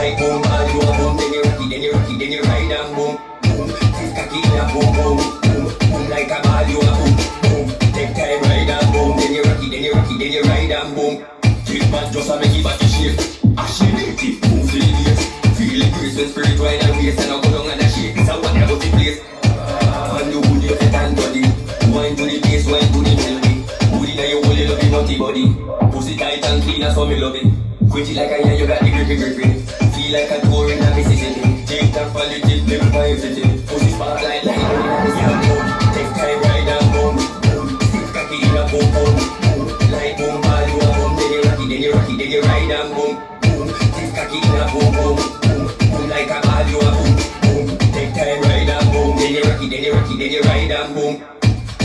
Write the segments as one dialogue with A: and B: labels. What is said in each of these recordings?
A: Like boom, all you a boom, then you rock it, then you rock it, then you ride and boom, boom. This cocky in a boom, boom, boom, boom. Like a ball, you a boom, boom. Take time, ride and boom, then you rock it, then you rock it, then you ride and boom. Kick back just a make it back to shape. Ashimate it, move to the base. Feel the grace when spirit wide and waist and I go down and I shake. It's a one about the place. And you would your head and body. Wine to the bass, wine to the melody. Woody now you hold it up in naughty body. Pussy tight and clean, that's how me love it. Quit it like a yeah, you got the grippy. Feel like a tour in a Mississippi. Take that politics, live by everything. Pussy spotlight like yeah, boom. Take time, ride and boom, boom. Stick cocky in a boom, boom, boom. Like boom, ball you a boom. Then you rock it, then you rock it, then you ride and boom, boom. Stick cocky in a boom, boom, boom, boom. Like a ball you a boom, boom. Take time, ride and boom. Then you rock it, then you rock it, then you ride and boom.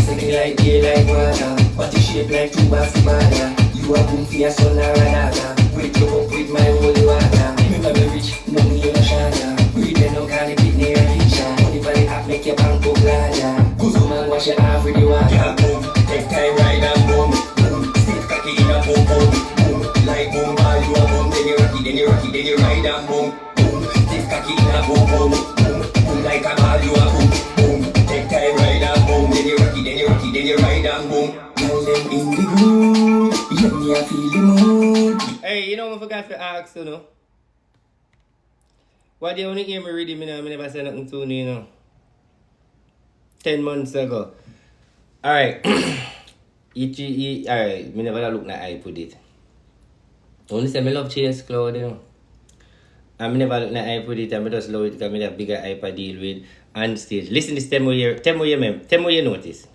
A: Singing like beer, like water. Body shape like two of mother. You a boom for your son or another. Wake you up with my holy water. Remember me rich, no me no shana. Breathe and no kind of bit near addiction. Money for the app make your bank go larger. Gozo man wash your half with the water. Yeah, boom, take time, ride and boom, boom. Stick cocky in a boom, boom, boom. Like boom, ball you a boom. Then you rock it, then you rock it, then you ride and boom, boom. Stick cocky in a boom, boom, boom, boom. Like a ball you a boom, boom. Take time, ride and boom. Then you rock it, then you rock it, then you ride and boom. Now them in the groove, yeah, me I feel the mood.
B: Hey, you know I forgot to ask you know. What do you only hear me reading me now? I never said nothing to you know. 10 months ago. Alright. Alright, me never look at I put it. Only say me love Chase Cloud, you know. And me never look at I put it and me just love it because me have bigger hype to deal with on stage. Listen this 10 more you notice.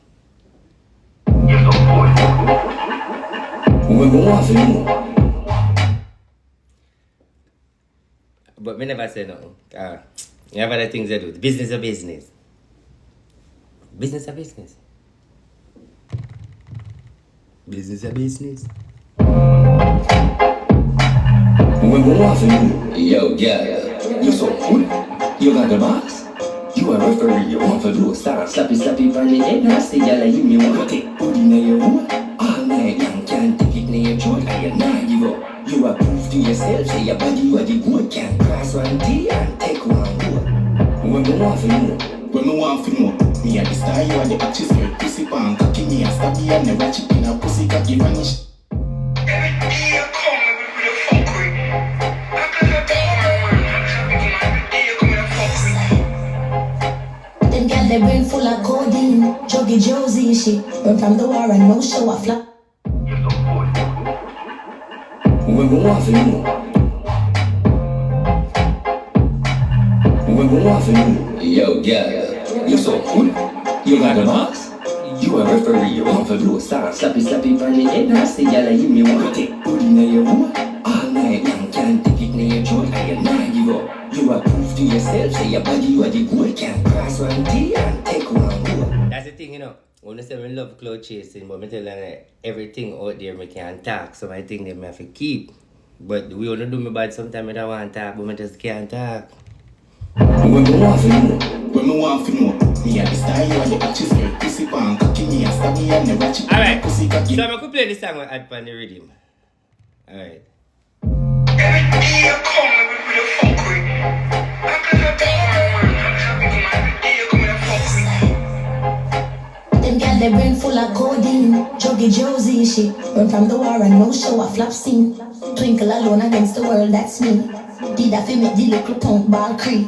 B: But me never say nothing. You have other things to do. Business or business. Business or business. Business or business.
A: Yo, girl, you're so cool. You got the box. You a referee, you want to do a star. Slappy on the head, nasty girl, like you me want to take booty in your wood. All night long, can't take it in your throat, I am not give up. You are proof to yourself, say your body you are the good. Can't cross one T and take one good. When me want to know, me a the star, you are the actress, your pussy pan, cocky me a stab you and never chip in a pussy cocky vanish.
C: Every day I come, every day I fuck with. I could have done my work, every day I come and fuck with.
D: Them girl they brain full of codeine, juggy Josie shit. Run from the war and no show a flap.
A: When me want to know, yo, girl, you're so cool. You got the box. You a referee, you want to do a star. Slappy on the head, nasty girl, like you me want to take booty in your wood. All night long, can't take it in your throat, I am not give up. You are proof to yourself, say your body you are the good. Can't cross one T and take one good.
B: That's the thing, you know. When I say I love cloud chasing, but I tell you that everything out there I can't talk, so I think they have to keep. But we only do me bad sometimes I don't want to talk, but I just can't talk.
A: When me want to know, me a the star, you are the actress, your pussy pan, cocky me a stab me and never chip in a
B: Alright,
A: pussy
B: so
A: cocky.
B: I could play this song with add on the rhythm. Alright.
C: Every day I come, every day I fuck with. I could have done my work, every day I come and fuck with.
D: Them girl they brain full of codeine, juggy Josie shit. Run from the war and no show a flap scene. Twinkle alone against the world, that's me. Did I feel make the little punk ball creep?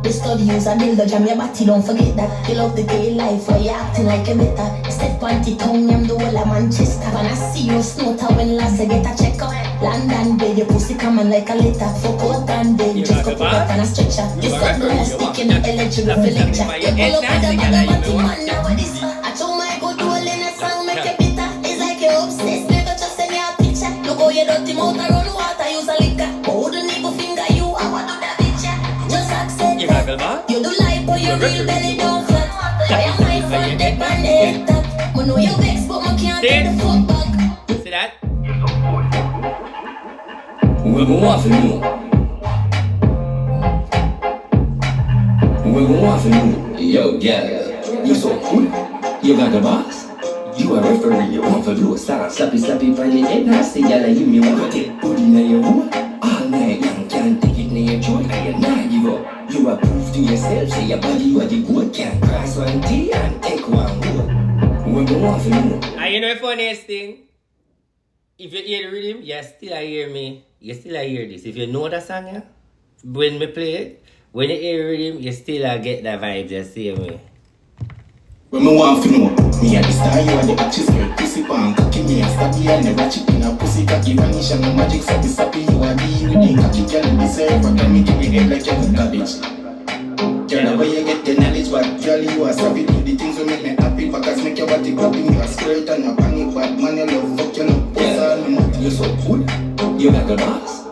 D: The study use a dildo jam your body, don't forget that. You love the gay life where you acting like a better. Step on the tongue, I'm the whole of Manchester. When I see you snort when last I get a check up. London bed, your pussy coming like a letter. Fuck out and bed, just go put up on a stretcher. You said no more sticking not eligible for lecture. You pull up with a bag of body man, now what is I told my good hole in a song, make you bitter. It's like you're obsessed, never just send your picture. Look how you dirty mouth around water, use a liquor. But wouldn't even finger you, I want to that bitch, yeah. Just accept
B: You
D: that.
B: got the
D: You do like but your real belly don't flat. I am high from the pan head top. I know you vex but I can't take the fuck back.
B: See that?
A: When me want to know, yo, girl, you're so cool. You got the box. You a referee, you want to do a star. Slappy on the head, nasty girl, like you me want to take booty in your wood. All night long, can't take it in yourself, say your body, you are the good, can't cross one T and take one more. When we want to know.
B: And you know the funniest thing? If you hear the rhythm, you still hear me. You still hear this. If you know the song, yeah, when we play it, when you hear the rhythm, you still get the vibe the same way.
E: When me want to know, me a the star, you are the actress, girl, pussy pan, cocky me a stabby, I never chip in a pussy, cocky vanish and no magic, sappy sappy, you are the with the cocky, girl, you deserve, but can me give me head like you got cabbage. Girl, where you get the knowledge, but girl, you are savvy, do the things that make me happy, because make your body clapping, you are straight and a panic, but man, you love, fuck, you know,
A: Yeah, you're so good. You like a boss.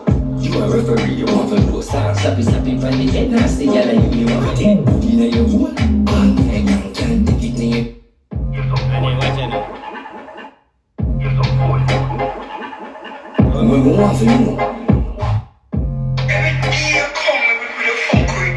A: You a referee, you want to know star. Slappy, slappy, pan the head, nasty, girl, and you want to take booty in your wood. On the head, you can't take it near.
B: And then watch it now.
A: When we want to know.
C: Every day you come with a fuckery.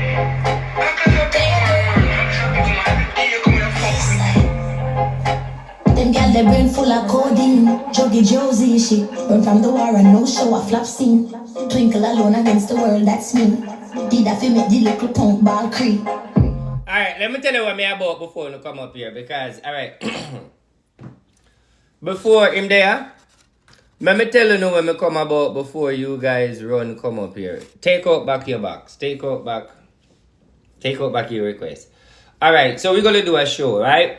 C: I could have been every day you come with a fuckery.
D: Them gal they brain full of codeine, juggy Josie shit. Run from the war and no show a flop scene. Twinkle alone against the world, that's me. Did I feel make the little punk ball creep?
B: Alright, let me tell you what me about before you come up here. Because, alright. Before him there, let me tell you now when me come about before you guys come up here. Take out back your box. Take out back your request. Alright, so we're gonna do a show, right?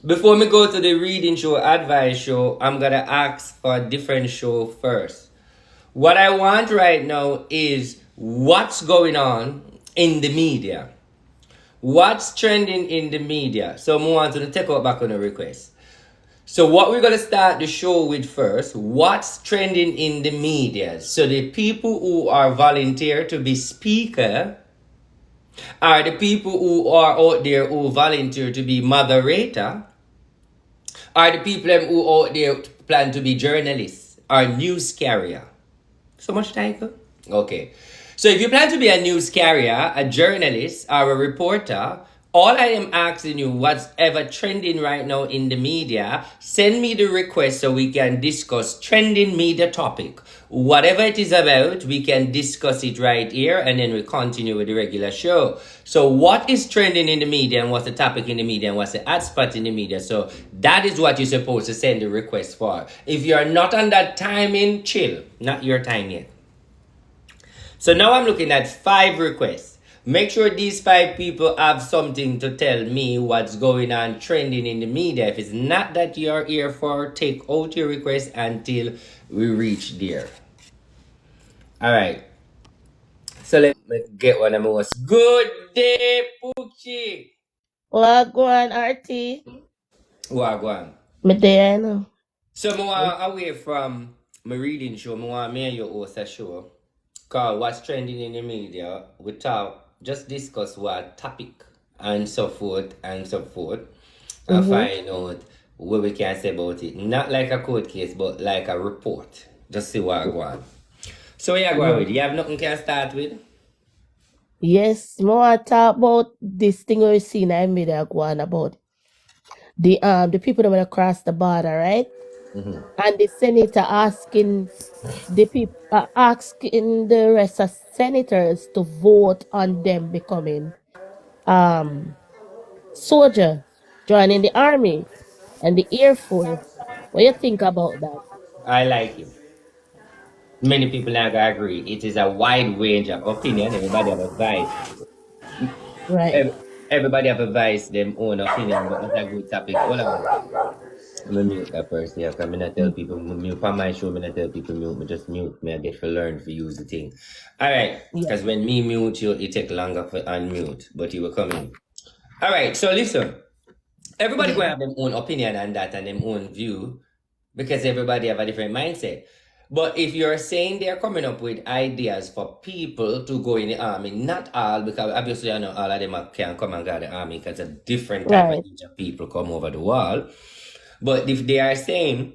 B: Before me go to the reading show, advice show, I'm gonna ask for a different show first. What I want right now is what's going on in the media. What's trending in the media? So I want to take out back on a request. So what we're going to start the show with first, what's trending in the media? So the people who are volunteer to be speaker are the people who are out there who volunteer to be moderator, are the people who out there plan to be journalists or news carrier. So much time? Okay. So if you plan to be a news carrier, a journalist, or a reporter, all I am asking you, whatever trending right now in the media, send me the request so we can discuss trending media topic. Whatever it is about, we can discuss it right here and then we continue with the regular show. So what is trending in the media and what's the topic in the media and what's the hot spot in the media? So that is what you're supposed to send the request for. If you're not on that timing, chill. Not your time yet. So now I'm looking at 5 requests. Make sure these 5 people have something to tell me what's going on trending in the media. If it's not that you're here for, take out your request until we reach there. Alright. So let me get one of most. Good day, Poochie.
F: Wagwan RT.
B: Wagwan.
F: Me there now.
B: So more away from my reading show, more me and you host a show called What's Trending in the Media. We talk, just discuss what topic and so forth and so forth. And find out what we can say about it. Not like a court case, but like a report. Just see what I want. So yeah, go on with it. You have nothing can start with?
F: Yes, more talk about this thing we seen in media go on about the people that went across the border, right? And the senator asking the people asking the rest of senators to vote on them becoming soldier, joining the army and the air force. What do you think about that?
B: I like it. Many people not gonna agree. It is a wide range of opinion. Everybody have advice.
F: Right.
B: Everybody have advice, them own opinion, but it's a good topic. Hold on. I'm gonna mute that first, yeah, because I'm not tell people mute on my show, I'm not tell people mute, me just mute me, I get to learn to use the thing. Alright,
F: Yeah.
B: because when me mute you, it take longer for unmute, but you will come in. Alright, so listen. Everybody gonna have their own opinion on that and their own view, because everybody have a different mindset. But if you're saying they're coming up with ideas for people to go in the army, not all, because obviously I know all of them can come and go to the army because a different type
F: Right.
B: of age of people come over the wall. But if they are saying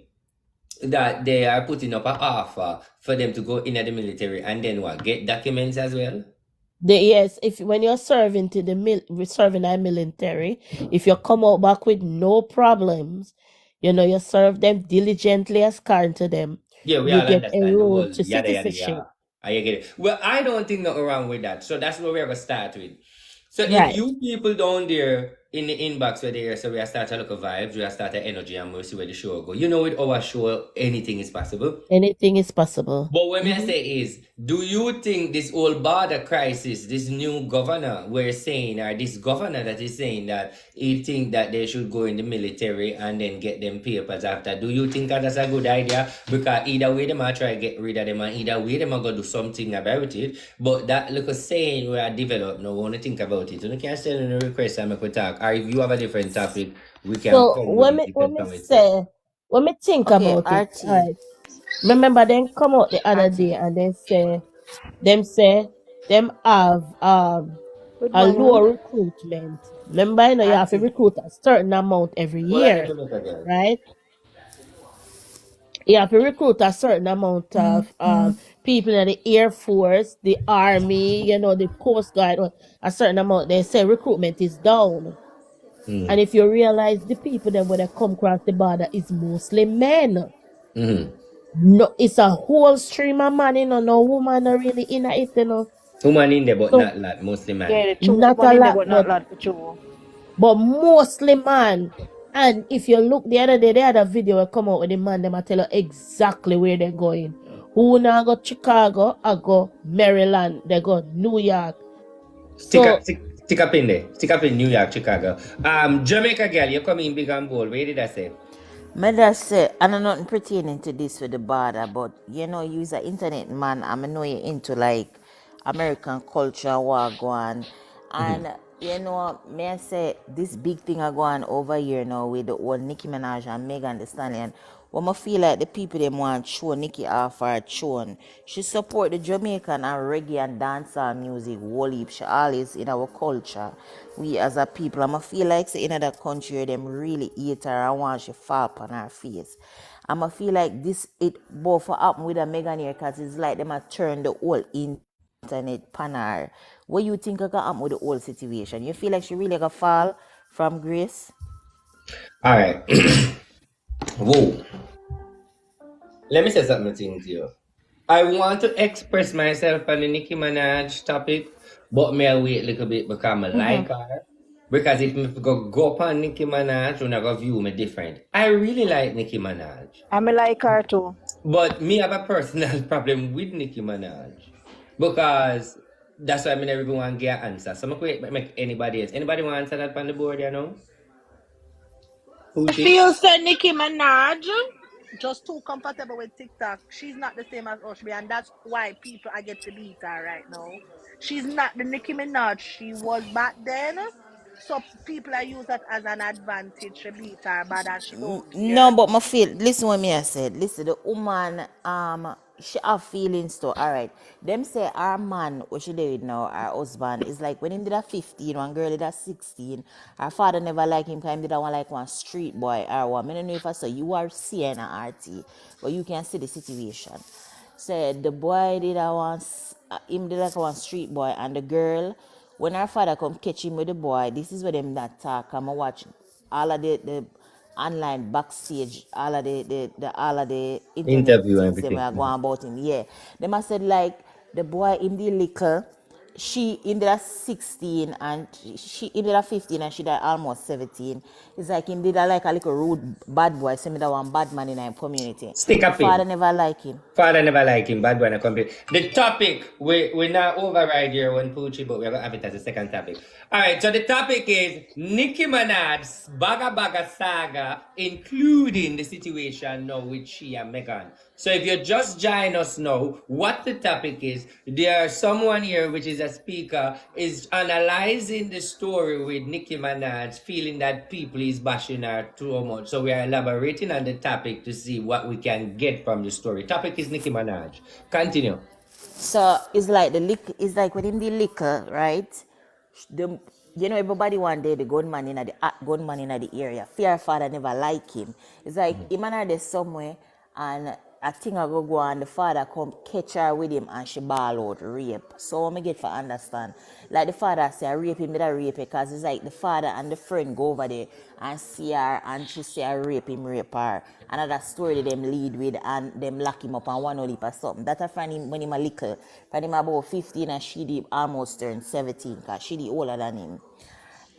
B: that they are putting up an offer for them to go in the military and then what, get documents as well?
F: Yes, if when you're serving to the serving in military, if you come out back with no problems, you serve them diligently as kind to them,
B: Yeah, we
F: you
B: all
F: get
B: understand the
F: enrolled
B: whole
F: to
B: yada yada
F: citizenship.
B: yada. I get it. Well, I don't think nothing wrong with that. So that's what we're gonna start with. So if
F: Right.
B: you people down there in the inbox where there, so we are start to look at vibes, we are start to energy and we see where the show go. You know, with our show, anything is possible.
F: Anything is possible.
B: But what I say is, do you think this whole border crisis, this new governor we're saying, or this governor that is saying that he think that they should go in the military and then get them papers after, do you think that that's a good idea? Because either way they might try to get rid of them and either way they might go do something about it. But that little saying we are developed now, we want to think about it. So you can send in a request and make we talk. Or if you have a different topic, we can
F: So
B: come with it. You
F: when
B: can
F: me
B: come with it.
F: say when me think
G: Okay,
F: about it,
G: RT.
F: right? Remember them come out the other
G: RT.
F: day and say them have
H: Good
F: a low
H: morning.
F: recruitment. Remember, you know, you have to
G: RT.
F: recruit a certain amount every
B: Well, I
F: year,
B: need to look again.
F: right? You have to recruit a certain amount of people in the Air Force, the Army, you know, the Coast Guard, a certain amount. They say recruitment is down.
B: Mm.
F: And if you realize the people that when they come across the border is mostly men.
B: Mm-hmm.
F: No, it's a whole stream of man, you know, no woman are really in it, you know.
B: Woman in there, but
F: So
B: not lot, mostly man.
H: Yeah, the truth.
F: not
H: One
F: a
H: in there,
F: lot,
H: but not lot for true.
F: but mostly man. And if you look the other day, they had a video that come out with the man, them I tell you exactly where they're going. Who now go Chicago, I go Maryland, they go New York.
B: Stick
F: So
B: up, stick up in there. Stick up in New York, Chicago. Jamaica girl, you come in big and bold. Where did I say?
G: Me just say, I know nothing pertaining to this with the border, but you know, you's an internet man. I know you're into like American culture, what go on. And you know, me I say this big thing are going over here now with the old Nicki Minaj and Megan Thee Stallion. What I feel like the people them want show Nicki off her throne. She support the Jamaican and reggae and dancehall music, whole heap. She always in our culture. We as a people, I feel like say in other country them really hate her and want she fall on her face. I feel like this it both happen with a Megan here because it's like them a turn the whole internet pan her. What you think can happen with the whole situation? You feel like she really gonna fall from grace?
B: All right. Whoa. Let me say something to you. I want to express myself on the Nicki Minaj topic, but may I wait a little bit because I like her. Because if me go up on Nicki Minaj, you're not gonna view me different. I really like Nicki Minaj.
H: I me like her too.
B: But me have a personal problem with Nicki Minaj. Because that's why I mean everyone get an answer. So I'm going to make anybody else. Anybody want to answer that on the board, you know?
H: I
B: Poochie?
H: feel say Nicki Minaj just too comfortable with TikTok. She's not the same as Oshby, and that's why people I get to beat her right now. She's not the Nicki Minaj she was back then. So people are use that as an advantage to beat her, but and she don't
G: No,
H: care.
G: but my feel. Listen what me I said. Listen, the woman she have feelings too. All right. Them say our man, what she did now, our husband is like when him did a 15, one girl did a 16. Her father never like him because him did a one like one street boy or one. I don't know if I say you are seeing a RT, but you can see the situation. Said the boy did a one, him did like one street boy, and the girl, when her father come catch him with the boy, this is where them that talk. I'ma watch all of the online backstage, all of the internet
B: Interview and
G: things they were
B: everything.
G: going about him. Yeah. Them I said like the boy in the liquor, she in the 16 and she in the 15 and she died almost 17. It's like him did a, like a little rude bad boy, send me that one bad man in our community.
B: Stick
G: The
B: up
G: father
B: in.
G: never like him.
B: Father never like him, bad one I complete. The topic, we're not override here one Poochie, but we're going to have it as a second topic. Alright, so the topic is Nicki Minaj's Baga Baga saga, including the situation now with she and Megan. So if you just join us now, what the topic is, there's someone here, which is a speaker, is analyzing the story with Nicki Minaj, feeling that people is bashing her too much. So we are elaborating on the topic to see what we can get from the story. Topic is Nicki Minaj. Continue.
G: So it's like the liquor, it's like within the liquor, right? The you know everybody one day the gunman in the area. Fear father never like him. It's like him and her there somewhere and a thing a go and the father come catch her with him and she ball out rape. So me get for understand. Like the father say I rape him, did I rape because it's like the father and the friend go over there and see her and she say I rape him, rape her. Another story them lead with and them lock him up and one leap or something. That I find him when him a little. Find him about 15 and she did almost turn 17 because she did older than him.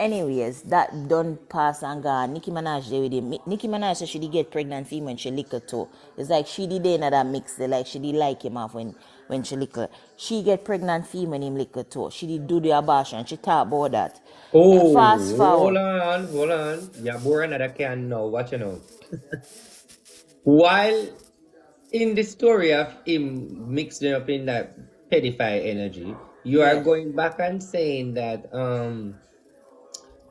G: Anyways, that done pass and gone. Nicki Minaj there with him. Nicki Minaj said she did get pregnant for him when she liquor too. It's like she did another mix there, like she did like him off when she liquor. She get pregnant for him when him liquor too. She did do the abortion. She talk about that. And
B: Oh,
G: fast
B: hold
G: forward.
B: on, hold on. Yeah, boy, another can know. Watch you know. While in the story of him mixing up in that pedophile energy, you are
G: Yeah.
B: going back and saying that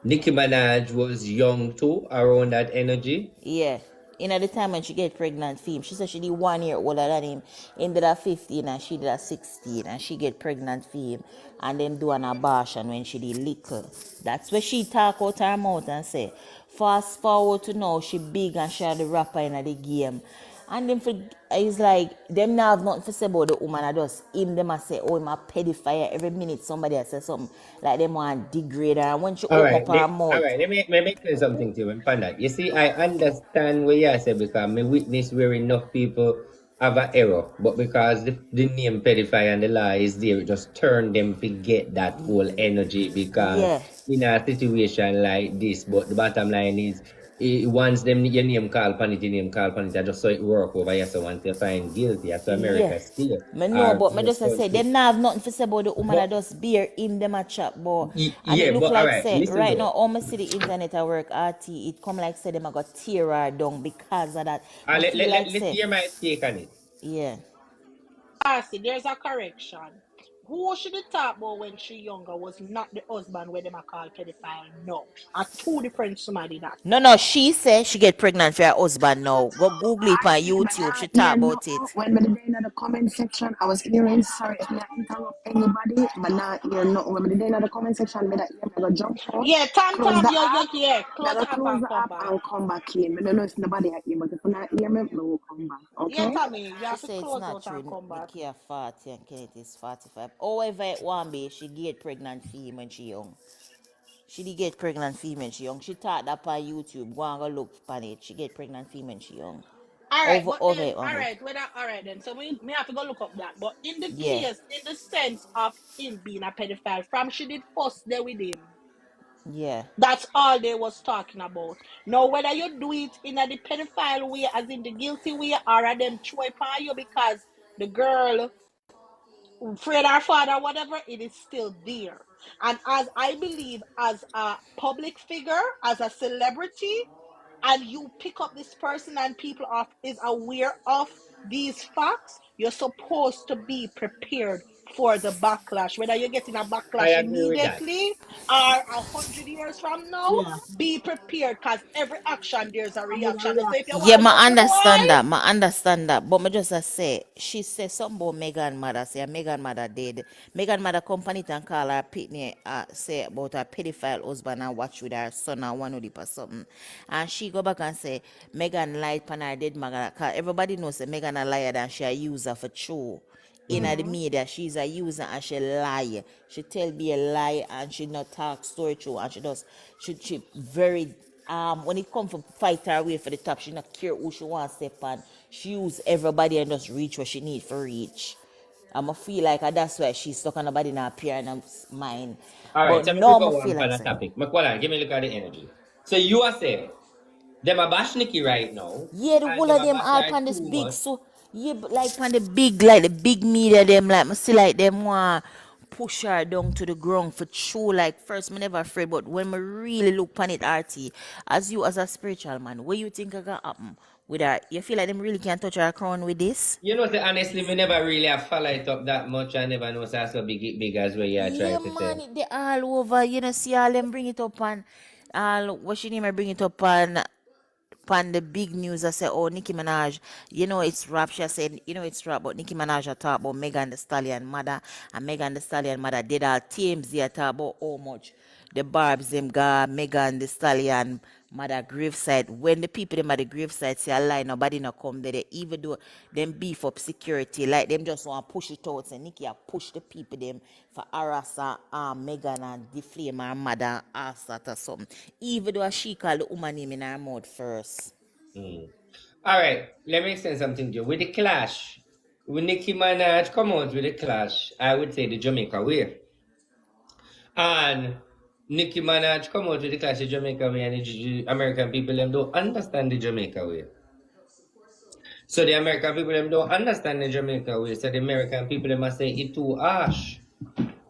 B: Nicki Minaj was young too, around that energy.
G: Yeah. In at the time when she get pregnant for him, she said she did 1 year older than him. Him did at 15 and she did at 16 and she get pregnant for him and them do an abortion when she did little. That's where she talk out her mouth and say, fast forward to now, she big and she had the rapper in the game. And them for it's like them now have nothing to say about the woman. I just him them a say, oh, him a pedophile. Every minute somebody a say something like them want degrade her. And when she
B: All
G: open
B: right,
G: up her
B: all
G: mouth,
B: right. Let me explain something to you upon that. You see, I understand what you say because me witness where enough people have an error, but because the name pedophile and the law is there, it just turn them to get that whole energy because
G: yeah.
B: in a situation like this. But the bottom line is, once them your name call upon it, your name call upon it, I just saw it work over here. So once they find guilty, that's
G: Yeah.
B: America still
G: Me know,
B: are
G: but me
B: most
G: just a say
B: countries.
G: them not have nothing to say about the woman
B: But
G: that just bear him them a chat, but and it
B: yeah,
G: look
B: but all
G: like
B: right,
G: say
B: listen
G: right now
B: though.
G: all me see the internet at work RT, it come like say them a got tear her down because of that. I feel like
B: Let's
G: say
B: hear my take on it.
G: yeah.
H: Darcy, there's a correction. Who she did talk about when she younger was not the husband where them a call pedophile. No. A two different somebody that.
G: No, she say she get pregnant for her husband now. Go Google it on
I: But
G: YouTube.
I: now
G: She talk
I: hear no
G: about it.
I: when me dey in the comment section, I was hearing sorry if me I interrupt anybody, but now hear no when me dey in the comment section, me that hear me go jump out,
H: Yeah, Tam
I: close
H: Tam,
I: the app,
H: yeah,
I: me
H: close
I: go
H: the app
I: close
H: and
I: the
H: come
I: app
H: back.
I: and come back in. Me don't know if nobody hear, but if you not hear me, me will come back.
H: Yeah,
I: Okay?
H: Tommy, you
G: She
H: have to
G: say it's
H: close
G: not
H: out and
G: true.
H: come back.
G: Nikki are 40 and Kenneth is 45. However it want be, she get pregnant for him when she young. She did get pregnant female she young. She taught that on YouTube. Go and go look on it. She get pregnant female she young.
H: All right, but
G: Over
H: then,
G: it one
H: all
G: be.
H: right, whether all right then. So me have to go look up that. But in the
G: Yeah,
H: case, in the sense of him being a pedophile, from she did first there with him.
G: yeah.
H: That's all they was talking about. Now, whether you do it in a the pedophile way, as in the guilty way, or a them throw it on you because the girl afraid her father, whatever, it is still there. And as I believe, as a public figure, as a celebrity, and you pick up this person and people is aware of these facts, you're supposed to be prepared for the backlash. Whether you're getting a
B: I
H: backlash
B: agree with that.
H: immediately or 100 years from now,
F: Yeah.
H: be prepared because every action there's a
F: I need a
H: reaction. So if you
F: reaction.
G: Yeah,
H: want to
G: ma
H: go
G: understand
H: boy,
G: that. Ma understand that. But me just a say, she say something about Megan mother. Say Megan mother dead. Megan mother company and call her pitney say about her pedophile husband and watch with her son and one of the or something. And she go back and say Megan lied pan her dead mother. Cause everybody knows that Megan a liar and she a user for true. In the media, she's a user and she lie. She tell me a lie and she not talk story true and she does she very when it come for fight her way for the top, she not care who she wants to step on. She use everybody and just reach what she need for reach. I'ma feel like that's why she's stuck on nobody in her appearance mind.
B: All right,
G: But
B: tell me
G: no,
B: we
G: I'ma
B: go on
G: feel
B: for
G: like
B: the
G: say.
B: topic. Makwala, give me a look at the energy. So you are saying them a bash Nikki right now,
G: Yeah, the
B: and
G: whole
B: them
G: of
B: a
G: them
B: bash
G: all
B: her
G: pan this
B: too
G: big
B: much.
G: so yeah, but like pan the big media them like I see like them want push her down to the ground for true. Like first me never afraid, but when me really look pan it RT, as you as a spiritual man, what you think gonna happen with her? You feel like them really can't touch her crown with this?
B: You know, say honestly, me never really have follow it up that much. I never know say so big as what you are
G: Yeah
B: trying to
G: man,
B: say.
G: they all over, you know, see all them bring it up and all what she name I bring it up and upon the big news, I said, oh, Nicki Minaj, you know it's rap. She said, you know it's rap, but Nicki Minaj I talk about Megan the Stallion mother, and Megan the Stallion mother did all teams they talk about how much the Barbs them got Megan the Stallion mother graveside. When the people them at the graveside say a lie, nobody no come there. They even do them beef up security, like them just want to push it out. And Nikki a push the people them for harass Megan and deflame her mother and ask that or something. Even though she called the woman name in her mouth first.
B: All right, let me explain something to you. With the clash, when Nicki Minaj come out with the clash, I would say the Jamaica way. And Nicki Minaj come out with the clash the Jamaica way, and the American people them don't understand the Jamaica way. So the American people them don't understand the Jamaica way. So the American people them must say it too harsh.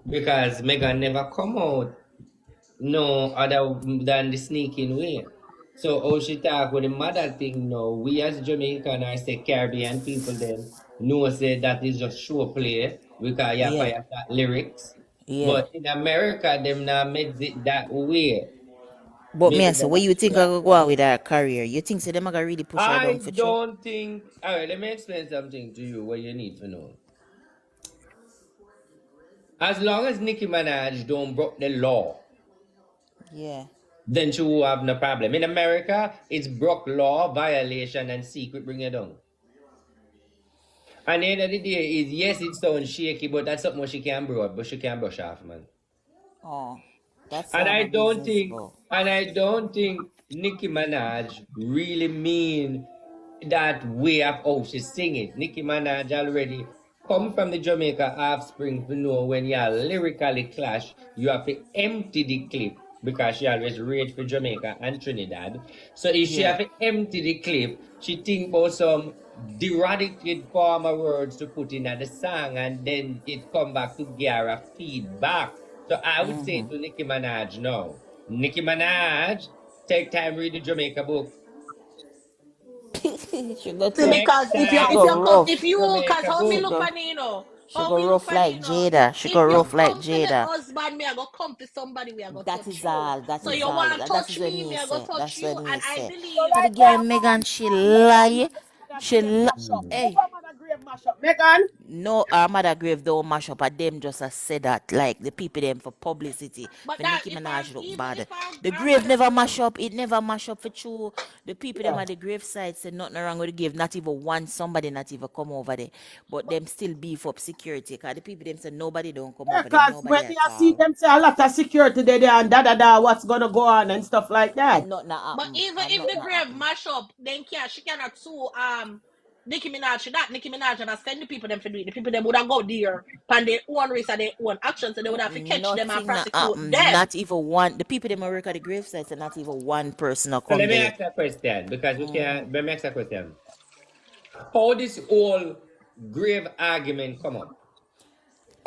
B: Because Megan never come out no other than the sneaking way. So how she talk with the mother thing now, we as Jamaican or say Caribbean people then know say that is just show play because you
G: Yeah.
B: have that lyrics.
G: Yeah.
B: But in America, them not made it that way.
G: But me
B: Maybe
G: I say,
B: them
G: what you think I go on with her career? You think so them gonna really push her
B: I
G: down for true?
B: don't think. All right, let me explain something to you what you need to know. As long as Nicki Minaj don't broke the law,
G: Yeah.
B: then she will have no problem. In America, it's broke law, violation, and secret bring you down. And the end of the day is yes, it sounds shaky, but that's something she can but she can brush off, man.
G: Oh, that's
B: And I
G: her
B: don't
G: business,
B: think,
G: bro.
B: Nicki Minaj really mean that way of how she sing it. Nicki Minaj already come from the Jamaica offspring to know when you lyrically clash, you have to empty the clip because she always rage for Jamaica and Trinidad. So if she
G: Yeah.
B: have to empty the clip, she think about some derogatory form of words to put in at the song and then it come back to Gara feedback. So I would say to Nicki Minaj, no. Nicki Minaj, take time read the Jamaica book.
G: She go
H: See,
G: to,
B: Take
H: because
G: she
B: time
H: if you
G: go
H: come,
B: read
H: if
G: rough.
H: you, cause
B: Jamaica
H: how me
G: She
B: book.
H: look
G: go,
H: on you know,
G: she
H: how
G: go
H: me look
G: rough
H: on
G: like
H: you know.
G: Jada. She go
H: If you
G: rough like
H: come for the
G: Jada.
H: husband, me I go come for somebody we I go
G: That
H: touch
G: is
H: you.
G: all. That
H: So
G: is
H: you
G: all.
H: want to
G: That
H: touch
G: is what
H: me,
G: me
H: me I go
G: say.
H: touch
G: That's
H: you,
G: what me
H: and I
G: say.
H: believe.
G: Cause the girl Megan, she lie. She lie. Hey.
F: Megan,
G: No, our mother grave don't mash up. And them just say that, like the people them for publicity,
H: But
G: for
H: that
G: Nicki
H: if I'm
G: Minaj look
H: even if
G: bad.
H: I'm
G: The
H: our
G: grave
H: mother
G: never
H: grave,
G: mash up. It never mash up for true. The people them at the grave site say nothing wrong with the grave. Not even one somebody not even come over there. But them still beef up security. Cause the people them say nobody don't come over there.
F: because
G: Nobody
F: when me
G: at
F: I see
G: all.
F: them say a lot of security there and what's gonna go on and stuff like that.
G: Nothing
H: but
G: happen.
H: even
G: And
H: if the
G: nothing
H: grave
G: happen.
H: mash up, then she cannot sue Nicki Minaj. Nicki Minaj and I send the people them to do it. The people them would have go there and their own risk and their own actions, so they would have to catch them and
G: Nothing not
H: prosecute
G: happen.
H: them.
G: Not even one. The people them work at the grave sites and not even one person will
B: So
G: come
B: let me
G: there.
B: ask a question because we can let me ask a question. How this whole grave argument come up?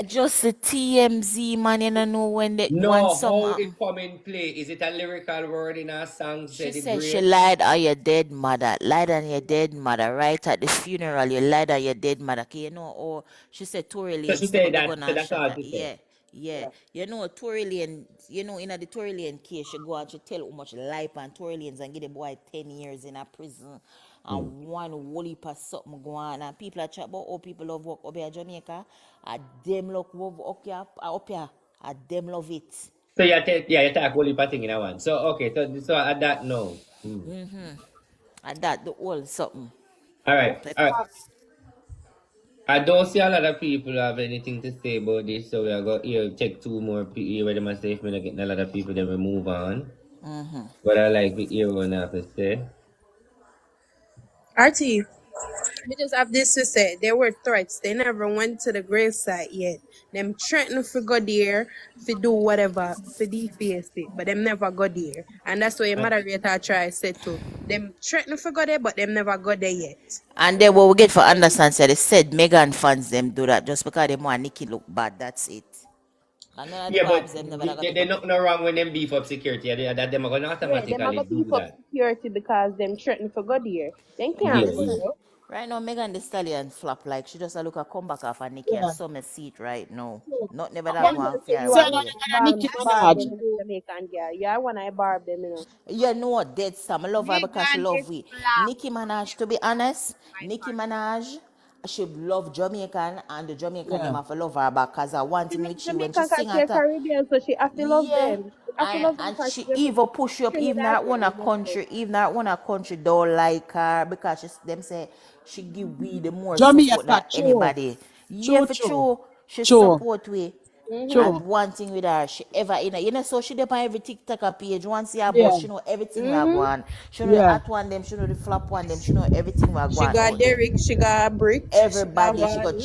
G: Just the TMZ man, you don't know when they one
B: No,
G: song
B: how
G: happen.
B: it come in play? Is it a lyrical word in a song
G: She
B: say the
G: said she
B: grave?
G: lied on your dead mother. Lied on your dead mother. Right at the funeral, you lied on your dead mother. 'Kay, you know, or she said Tory
B: So
G: Lane
B: she
G: step
B: say
G: up the
B: that,
G: gun
B: so
G: and
B: that's
G: shot
B: all
G: her.
B: she say.
G: Yeah, yeah. You know, Tory Lane, you know, in the Tory Lane case, she go and she tell how much life and Tory Lanes and give the boy 10 years in a prison. And one whole heap of something go on. And people are chat about how people love work up here in Jamaica. And them look up here. And them love it.
B: So you talk only thing in a one. So okay, so at that no.
G: And that the whole something.
B: All right,
G: Like,
B: all right. I don't see a lot of people have anything to say about this, so we are going to take two more people where they must say if we're not getting a lot of people, then we move on. But I like to hear what I have to say.
J: RT, we just have this to say. There were threats. They never went to the gravesite yet. Them threatened to go there, to do whatever, to deface it, but them never go there. And that's what your moderator try said too. Them threatened to go there, but them never go there yet.
G: and then what we get for understand say they said Megan fans them do that just because they want Nikki look bad. That's it. And none of the
B: Yeah, but
G: Barbs them never got
B: they're
G: put.
B: not no wrong when them beef up security. That them are going to
J: Yeah, them are
B: automatically
J: gonna
B: do
J: beef up
B: that.
J: security because them threatened to go there. They
B: Yeah,
J: can't go
B: yeah.
J: there.
G: Right now, Megan the Stallion flop like she just a look a comeback off and Nikki. I
F: Yeah.
G: saw me see it right now. Not never
J: I
G: that
J: want
G: go
J: to
G: and
J: say
G: fear
J: you
F: So
J: are
G: away
J: one
G: there.
F: Nicki
J: barb
F: Minaj.
J: them in Jamaican girl. You are one I barb them, you know.
G: You know what, dead Sam. I love her because she
I: Megan
G: love
I: is
G: we.
I: black.
G: Nicki Minaj, to be honest, Nicki Minaj, she love Jamaican and the Jamaican them
F: Yeah.
G: have to love her back because I want
J: She
G: him
J: love
G: with she when she
J: Jamaican because
G: sing
J: she's
G: at her.
J: Caribbean, so she have to love
G: Yeah.
J: them. I could not
G: And
J: find
G: she
J: them
G: even push you up, even
J: Trinidad
G: her own a
J: girl.
G: country, even her own a country don't like her because them say she give we the more support than
F: Jamaica, true.
G: anybody. Yeah,
F: True,
G: for
F: true.
G: true, she
F: True.
G: support we.
J: Mm-hmm.
G: And
F: True.
G: one thing with her, she ever you know, so she dep on every TikTok page. Once see her
F: Yeah.
G: boss, she know everything we are
J: Mm-hmm.
G: going. She know the
F: Yeah.
G: hot one them, she know the flop one them, she know everything we are
J: She
G: going
J: got
G: out there.
J: Derek, she got Brick, she got
G: Everybody,
J: Vani.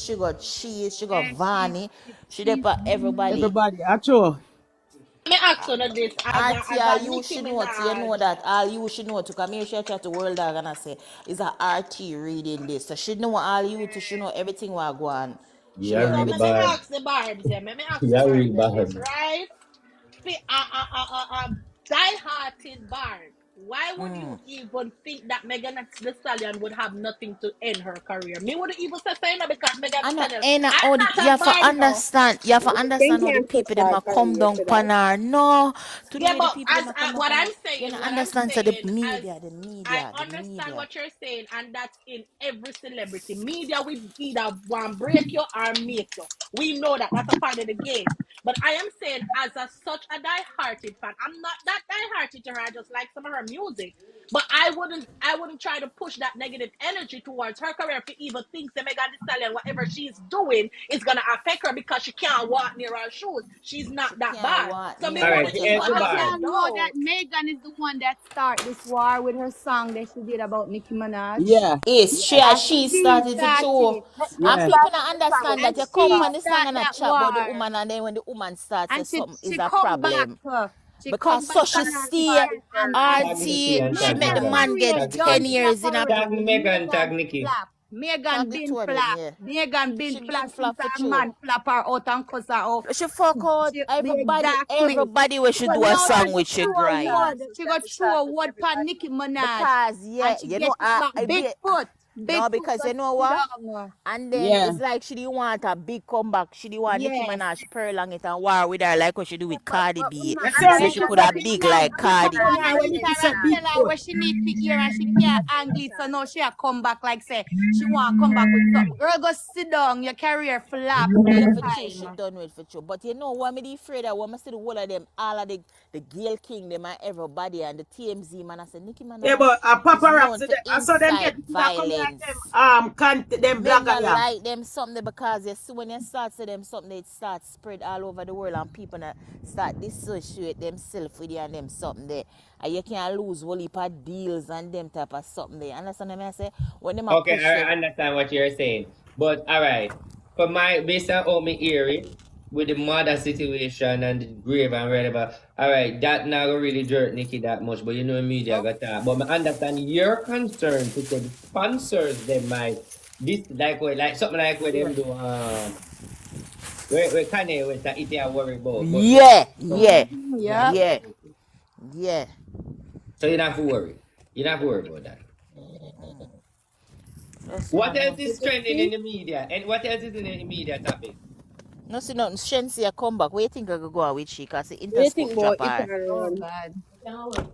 G: she got
I: Yeah,
G: Vani, she
I: she's
G: dep on everybody.
F: Everybody, true.
H: Let me ask you this
G: Auntie,
H: as
G: all
H: a
G: you
H: Nicki
G: should know it. You know
H: Minaj.
G: that all you should know to come here. She chat to World Dog and I say, is a RT reading this. So she know all you to she know everything we are going. She
B: Yeah,
G: know
H: So
B: real
H: let me
G: everything.
B: bad.
H: ask the Barb's them. Let me ask the
B: Yeah,
H: Barb's
B: real
H: them this,
B: bad.
H: right? Die-hearted Barb. Why would you even think that Megan Thee Stallion would have nothing to end her career? Me wouldn't even say no because Megan
G: I
H: Thee
G: know,
H: Stallion.
G: and
H: I'm
G: all the, you
H: not a
G: have to
H: Barb, you know.
G: understand. You have to
J: They
G: understand how the
J: can't touch
G: people them
J: her
G: a come
J: career
G: down
J: for that.
G: pan her. No, to the
H: Yeah,
G: way the
H: but
G: people them a come down
H: what
G: pan her.
H: I'm
G: You know,
H: saying,
G: understand. So the
H: as
G: media,
H: I
G: the
H: understand
G: media.
H: what you're saying, and that's in every celebrity. Media will either want break you or make you. We know that. That's a part of the game. But I am saying, as a such a die-hearted fan, I'm not that die-hearted to her. I just like some of her music. But I wouldn't try to push that negative energy towards her career if you even think that Megan Thee Stallion, whatever she's doing, is gonna affect her because she can't walk near her shoes. She's not
G: She
H: that
G: can't
H: bad.
G: walk
H: So me
G: near
B: All
G: her,
B: right,
H: wouldn't
G: but
B: to
G: you know
H: even
B: answer
G: what?
H: have
I: but
H: no
B: Barb.
I: y'all know
H: doubt.
I: that Megan is the one that start this war with her song that she did about Nicki Minaj.
F: Yeah.
G: Is
F: Yeah.
G: she
I: She
G: started it too.
I: started.
G: And
F: Yeah.
G: people not understand that
I: And
G: you come
I: she
G: on the song
I: start
G: and a
I: that
G: chat about the
I: war.
G: woman and then when the woman starts say
I: And
G: something is
I: she
G: a
I: come back.
G: problem.
I: She
G: Because
I: come back
G: so she
I: on her
G: stay
I: feet and
B: Tag Nikki
G: RT,
B: and
G: she
B: tag
G: make the
I: Megan
B: Megan.
G: man get
I: career
B: Tag,
G: 10
I: done
G: years in a
B: tag
I: already.
B: Megan, tag
I: Megan
B: Nikki.
I: flap. Megan
G: tag the
I: been
G: two of them,
I: flap.
G: yeah.
I: Megan been
G: She
I: flap
G: been
I: since
G: flop for
I: her
G: true.
I: man flap her out and cuss her out.
G: She fuck out
I: Exactly.
G: everybody where she
I: But
G: do a
I: now
G: song
I: she go
G: with she
I: throw a
G: grind.
I: word. She go throw a word for Nicki Minaj.
G: Because yeah,
I: And she
G: you
I: get
G: know,
I: it back. Bigfoot.
G: no,
I: Bigfoot
G: because
I: go
G: you know
I: sit
G: what?
I: down.
G: And then
F: Yeah.
G: it's like she didn't want a big comeback. She didn't want Nicki
I: Yes.
G: Minaj prolong it and war with her like what she do with Cardi
I: But
G: B.
F: You see
I: and
F: how
G: So
I: then
F: Nikki
G: she
I: you
G: could
F: say
G: have
F: big
G: big
I: Tara,
F: foot?
G: like
F: Nikki
G: Cardi
F: say
G: B.
F: now when
I: and
F: Nikki say
I: Tara
F: big
I: tell her
F: foot.
I: what she need to hear and she can't angle it. So now she a come back like say she want to come back with something. Girl, go sit down. Your career flop
G: Yeah,
I: big
G: for true, she
I: time.
G: done with for true. But you know what me afraid that when I see the whole of them, all of the Gail King, them and everybody and the TMZ man, I said Nicki
F: Yeah,
G: Minaj
F: but
G: is known
F: paparazzi,
G: for
F: I saw them
G: incite
F: get people that come like them
G: violence.
F: them
G: Me
F: blogger
G: not
F: yeah.
G: like them something because you see when you start to them something it starts spread all over the world and people not start dissociate themselves with you and them something there. And you can lose whole heap of deals and them type of something there. Understand what I say? When them a
B: Okay,
G: push
B: I
G: it,
B: understand what you're saying. But all right, for my based on how me hear it, with the mother situation and the grave and whatever, all right, that not gonna really jerk Nikki that much, but you know media got that. But I understand your concern to say the sponsors they might this like something like where them do where Kanye with that it they are worried about. But
G: yeah, yeah,
I: Yep.
G: yeah, yeah.
B: so you don't have to worry. You don't have to worry about that.
G: Just
B: What
G: man,
B: else
G: no.
B: is trending in the media? And what else is in the media topic?
G: No, see nothing. Shensia come back. Where you think I could go out with she? Cause the
J: What do you think
G: Interscope
J: about
G: drop
J: it
G: her.
I: Oh
J: and
I: God.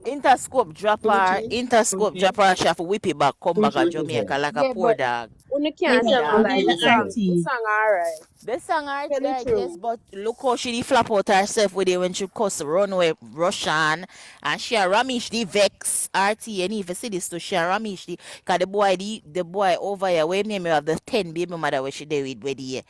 G: Interscope drop her. She have to whip it back, come back at Jamaica like a
I: Yeah,
G: poor
I: but
G: dog.
J: when you
I: yeah,
J: can't
I: but
J: tell me
G: Dog.
J: like
F: Jamaica
J: the
F: IT.
J: song alright.
G: The song art,
J: Tell the
G: yes,
J: truth.
G: but look how she did flap out herself with it when she cuss runway Russian and she a Ramish the vex RT and if you see this to she a Ramish the cause the boy over here where name of the 10 baby mother where she there with the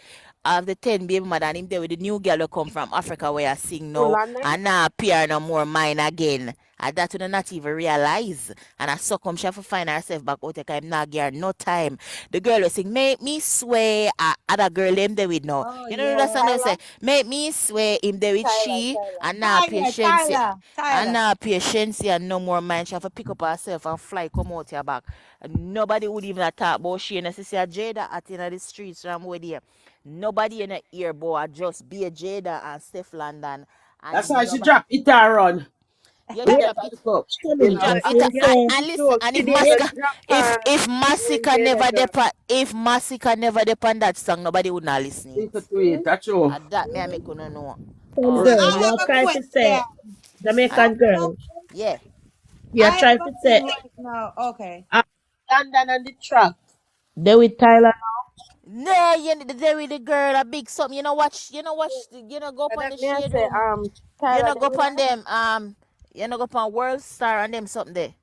G: of the 10 baby mother and him there with the new girl who come from Africa where I sing
J: Full
G: now
J: on them.
G: and now appear no more mine again. And that would not even realize. And I saw come she have to find herself back out there I'm not give her no time. The girl was saying, make me swear other girl them there with no.
I: oh
G: You know that
I: yeah.
G: song they say, make me swear him there with she
J: Tyler.
G: and now patience and
I: Tyler.
G: now patience and no more mind. She have to pick up herself and fly come out here back. And nobody would even talk about she and sister Jada at in the streets from where there. Nobody in the ear boy just be a Jada and Steph London
F: That's
G: and
F: why she
G: nobody
F: drop it and run.
G: you
J: Yeah,
G: drop it.
F: Back up.
G: She
J: Shelly
G: drop
J: just
G: it
J: me say
G: and listen
J: joke.
G: and
J: She did not drop her
G: if
J: when
G: Massacre
J: Jada
G: never
J: drop.
G: depart that song nobody would not listen
F: Listen
G: it.
F: to it. That's true.
G: And that me I make you know.
F: For
G: All
F: real.
I: I
F: You
G: time.
I: have
F: are
I: a
F: trying to say,
I: question. I
G: And
F: Jamaican
I: have a,
F: girl.
G: yeah.
F: You are
I: I have
F: trying
I: a
F: to
I: thing
F: say,
I: right now. Okay.
F: uh, London on the track. They with Tyler.
G: Nah, you there with the girl, a big something. Go up
J: And
G: on
J: that
G: the
J: me I
G: shade
J: say,
G: room.
J: Tyler,
G: Go
J: they
G: up
J: with
G: on
J: her.
G: them, go up on World Star and them something there.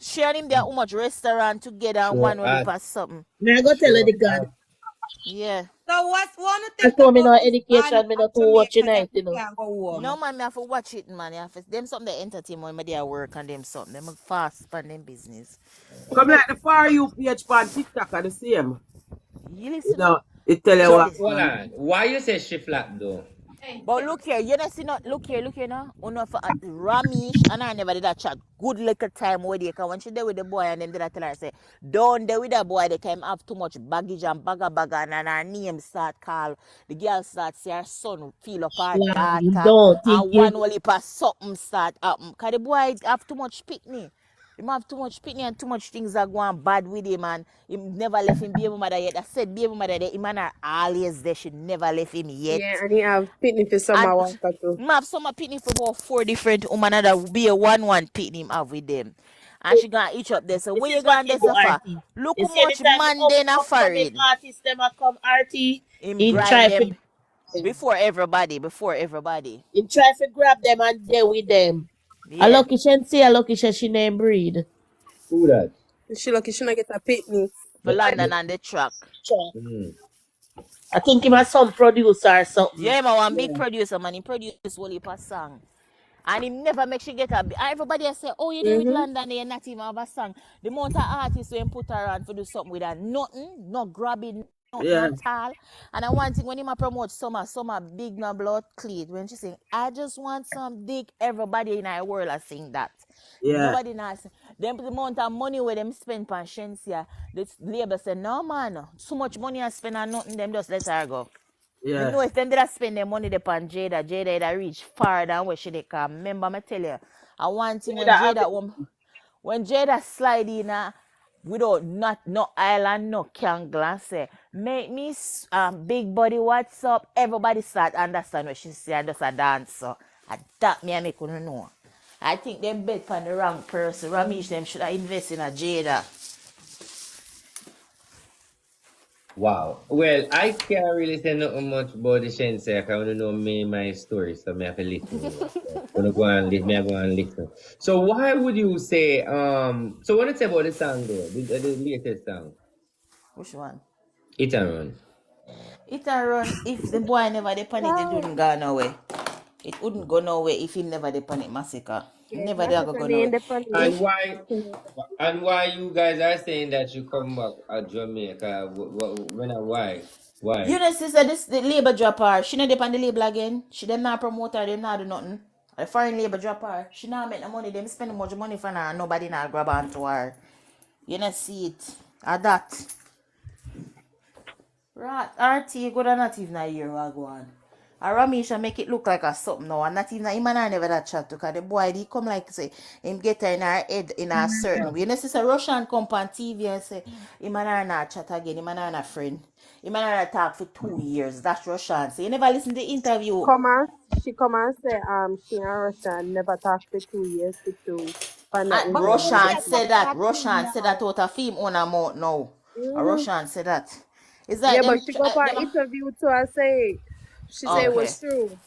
G: She and him there how much restaurant together and
B: Show
G: one will
B: us.
G: pass something.
F: Me I go tell her
B: Show
F: the God.
B: us.
G: Yeah.
K: So what's one you
F: I
K: think
F: told me no
K: about this ban
F: education, me
K: on
F: not to watch
K: Jamaica that
F: tonight,
K: we
F: you know.
K: can't go
G: No
K: home?
G: man, me have to watch it, man. Them something they entertain when they are work and them something. Them fast on them business.
L: Come like the For You page on TikTok are the same.
G: You
L: You
G: listen up.
L: know, it tell you
G: Check
B: So
L: what
G: it.
B: hold
L: man.
B: on. Why you say she flat though?
G: But look here, you know, see not look here now. Uno for Ramish and I never did that chat. Good little time with you, cause when she there with the boy and them did that tell her say, don't there with the boy, they can have too much baggage and bagga and her name start call. The girl start say her son feel up her
F: Like, you
G: daughter
F: don't think
G: and
F: you
G: one will pass something start happen. Cause the boy have too much picnic. Him have too much pitney and too much things are going bad with him and him never left him baby mother yet. I said baby mother there, him and her always there, she never left him yet.
J: Yeah, and he have pitney for
G: And
J: summer water too.
G: I have some pitney for about 4 different women that be a one pitney him have with them. And she gonna each up there. So
F: this
G: where you
F: is what
G: going
F: you
G: there
F: do,
G: so far?
F: RT.
G: Look
F: You
G: how
F: see
G: much
F: anytime the
G: man then a
F: upcoming
G: foreign.
F: artists them a come RT,
G: Him
F: in
G: grind
F: try for
G: them before everybody.
F: grab them and there with them. A
G: Yeah.
F: lucky Shensi, a lucky she name breed.
B: Who that?
J: She lucky she not get a pitney.
G: For
B: The,
G: London
B: the,
G: and the truck.
F: Sure.
B: mm.
F: I think he was some producer or something.
G: Yeah, man, one big
F: Yeah.
G: producer, man. He produced whole heap of song. And he never make she get a everybody has say, oh, you there with
J: Mm-hmm.
G: London, you're not even have a song. The amount of artists when put her on for do something with her, nothing, no grabbing, nothing
L: Yeah.
G: at all. And I want thing when him a promote summer big no blood clean. When she sing, I just want some dick, everybody in our world are sing that.
L: Yeah.
G: Nobody not sing. Them the amount of money where them spend on Shensia, the label say, no man, so much money I spend on nothing, them just let her go. Me
L: Yeah.
G: know if them did I spend their money upon Jada had reach far than where she did come. Remember me tell you, I want thing
F: Jada have
G: when Jada slide in without not no island, no cangle and say, make me big body, what's up? Everybody start understand what she say and just a dance. So that me I make you know. I think them bet on the wrong person. Ramesh them should have invest in a Jada.
B: Wow. Well, I can't really say nothing much about the Shense. I can know my story, so I have to listen. Gonna go and listen. Me I go and listen. So why would you say so what it's about the song though? The latest song.
G: Which one?
B: It and run.
G: It a run if the boy never depend it, it wouldn't go nowhere. It wouldn't go nowhere if he never depend it massacre. He
J: Yeah,
G: never
J: that's
G: there
J: what
G: go
J: I mean.
G: nowhere.
J: Independent.
B: And
G: If
B: why you guys are saying that you come back at Jamaica? Why?
G: you
B: Why?
G: know sister this the label drop her. She not depend the label again. She them not promote her, them not do nothing. The foreign label drop her. She not make the money, them spend much money for her and nobody not grab onto her. You not see it. At that. Right, RT good or not even a year ago on. Ramisha make it look like a something now, and not even him and I never that chat to, cause the boy he come like say him get her in her head in a certain way. You know, sister Russian come on TV and say him and her not chat again, him and her not friend. Him and her talk for 2 years. That's Russian. So you never listen to the interview.
J: She come and say she and Russia never talked for 2 years to find out
G: And
J: if
H: But
J: they
H: who
J: want
G: Roshan
H: said
J: to.
H: that
G: said that.
H: thing
G: Roshan said that
H: now?
G: out of him on a mouth now.
J: Mm-hmm.
G: Roshan said that. It's like
J: Yeah, but
G: them.
J: she go for an
G: Them
J: interview to her say she say it
G: okay.
J: was true.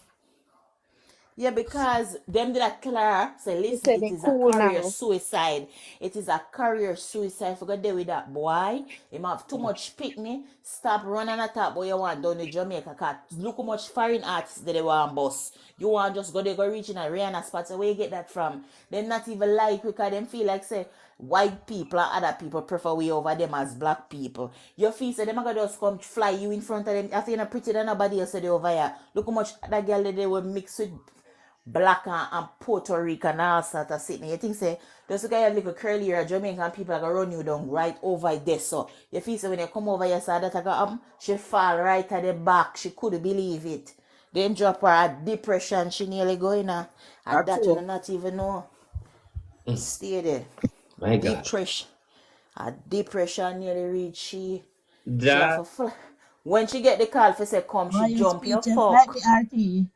G: Yeah, because them did that tell her, say,
J: She
G: listen,
J: said
G: it
J: they
G: is a
J: cool
G: career
J: now.
G: suicide. It is a career suicide. For God there with that boy. Him have too much picnic. Stop running at that boy you want down in Jamaica. Cause look how much foreign artists that they want boss. You want just go there, go reach in a Rihanna spot. So where you get that from? Them not even like because them feel like say white people and other people prefer we over them as black people. Your feel say them are gonna just come fly you in front of them. After you're not pretty than nobody else they over here. Look how much that girl they were mixed with black and Puerto Rican and all sort of Sydney. You think say just look at your little curly hair Jamaican people are gonna run you down right over there. So you feel say when you come over here so that she fall right at the back. She couldn't believe it. Then drop her at depression, she nearly going at
L: That's
G: that you
L: true.
G: not even know. Stay there.
B: My God.
G: Depression. A depression nearly reach she have
B: That
G: a when she get the call for say come,
F: why
G: she
F: you
G: jump
F: speak
G: your
F: just like
G: fuck.
F: the RT.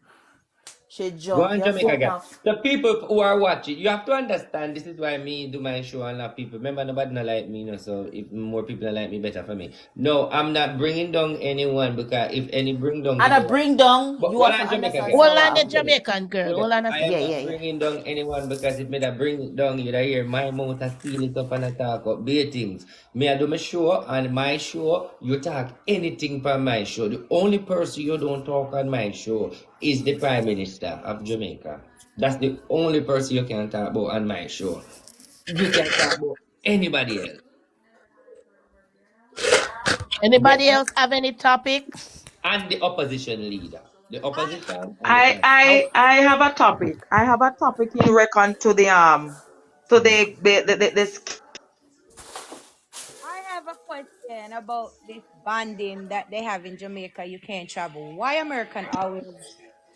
G: She
B: Go
G: jump
B: on
G: your
B: Jamaica
G: foot
B: again.
G: off.
B: The people who are watching, you have to understand this is why me do my show and not people. Remember, nobody not like me, you know, so if more people not like me, better for me. No, I'm not bringing down anyone because if any bring down
G: And I
B: people.
G: bring down,
B: But
G: you
B: hold
G: have to
B: on Jamaica
G: understand
B: again.
G: so
F: Hold
G: what
F: on the
B: One
G: happened.
B: minute.
F: Jamaican girl.
B: Hold
F: Hold
B: on.
F: on a
B: I am
G: Yeah,
F: second.
G: yeah,
B: not
G: yeah.
B: bringing down anyone because if me that bring it down, you'd hear my mouth and steal it up and I talk up bare things. Me I do my show and my show, you talk anything from my show. The only person you don't talk on my show is the Prime Minister of Jamaica. That's the only person you can talk about on my show. You can talk about anybody else.
F: Anybody else have any topics?
B: And the opposition leader. The opposition and the
L: I
B: prime.
L: I I have a topic. I have a topic in reckon to the
K: I have a question about this banding that they have in Jamaica. You can't travel. Why American always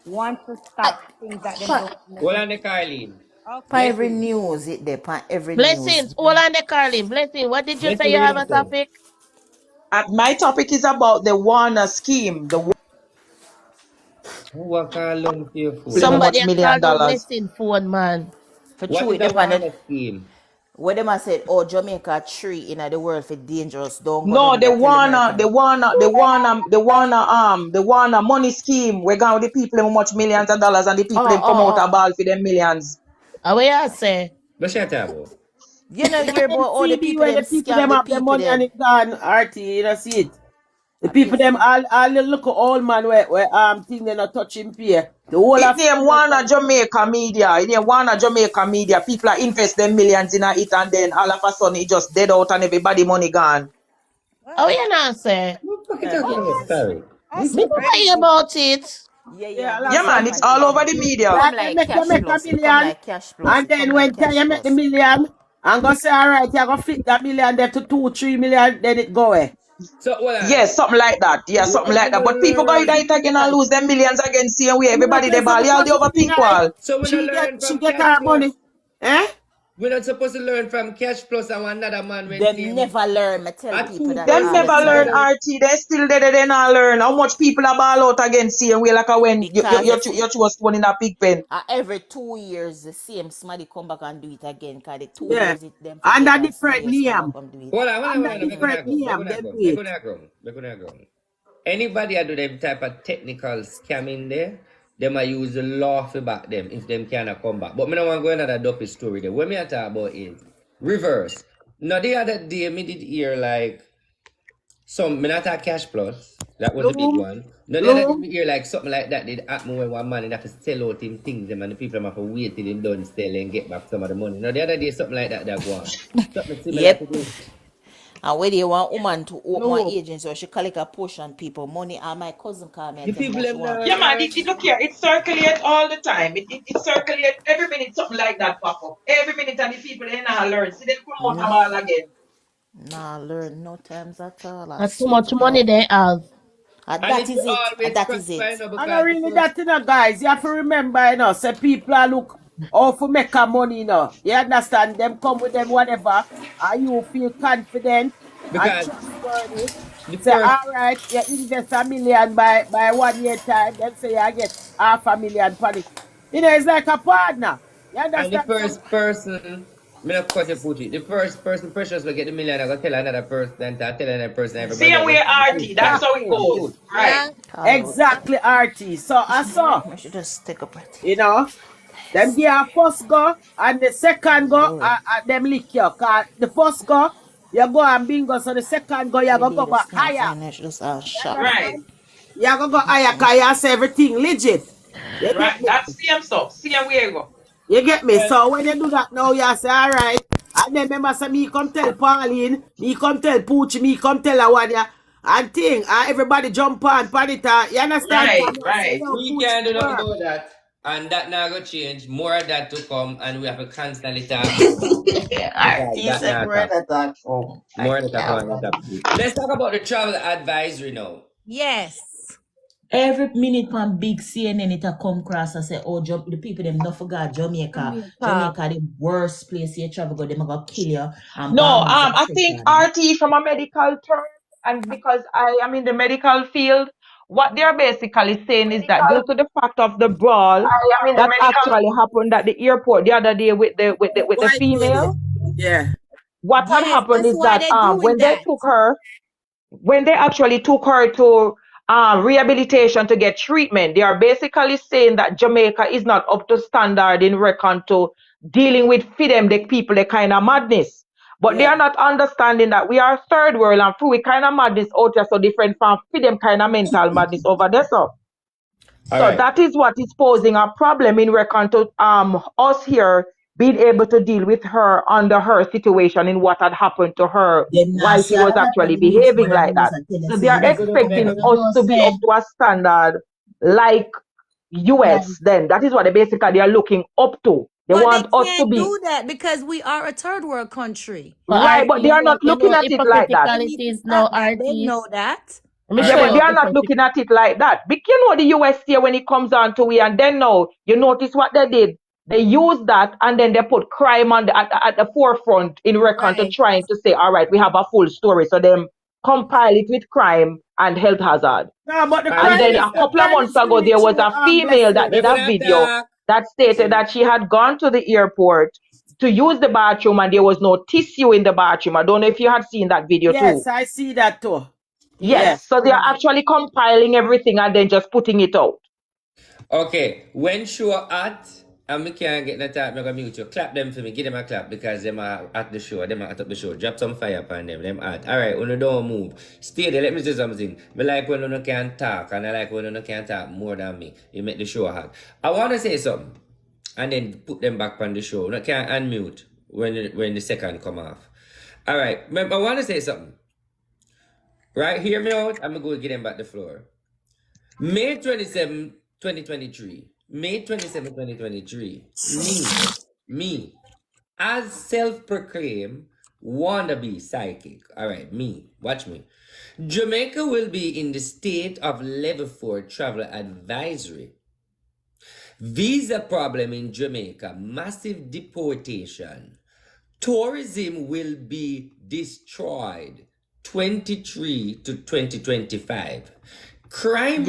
K: want to
G: I,
K: stop things that them
G: pa,
K: don't
B: Hold
K: necessarily?
B: on the Carlene.
G: pa
K: Okay.
G: every
B: Blessing.
G: news it there, pa every news.
F: Blessings. Hold on the Carlin. Blessing. What did you say
B: Blessing,
F: you
B: what you
F: have a
B: gonna say?
F: topic?
L: my topic is about the Warner scheme. The
B: Who will call on to your
L: them
B: phone?
L: how
F: Somebody
L: much
F: a
L: million
F: call on
L: dollars.
F: Blessing phone, man.
G: For
B: What
G: true
B: is
G: it
B: the
G: depended
B: Warner scheme?
G: where them I said, oh Jamaica tree in the world for dangerous. Don't go
L: No,
G: them that tell American.
L: the Warner money scheme. We're going with the people them how much millions of dollars and the people
G: Oh,
L: them come
G: oh,
L: out a
G: oh.
L: ball for them millions.
F: How you say?
B: What you talk about?
G: You know hear about all the
L: NCB
G: people
L: where
G: them
L: the people
G: scam
L: them
G: the
L: have the
G: people
L: money and
G: them.
L: it gone, RT, you don't see it. The
G: I pay
L: people them
G: for.
L: all the look old man where think they not touching pay. The whole
I: It
L: of
I: name Warner Jamaica Media. It name Warner Jamaica Media. People are invest them millions in it and then all of a sudden it just dead out and everybody money gone.
F: How
K: What?
F: you not say?
B: What the fuck you talking about?
K: What?
G: Yes.
B: Sorry.
K: That's
F: Me never hear
K: crazy.
F: about it.
G: Yeah, yeah.
L: yeah, a
G: This
L: long
I: Yeah
G: come
I: man,
L: time.
I: it's
G: like
I: all over
G: yeah.
I: the
G: It
I: media.
G: come
L: Like they
G: like
L: make you
G: cash
L: make a
G: plus. It come
L: million
G: like cash plus.
L: and
G: It come
L: then
G: like
L: when
G: cash
L: you make the
G: plus.
L: million and go say alright, you go fit that million there to 2-3 million, then it go away.
B: So hold on.
I: Yes, something like that. Yeah,
B: What
I: something
B: if we
I: like that.
B: don't
I: But people go in
B: learn?
I: it again and lose them millions again, see and we
L: I'm gonna
I: everybody they
L: tell
I: ball.
L: you
I: Yeah,
L: because
I: the
L: the
I: other
L: thing
I: people
L: I
I: all.
B: So we don't learn
L: she
B: from
L: get
B: Cash
L: her
B: Plus.
L: money. Eh?
B: We're not supposed to learn from Cash Plus and another man when
G: Them
B: team
G: never learn. I tell
B: at
G: people
B: two
G: that
I: Them
G: all
B: person
G: the
I: never learn
G: time.
B: together.
I: RT. They still there, they not learn. How much people are ball out again, see and we like a when
G: Because if
I: you was one in a pig pen.
G: every 2 years the same somebody come back and do it again. Cause the two
L: Yeah.
G: years it them
L: And
G: forget
L: a
G: and somebody
L: different
G: else come back
L: name.
G: and do it.
L: And a
B: Hold
L: different name,
B: on,
L: them do it.
B: Back on that ground. Anybody that do them type of technical scam in there, they might use the law for back them if them cannot come back. But me don't want to go another dopey story there. What me I talk about is reverse. Now the other day me did hear like some me not talk Cash Plus. That was the big
L: Loom,
B: one. Now the other day
L: loom.
B: me hear like something like that did happen when one man have to sell out him things them and the people have to wait till him done sell and get back some of the money. Now the other day something like that go on. Something similar to
G: Yep.
B: this.
G: And when they want woman to open one
L: Loom.
G: agency so she collect a portion people money and my cousin call me
B: The
G: and tell me
B: people
G: that she
B: them
G: want.
B: now
I: Yeah, man,
B: learn.
I: it look here, it circulate all the time. It circulate every minute, something like that pop up. Every minute, and the people they not learn. See them come out of all again.
G: Nah, learn no times at all. I
F: That's too
G: swear
F: much
G: to
F: money
G: God.
F: they have.
G: And
B: And
G: that
B: it's
G: is it. And
B: always
G: that is it.
B: crossfire now
L: I don't
B: because the
L: really
B: first
L: that, guys. You have to remember, say people are look how to make a money, You understand? Them come with them whatever, and you feel confident and
B: because
L: trustworthy.
B: the
L: Say,
B: first
L: all right, you invest 1 million by 1 year time, then say you get 500,000 for it. It's like a partner. You
B: and the
L: understand? So,
B: first person me not cut your put it. The first person precious will get the million. I go tell another person, tell another person, everybody.
I: Same way RT, that's how it
L: exactly.
I: goes. Right.
K: Yeah.
G: Hello.
L: Exactly, RT. So, I saw,
G: I should just take a breath.
L: them give a first go and the second go
G: Lord.
L: them lick you. Cause the first go, you go and bingo, so the second go, you go
G: Barbados
L: higher.
G: can't find it. Just shop.
I: Right.
L: You go higher because you say everything legit. You
I: Right.
L: get me?
I: That's same stuff. Same way you go.
L: You get me? So when you do that now, you say, all right. And then remember, say, me come tell Pauline, me come tell Poochie, me come tell Awanya, and thing, and everybody jump on, Panita. You understand?
I: Right.
B: We can't do nothing about that. And that now go change. More of that to come, and we have to constantly talk.
G: He said more of that. Oh,
B: More of that. Let's talk about the travel advisory now.
K: Yes.
G: Every minute on big CNN it a come across and say, oh, the people them not forgot Jamaica. Jamaica the worst place you travel go, them gonna kill you. And
I: No,
G: bombs and
I: I
G: shit
I: think
G: and-
I: RT from a medical term, and because I am in the medical field,
M: what they are basically saying is that due to the fact of the brawl
C: I am in the
M: that
C: medical.
M: actually happened at the airport the other day with the
L: White lady.
M: female,
L: Yeah.
M: what had
K: Yes,
M: happened
K: that's
M: is
K: why
M: that
K: they're doing that.
M: when they actually took her to rehabilitation to get treatment, they are basically saying that Jamaica is not up to standard in reckon to dealing with for them the people the kind of madness. But they
L: Yeah.
M: are not understanding that we are third world and for we kind of madness out here so different from for them kind of mental madness over there. So
B: All
M: so
B: right.
M: that is what is posing a problem in reckon to us here being able to deal with her under her situation in what had happened to her
D: Them
M: while
D: not
M: she
D: see all
M: was
D: that on
M: actually
D: the news,
M: behaving
D: but
M: like
D: them
M: that.
D: just a tell you,
M: So
D: say
M: they are
D: you don't
M: expecting us
D: know,
M: to be up
D: say,
M: to a standard like
D: right.
M: US then. That is what they are looking up to. They
K: But they
M: want us to
K: can't
M: be
K: do that because we are a third world country.
F: But
M: right, but they
F: RT,
M: are not
F: you
M: looking
F: know
M: at it like that.
K: They
F: hypocritical it
K: need to
F: is now,
K: stop that. They
F: RT.
K: know that.
F: Let me
B: All
F: show
M: Yeah,
B: right.
F: you
M: but they
F: how
M: are not
F: hypocritical.
M: looking at it like that. But you know the US here when it comes down to we, and then now you notice what they did. They used that and then they put crime on at the forefront in reckon to
K: Right.
M: trying to say, all right, we have a full story. So them compile it with crime and health hazard.
L: No, but
B: All
M: And then
B: right.
M: a couple of months
L: is
M: ago,
L: really
M: there was
L: true,
M: a female that
L: blessing.
B: We're
M: did a
B: gonna
M: video
B: talk.
M: that stated that she had gone to the airport to use the bathroom and there was no tissue in the bathroom. I don't know if you had seen that video too.
L: Yes, I see that too.
M: Yes,
L: Yeah.
M: so they are actually compiling everything and then just putting it out.
B: Okay. When show at and me can't get no time, I'm gonna mute you. Clap them for me. Give them a clap because them are at the show. Them are at the show. Drop some fire upon them. Them at. All right. When you don't move, stay there. Let me say something. Me like when you can talk, and I like when you can talk more than me. You make the show hot. I wanna say something, and then put them back on the show. You can't unmute when the second come off. All right. I wanna say something. Right. Hear me out. I'm gonna go get them back the floor. May 27, 2023. May 27, 2023. Me, as self-proclaimed wannabe psychic. All right, me. Watch me. Jamaica will be in the state of level 4 travel advisory. Visa problem in Jamaica. Massive deportation. Tourism will be destroyed 23 to 2025. Crime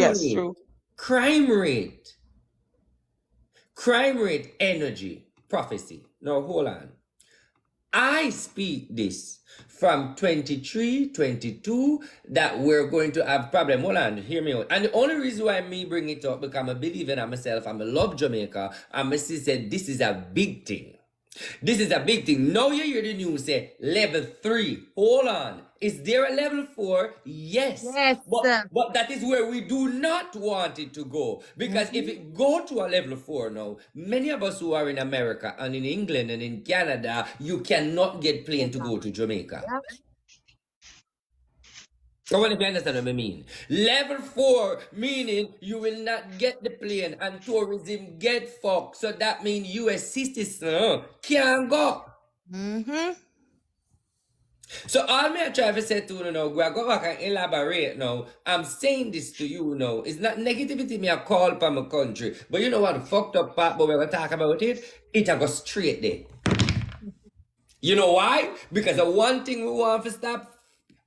B: rate, energy, prophecy. Now hold on. I speak this from 23, 22 that we're going to have problem. Hold on, hear me out. And the only reason why me bring it up because I'm a believer in myself, I'm a love Jamaica, and my sister said this is a big thing. This is a big thing. Now you hear the news say level 3. Hold on. Is there a level 4? Yes.
K: Yes.
B: But that is where we do not want it to go. Because if it go to a level 4 now, many of us who are in America and in England and in Canada, you cannot get plane to go to Jamaica. I want to understand what I mean. Level 4 meaning you will not get the plane and tourism get fucked. So that means US citizens can't go.
K: Mm-hmm.
B: So all me I try to say to you now, go back and elaborate now. I'm saying this to you now. It's not negativity me a call for my country. But you know what the fucked up part, but we're going to talk about it? It'll go straight there. You know why? Because the one thing we want to stop,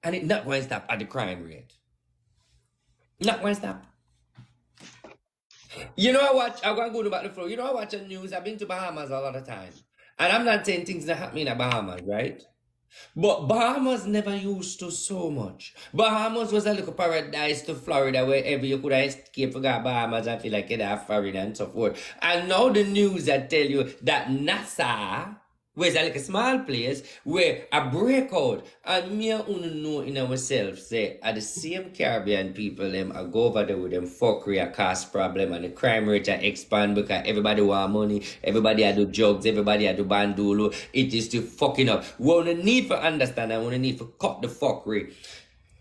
B: and it's not going to stop at the crime rate. Not going to stop. You know, I'm going to go back to the floor. You know, I watch the news. I've been to Bahamas a lot of time. And I'm not saying things that happen in the Bahamas, right? But Bahamas never used to so much. Bahamas was a little paradise to Florida, wherever you could escape, forgot Bahamas and feel like you'd have Florida and so forth. And now the news that tell you that Nassau, where's like a small place, where a breakout, and me and you know in ourselves, say, at the same Caribbean people, them I go over there with them fuckery, a cost problem, and the crime rate expand because everybody want money, everybody do drugs, everybody do bandulu. It is still fucking up. We only need to understand and we only need to cut the fuckery.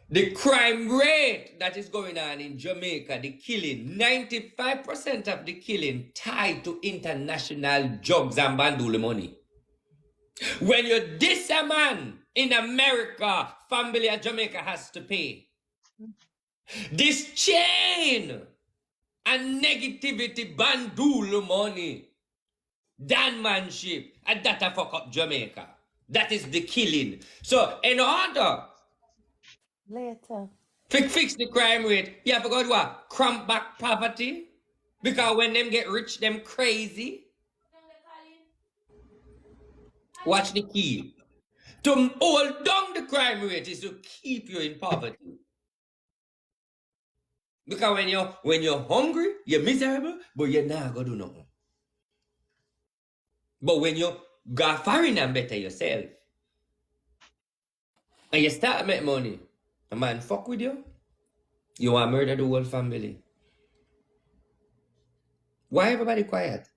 B: The crime rate that is going on in Jamaica, the killing, 95% of the killing tied to international drugs and bandulu money. When you diss a man in America, family of Jamaica has to pay. This chain and negativity bandulu money, danmanship, and that a fuck up Jamaica. That is the killing. So in order
K: Later.
B: Fix the crime rate. You have to go do what? Cramp back poverty? Because when them get rich, them crazy. Watch the key. To hold down the crime rate is to keep you in poverty. Because when you're hungry, you're miserable, but you're not gonna do nothing. But when you got foreign and better yourself, and you start make money, a man fuck with you, you want to murder the whole family. Why everybody quiet?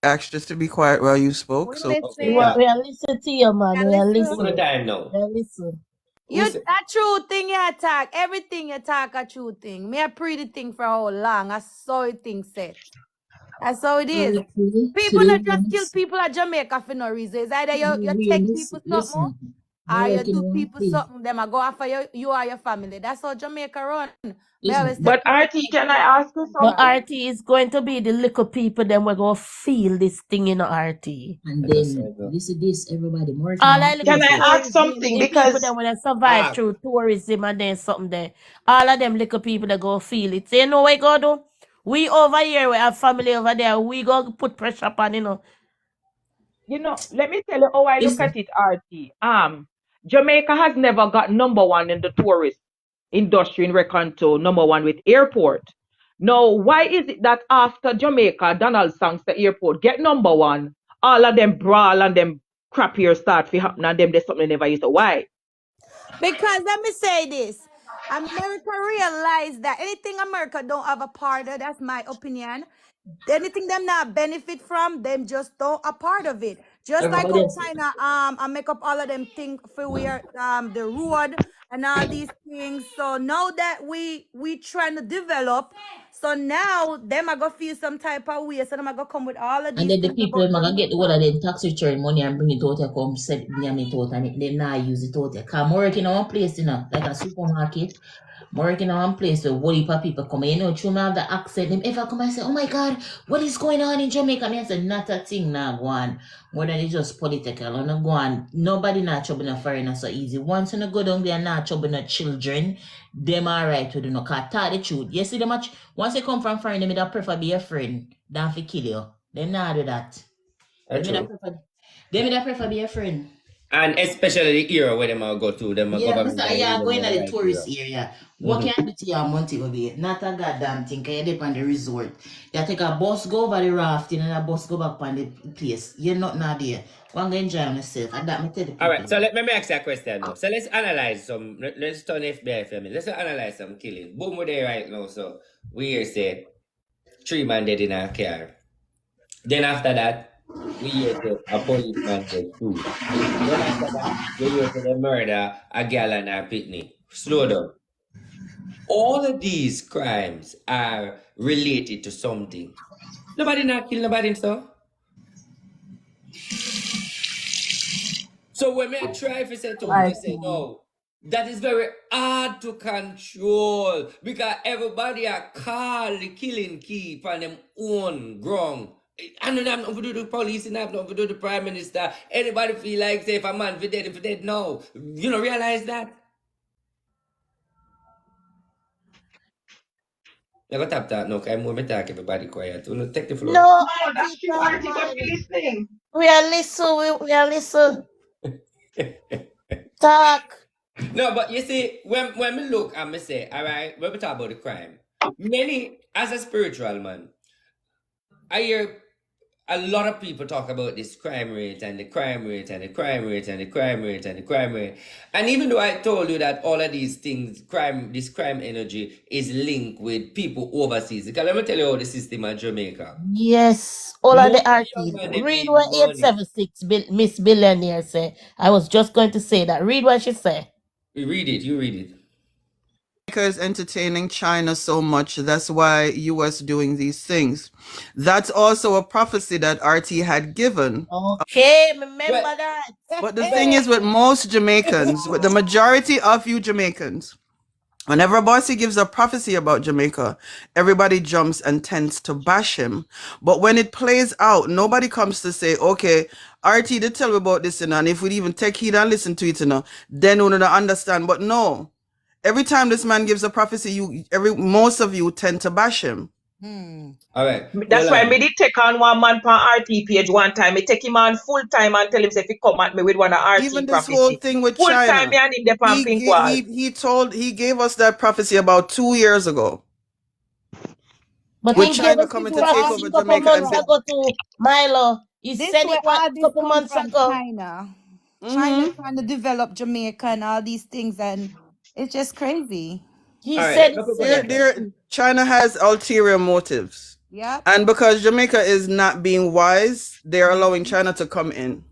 N: Asked just to be quiet while you spoke. So
B: Okay,
F: We are listen to you, man.
K: Yeah,
F: We are
K: listen.
B: Who the
F: listen.
B: time now?
F: We are listen.
K: You
B: Who's
K: a true thing you attack. Everything you talk a true thing. Me a pre the thing for how long. I saw it thing set. That's how it is. People not just kill people at Jamaica for no reason. It's either you take people something or you do people something, them a go after you or your family. That's how Jamaica run. Me always say
M: But
K: people
M: RT, can I ask you
F: But
M: something?
F: RT is going to be the little people then we're going to feel this thing in RT.
O: And
B: I just
O: then
B: said that.
O: listen this, everybody more
F: All I look
M: Can
F: at
M: I ask
F: tourism,
M: something?
F: the people
M: Because
F: that when they survive
B: Ah,
F: through tourism and then something there. All of them little people that go feel it. So you know what we go do? We over here, we have family over there. We go put pressure upon,
M: let me tell you how I look
O: listen.
M: at it, RT. Jamaica has never got number one in the tourist industry in reckon to number one with airport. Now, why is it that after Jamaica, Donald Sangster Airport get number one, all of them brawl and them crap here start to happen and them there's something they never used to? Why?
K: because let me say this. America realized that anything America don't have a part of, that's my opinion. Anything them not benefit from, them just don't a part of it. Just like
O: Everybody
K: how
O: else.
K: China and make up all of them things for where the road and all these things. So now that we trying to develop, so now them are gonna feel some type of way. So them are gonna come with all of
O: And
K: these
O: then the
K: things
O: people
K: about
O: them gonna get the one
K: Jamaica.
O: of them tax return money and bring it out here, come set near me out and they not use it out here. Cause I'm working on one place, like a supermarket. I'm working on one place where what if people come in, through me have the accent, them ever come and say, oh my God, what is going on in Jamaica? Me I say, not a thing now go on. More than it's just political. And not go on. Nobody not trouble no foreigner so easy. Once you go down there and not trouble no children, them alright with you. No, cause tell the truth. You see them once you come from foreign, them would prefer be a friend than to kill you. Them not do that.
B: that's
O: Them
B: true.
O: would prefer be a friend.
B: And especially the era where them all go to, them
O: Yeah,
B: government
O: Mr.
B: and
O: Yeah,
B: them
O: going to the
B: right
O: tourist
B: era.
O: area. What can I do to your money go be? Not a goddamn thing. Can you dip on the resort? You take a bus go over the rafting and a bus go back on the place. You're not there. One go enjoy yourself. And that me tell the
B: All right,
O: people.
B: so let me ask you a question now. So let's analyze some. Let's turn FBI for a minute. Let's analyze some killing. Boom, we're there right now. So we hear say 3 men dead in a car. Then after that, we hear say a policeman dead 2. Then after that, we hear say they murder a gal and her pitney. Slow down. All of these crimes are related to something. Nobody not kill nobody, so. So when me try to say to me say no, that is very hard to control because everybody are call the killing key on them own ground. I know that not to do the police and not to do the prime minister. Anybody feel like say if a man for dead, no. You know, realize that? I got tap that now, because I'm more talk everybody quiet. You know, take the floor.
F: No,
M: No,
F: RT,
M: that's true,
F: talk,
M: RT, but
F: man.
M: be listening.
F: We are listen. We are listen. Talk.
B: No, but you see, when we look and me say, all right, when we talk about the crime, many, as a spiritual man, I hear a lot of people talk about this crime rate and the crime rate and the crime rate and the crime rate and the crime rate. And even though I told you that all of these things, this crime energy is linked with people overseas. Because let me tell you how the system in Jamaica.
F: Yes. All of the
B: Most young
F: RT.
B: man, they
F: Read
B: make
F: what
B: money.
F: 876 Miss Billionaire say. I was just going to say that. Read what she say.
B: You read it.
N: Because entertaining China so much, that's why US doing these things. That's also a prophecy that RT had given.
F: Okay, remember
B: Well,
F: that.
N: But the thing is with most Jamaicans, with the majority of you Jamaicans, Whenever Bossy gives a prophecy about Jamaica, everybody jumps and tends to bash him. But when it plays out, nobody comes to say, okay, RT did tell me about this, and if we even take heed and listen to it, then we don't understand. But no, every time this man gives a prophecy, most of you tend to bash him.
B: All right.
M: That's why me did take on one man per RT page one time. Me take him on full time and tell him if he come at me with one of RT
N: Even this
M: prophecy.
N: whole thing with
M: Full
N: China,
M: time me and him there on pink wall.
N: he gave us that prophecy about 2 years ago.
F: But
N: With
F: he gave
N: China
F: us
N: coming
F: this
N: to take
F: prophecy
N: over
F: a couple
N: Jamaica and
F: months ago to Milo. He
K: This
F: said
K: where
F: it a
K: all this
F: couple
K: come
F: months
K: from
F: ago.
K: China. China trying to develop Jamaica and all these things, and it's just crazy.
F: He
B: All right,
F: said
B: let's go back.
N: China has ulterior motives.
K: Yep.
N: And because Jamaica is not being wise, they're allowing China to come in.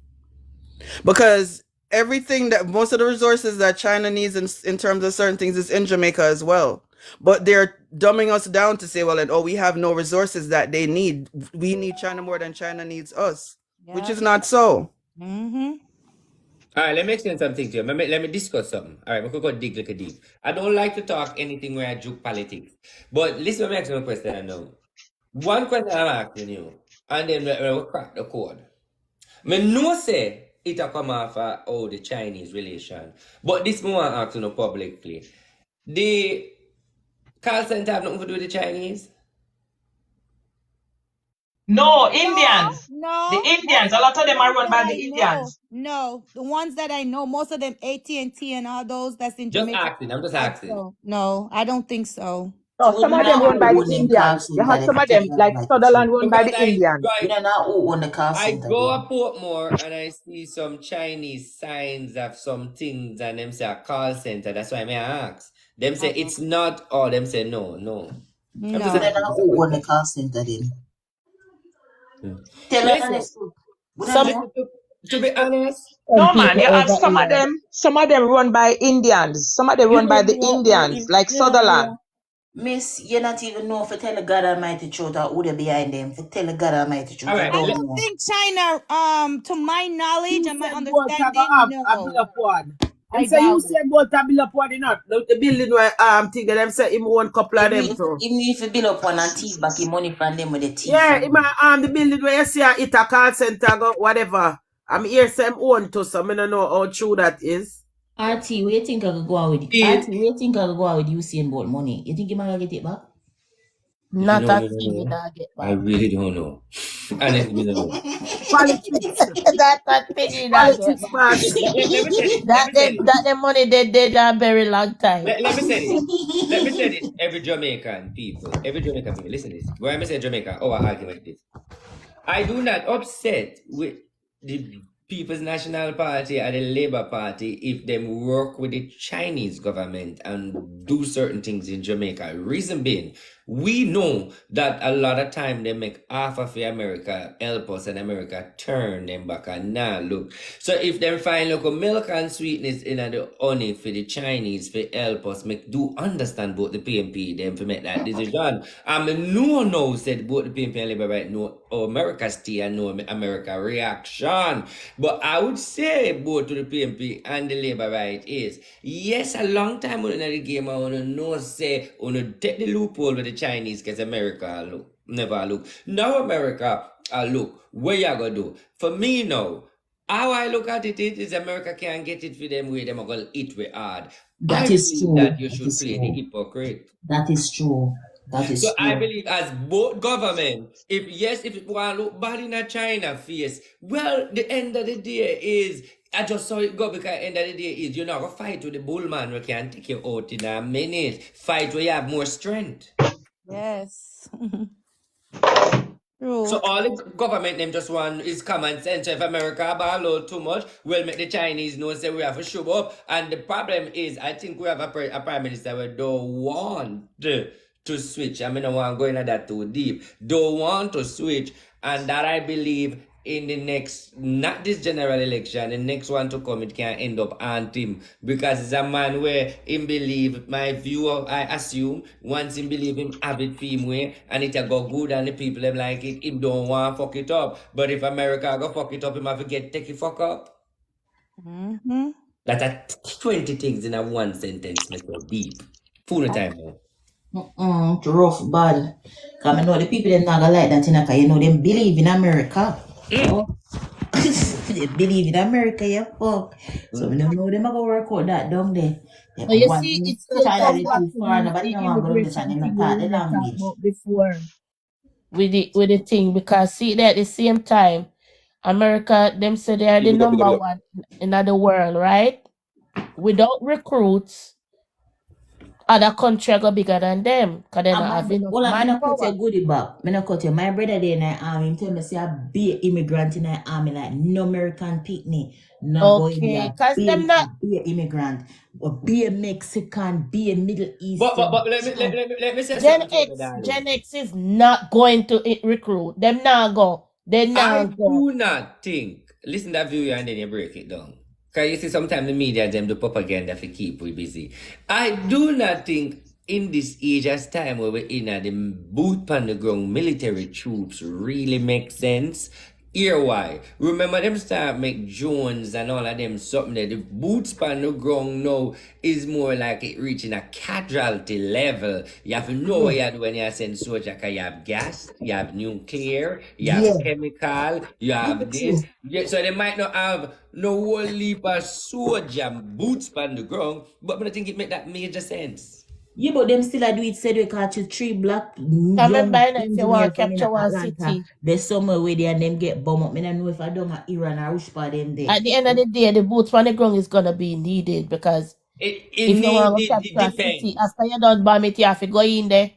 N: Because everything that most of the resources that China needs in terms of certain things is in Jamaica as well. But they're dumbing us down to say, well, we have no resources that they need. We need China more than China needs us, which is not so.
B: All right, let me explain something to you. Let me discuss something. All right, we could go dig like a deep. I don't like to talk anything where I joke politics. But listen, let me ask you a question I know. One question I'm asking you, and then we'll crack the code. I know say it'll come off the Chinese relation. But this one I ask you publicly. The call center have nothing to do with the Chinese?
M: No, Indians.
K: No.
M: The Indians. A lot of them are run by the Indians.
K: No, the ones that I know, most of them AT&T and all those that's in
B: Just
K: Jamaica.
B: asking. I'm just asking.
K: So, no, I don't think so.
M: No, some of them run by the Indians. You have some of them, like Sutherland, run by the Indians.
O: We don't know who own the call
B: I
O: center.
B: go to Portmore and I see some Chinese signs of some things and them say a call center. That's why I ask. Them say it's not, or them say no.
O: We don't know who own the call center then. Tell us honest truth.
B: To be honest,
M: no man, you have some of them run by Indians. Some of them run by the Indians, like Sutherland.
O: Miss, you not even know if you tell the God Almighty truth or who they behind them. If you tell the God Almighty truth,
K: I don't think China, to my knowledge and my understanding, no.
L: I say you say about a build up one, not the building where thing that them say him own couple of them too.
O: Even if you build up one and teeth back him money from them with the teeth.
L: Yeah, the building where you see it a call center go whatever. I'm here some own too, so I don't know how true that is.
O: RT, where you think I could go out with it? RT, where you think I could go out with Usain about money? You think you might get it back?
F: Not a thing that get back.
B: I really don't know. Honestly, don't know.
L: Politics.
F: That thing that the money they did a very long time.
B: Let me say this. Let me say this. Every Jamaican people, listen to this. When I say Jamaica, our argument is I do not upset with the People's National Party or the Labour Party if them work with the Chinese government and do certain things in Jamaica. Reason being, we know that a lot of time they make half of the America help us and America turn them back and now look. So if they find local milk and sweetness in the honey for the Chinese for help us, do understand both the PNP them to make that decision. No said both the PNP and Labour right no America stay and no America reaction. But I would say both to the PNP and the Labour right is yes, a long time in the game I wanna know say wanna take the loophole with the Chinese because America look never look. Now America look what you gonna do? For me now, how I look at it is America can't get it for them way them are gonna eat way hard.
O: That is true.
B: That you should play the hypocrite.
O: That is true.
B: So I believe as both government, if it want to look bad in China face, well, the end of the day is, I just saw it go because the end of the day is, you're not going to fight with the bullman who can take you out in a minute. Fight where you have more strength.
K: Yes.
B: True. So all the government them just want is common sense. So if America ball out too much, we'll make the Chinese know say we have to show up. And the problem is, I think we have a prime minister who don't want to switch. I mean, I don't want to go into that too deep. Don't want to switch. And that I believe in the next, not this general election, the next one to come, it can end up on him. Because it's a man where him believe, my view, I assume, once him believe him have it for him way, and it go good and the people them like it, him don't want to fuck it up. But if America go fuck it up, him have to take it fuck up. That's 20 things in a one sentence, Mr. Deep. Full time now.
O: It's rough, bad. Because I know the people them not gonna like that, because you know them believe in America. Oh. They believe in America, yeah, fuck. So we don't know them are gonna work out that down there. They
F: But you
O: want
F: see,
O: to
F: it still
O: try
F: come
O: it
F: back
O: too
F: to
O: far, nobody
F: the
O: don't want to go understand
F: immigration
O: them
F: thing
O: not
F: we
O: talk the
F: were talking
O: language.
F: about before with the thing, because see that at the same time, America them say they are the number one in the world, right? Without recruits, other country go bigger than them, because they
O: And
F: don't
O: my
F: have enough
O: well, I'm not cut
F: manpower.
O: your goodie back. Me not cut you. My brother there in the army, he tell me say I be an immigrant in the army, like no American picnic, not go in
F: Okay,
O: there.
F: because them not.
O: Be an immigrant, or be a Mexican, be a Middle Eastern.
B: But let me say
F: Gen
B: something to you, darling.
F: Gen X is not going to recruit. Them not go. They
B: I
F: not go.
B: do not think. Listen to that view and then you break it down. Because you see, sometimes the media them do propaganda to keep we busy. I do not think in this age as time where we're in the boot on the ground military troops really make sense. Here why? Remember them start make Jones and all of them something there. The boots on the ground now is more like it reaching a casualty level. You have to know what you do when you send soldier, because you have gas, you have nuclear, you have chemical, you have this. Yeah, so they might not have no whole leap of soldier boots on the ground, but I think it make that major sense.
O: Yeah, but them still do it said we catch 3 black
F: Remember,
O: young
F: if you want
O: engineers
F: to
O: from in
F: capture one
O: Atlanta.
F: city,
O: There's somewhere where they and them get bomb up. I don't know if I don't have Iran or which part them there.
F: at the end of the day, the boots on the ground is gonna be needed, because if you want to capture a city, after you done bomb it, you have to go in there.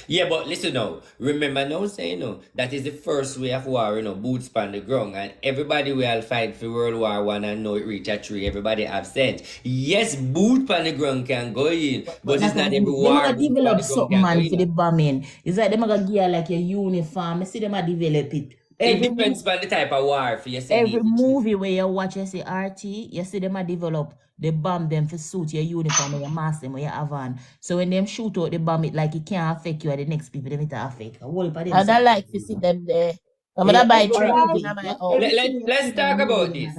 B: Yeah, but listen now. Remember now saying that is the first way of war, boots on the ground. And everybody will fight for World War One and know it reach a 3. Everybody have sense. Yes, boots on the ground can go in, but it's not every war.
O: They develop something, man, for the bombing. It's like they gonna give like a uniform. I see them develop it.
B: It depends on the type of war for you.
O: Every movie where you watch, you see RT, you see them develop. They bomb them for suit your uniform or your mask them or your avan. So when them shoot out, they bomb it like it can't affect you or the next people, they it affect.
F: I don't like to see them there. I'm gonna buy 3 movies in my house.
B: Let's talk about this.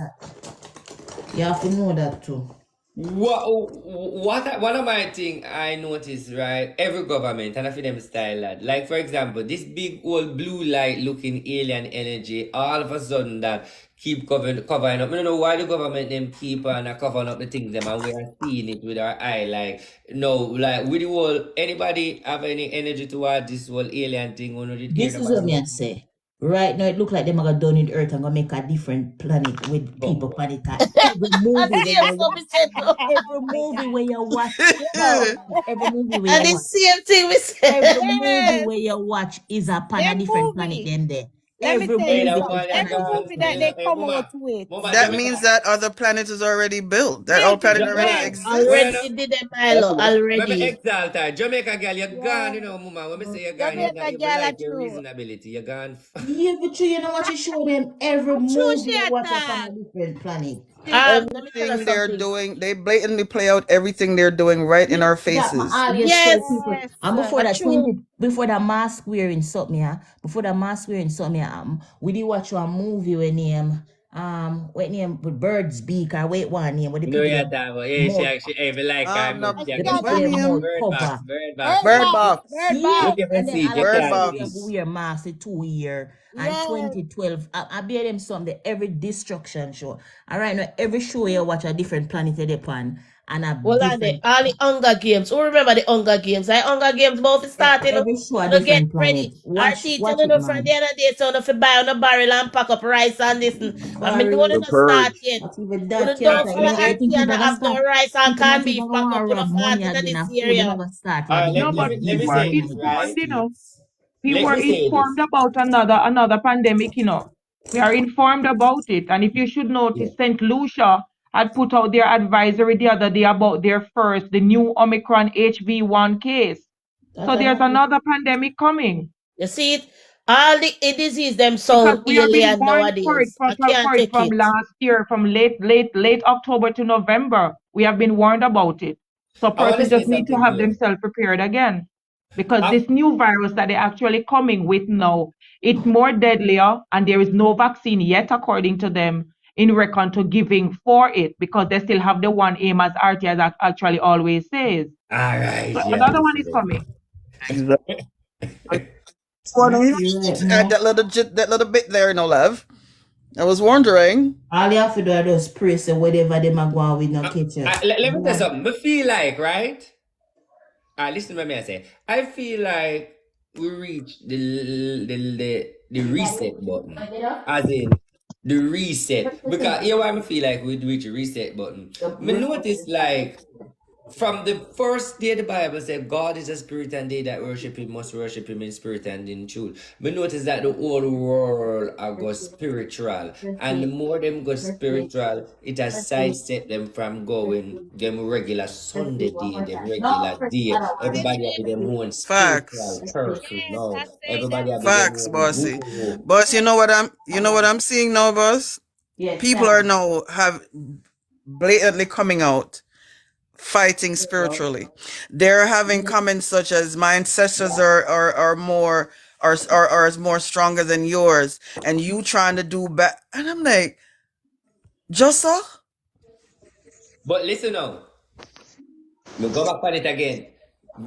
O: You have to know that too.
B: One of my thing I noticed, right? Every government and I feel them style that. Like for example, this big old blue light looking alien energy, all of a sudden that keep covering up. I don't know why the government them keep on covering up the things them and we are seeing it with our eye. Like no, like with the whole anybody have any energy towards this whole alien thing?
O: This is what me I say. Right now, it look like them are gonna done in Earth and gonna make a different planet with people on it. Every movie where you watch, every movie where you watch,
F: the same thing we say.
O: every movie where you watch is a different planet than there.
H: Let me tell you something.
O: Every
H: Every movie that they come out with.
N: That means that other planet is already built. That other planet already exists.
F: Already did them, Milo. Already.
B: When me exalt Jamaica girl, you're gone, Mama. When me say you're gone, you like your reasonability. You're gone.
O: Yeah, but you know what you show them every movie you watch on a different planet.
N: Everything they're doing, they blatantly play out everything they're doing right in our faces.
F: Yes.
O: And before the mask wearing something, we did watch a movie with name with Bird's Beak or wait one name with the people.
B: She actually even like
N: Bird Box.
O: And then wear masks 2 years. And 2012, I bear them something every destruction show. And right now, every show you watch a different planet they pan. And
F: all the Hunger Games. Who remember the Hunger Games? The Hunger Games both started to get ready. Our teacher from the other day, so if you buy on a barrel and pack up rice and this. I mean, don't start yet. Don't have no rice and can't be pack up to start in this area.
M: We were informed about another pandemic, We are informed about it. And if you should notice, St. Lucia had put out their advisory the other day about the new Omicron HV1 case. So there's another pandemic coming.
F: You see it? All the disease them sound alien nowadays.
M: From last year, from late October to November, we have been warned about it. So persons just need to have themselves prepared again. Because this new virus that they're actually coming with now, it's more deadlier and there is no vaccine yet, according to them. in reckon to giving for it, because they still have the one aim, as RT has actually always says.
B: All right,
M: So
B: yeah.
M: another one is coming.
N: Well,
O: You're right,
N: add
O: Mo.
N: that little bit there, no love. I was wondering.
O: All you have to do is just pray so whatever them are going with no kitchen.
B: Let me tell you something. I feel like, right? Listen to me, I say. I feel like we reached the reset button. As in, the reset. Because here I feel like we reach a reset button. I notice like, from the first day the Bible said God is a spirit and they that worship him must worship him in spirit and in truth. But notice that the whole world are go spiritual. And the more them go spiritual, it has sidestepped them from going them regular Sunday day, them regular day. Everybody have their own spiritual person now. Everybody have their
N: Facts,
B: own
N: bossy.
B: guru.
N: Boss, you know what I'm seeing now, boss?
O: Yes,
N: People are now blatantly coming out fighting spiritually. They're having comments such as my ancestors are more stronger than yours, and you trying to do bad. And I'm like, just so?
B: But listen now. We go back on it again.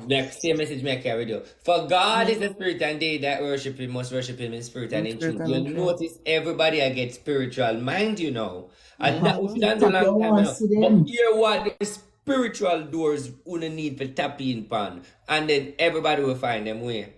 B: The same message me I carry you. For God is the spirit, and they that worship him must worship him in spirit and in truth. You'll notice everybody I get spiritual mind, you know. And that was done a long time now. But here what the spiritual doors una need for tap in pan. And then everybody will find them way.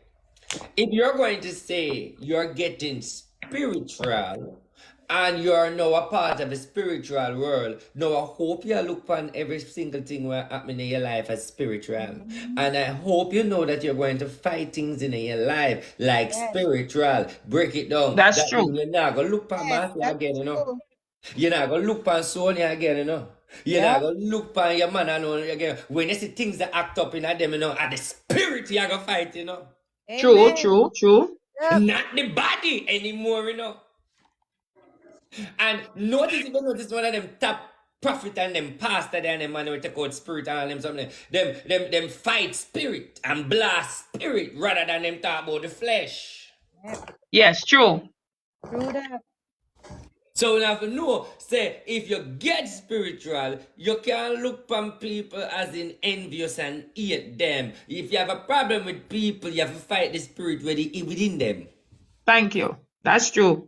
B: If you're going to say you're getting spiritual and you are now a part of the spiritual world, now I hope you look upon every single thing that's happening in your life as spiritual. And I hope you know that you're going to fight things in your life like spiritual. Break it down.
M: That's true.
B: You're not going to look upon Matthew again, you know. You're not going to look upon Sonia again, you know. You're not going to look upon your man again. When you see things that act up in them, you know, and the spirit you're going to fight, you know.
M: True, true, true.
B: Not the body anymore, you know. And notice one of them top prophet and them pastor and them man who take out spirit and all them something. Them fight spirit and blast spirit rather than them talk about the flesh.
M: Yes, true.
K: True that.
B: So now if you know, say if you get spiritual, you can't look upon people as in envious and hate them. If you have a problem with people, you have to fight the spirit within them.
M: Thank you. That's true.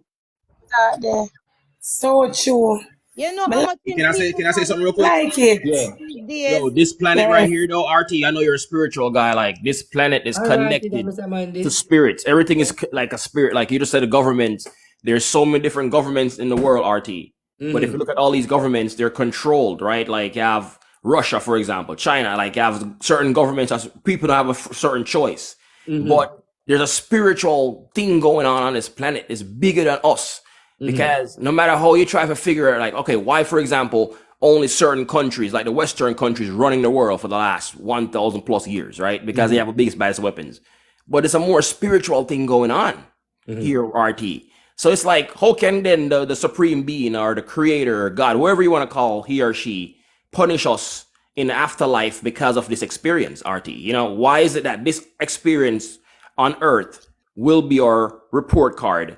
I: So true.
K: You know how much
P: Can I say something real quick?
I: Like it.
B: Yeah.
P: Yo, this planet right here, though, RT, I know you're a spiritual guy. Like, this planet is connected to spirits. Everything is like a spirit. Like you just said, the governments. There's so many different governments in the world, RT. But if you look at all these governments, they're controlled, right? Like you have Russia, for example, China. Like you have certain governments, as people don't have a certain choice. But there's a spiritual thing going on this planet. It's bigger than us. Because no matter how you try to figure out, like, okay, why, for example, only certain countries, like the Western countries, running the world for the last 1,000 plus years, right? Because they have the biggest, baddest weapons. But it's a more spiritual thing going on here, RT. So it's like, how can then the supreme being or the creator or God, whoever you want to call he or she, punish us in the afterlife because of this experience, RT? You know, why is it that this experience on earth will be our report card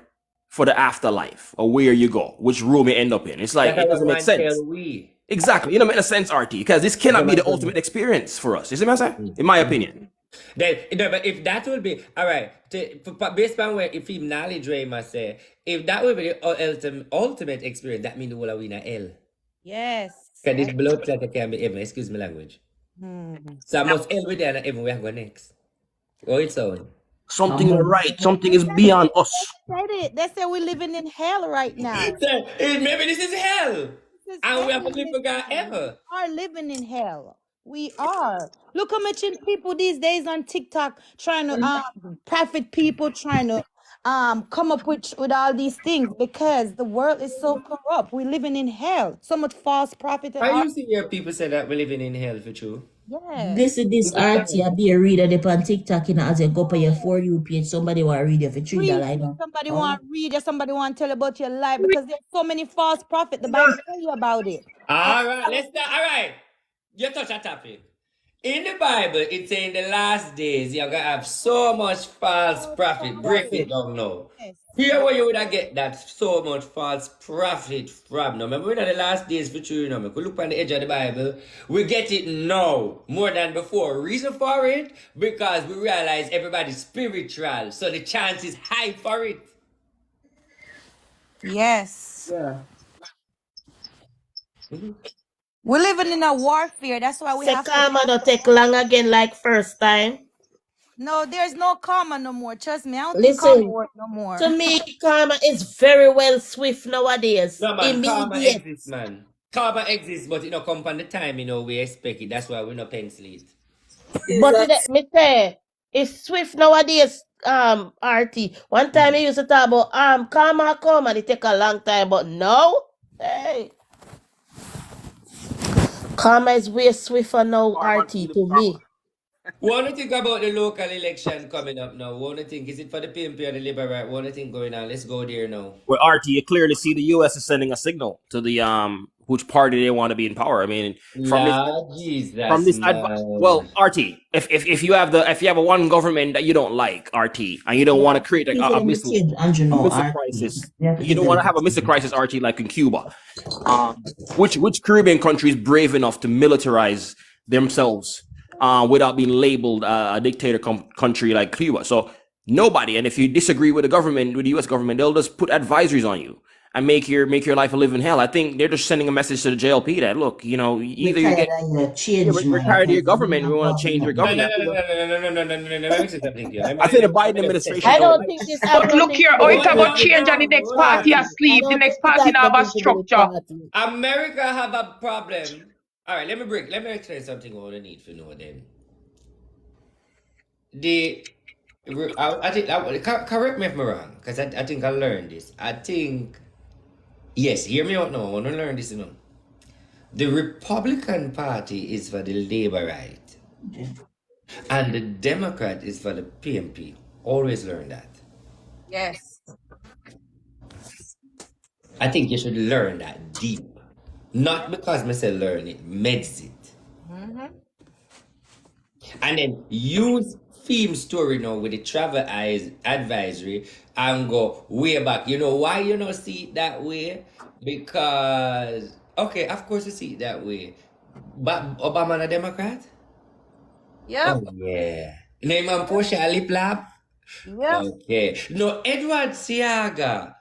P: for the afterlife or where you go, which room you end up in? It's like, it doesn't make sense. Exactly. You know, make sense, RT, because this cannot be the ultimate experience for us. You see what I'm saying? In my opinion.
B: Then, but if that would be all right, based on where if him knowledge, Ray must say, if that would be the ultimate experience, that means the whole of we in hell.
K: Yes.
B: Because this blood clot can be heaven. Excuse me, language. So I must hell with there and heaven. Where go next? Oh, it's on.
P: Something is right. Something is beyond us.
K: They say we're living in hell right now.
B: Maybe this is hell, and we have to live for God ever.
K: We are living in hell. We are. Look how much people these days on TikTok trying to profit people, trying to come up with all these things because the world is so corrupt. We're living in hell. So much false prophet.
B: I used to hear people say that we're living in hell for true.
K: Yes.
O: This RT, I be a reader they on TikTok, you know, as you go on your For You page, somebody want to read you for $3.
K: Somebody want to read you, somebody want to tell about your life because there's so many false prophets. The Bible tell you about it.
B: All right, let's start. All right, you touch a topic. In the Bible, it say in the last days, you're going to have so much false prophet. Break it down now.
K: Yes.
B: Here where you would have get that so much false prophet from. Now, remember, we're in the last days for true, you know. We could look on the edge of the Bible. We get it now more than before. Reason for it? Because we realize everybody's spiritual. So the chance is high for it.
K: Yes.
L: Yeah.
K: We're living in a warfare. That's why we
F: Say
K: have to.
F: karma don't take long again like first time.
K: No, there's no karma no more. Trust me, I don't think karma
F: Listen,
K: work no more.
F: to me, karma is very well swift nowadays.
B: No, man, karma
F: Immediate.
B: exists, man. Karma exists, but it don't come from the time, you know, we expect it. That's why we not pencil it.
F: But me say, it's swift nowadays, RT. One time I used to talk about karma come and it take a long time, but now, hey. Karma is way swifter now,
P: Karma
F: RT,
P: to the
F: to me.
B: What do you think about the local election coming up now? What do you think? Is it for the PMP or the Liberal right? What do you think going on? Let's go there now.
P: Well, RT, you clearly see the U.S. is sending a signal to the which party they want to be in power. I mean, from this well, RT, if you have a one government that you don't like, RT, and you don't want to create a missile crisis, you don't want to have a missile crisis, RT, like in Cuba. Which Caribbean country is brave enough to militarize themselves without being labeled a dictator country like Cuba? So nobody. And if you disagree with the government, with the U.S. government, they'll just put advisories on you and make your life a living hell. I think they're just sending a message to the JLP that, look, you know, either you get we're tired of your government, we want to change your government. I think the Biden administration.
F: I don't think this.
M: But look here, oh, it's about change and the next party asleep. The next party now have a structure.
B: America have a problem. All right, let me explain something what I need to know then. I think, correct me if I'm wrong, because I think I learned this. I think, yes, hear me out now, I want to learn this, you know. The Republican Party is for the labor right, and the Democrat is for the PMP. Always learn that.
K: Yes.
B: I think you should learn that deep. Not because I say learn it, meds it.
K: Mm-hmm.
B: And then use theme story now with the travel advisory and go way back. You know why you don't see it that way? Because, okay, of course you see it that way. But Obama a Democrat?
K: Yep.
B: Oh, yeah. Name and Portia lip lap?
K: Yep.
B: Okay. No, Edward Seaga.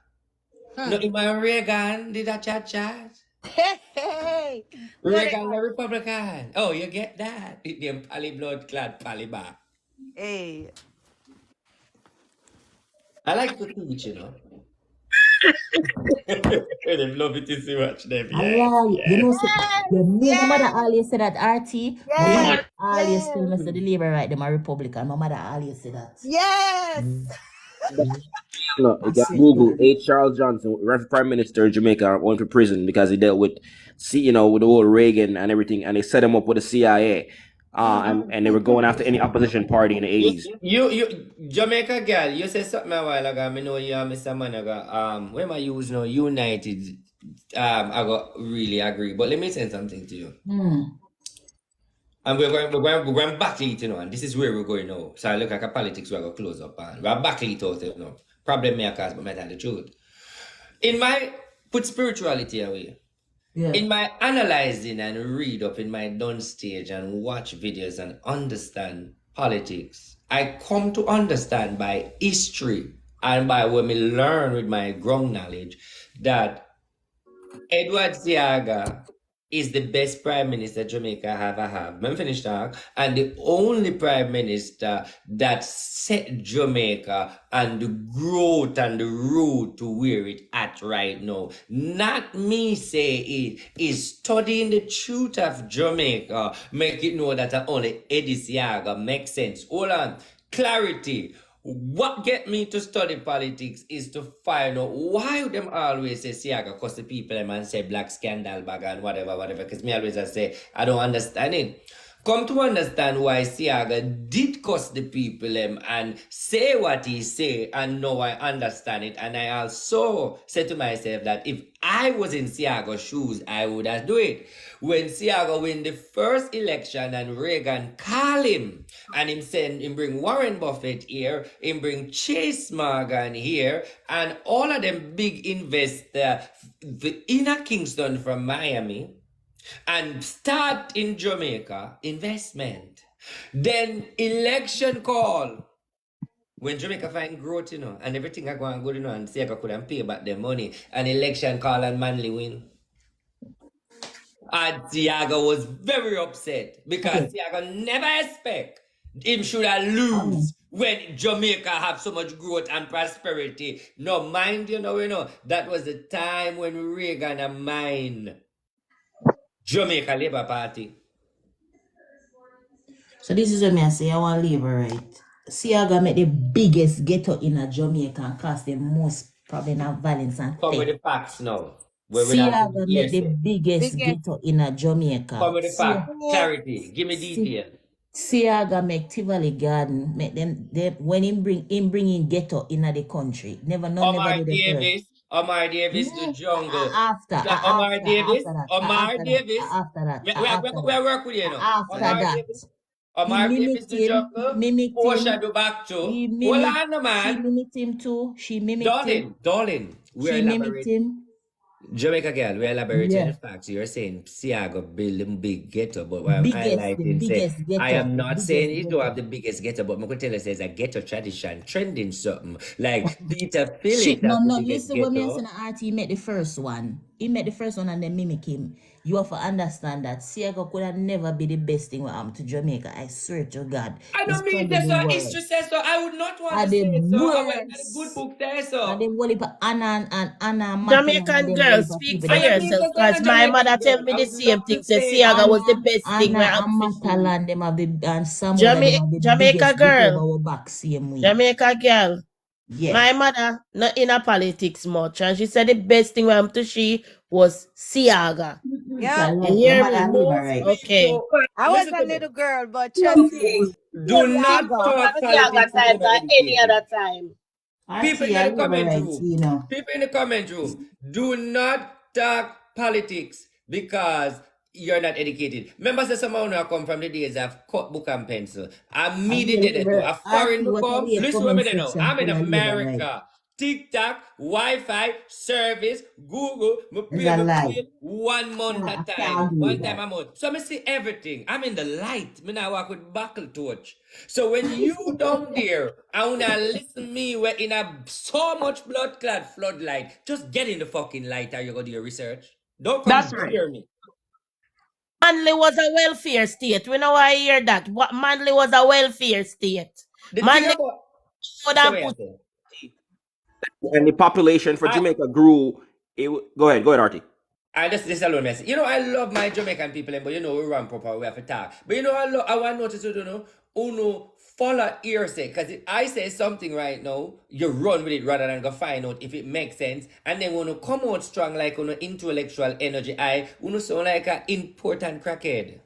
B: No, Emmanuel Reagan did a chat.
K: Hey.
B: Reagan the Republican. Oh, you get that? Them pally blood clad pally back.
K: Hey.
B: I like to teach, you know. They love it to watch them.
O: You know, my mother always said that RT. My mother always tell me say the Labour right, them are Republican. My mother always said that.
K: Yes.
P: No, you got Google H. Charles Johnson, Prime Minister of Jamaica, went to prison because he dealt with, with the old Reagan and everything, and they set him up with the CIA, and they were going after any opposition party in the 80s.
B: You Jamaica girl, you said something a while ago. I know you, Mr. Managa. When I use no United, I got really agree. But let me say something to you. And we're going backlead, you know, and this is where we're going now. So I look like a politics we're going to close up on. We're backlead out, you know. Problem makers, but I tell the truth. Put spirituality away.
O: Yeah.
B: In my analyzing and read up in my done stage and watch videos and understand politics, I come to understand by history and by what me learn with my ground knowledge that Edward Seaga is the best prime minister Jamaica ever have. I'm finished now. And the only prime minister that set Jamaica and the growth and the road to where it at right now. Not me say it, is studying the truth of Jamaica, make it know that only Eddie Seaga makes sense. Hold on. Clarity. What get me to study politics is to find out why them always say Seaga cause the people them and say black scandal bag and whatever, because me always say I don't understand it. come to understand why Siaga did cuss the people and say what he say, and now I understand it. And I also said to myself that if I was in Siaga's shoes, I would have do it. When Siaga win the first election and Reagan call him and him bring Warren Buffett here, him bring Chase Morgan here, and all of them big investor the inner Kingston from Miami, and start in Jamaica investment. Then election call. When Jamaica find growth, and everything are going good, and Siaga couldn't pay back their money, an election call and Manly win. And Siaga was very upset because Siaga never expect him should have lose when Jamaica have so much growth and prosperity. No, mind that was the time when Reagan and mine Jamaica Labour Party.
O: So this is what I say, I want to leave her right. Siaga make the biggest ghetto in a Jamaica and cause the most problem of violence and
B: Come with
O: theft.
B: the facts now.
O: Siaga make the biggest ghetto in a Jamaica.
B: Come with the facts. Clarity. Give me detail.
O: Siaga make Tivoli Garden, make them when him bring in ghetto in the country. Never do the first.
B: Omar Davis, the jungle.
O: After that.
B: Omar Davis. We work with you now.
O: After that.
B: Omar Davis, the jungle. Portia do back to. Hold on, man.
O: She mimicked him too. She mimicked him.
B: Darling.
O: She mimicked him.
B: Jamaica girl, we're elaborating the facts. You're saying Siaga build a big ghetto, but what I'm highlighting, I am not saying it don't have the biggest ghetto, but I could tell you there's a ghetto tradition trending something. Like Peter Phillips.
O: No, listen what me saying RT, he made the first one. He made the first one and then mimic him. You have to understand that Siaga could have never be the best thing what happened to Jamaica. I swear to God.
B: I don't mean that, so history says so. I would not want to say it, so. I went to the good book there, so.
O: And then Anna
F: Jamaican girl, speak for yourself, because my mother tell me the same thing. Say Siaga was the best thing. Jamaica girl. Jamaica girl. Yeah. My mother not in a politics much, and she said the best thing to she was Siaga.
K: Yeah,
F: you hear me? Right. Okay.
K: I was a little girl, but just
B: do not talk
F: Siaga time than any other time.
B: People in the comment room. People in the comment room. Do not talk politics because you're not educated. Remember, someone who come from the days of cut book and pencil. I'm meeting a foreign book. Listen to me now. I'm in America. TikTok, Wi-Fi, service, Google, one month at a time. One time a month. So I see everything. I'm in the light. I now walk with buckle torch. So when you down there, I wanna listen me we're in a so much blood clot floodlight. Just get in the fucking light or you go do your research. Don't come hear me.
F: Manly was a welfare state. We know why I hear that. What Manly was a welfare state. Manly
P: and the population for Jamaica grew. Go ahead, Artie.
B: I just this alone message. I love my Jamaican people, but we run proper, we have to talk. But I want to notice uno follow hearsay, because if I say something right now, you run with it rather than go find out if it makes sense. And then when you come out strong like intellectual energy, uno sound like an important crackhead.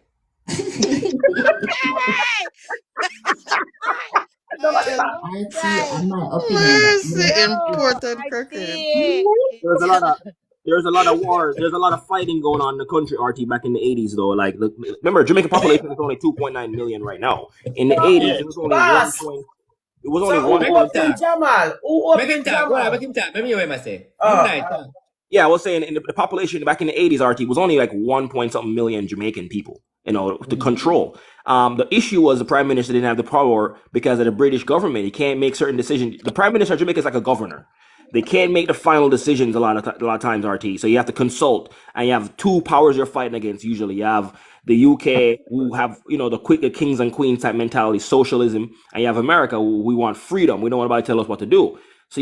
P: There's a lot of wars. There's a lot of fighting going on in the country, RT, back in the 80s, though. Like, remember, Jamaican population is only 2.9 million right now. In the 80s, it was only 1. It was only 1.
L: Who opened Jamal?
B: Let me hear what I say.
P: Yeah, I was saying in the population back in the 80s, RT, was only like 1-something million Jamaican people, to control. The issue was the Prime Minister didn't have the power because of the British government. He can't make certain decisions. The Prime Minister of Jamaica is like a governor. They can't make the final decisions a lot of times, RT. So you have to consult, and you have two powers you're fighting against. Usually, you have the UK, who have the kings and queens type mentality, socialism, and you have America, who we want freedom. We don't want anybody to tell us what to do. So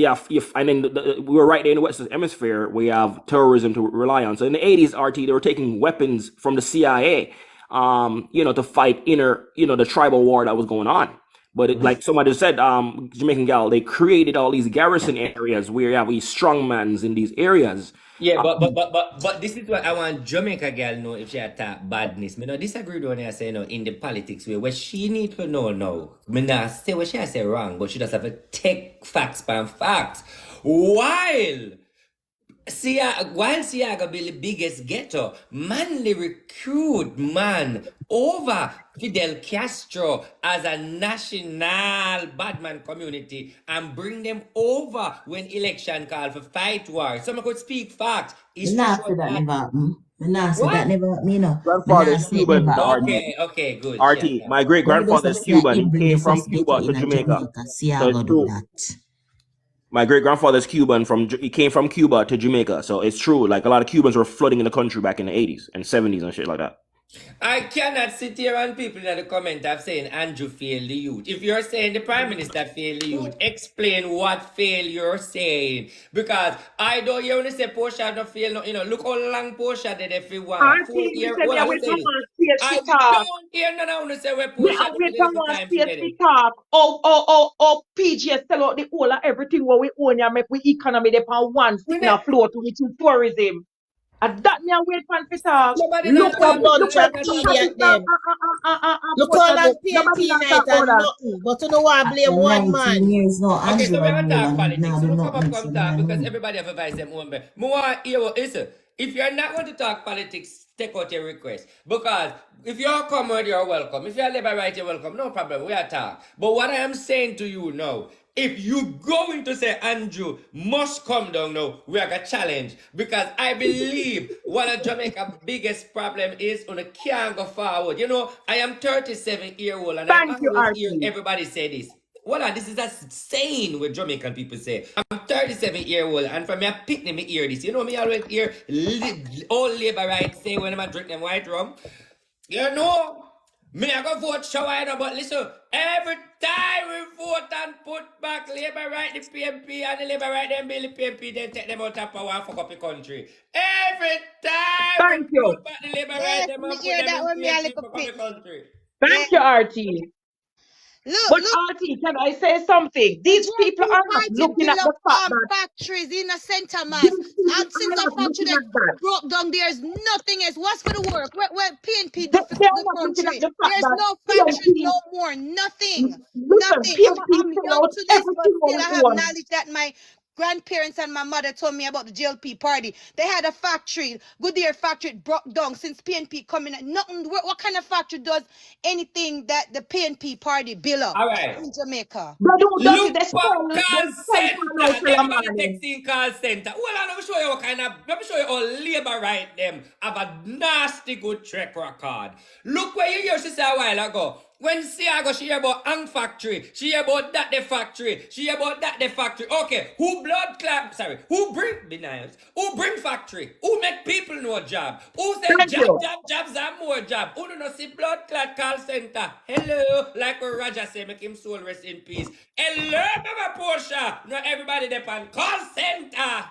P: and then we were right there in the Western Hemisphere. We have terrorism to rely on. So in the 80s, RT, they were taking weapons from the CIA, to fight the tribal war that was going on. But like somebody said, Jamaican gal, they created all these garrison areas where you have these strongmans in these areas.
B: Yeah, but this is what I want Jamaica girl know if she attack badness. Me no disagree with what I say in the politics way. What she need to know now. Me not say what she say wrong, but she just have to take facts by facts. While Siaga be the biggest ghetto, manly recruit man over Fidel Castro as a national badman community and bring them over when election call for fight war. Some could speak facts.
O: Nah, say that never happen. Nah, say that never happen, you know.
P: Grandfather's Cuban.
B: Okay, good.
P: RT, my great grandfather's Cuban. He came from Cuba to Jamaica. So it's true. My great grandfather's Cuban. He came from Cuba to Jamaica, so it's true. Like a lot of Cubans were flooding in the country back in the 80s and 70s and shit like that.
B: I cannot sit here and people in the comment have saying Andrew failed the youth. If you're saying the Prime Minister failed the youth, explain what fail you're saying. Because I don't hear when they say Portia don't fail, no, you know, look how long Portia did if you want. I don't hear none of them say where Portia did.
M: Oh, PGS sell out the whole of everything what we own and make we economy depend one stick in a float which is tourism. And that me a wait for talk.
F: Look how bunch of idiot them. Look how long PNP night and nothing. But you know what, blame one man.
B: Okay, so we're going to talk politics. So come talk because everybody have advised them own. Listen, if you're not going to talk politics, take out your request. Because if you're a comrade, you're welcome. If you're a Labour right, you're welcome. No problem, we are talk. But what I am saying to you now, if you going to say Andrew must come down now, we are going to challenge. Because I believe one of Jamaica's biggest problem is on a can't go forward. You know, I am 37-year-old and I always hear everybody say this. Well, this is a saying what Jamaican people say. I'm 37-year-old and from me I pick me hear this. You know me always hear all Labour rights say when I drink them white rum. You know, me I go vote shower, you know, but listen, every time we vote and put back Labour right, the PNP and the Labour right, them bill the PNP, then take them out of power and fuck up the country. Every time we put back the Labour right, them and put them in PNP, fuck up the country.
M: Thank you, RT. But RT, can I say something? These people are not looking at the fact that
K: factories in a center mass. And since the factory that broke down, there's nothing else. What's going to work? Where PNP the country? There's no factory no more. Nothing. Nothing. I'm young to this, but still I have knowledge that my grandparents and my mother told me about the GLP party. They had a factory, Goodyear factory, broke down since PNP coming. Nothing. What kind of factory does anything that the PNP party build up in Jamaica?
B: Look for call center. Everybody texting call center. Well, let me show you what kind of. Let me show you how Labour right them have a nasty good track record. Look where you hear she say a while ago. When Siago, she hear about Ang factory, she hear about that the factory, she hear about that the factory. Okay, who blood clap? Sorry, who bring denials? Who bring factory? Who make people know job? Who say jobs and more job? Who do not see blood clot call center? Hello, like what Roger say, make him soul rest in peace. Hello, Mama Portia. Not everybody depend call center.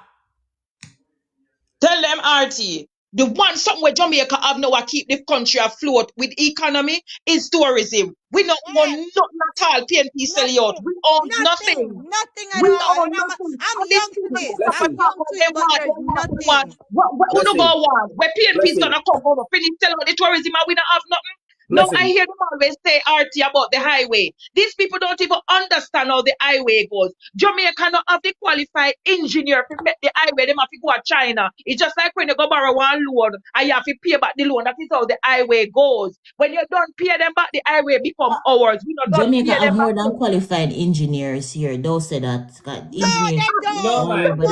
M: Tell them RT. The one something where Jamaica have now keep the country afloat with economy is tourism. We don't own nothing at all. PNP sell out. We own nothing.
K: Nothing at all. I'm young to this. I'm young to it, but there's nothing.
M: What do go on? Where PNP is gonna come over, finish sell out the tourism and we don't have nothing. No, I hear them always say RT about the highway. These people don't even understand how the highway goes. Jamaica not have the qualified engineer to make the highway. They have to go to China. It's just like when you go borrow one loan and you have to pay back the loan. That is how the highway goes. When you don't pay them back, the highway become ours. We don't
O: Jamaica have more than qualified engineers here. Don't say that. Engineers.
B: No, man. We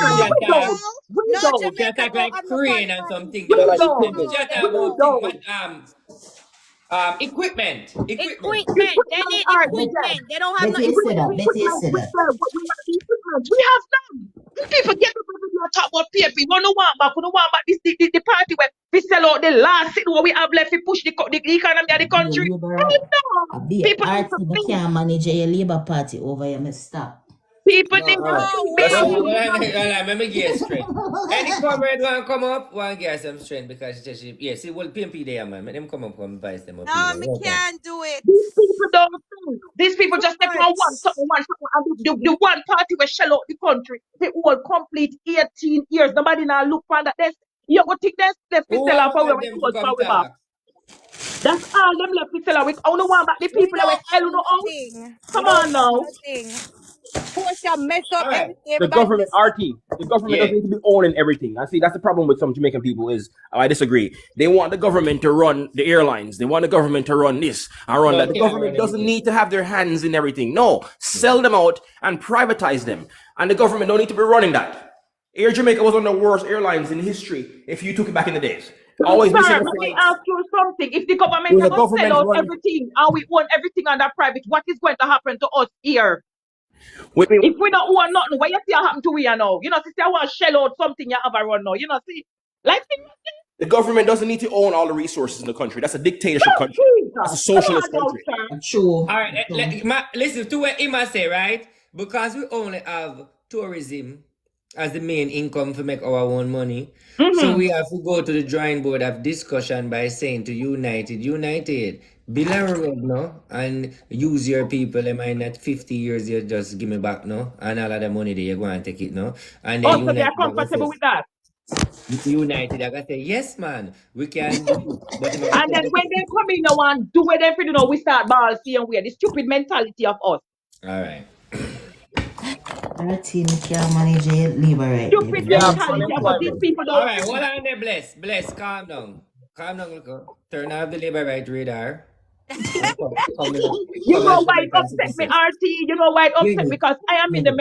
B: don't. We just act like crane and something. Equipment. They need equipment. They don't have no equipment.
M: We have none. People get up and talk about PNP. We don't want back. We don't want back the party where we sell out the last thing what we have left. We push the economy of the country.
O: People can't manage your Labour Party over here. Stop.
M: people
B: No,
M: think
B: all right.
K: No
M: big.
B: Well,
K: way.
B: let me get straight. Any comrade want to come up? Want to get some strength because it's just, yeah, see, well, PMP there, man. Let them come up and advise them up
K: No,
B: here.
K: me
B: Welcome.
K: can't do it.
M: These people don't think. These people
K: Too
M: just take
K: much.
M: one something, and the one party will shell out the country. The whole complete 18 years. Nobody now look for that. You go think that's left to
B: Who
M: sell off
B: want
M: our
B: them to
M: was
B: come
M: power back.
B: talk?
M: That's all them left to sell. We only want back the
K: We
M: people that
K: don't
M: were hell
K: have
M: no out.
K: nothing.
M: Come
K: We don't
M: on
K: have
M: now.
K: nothing. Portia mess up
B: All right.
P: The
K: everybody.
P: government, RT, the government
B: Yeah.
P: doesn't need to be owning everything. I see that's the problem with some Jamaican people is I disagree. They want the government to run the airlines. They want the government to run this and run
B: No,
P: that. The
B: can't
P: government
B: run
P: doesn't
B: everything.
P: need to have their hands in everything. No, sell them out and privatize them. And the government don't need to be running that. Air Jamaica was one of the worst airlines in history if you took it back in the days. Always missing
M: Sir,
P: the
M: let me
P: flights.
M: ask you something. If the government
P: It was
M: are
P: a
M: going to sell
P: government
M: out
P: run.
M: everything and we own everything under private, what is going to happen to us here?
P: Wait,
M: If we don't own nothing, what you see happen to we now? You know, sister, I want to shell out something you have a run now. You know, see? Like,
P: the government doesn't need to own all the resources in the country. That's a dictatorship country. That's a socialist country.
O: True.
B: All right, listen to what Ima say, right? Because we only have tourism as the main income to make our own money. So we have to go to the drawing board of discussion by saying to United, build a road, no? And use your people. Am I not 50 years, you just give me back, no? And all of the money there, you go and take it, no? And then
M: oh, so they are
B: United,
M: comfortable with that.
B: United, I gotta say, yes, man, we can do it. But
M: And then when they come in now and do what they do, we start ball seeing where the stupid mentality of us.
B: all right.
O: Our team can't manage it, leave her right
M: Stupid
O: there.
M: mentality of us. These people
B: All
M: don't.
B: right, hold on there, Bless, calm down. Look. Turn off the labor right radar.
M: You know why it upset me, RT? You know why it upset me? Because I am in the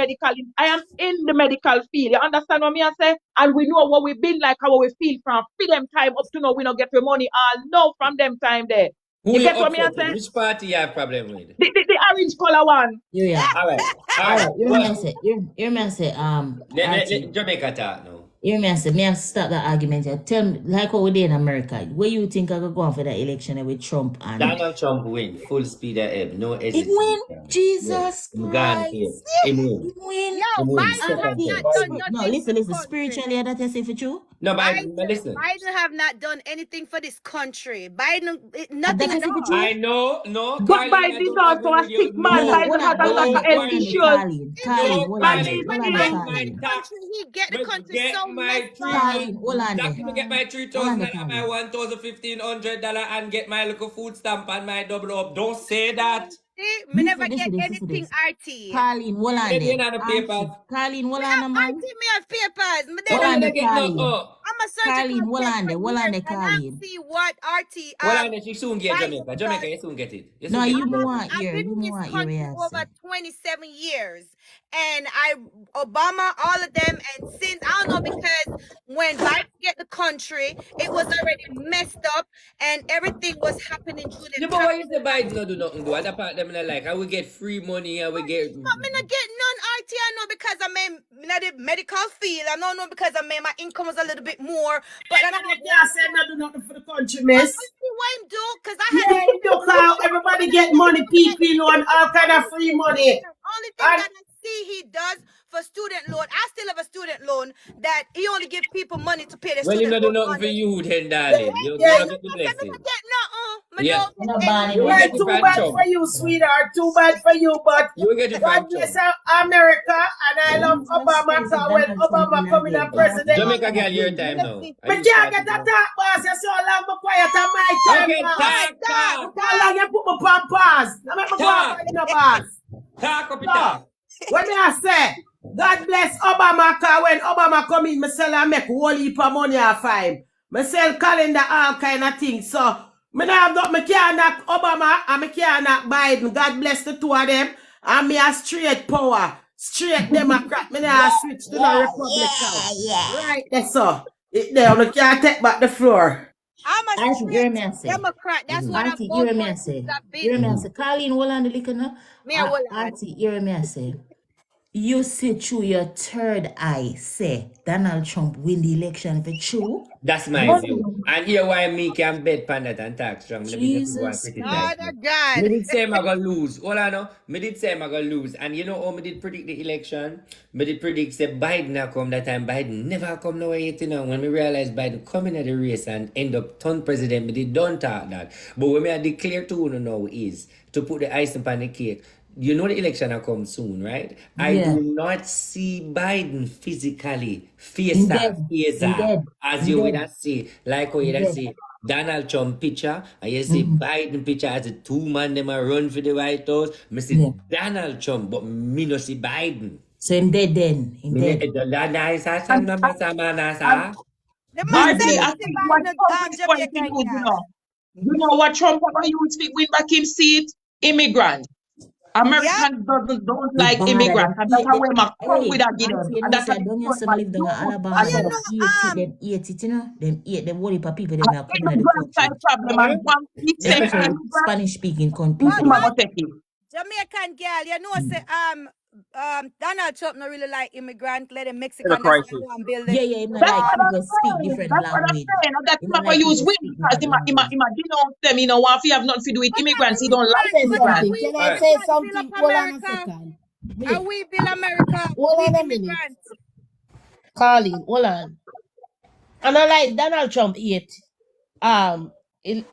M: medical field. You understand what me I say? And we know what we've been like, how we feel from them time up to now. We don't get the money all know from them time there.
B: Who
M: You
B: you
M: get what me I
B: upset with?
M: say?
B: Which party you have problem with?
M: The orange color one.
O: Yeah.
B: All right.
O: You remember say,
B: Let Jamaica talk now.
O: you remember say, me have to stop that argument here. Tell me, like how we did in America, where you think I could go on for the election with Trump and
B: Donald Trump win, full speed ahead, no
O: it
B: hesitation.
O: win? Jesus Christ.
B: It win.
O: It win.
K: Yo,
B: win.
K: Biden have not done nothing.
O: No, listen,
K: for this
O: spiritually, that I say for you.
B: No, but listen.
K: Biden have not done anything for this country. Nothing at all.
B: I know, no.
M: But Biden is also a sick man. Biden has a lot of health issues.
K: He get the country so messed
B: That can get my $3,000, my $1,1500 and get my little food stamp and my double up. Don't say that.
K: See, me never get anything RT.
O: Carlene, hold on
B: Then you
O: there.
B: know the papers.
O: Carlene, hold on, man.
K: RT, me have papers. Me
O: Hold on there,
K: I'm a surgical
O: Carlene, hold on there,
K: and
O: Carlene.
K: see what RT.
B: Well, I know she soon get Jamaica. Jamaica, you soon get it.
O: No, you want
K: I've
O: here.
K: been
O: You
K: in this
O: want
K: country
O: here.
K: over 27 years. And Obama, all of them, and since, I don't know, because when Biden get the country, it was already messed up and everything was happening through the
B: Yeah, but why is the Biden not do nothing do? Other part them not like, how we get free money and we get...
K: But me not get none RT, I know, because I'm in the medical field. I don't know because my income was a little bit more. But I don't
L: say not do nothing for the country, miss.
K: What him do? Because I had
L: everybody get money, PP loan, all kind of free money.
K: Only thing that I see he does for student loan, I still have a student loan that he only gives people money to pay the
B: well,
K: student
B: you
K: loan.
B: not do nothing for you then, darling. You
L: Yeah.
B: get the blessing.
L: Yeah, too bad for you, sweetheart. Too bad for you, but God bless America, and I love Obama. So when Obama coming as president,
B: Jamaica girl, your time now.
L: But can't get a talk, boss. You so long, but quiet on my time.
B: Okay,
L: talk. How long you put my pampas? Now make me go up in the boss.
B: Talk up it talk.
L: What me I say? God bless Obama, cause when Obama come in, me sell and make whole heap of money off him. Me sell calendar, all kind of things. So me not have me can't knock Obama and me can't knock Biden. God bless the two of them. And me a straight power, straight Democrat. Me not switch to the Republican. Right, that's all. It there, me can't take back the floor.
K: I'm a straight Democrat. That's what I'm
O: Carlene, hold on the liquor now.
K: Me hold on.
O: Auntie, you hear me I say. You say through your third eye, say Donald Trump win the election for true?
B: That's my
O: Yes.
B: view. And here why me can bet pan that and talk strong. Let me just go and
O: Jesus
B: criticize
H: Lord
B: me.
H: of God.
B: Me did say I'm gonna lose. Hold on no. Me did say I'm gonna lose. And you know how me did predict the election? Me did predict say Biden a come that time. Biden never come nowhere yet, you know. When me realize Biden coming at the race and end up turn president, me did don't talk that. But when me I declare to you now is to put the icing upon the cake. You know the election will come soon, right? I
O: Yeah.
B: do not see Biden physically
O: He
B: face
O: dead. He
B: as
O: dead.
B: you
O: He
B: would
O: dead.
B: see, like how
O: He
B: you
O: dead.
B: see Donald Trump picture, and you see Biden picture as the two man them a run for the White House. Me see
O: Yeah.
B: Donald Trump, but me no see Biden.
O: So him dead then. Him
B: Me
O: dead.
B: the nice as
M: And,
B: number sama
H: The man
M: RT,
H: said
O: Jesus.
H: him
M: I
H: see
M: think what
H: Biden
M: Trump is going to
H: Jamaican
M: use,
H: girl.
M: you know what Trump ever use to win back him seat? Immigrants.
H: Yep.
M: Americans don't
O: The
M: like
O: bad
M: immigrants,
O: them
M: and that's
O: hate
M: how
O: them.
M: we come with
O: Hey,
M: a
O: auntie,
M: Gideon.
O: you
M: And
O: know,
M: that's
O: say
M: what
O: I
M: the
O: don't you
M: Trump
O: say
M: might
O: me live down
M: do
O: in
H: Oh,
O: Alabama,
H: you
O: them
M: for
H: know,
O: hate it, you know. Them hate them worry for people them are coming out the
M: immigrant
O: country.
M: type problem, and one big say
O: Especially
M: immigrant,
O: Spanish speaking
H: but
O: people them.
H: Jamaican girl, you know, say Donald Trump not really like immigrant, let a
P: The
H: Mexican that's
P: crisis.
H: go and build
O: Yeah,
H: it.
O: yeah, him not
M: That's
O: like
M: what I'm
O: people speak
M: saying.
O: different
M: That's what I'm
O: language.
M: saying. And that's
O: Him
M: him
O: not
M: going
O: like
M: to use
O: people
M: win
O: speak
M: because
O: different language.
M: denounce them, why if you have nothing to do with
H: But
M: immigrants, he don't like
F: Say
H: are
M: immigrants.
F: something.
H: we
F: Can I
B: Alright.
F: say
H: immigrant build up
F: something? Hold on a
H: America?
F: second.
H: Are
F: Wait.
H: we build America?
F: Hold
H: We
F: on a minute.
H: immigrants.
F: Carlene, hold on. And I like Donald Trump hate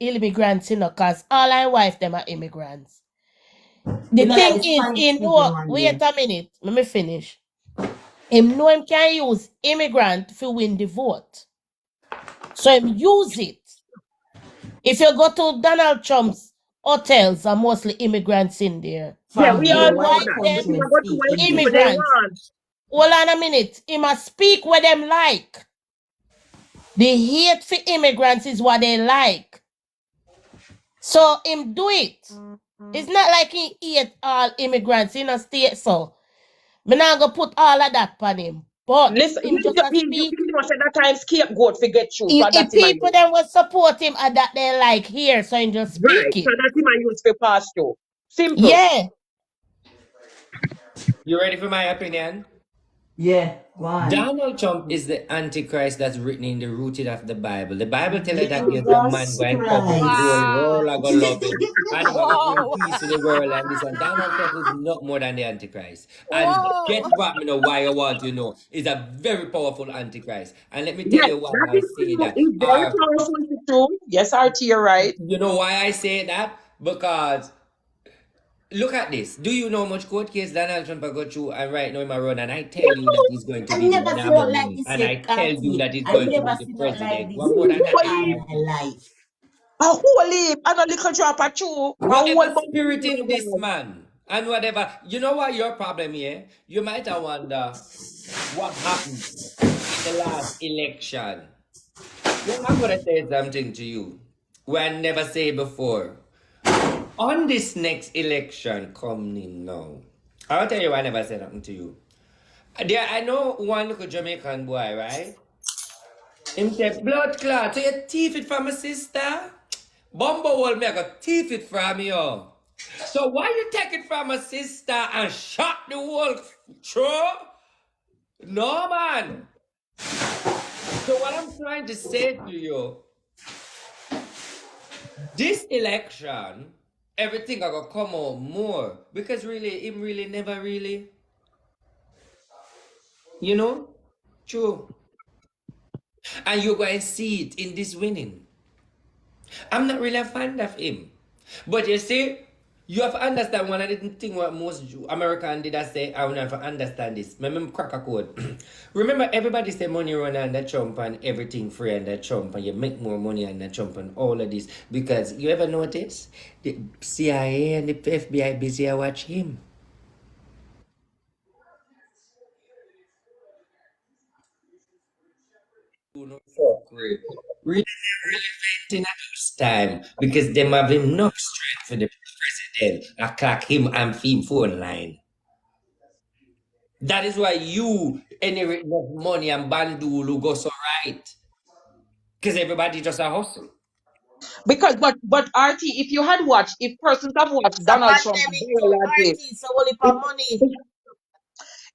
F: immigrants, you know, cause all I wife them are immigrants. The
O: Him not
F: thing
O: like the
F: is,
O: Spanish
F: in
O: speaking
F: what?
O: one
F: Wait
O: there.
F: a minute. Let me finish. Him know him can use immigrant to win the vote. So him use it. If you go to Donald Trump's hotels, are mostly immigrants in there.
M: Yeah,
O: From
M: we
O: where?
M: all
F: Him
M: know
O: What
F: wife
M: that. But
F: them
M: you
O: country
M: go to
O: speak
M: where people
O: English?
M: they
F: immigrants.
M: want.
F: Hold on a minute. He must speak what them like. The hate for immigrants is what they like. So him do it. It's not like he hate all immigrants in a state, so me not gonna put all of that on him. But
M: Listen,
F: him just a
M: he
F: speak.
M: pretty much at that time scapegoat for get through. So
F: If
M: that's him I
F: people
M: use.
F: then will support him and that they like here, so him just
M: Right.
F: speak
M: So
F: it.
M: that's him I use for pass through. Simple.
F: Yeah.
B: You ready for my opinion?
O: Yeah, why?
B: Donald Trump is the Antichrist that's written in the rooted of the Bible. The Bible tells us that there's a man
O: Jesus
B: going to come with the whole
O: Christ.
B: world
H: Wow.
B: are going to love him. And he's going to bring
H: Whoa.
B: peace to the world and this. And Donald Trump is not more than the Antichrist. And guess
H: Whoa.
B: what, me know why I want you know, is a very powerful Antichrist. And let me tell
M: Yes,
B: you why
M: that
B: I
M: is
B: say
M: true.
B: that.
M: It's very powerful to true. Yes, RT, you're right.
B: You know why I say that? Because look at this. Do you know how much court case Donald Trump got through and right now in my run? And I tell you that he's going to
O: I
B: be the
O: never see not like
B: nominee.
O: this
B: And I
O: yet,
B: tell you
O: Auntie.
B: that he's
O: I
B: going to
O: never
B: be the
O: see not like
B: president.
O: this
B: One more
O: yet
B: than that,
O: all
B: I
O: my life.
M: A whole heap and a little drop of true. A whole
B: whatever
M: bunch
B: spirit in this
M: of
B: man and whatever. You know what your problem here? You might have wonder what happened in the last election. Well, I'm going to say something to you what I never say before. On this next election coming now, I'll tell you why I never said something to you. There, I know one little Jamaican boy, right? Him say, blood clot, so you thief it from my sister? Bumblewall me, I got thief it from you. So why you take it from my sister and shot the whole throw? No, man. So what I'm trying to say to you, this election, everything I gonna come out more. Because really, him really never really, you know? True. And you're going to see it in this winning. I'm not really a fan of him. But you see, you have to understand one of the things what most Americans did I say, I will never understand this. Remember crack a code. Remember everybody say money run under Trump and everything free under Trump and you make more money under Trump and all of this. Because you ever notice the CIA and the FBI busy watch him. Really, really relevant at this time because them have enough strength for the president to clock him and him phone line. That is why you inherit enough money and bandulu go so right. Because everybody just a hustle.
M: because but RT, if you had watched, if persons have watched
F: It's a
M: Donald Trump
F: pandemic too.
M: biology,
F: Artists, so only for money.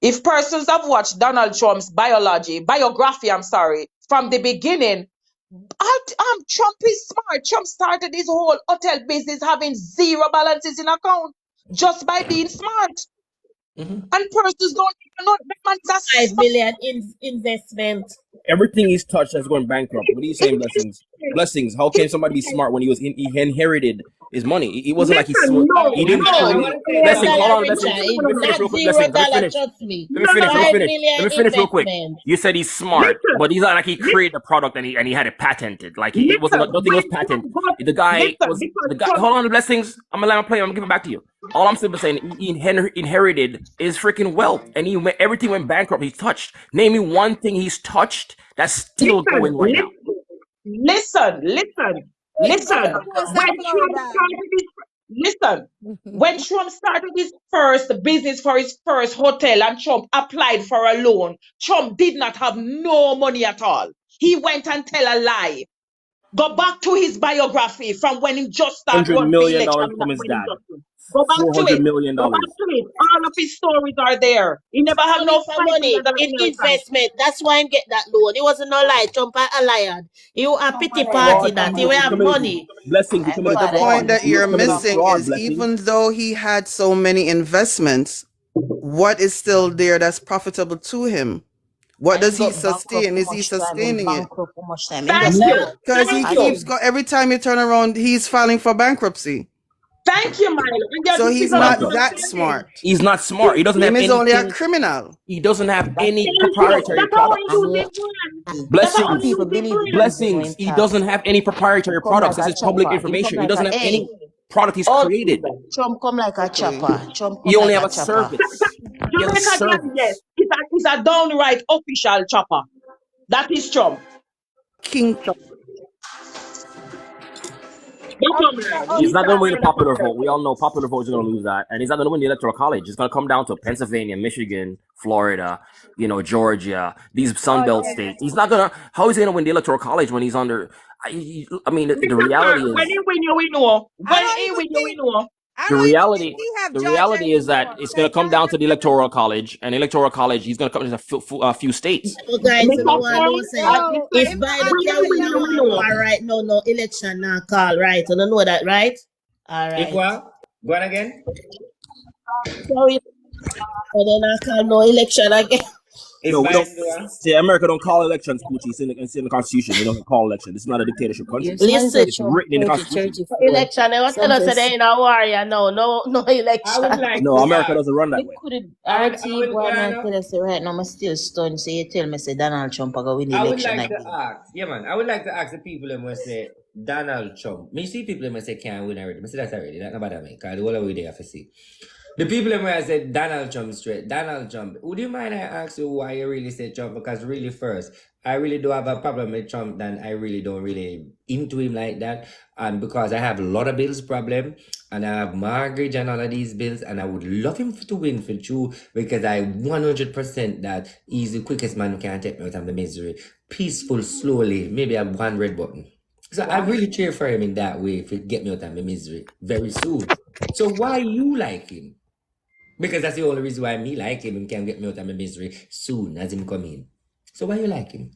M: If persons have watched Donald Trump's biography, from the beginning, Trump is smart. Trump started his whole hotel business having zero balances in account just by being smart. And persons don't even know that man is a
F: 5 million investment.
P: Everything he's touched has gone bankrupt. What are you saying, Blessings? Blessings. How can somebody be smart when he inherited his money? It wasn't like he didn't create. Blessings, hold on, Blessings. Let me finish real quick. Blessings, let me finish real quick. You said he's smart, but he's not like he created a product and he had it patented. Like it wasn't nothing was patented. The guy. Hold on, Blessings. I'm gonna let him play. I'm gonna give it back to you. All I'm simply saying, he inherited his freaking wealth, and everything went bankrupt. He's touched. Name me one thing he's touched that's still going right now.
M: Listen. When Trump started his first business for his first hotel and Trump applied for a loan, Trump did not have no money at all. He went and tell a lie. Go back to his biography from when he just started
P: $100 million from his dad.
M: Go back to it.
P: $400 million.
M: Go back to it. All of his stories are there. He never had no
F: money in investment. That's why he get that loan. It wasn't no lie. Trump a liar. You a pity party that he will have money.
N: Blessings. But the point that you're missing is even though he had so many investments, what is still there that's profitable to him? What does he sustain? Is he sustaining it? Because he keeps every time you turn around, he's filing for bankruptcy.
M: Thank you, Milo.
N: So he's not that smart.
P: He's not smart. He doesn't have
N: He's only a criminal.
P: He doesn't have any proprietary products. Blessings. He doesn't have any proprietary products. This is public information. He doesn't have any product he's created.
G: Trump come like a chopper.
P: You only have a service.
M: Yes, he's a downright official chopper. That is Trump.
N: King Trump.
P: He's not going to win the popular vote. We all know popular vote is going to lose that. And he's not going to win the electoral college. It's going to come down to Pennsylvania, Michigan, Florida, Georgia, these Sun Belt states. He's not going to, how is he going to win the electoral college when he's under, I mean, the reality is.
M: When he win, we know. When he win, we know.
P: The reality is that it's going to come down to the electoral college, and electoral college, he's going to come to a few states.
F: So guys, if Biden can win, all right, no election now call, right? You don't know that, right? All right.
B: If what? Go on again.
F: Sorry. So then I call no election again.
P: See, America don't call elections, Poochie. It's in the Constitution. They don't call elections. This is not a dictatorship country.
F: Listen,
P: it's written in the Constitution.
F: Election. They tell us that they ain't a warrior. No election.
P: No, America doesn't run that way.
G: RT, boy, I tell us right now, I'm still stunned. So you tell me, say Donald Trump going win the election.
B: I would like to ask the people who must say Donald Trump. Me see people who must say can't win already. I say that already. That's not bad me. Because the whole way they have to see. The people in where I said Donald Trump straight, Donald Trump. Would you mind I ask you why you really say Trump? Because really first, I really do have a problem with Trump and I really don't really into him like that. And because I have a lot of bills problem and I have mortgage and all of these bills and I would love him to win for true because I 100% that he's the quickest man who can take me out of the misery. Peaceful, slowly, maybe I have one red button. So I really cheer for him in that way to get me out of the misery very soon. So why you like him? Because that's the only reason why me like him and can get me out of my misery soon as him come in. So why you like him?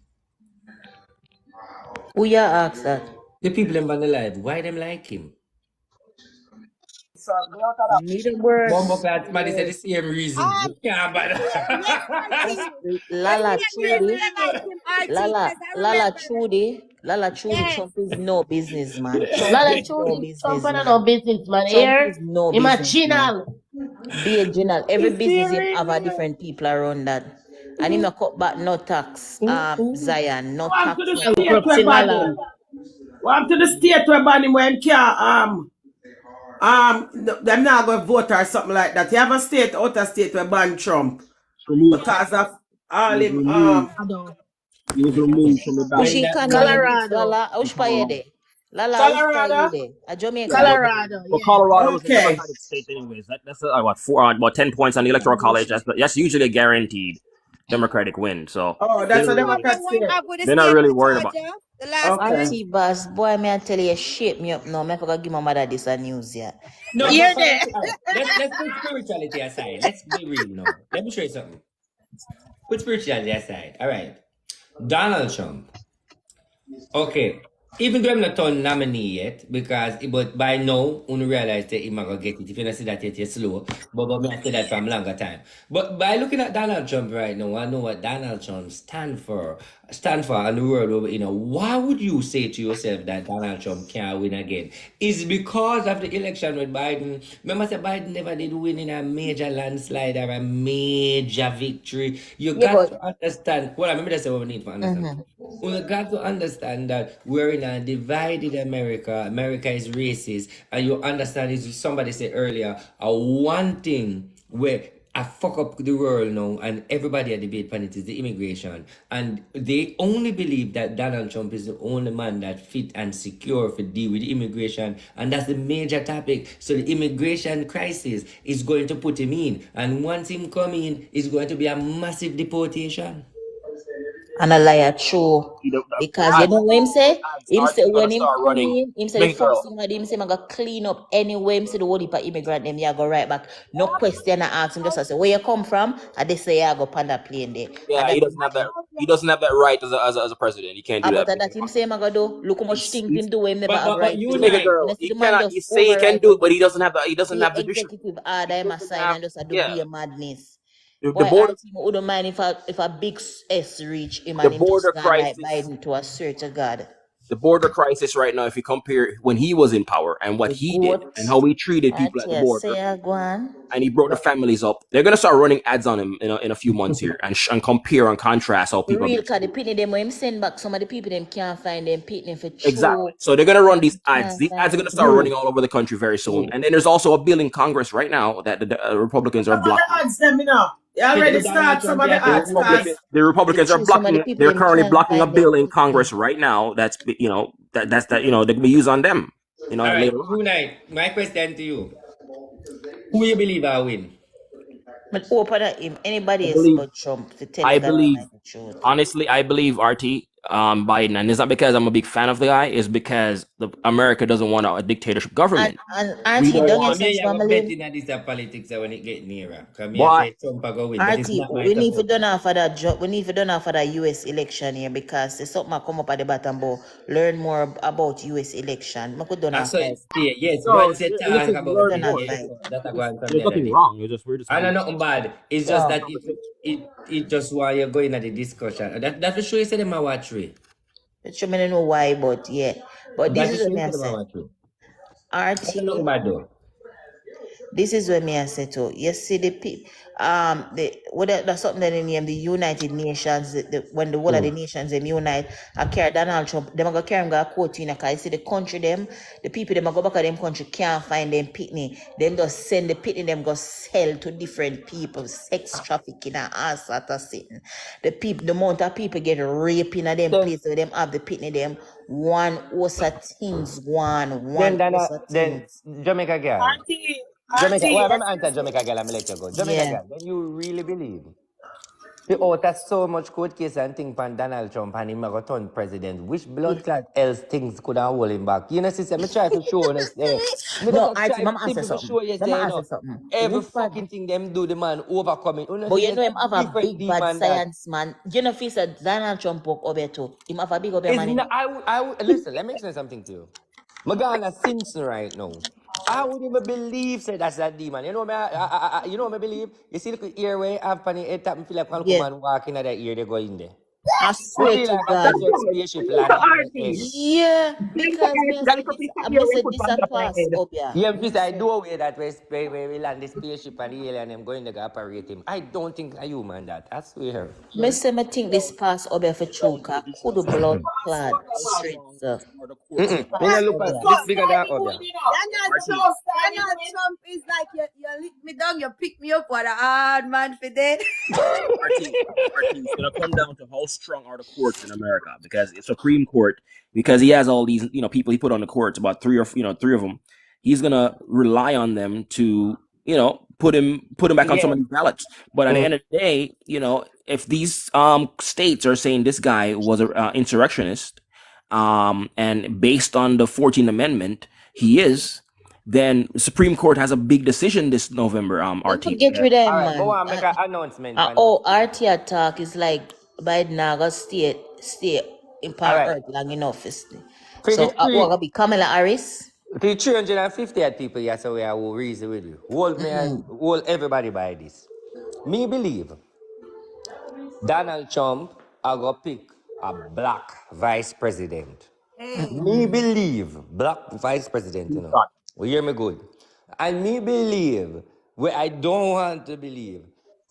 G: Who you ask that?
B: The people in the life, why them like him? Bumbo clad somebody said the same reason.
G: Lala Trudy, Trump is no businessman.
F: Trump is no businessman. Here, imaginal.
G: Be a general. Every business you have a different people around that. And him not cut back no tax. Zion, no tax.
L: Welcome to the state where ban him when can't them not going to vote or something like that. You have a state, outer state where ban Trump because of all him
P: he was removed from the ballot.
F: Colorado.
P: Colorado. Well, Colorado was a Democratic state anyways. That's about 10 points on the electoral college. That's usually a guaranteed Democratic win. So
L: that's a Democratic state.
P: They're not really worried about it.
G: Auntie Bass, boy, may I tell you, shape me up now. I forgot give my mother this news here.
B: No, let's put spirituality aside. Let's be real now. Let me show you something. Put spirituality aside. All right. Donald Trump. Okay. Even though I'm not on nominee yet, because but by now, you realize that I'm gonna get it. If you don't see that yet, you're slow. But I say that from longer time. But by looking at Donald Trump right now, I know what Donald Trump stand for and the world over. Why would you say to yourself that Donald Trump can't win again? Is because of the election with Biden. Remember, say Biden never did win in a major landslide or a major victory. You
G: Yeah,
B: got
G: but
B: to understand. Well, I remember that's what we need to understand. We got to understand that we're in a divided America. America is racist, and you understand. Is somebody said earlier, one thing where I fuck up the world now, and everybody at debate pan it is the immigration, and they only believe that Donald Trump is the only man that fit and secure for deal with the immigration, and that's the major topic. So the immigration crisis is going to put him in, and once him come in, it's going to be a massive deportation.
G: and a liar true. Because you know what him say? Him say
P: RT gonna
G: when him
P: start
G: come
P: running.
G: in, him say the
P: Big
G: first
P: girl.
G: thing that him say, I'm gonna clean up anyway. Him say the whole heap of immigrant them, you go right back. No question I ask him, just I say, where you come from? And they say, I go on that plane there.
P: Yeah,
G: And that
P: he doesn't have that. He doesn't have that right as a president. He can't do
G: about
P: that.
G: that him say, I'm gonna do. Look how much things him do, him never
B: But
G: have
B: but
G: right to
B: you
G: do.
P: Bigger
B: like
P: girl.
G: You see
P: He
G: the man
P: cannot.
G: just
P: You say he can
G: override
P: do it, but he doesn't have the. He doesn't
G: the
P: have the judiciary.
G: executive order him assign and just do
P: Yeah.
G: be a madness.
P: The
G: Boy,
P: border.
G: RT wouldn't mind if a big S reach him
P: The
G: and him just
P: border
G: gone like
P: crisis.
G: Biden to a search of God.
P: The border crisis right now. If you compare when he was in power and what
G: The
P: he did
G: goat.
P: and how he treated
G: I
P: people at the
G: tell
P: border,
G: say go on.
P: and he brought the families up, they're gonna start running ads on him in a few months here and compare and contrast how
G: The
P: people.
G: real cause the pitney them when him send back some of the people them can't find them pitney for
P: Exactly.
G: true.
P: So they're gonna run these ads.
G: Can't
P: These ads are
G: find
P: gonna
G: it.
P: start running all over the country very soon. And then there's also a bill in Congress right now that the Republicans are
L: Some of the
P: blocking.
L: ads them, you know. You already start some of the
P: The
L: ads, cause
P: Republicans are
G: True, some of the
P: blocking.
G: people
P: They're
G: them
P: currently
G: can't
P: blocking a
G: find them
P: bill in
G: pitney.
P: Congress right now. That's that they're gonna use on them.
B: all right,
P: Later on.
B: Unite. My question to you: who you believe I win?
G: But open at him. Anybody
P: I
G: else
P: believe.
G: but Trump to tell
P: I
G: you God
P: believe.
G: Almighty truth.
P: Honestly, I believe RT Biden, and it's not because I'm a big fan of the guy. It's because America doesn't want a dictatorship government.
G: And
P: We
G: RT
P: don't
G: don't
P: want.
B: So me,
G: yourself
B: I go
G: family.
B: betting at this politics when it get nearer. Cause me I
P: Why?
B: say Trump I go win, but it's
G: RT,
B: not my
G: we need to
B: support.
G: done after that job. We need to done after that US election here because there's something that come up at the bottom about learn more about US election. We could done
B: I saw
G: after.
B: it stay. Yes,
P: No,
B: once you
P: listen,
B: talk about
P: learn
G: Done
B: this,
P: more.
B: yes,
G: after.
B: that I go on from
P: There's
B: the other
P: nothing
B: day.
P: wrong. We're just
B: I know
P: having.
B: nothing bad. It's just that it just while you're going at the discussion. That for sure you say them a watch it.
G: Which I don't know why, but yeah. But this
B: That for
G: is what
B: sure
G: me
B: you
G: I
B: say them a
G: say.
B: watch it. That's
G: RT,
B: nothing bad though.
G: this is what me I say too. You see that's something that they name the United Nations. When the whole of the nations them unite, I carry Donald Trump. Them a go carry him go court in because you see the country them, the people them a go back at them country can't find them pitney. Them just send the pitney them go sell to different people, sex trafficking and all sort of thing. The amount of people get raped in a them place where them have the pitney them. One host of things, one host of
B: Then
G: things.
B: Jamaica girl.
L: Auntie,
B: Jamaica, well, I'm answer
L: excuse me.
B: Jamaica girl, I'm let you go. Jamaica
G: Yeah.
B: girl, then you really believe that's so much court case and thing from Donald Trump and him a turn president. Which blood clot else things could have hold him back? You know, sister, me try to show us there. Me
G: No,
B: just try
G: Mama answer
B: simple to
G: something.
B: show you,
G: Mama
B: say,
G: answer something.
B: every
G: Which part?
B: fucking thing them do, the man overcoming. You know,
G: But
B: see,
G: you know
B: there's
G: him have a
B: different
G: big bad
B: demon that.
G: science man. You know, if he said Donald Trump walk over too. Him have a big over
B: It's
G: man.
B: not, listen, let me explain something to you. Magana Simpson right now. I would even believe say that's that demon. You know me, you know me believe. You see the earway have funny head tap me feel like one
G: Yeah.
B: man walking at that ear they go in there.
G: I
B: You
G: swear
B: feel
G: to
B: like
G: God.
B: a spaceship land on your head.
G: Yeah, because me I said this a pass up yeah.
B: Yeah, because I do away that where we land the spaceship and the alien them going to go operate him. I don't think a human that. I swear.
G: Me say me think this pass up here for true cause could the blood clad straight so.
B: Me not look at this bigger than other.
K: Donald Trump is like you lick me down, you pick me up. What a hard man for that.
P: It's gonna come down to how strong are the courts in America because it's Supreme Court because he has all these people he put on the courts about three of them. He's gonna rely on them to put him back on some of these ballots. But at the end of the day, if these states are saying this guy was an insurrectionist, and based on the 14th Amendment, he is. then Supreme Court has a big decision this November.
G: Don't
P: RT.
G: forget rid of him,
B: Alright, but
G: man.
B: want make an announcement.
G: RT attack is like Biden now stay in power
B: Alright.
G: earth long enough.
B: For
G: So
B: the
G: what gonna be Kamala Harris?
B: 350 people, yes, so we are will reason with you. Hold me and hold everybody by this. Me believe Donald Trump I go pick a black vice president. Me believe black vice president, you know. You hear me good? And me believe where I don't want to believe.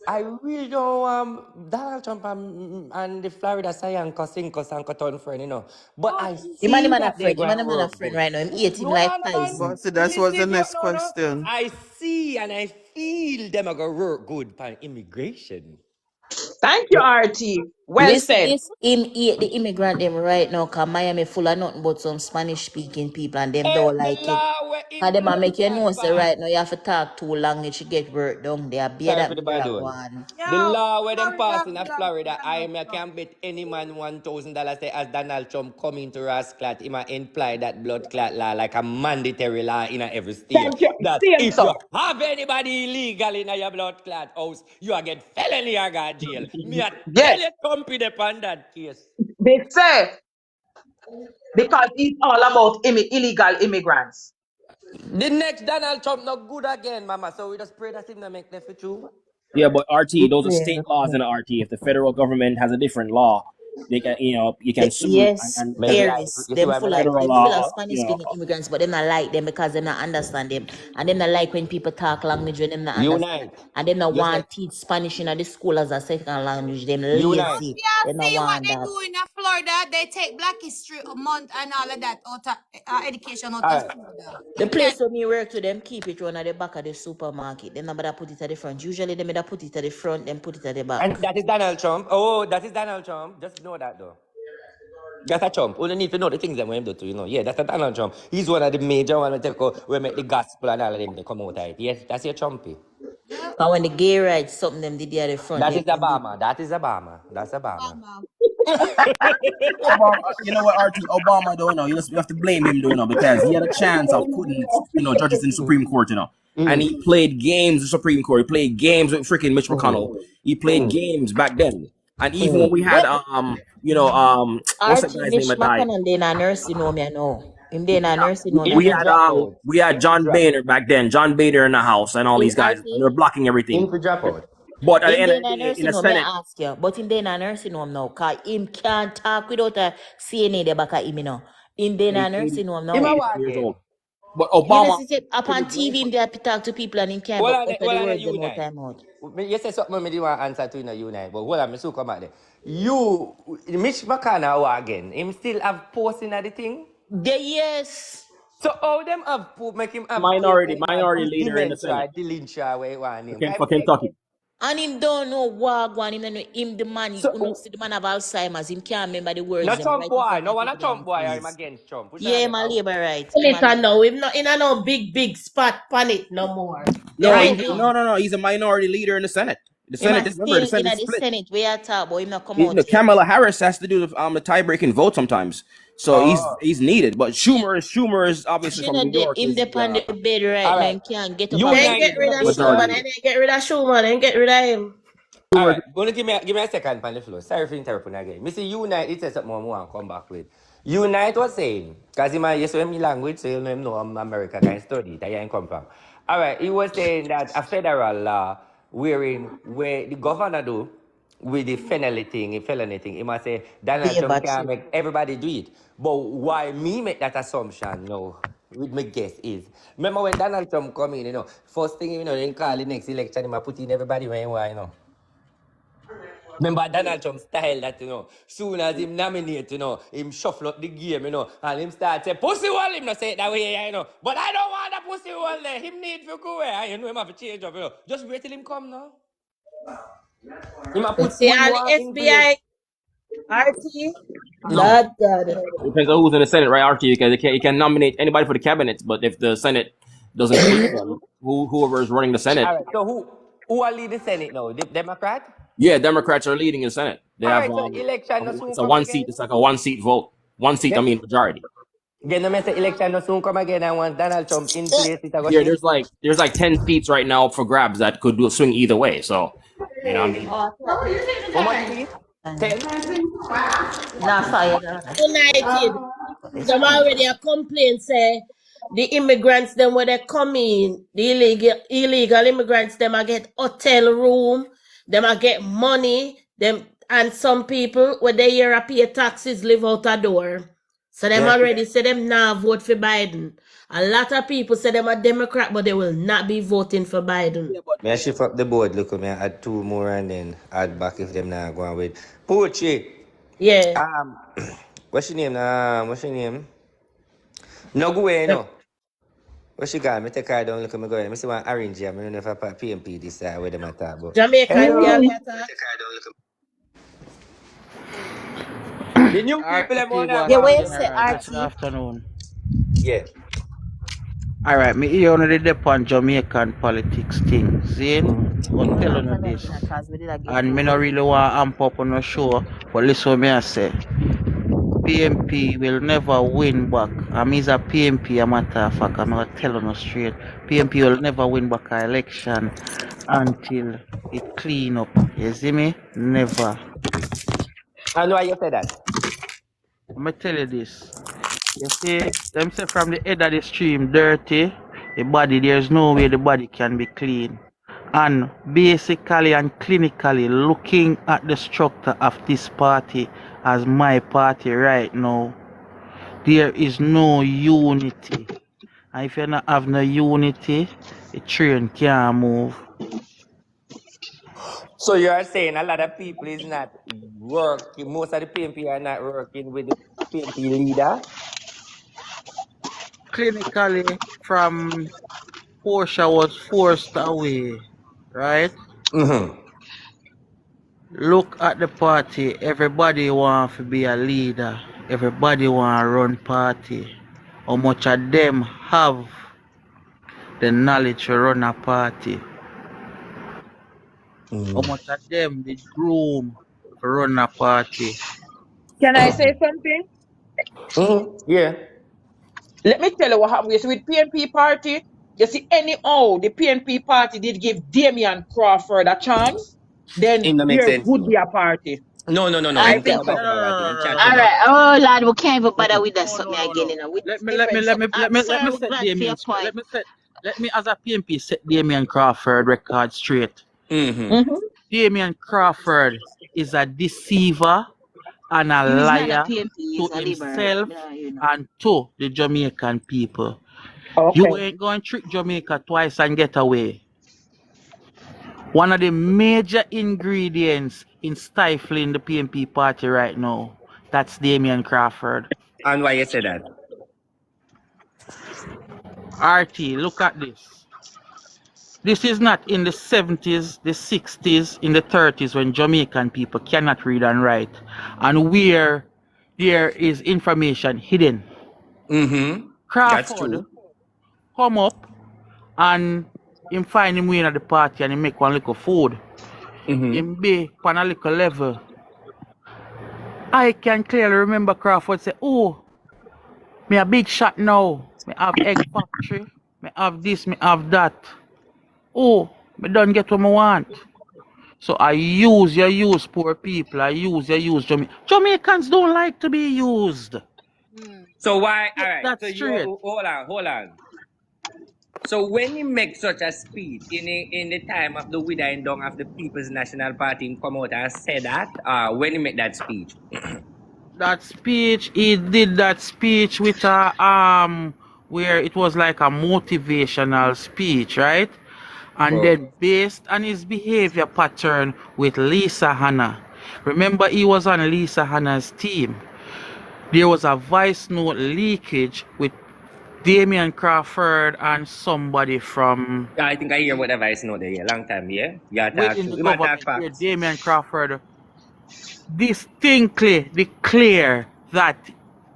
B: I really don't want Donald Trump and the Florida Cyan Cosinco and Cotton friend, you know. But I see
G: The man a
B: that
G: friend.
B: they
G: The man a
B: work
G: friend
B: good.
G: right now. Him hate him
B: No,
G: like
B: no, no,
G: poison.
N: Bossy, that was the next
B: no.
N: question.
B: I see and I feel them are going to work good for immigration.
M: Thank you, RT. Well
G: Listen,
M: said.
G: this him hate the immigrant them right now, cause Miami full of nothing but some Spanish speaking people and them don't like it. And them a make you know say right now you have to talk too long it should get work done. They are beer
B: Sorry
G: that
B: for the
G: beer
B: bad
G: that
B: one.
G: one.
B: The law where them pass in Florida, I can bet any man $1,000 say as Donald Trump coming to Rasclat, he might imply that blood clot law like a mandatory law in every state.
M: Thank you.
B: That
M: Same
B: if
M: so.
B: you have anybody illegal in your blood clot house, you are get felony or go jail. Me a tell
M: Yes,
B: you company upon that case.
M: they say because it's all about illegal immigrants.
B: The next Donald Trump not good again, mama. So we just pray that him not make that for true.
P: Yeah, but RT, those are state laws in the RT. If the federal government has a different law, they can, you can sue
G: Yes,
P: and
B: Maybe
G: Aries.
B: you see why I like
P: federal
G: Them full of
P: law,
G: Spanish speaking immigrants, but them not like them because they not understand them. And them not like when people talk language when them not understand.
B: Unite.
G: And them not
B: You say
G: want teach Spanish in the school as a second language. Them
B: unite.
G: lazy.
K: Yeah,
G: They not
K: see what
G: want
K: they
G: that.
K: do in Florida? They take Black History Month and all of that out of education out
B: All
K: of
B: right.
K: Florida.
G: The place where me work to them keep it one at the back of the supermarket. They never put it at the front. Usually they may put it at the front, then put it at the back.
B: And that is Donald Trump. Oh, that is Donald Trump. Just know that though. That's a Trump. You need to know the things that we do too, you know. Yeah, that's a Donald Trump. He's one of the major ones we make the gospel and all of them they come out of it. Yes, that's your Trumpy.
G: But when the gay rights, something them did at the front.
B: That is Obama. That is Obama. That's Obama.
P: Obama, you know what, RT? Obama, though, you have to blame him, though, because he had a chance of putting, judges in Supreme Court, and he played games with Supreme Court. He played games with freaking Mitch McConnell. He played games back then. And even when we had, what's that guy's name at night?
G: McConnell, they not nursing home, you know. Him they not nursing home.
P: We had John Boehner back then. John Boehner in the House and all these guys. And they're blocking everything. But at the end of the day, in the Senate,
G: I ask you, but him they not nursing home now, cause him can't talk without a CNA the back of him, you know. Him they not nursing home now.
P: years old. But Obama,
G: Upon TV, him they talk to people and him can't
B: Well,
G: go
B: well,
G: the words
B: you
G: them all
B: Unite.
G: time out.
B: You say something I do want to answer to in the Unite, but hold on, I still come back there. You, Mitch McConnell again, him still have post in the thing?
G: Yes.
B: So how them have make him have
P: minority leader in the Senate.
B: For
P: Kentucky.
G: And him don't know what one him know him the man he don't see the man have Alzheimer's. Him can't remember the words.
B: No
G: them
B: Trump
G: right
B: boy,
G: in
B: no
G: front
B: one
G: of
B: a Trump boy,
G: his
B: I'm
G: face.
B: against Trump. Which
G: Yeah,
B: one
G: my
B: them
G: labor right.
F: Senator, no, him not in a no big spot pan it no more.
P: No,
F: Right
P: no. He's a minority leader in the Senate. The Senate is
G: Still
P: remember the
G: in
P: Senate
G: the
P: split.
G: Senate where I talk, but him not come out.
P: Kamala Harris has to do the tie-breaking vote sometimes, so he's needed. But Schumer is obviously from New York.
G: Him depend the bed right now. Him can't get up.
F: They ain't get rid of Schumann. They ain't get rid of Schumann. They ain't get rid of him.
B: All right, gonna give me a second on the floor. Sorry for interrupting again. Missy Unite, it says something more I want to come back with. Unite was saying, because he might say my language, so you know him know I'm American, can study that you come from. All right, he was saying that a federal law where the governor do with the felony thing, he must say Donald Trump can make everybody do it. But why me make that assumption now? With my guess is, remember when Donald Trump come in, first thing, they call the next election, he might put in everybody where you want, Remember Donald Trump style that, soon as him nominate, him shuffle up the game, and him start say, pussy wall, him not say it that way, But I don't want a pussy wall there. Him need to go where, him have to change up, Just wait till him come now. Him a put
F: See, all the FBI, RT, God.
P: Depends on who's in the Senate, right? RT, because he can nominate anybody for the cabinet, but if the Senate doesn't pick them, whoever is running the Senate.
B: All right, so who are leading the Senate now? The Democrat?
P: Yeah, Democrats are leading the Senate. They have
B: so election
P: it's a one seat. It's like a 1 seat vote. 1 seat, majority.
B: Again, the message election no soon come again and once Donald Trump in place, it a go
P: Yeah,
B: shift.
P: there's like 10 seats right now up for grabs that could swing either way. So, you know what I mean?
B: How much seat? 10?
G: No, sorry.
F: United. Them already a complaint say the immigrants them when they come in, the illegal immigrants them a get hotel room, them a get money, them and some people when they hear a pay taxes live out a door. So them
B: Yeah.
F: already say them now vote for Biden. A lot of people say them a Democrat, but they will not be voting for Biden.
B: May I shift up the board, look, may I add 2 more and then add back if them not going with Poochie.
F: Yeah.
B: What's your name? What's your name? No go away, no. What she got? Me take her down, look at me go ahead. Me see one orange here. I don't know if I put PMP this side where them at talk about.
F: Jamaican girl
B: Hello.
F: better.
B: The new people them on
G: Yeah, wait, say
L: Good
G: RT.
L: afternoon.
B: Yeah.
L: Alright, me here on the dep on Jamaican politics thing. See? I'm telling you this. And me not really want to amp up on no show, but listen what me I say. PMP will never win back. I'm a PMP, a matter of fact. I'm not telling you straight. PMP will never win back an election until it clean up. You see me? Never.
B: And why you say that?
L: I'm going to tell you this. You see, them say from the head of the stream dirty, the body, there's no way the body can be clean. And basically and clinically looking at the structure of this party as my party right now, there is no unity. And if you not have no unity, the train can't move.
B: So you are saying a lot of people is not working, most of the PMP are not working with the PMP leader?
L: Clinically, from Portia was forced away, right? Look at the party. Everybody want to be a leader. Everybody want to run party. How much of them have the knowledge to run a party? How much of them the groom to run a party?
M: Can I say something?
B: Yeah.
M: Let me tell you what happened. You see, with PNP party, you see, anyhow, the PNP party did give Damian Crawford a chance, then
B: It don't make
M: there
B: sense.
M: would be a party.
B: No.
M: I
B: Him
M: think
B: can't
M: so.
B: buy party. Him can't
G: All
B: buy.
G: right. Oh Lord, we can't even bother with that something again. You know, with
L: Let me set Damian. Let me as a PMP set Damian Crawford record straight. Damian Crawford is a deceiver and a
G: He's not a
L: liar
G: PMP, he's
L: to
G: a liberal.
L: himself
G: Yeah, you know.
L: and to the Jamaican people.
M: Okay.
L: You ain't going to trick Jamaica twice and get away. One of the major ingredients in stifling the PMP party right now, that's Damian Crawford.
B: And why you say that?
L: RT, look at this. This is not in the 70s, the 60s, in the 30s when Jamaican people cannot read and write and where there is information hidden.
B: That's true.
L: Come up and him find him way at the party and he make one little food. Him be on a little level. I can clearly remember Crawford say, oh, me a big shot now. Me have egg factory. Me have this, me have that. Oh, me don't get what I want. So I use poor people. I use Jamaicans. Jamaicans don't like to be used.
B: So why? All right.
L: That's
B: so
L: straight.
B: you hold on. So when you make such a speech in the time of the withering down of the People's National Party, and come out and say that, when you make that speech?
L: That speech, he did that speech with a where it was like a motivational speech, right? And then based on his behavior pattern with Lisa Hanna. Remember, he was on Lisa Hanna's team. There was a voice note leakage with Damian Crawford and somebody from...
B: I think I hear what the voice note there, long time, yeah?
L: Within the government, where Damian Crawford distinctly declare that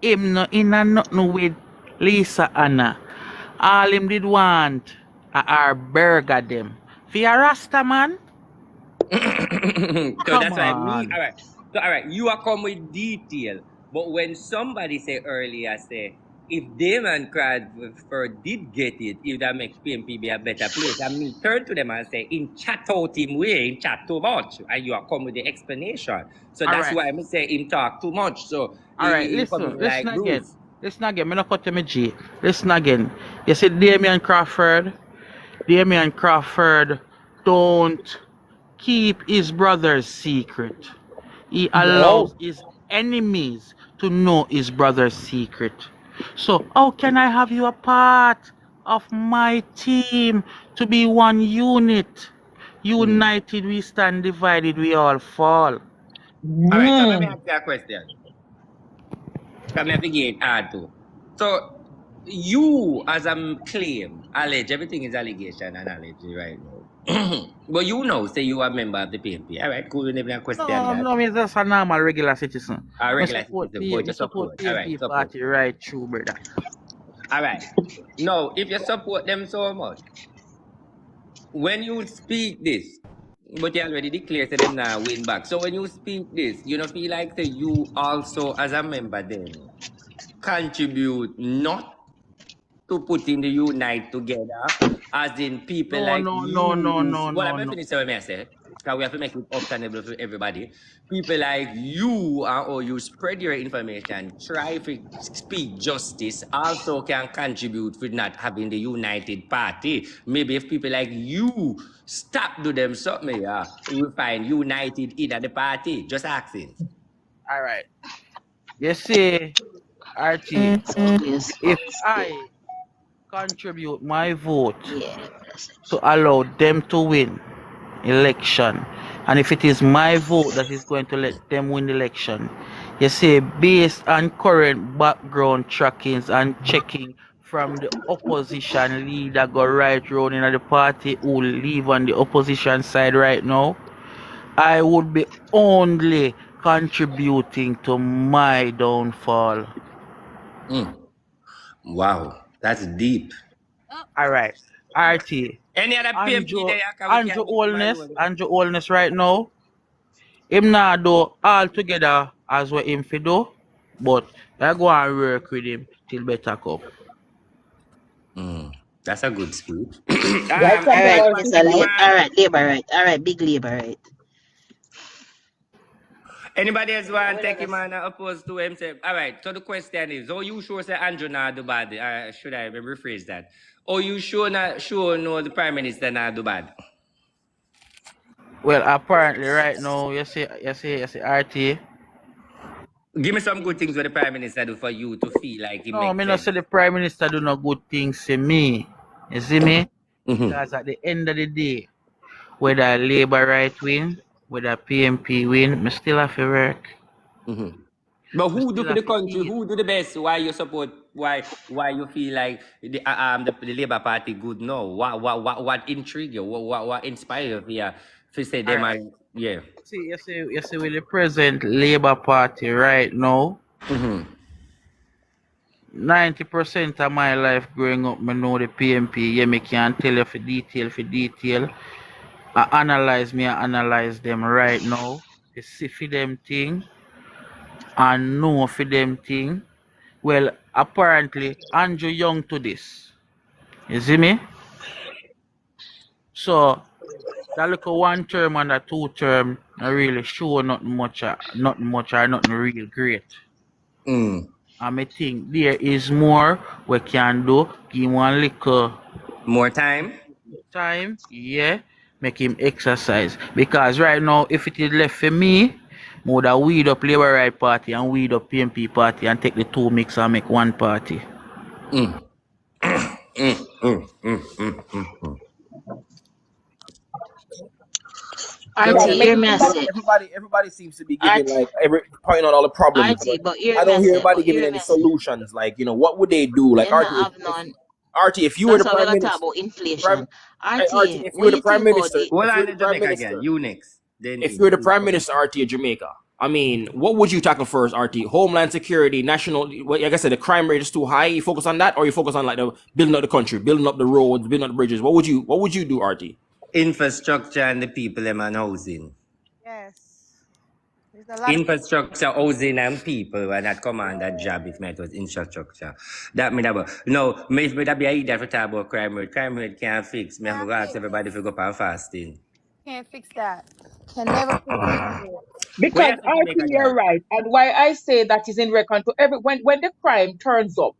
L: him no in a nothing with Lisa Hanna. All him did want are burger them. For a Rasta man?
B: So that's why alright. So alright, you are come with detail. But when somebody say earlier, say if Damon Crawford did get it, if that makes PMP be a better place, and me turn to them and say, in chat out him way, in chat too much, and you are come with the explanation. So
Q: All
B: that's
Q: right.
B: why I say him talk too much. So
Q: All right,
B: he come
Q: listen
B: like
Q: again.
B: Bruce.
Q: Listen again. Me not cut you, G. Listen again. You see, Damian Crawford don't keep his brother's secret. He allows his enemies to know his brother's secret. So how can I have you a part of my team to be one unit? United we stand, divided we all fall.
B: All right, so let me ask you a question. Come here again, add to. So you, as a claim, allege, everything is allegation and allege right now. But you know, say you are a member of the PNP. All right, cool. You never question that.
Q: No, me just a normal regular citizen.
B: A regular citizen, but you
Q: support
B: support. All right,
Q: PNP
B: support.
Q: party right through, brother.
B: All right. Now, if you support them so much, when you speak this, but you already declared that them now win back. So when you speak this, you don't feel like that you also, as a member, then contribute not to put in the unite together, as in people
Q: No,
B: like
Q: no,
B: you.
Q: no, no, no,
B: Well,
Q: no,
B: I'm going to
Q: no.
B: finish what I say, because we have to make it understandable for everybody. People like you, or you spread your information, try to speak justice, also can contribute for not having the united party. Maybe if people like you stop do them something, yeah, we will find united in the party. Just asking.
Q: All right. You see, RT, if I contribute my vote to allow them to win election, and if it is my vote that is going to let them win the election, you see, based on current background trackings and checking from the opposition leader go right round in the party who live on the opposition side right now, I would be only contributing to my downfall.
B: Wow, that's deep.
Q: All right, RT.
B: Any other PMP
Q: Andrew Holness right now, him not do all together as what him fi do, but I go and work with him till better come.
B: That's a good speech.
G: All right, big labor, right.
B: Anybody else want to take him and oppose to himself? All right, so the question is, are you sure say Andrew not do bad? Should I rephrase that? Or you sure no the Prime Minister not do bad?
Q: Well, apparently right now, you see, RT.
B: Give me some good things what the Prime Minister do for you to feel like he
Q: No, me not say the Prime Minister do no good things to me. You see me? Because at the end of the day, whether Labour right win, whether PMP win, me still have to work.
B: But who do for the country? Who do the best? Why you support? Why you feel like the Labour Party good? No. What intrigue you? What inspire you? Yeah, to say them
Q: Alright.
B: yeah.
Q: You see, with the present Labour Party right now, 90% of my life growing up, I know the PMP. Yeah, me can tell you for detail. I analyze them right now. You see for them thing, and know for them thing. Well, apparently, Andrew Young to this. You see me? So, that look a 1 term and a 2 term, not really sure nothing much or nothing real great. And I think there is more we can do. Give one little
B: more time.
Q: Yeah. Make him exercise. Because right now, if it is left for me, I would have weed up Labour Right Party and weed up PMP Party and take the 2 mix and make 1 party.
P: Everybody seems to be giving pointing out all the problems. But I don't hear anybody giving any solutions. Like, what would they do? Like RT, if you were the Prime Minister,
G: about inflation.
P: if you were the Prime Minister, if you were the Prime Minister, RT of Jamaica, I mean, what would you tackle first, RT? Homeland security, national, like I said, the crime rate is too high. You focus on that, or you focus on like the building up the country, building up the roads, building up the bridges? What would you do, RT?
B: Infrastructure and the people them and housing.
H: Yes.
K: There's a lot of
B: Infrastructure, housing, and people when that come on that job if it was infrastructure. That mean about no, me if me that be a idiot for talk about crime rate. Crime rate can't fix. Me have to go ask everybody if you go up and fasting.
K: can't fix that. Can never fix crime rate.
B: We
M: Because
B: have to make
M: RT,
B: a
M: you're
B: job.
M: right. And why I say that is in reckon to when the crime turns up,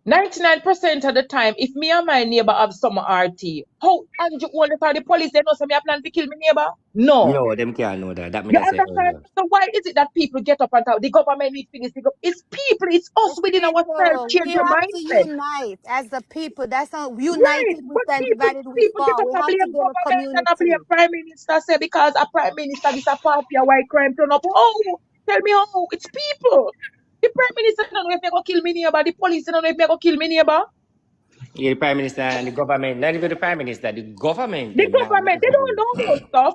M: 99% of the time, if me and my neighbor have some RT, how and you wonder how the police they know some me a plan to kill me neighbor? No.
B: No, them can't know that. That me
M: You
B: that say
M: understand?
B: earlier.
M: So why is it that people get up and talk? The government needs to this. It's people. It's us
K: It's
M: within ourselves.
K: people.
M: Change
K: We
M: your
K: have to
M: mindset.
K: unite as the people. That's not
M: Right.
K: united we
M: But
K: stand,
M: people
K: divided we
M: people get
K: fall.
M: up
K: We
M: and
K: have to
M: blame
K: build a
M: government and a
K: community.
M: blame prime minister say because a prime minister this a party a white crime turn up. Oh, tell me how. It's people. The prime minister don't know if they go kill me neighbor. The police don't know if they go kill me neighbor.
B: Yeah, the prime minister and the government, not even the prime minister, the government
M: The
B: them now.
M: government they don't know about stuff.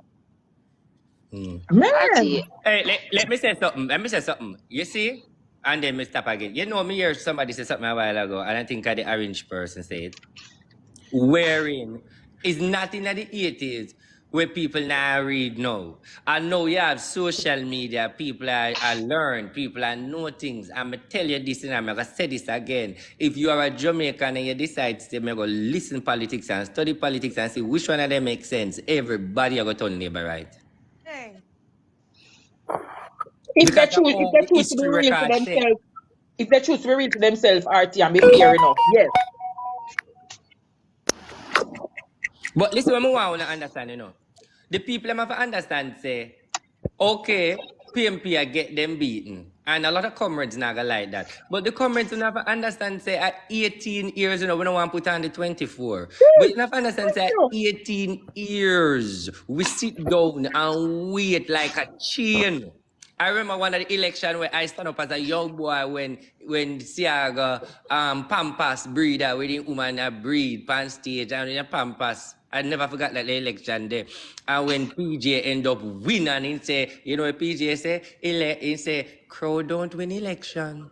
M: Man.
B: Hey, let me say something. Let me say something. You see? And then me stop again. You know, me hear somebody say something a while ago, and I think the orange person said, wherein is not in the 80s where people now read now. And now you have social media, people are learn, people are know things. I'm going to tell you this and I'm going to say this again. If you are a Jamaican and you decide to go listen politics and study politics and see which one of them makes sense, everybody are going to turn neighbor right.
K: Hey.
M: If they
B: Because of
M: choose
B: all the
M: to be
B: history
M: real to
B: record say.
M: themselves, if they choose to be real to themselves, RT and be fair enough. Yes.
B: But listen, what I want to understand, you know. The people have to understand, say, okay, PMP I get them beaten. And a lot of comrades not gonna like that. But the comrades don't have to understand, say, at 18 years, you know, we don't want to put on the 24. But you have to understand, say, at 18 years, we sit down and wait like a chain. I remember one of the election where I stand up as a young boy when Siaga Pampas breeder with the woman breed pan stage and in a Pampas. I never forgot that the election there. And when PJ end up winning, he say, you know what PJ say? He say, crowd don't win election.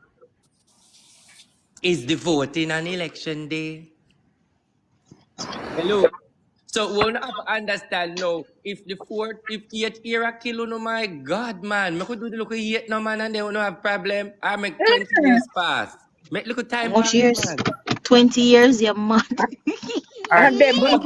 B: It's the voting on election day. Hello. So we have to understand now, if the 8th era kill, no my God, man. I could do the look at 8 no man and they don't have problem. I make 20 years pass. Make look at time
G: Much
B: pass, no,
G: years?
B: man.
G: 20 years, you're mad.
M: And them have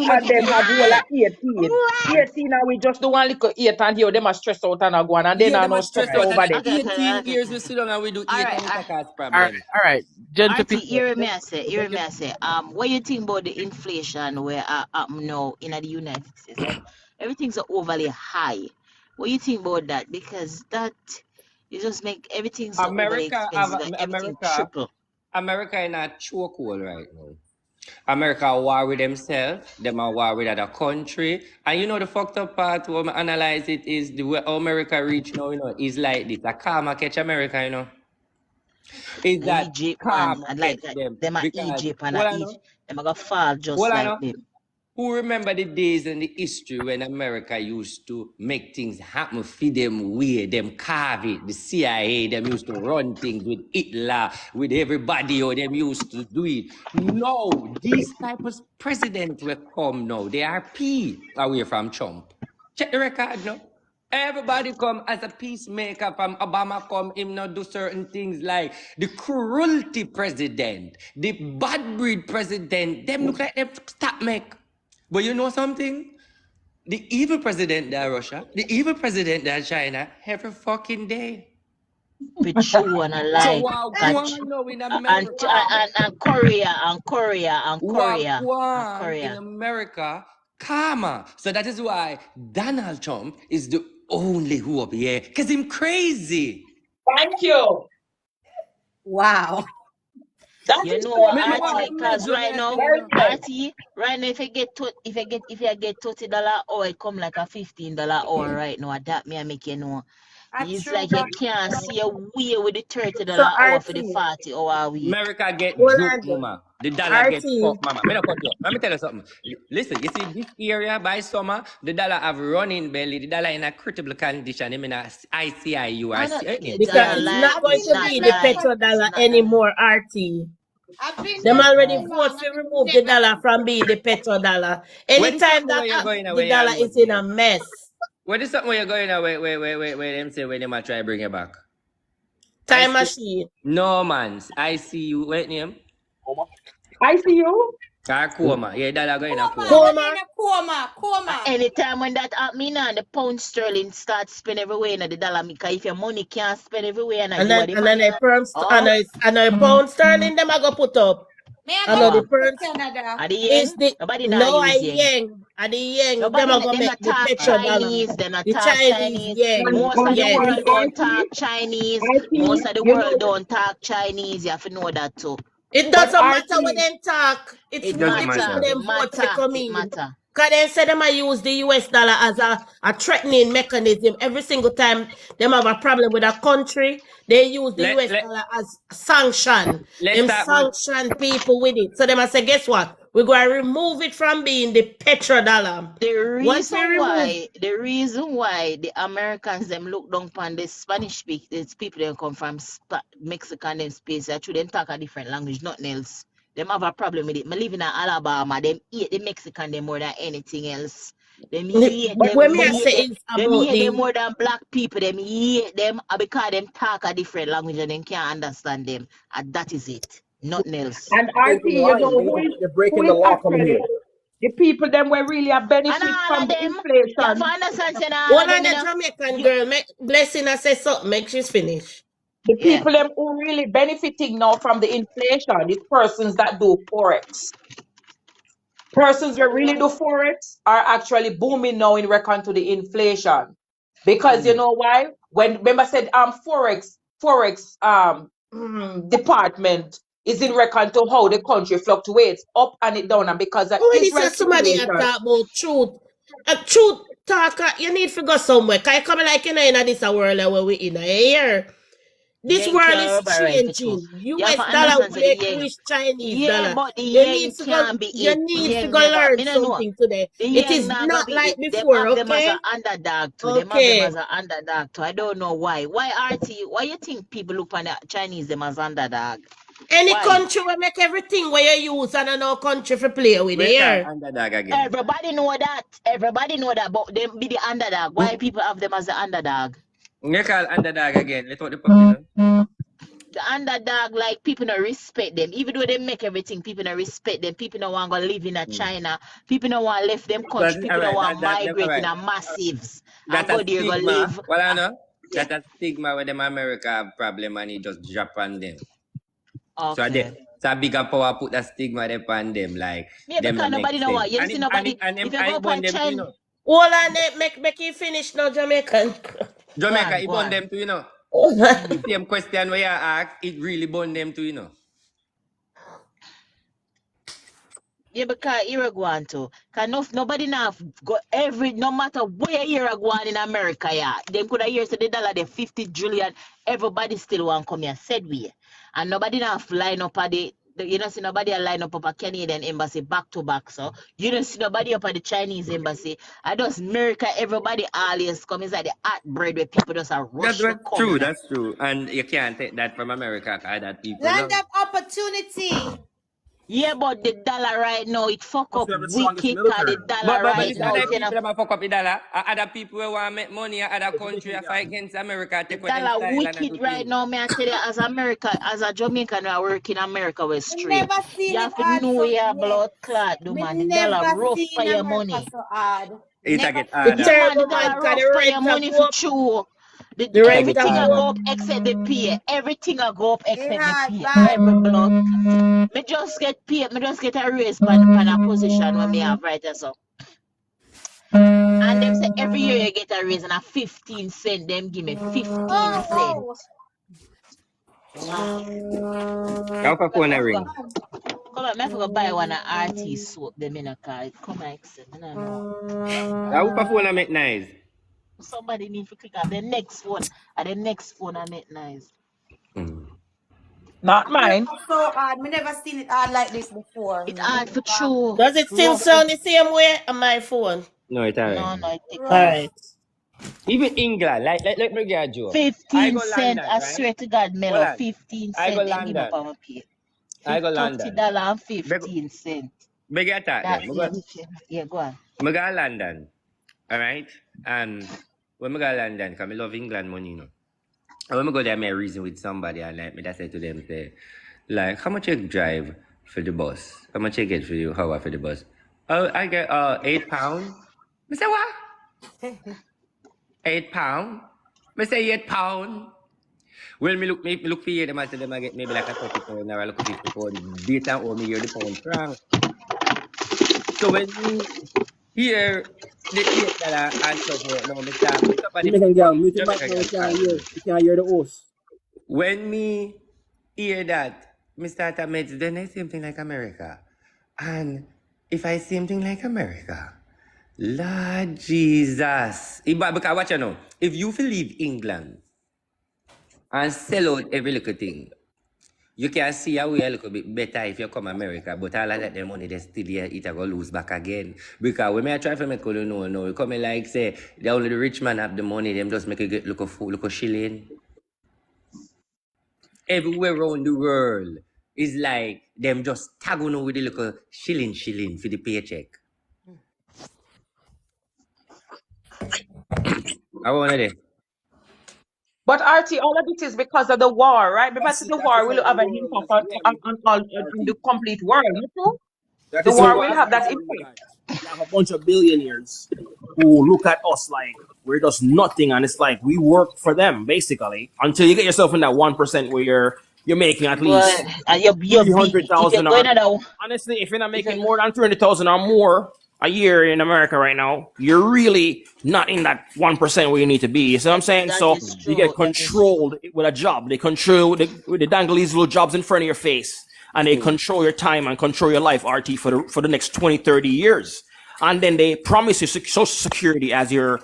M: all at 18. 18 and we just do one little 8 and here them are stressed out and a go on and then
B: Yeah,
M: are
B: they
M: no
B: must stress
M: stress
B: out.
M: over
B: And
M: there.
B: 18 years we sit down and we do 8 and it cause problem.
Q: All right. Gentle
G: Auntie,
Q: people.
G: hear me I say, what you think about the inflation where now in the United States? Like, everything's overly high. What you think about that? Because that it just make everything so overly expensive that everything triple.
B: America in a chokehold right now. America are war with themselves, them are war with other country. And you know the fucked up part when I analyze it is the way America reach now, you know, is like this. A karma catch America, you know. Is that
G: Egypt, man,
B: karma
G: I like
B: catch
G: that.
B: them.
G: Them are
B: Because,
G: Egypt and
B: well, I
G: Egypt.
B: know.
G: Them are gonna fall just
B: Well, I
G: like
B: know.
G: them.
B: Who remember the days in the history when America used to make things happen for them way, them carve it, the CIA, them used to run things with Hitler, with everybody, or them used to do it. No, these type of presidents will come now. They are P away from Trump. Check the record now. Everybody come as a peacemaker from Obama come, him not do certain things like the cruelty president, the bad breed president, them look like them stop make. But you know something? The evil president there, Russia, the evil president there, China, every fucking day.
G: With true and a
B: So
G: lie.
B: what
G: And,
B: going on in
G: and
B: America?
G: Korea and Korea and
B: What
G: Korea and
B: going in
G: Korea.
B: America? Karma. So that is why Donald Trump is the only who up here, because him crazy.
M: Thank you.
K: Wow.
M: That
G: You
M: is
G: know
M: so
G: what,
B: Me no
M: true.
B: want
G: Auntie?
B: to
G: Because
B: measure
G: right now,
M: Very
B: myself.
M: good.
G: Auntie, right now, if you get $30 or it come like a $15 hour right now, that me I make you know. It's
K: True,
G: like you
K: but
G: can't see a way with the $30
F: So
G: hour for the
F: RT,
G: 40-hour week.
B: America get
F: hold
B: joke,
F: on there.
B: mama. The dollar get
F: RT,
B: fucked, mama. Me not cut you. Let me tell you something. Listen, you see this area by summer, the dollar have running belly. The dollar in a critical condition. I mean, ICIU or
G: I know
B: CIU.
G: it's
F: because
G: not a
F: it's
G: lie.
F: not going
G: It's
F: to
G: not
F: be the
G: lie.
F: petrodollar
G: It's not a lie.
F: anymore, RT. Them already vote to remove the dollar from being the petrodollar.
B: When
F: Anytime
B: time
F: that
B: where you
F: happens,
B: going
F: the
B: where you
F: dollar
B: road
F: is in
B: there?
F: a mess.
B: What is something where you're going now? Wait, them say when they might try bring you back.
F: Time machine.
B: No, man. I see you. Wait, name?
M: I see you.
B: Coma. Yeah, that going to
K: Coma.
G: Anytime when that happen, the pound sterling starts spend everywhere in the dollar, because if your money can't spend everywhere,
F: And then a pound sterling them I go put up. I know the pound is the no I yen. At the yen, them I go make the petrodollar.
G: They're not
F: The
G: talk
F: Chinese yen.
G: Most of the
F: Yes.
G: world don't talk Chinese. Most of the world don't talk Chinese. You have to know that too.
F: It doesn't matter what them talk. It's
G: It
F: what the
G: matter.
F: people them
G: It
F: vote to
G: matter.
F: come
G: It
F: in.
G: matter.
F: Because they say them I use the US dollar as a threatening mechanism. Every single time them have a problem with a country, they use the US dollar as sanction. Them sanction people with it. So them I say, guess what? We're going to remove it from being the petrodollar.
G: The reason why the Americans them look down upon the Spanish people them come from Mexican them space, actually them talk a different language, nothing else. Them have a problem with it. I live in Alabama, them hate the Mexican them more than anything else. Them hate them more than black people. Them hate them because them talk a different language and them can't understand them. And that is it. Nothing else.
M: And RT, you know,
P: they're breaking the law coming here.
M: The people them were really a benefit from the inflation.
F: One of the Jamaican girl, Blessing, I say something, make she's finish.
M: The people them who really benefiting now from the inflation is persons that do Forex. Persons that really do Forex are actually booming now in reckon to the inflation. Because you know why? When remember said Forex department is in reckon to how the country fluctuates up and it down, and because of
F: Israel somebody talk about truth. A truth talker, you need to go somewhere. Can you come like in this world where we in here? This world is changing. US dollar will wish Chinese dollar. You need to go learn something today. It is not like before, okay?
G: Them as an underdog too. Them have them as an underdog too. I don't know why. Why RT? Why you think people look on the Chinese them as underdog?
F: Any country will make everything where you use and no country for play with here.
G: Everybody know that. Everybody know that, but them be the underdog. Why people have them as the underdog?
B: You call underdog again. Let's talk the popular.
G: The underdog, like people don't respect them. Even though they make everything, people don't respect them. People don't want to live in a China. People don't want to leave them country. People don't want to migrate in a massives. And go there, go live.
B: Well, I know. That's a stigma where them America have problem and it just drop on them.
G: Okay.
B: So a bigger power put that stigma upon them. Like,
G: yeah,
B: them
G: because nobody know what. You see nobody. If you go upon China.
F: Hold on, make you finish now, Jamaican.
B: Jamaica, it burn them too, you know. The same question where you ask, it really burn them too, you know.
G: Yeah, because you're going to. Because nobody now go no matter where you're going in America, yeah. Them could have heard the dollar, the 50 trillion, everybody still want to come here, said we. And nobody now line up at you don't see nobody line up a Canadian embassy back to back, so you don't see nobody up at the Chinese embassy. I just America, everybody always come inside the hot bread where people just are rush to come.
B: True, that's true. And you can't take that from America because that people
K: Land of opportunity.
G: Yeah, but the dollar right now, it fuck up wicked because the dollar right now.
B: But fuck up the dollar. Other people who want to make money in other countries fight against America.
G: The dollar wicked right now, may I tell you, as a Jamaican who work in America with straight. You have to know your blood clot, do man. The dollar rough for your money.
B: It get harder.
G: The dollar rough for your money for true. Everything will go up except the pay. Everything will go up except the pay. Every blood. Me just get paid. Me just get a raise pan a position when me have right so. And them say every year you get a raise and a 15 cent. Them give me 15 cents.
B: How can phone a ring?
G: Come on, I forgot buy one of RT soap. Them in a car. Come on, accept. I don't know.
B: How can phone a make nice?
G: Somebody need to click on the next phone. And the next phone I make nice.
M: Not mine.
K: It's so hard. Me never seen it hard like this before.
G: It's hard for true.
F: Does it still sound the same way on my phone?
B: No, it's alright.
G: No, it takes
F: alright.
B: Even England, like me get a joke.
G: 15 cents, I swear to God, Melo, 15 cents.
B: I go London. I go London.
G: $30 and 15 cents.
B: Me get that.
G: Yeah, go on.
B: Me go London. All right? And when I go to London, because I love England money, you know. And when I go there, I reason with somebody, and like me, I say to them, say, like, how much you drive for the bus? How much you get for the hour for the bus? Oh, I get £8. I say, what? £8? I say £8. Well, me look for you, them I say them I get maybe like a 30 pound or like a 50 pound. Data or me hear the pound franc. So when me hear the $8 and so forth, now me start pick up on
P: You can't hear the host.
B: When me hear that, me start to make the same thing like America. And if I same thing like America, Lord Jesus. Because watch you know, if you leave England and sell out every little thing, you can see how we a little bit better if you come America, but all of that the money they still here, it go lose back again. Because when I try to make you know, you come like say, the only the rich man have the money, them just make you get look a shilling. Everywhere around the world is like them just tag on with the little shilling for the paycheck. I want it.
M: But RT, all of this is because of the war, right? Because the war will have an impact on the complete world, you know? The war will have that impact.
P: You have a bunch of billionaires who look at us like we're just nothing, and it's like we work for them basically until you get yourself in that 1% where you're making at least 300,000. Honestly, if you're not making more than 300,000 or more a year in America right now, you're really not in that 1% where you need to be. You see what I'm saying? So you get controlled with a job. They control they dangle these little jobs in front of your face, and they control your time and control your life, RT, for the next 20, 30 years. And then they promise you Social Security as your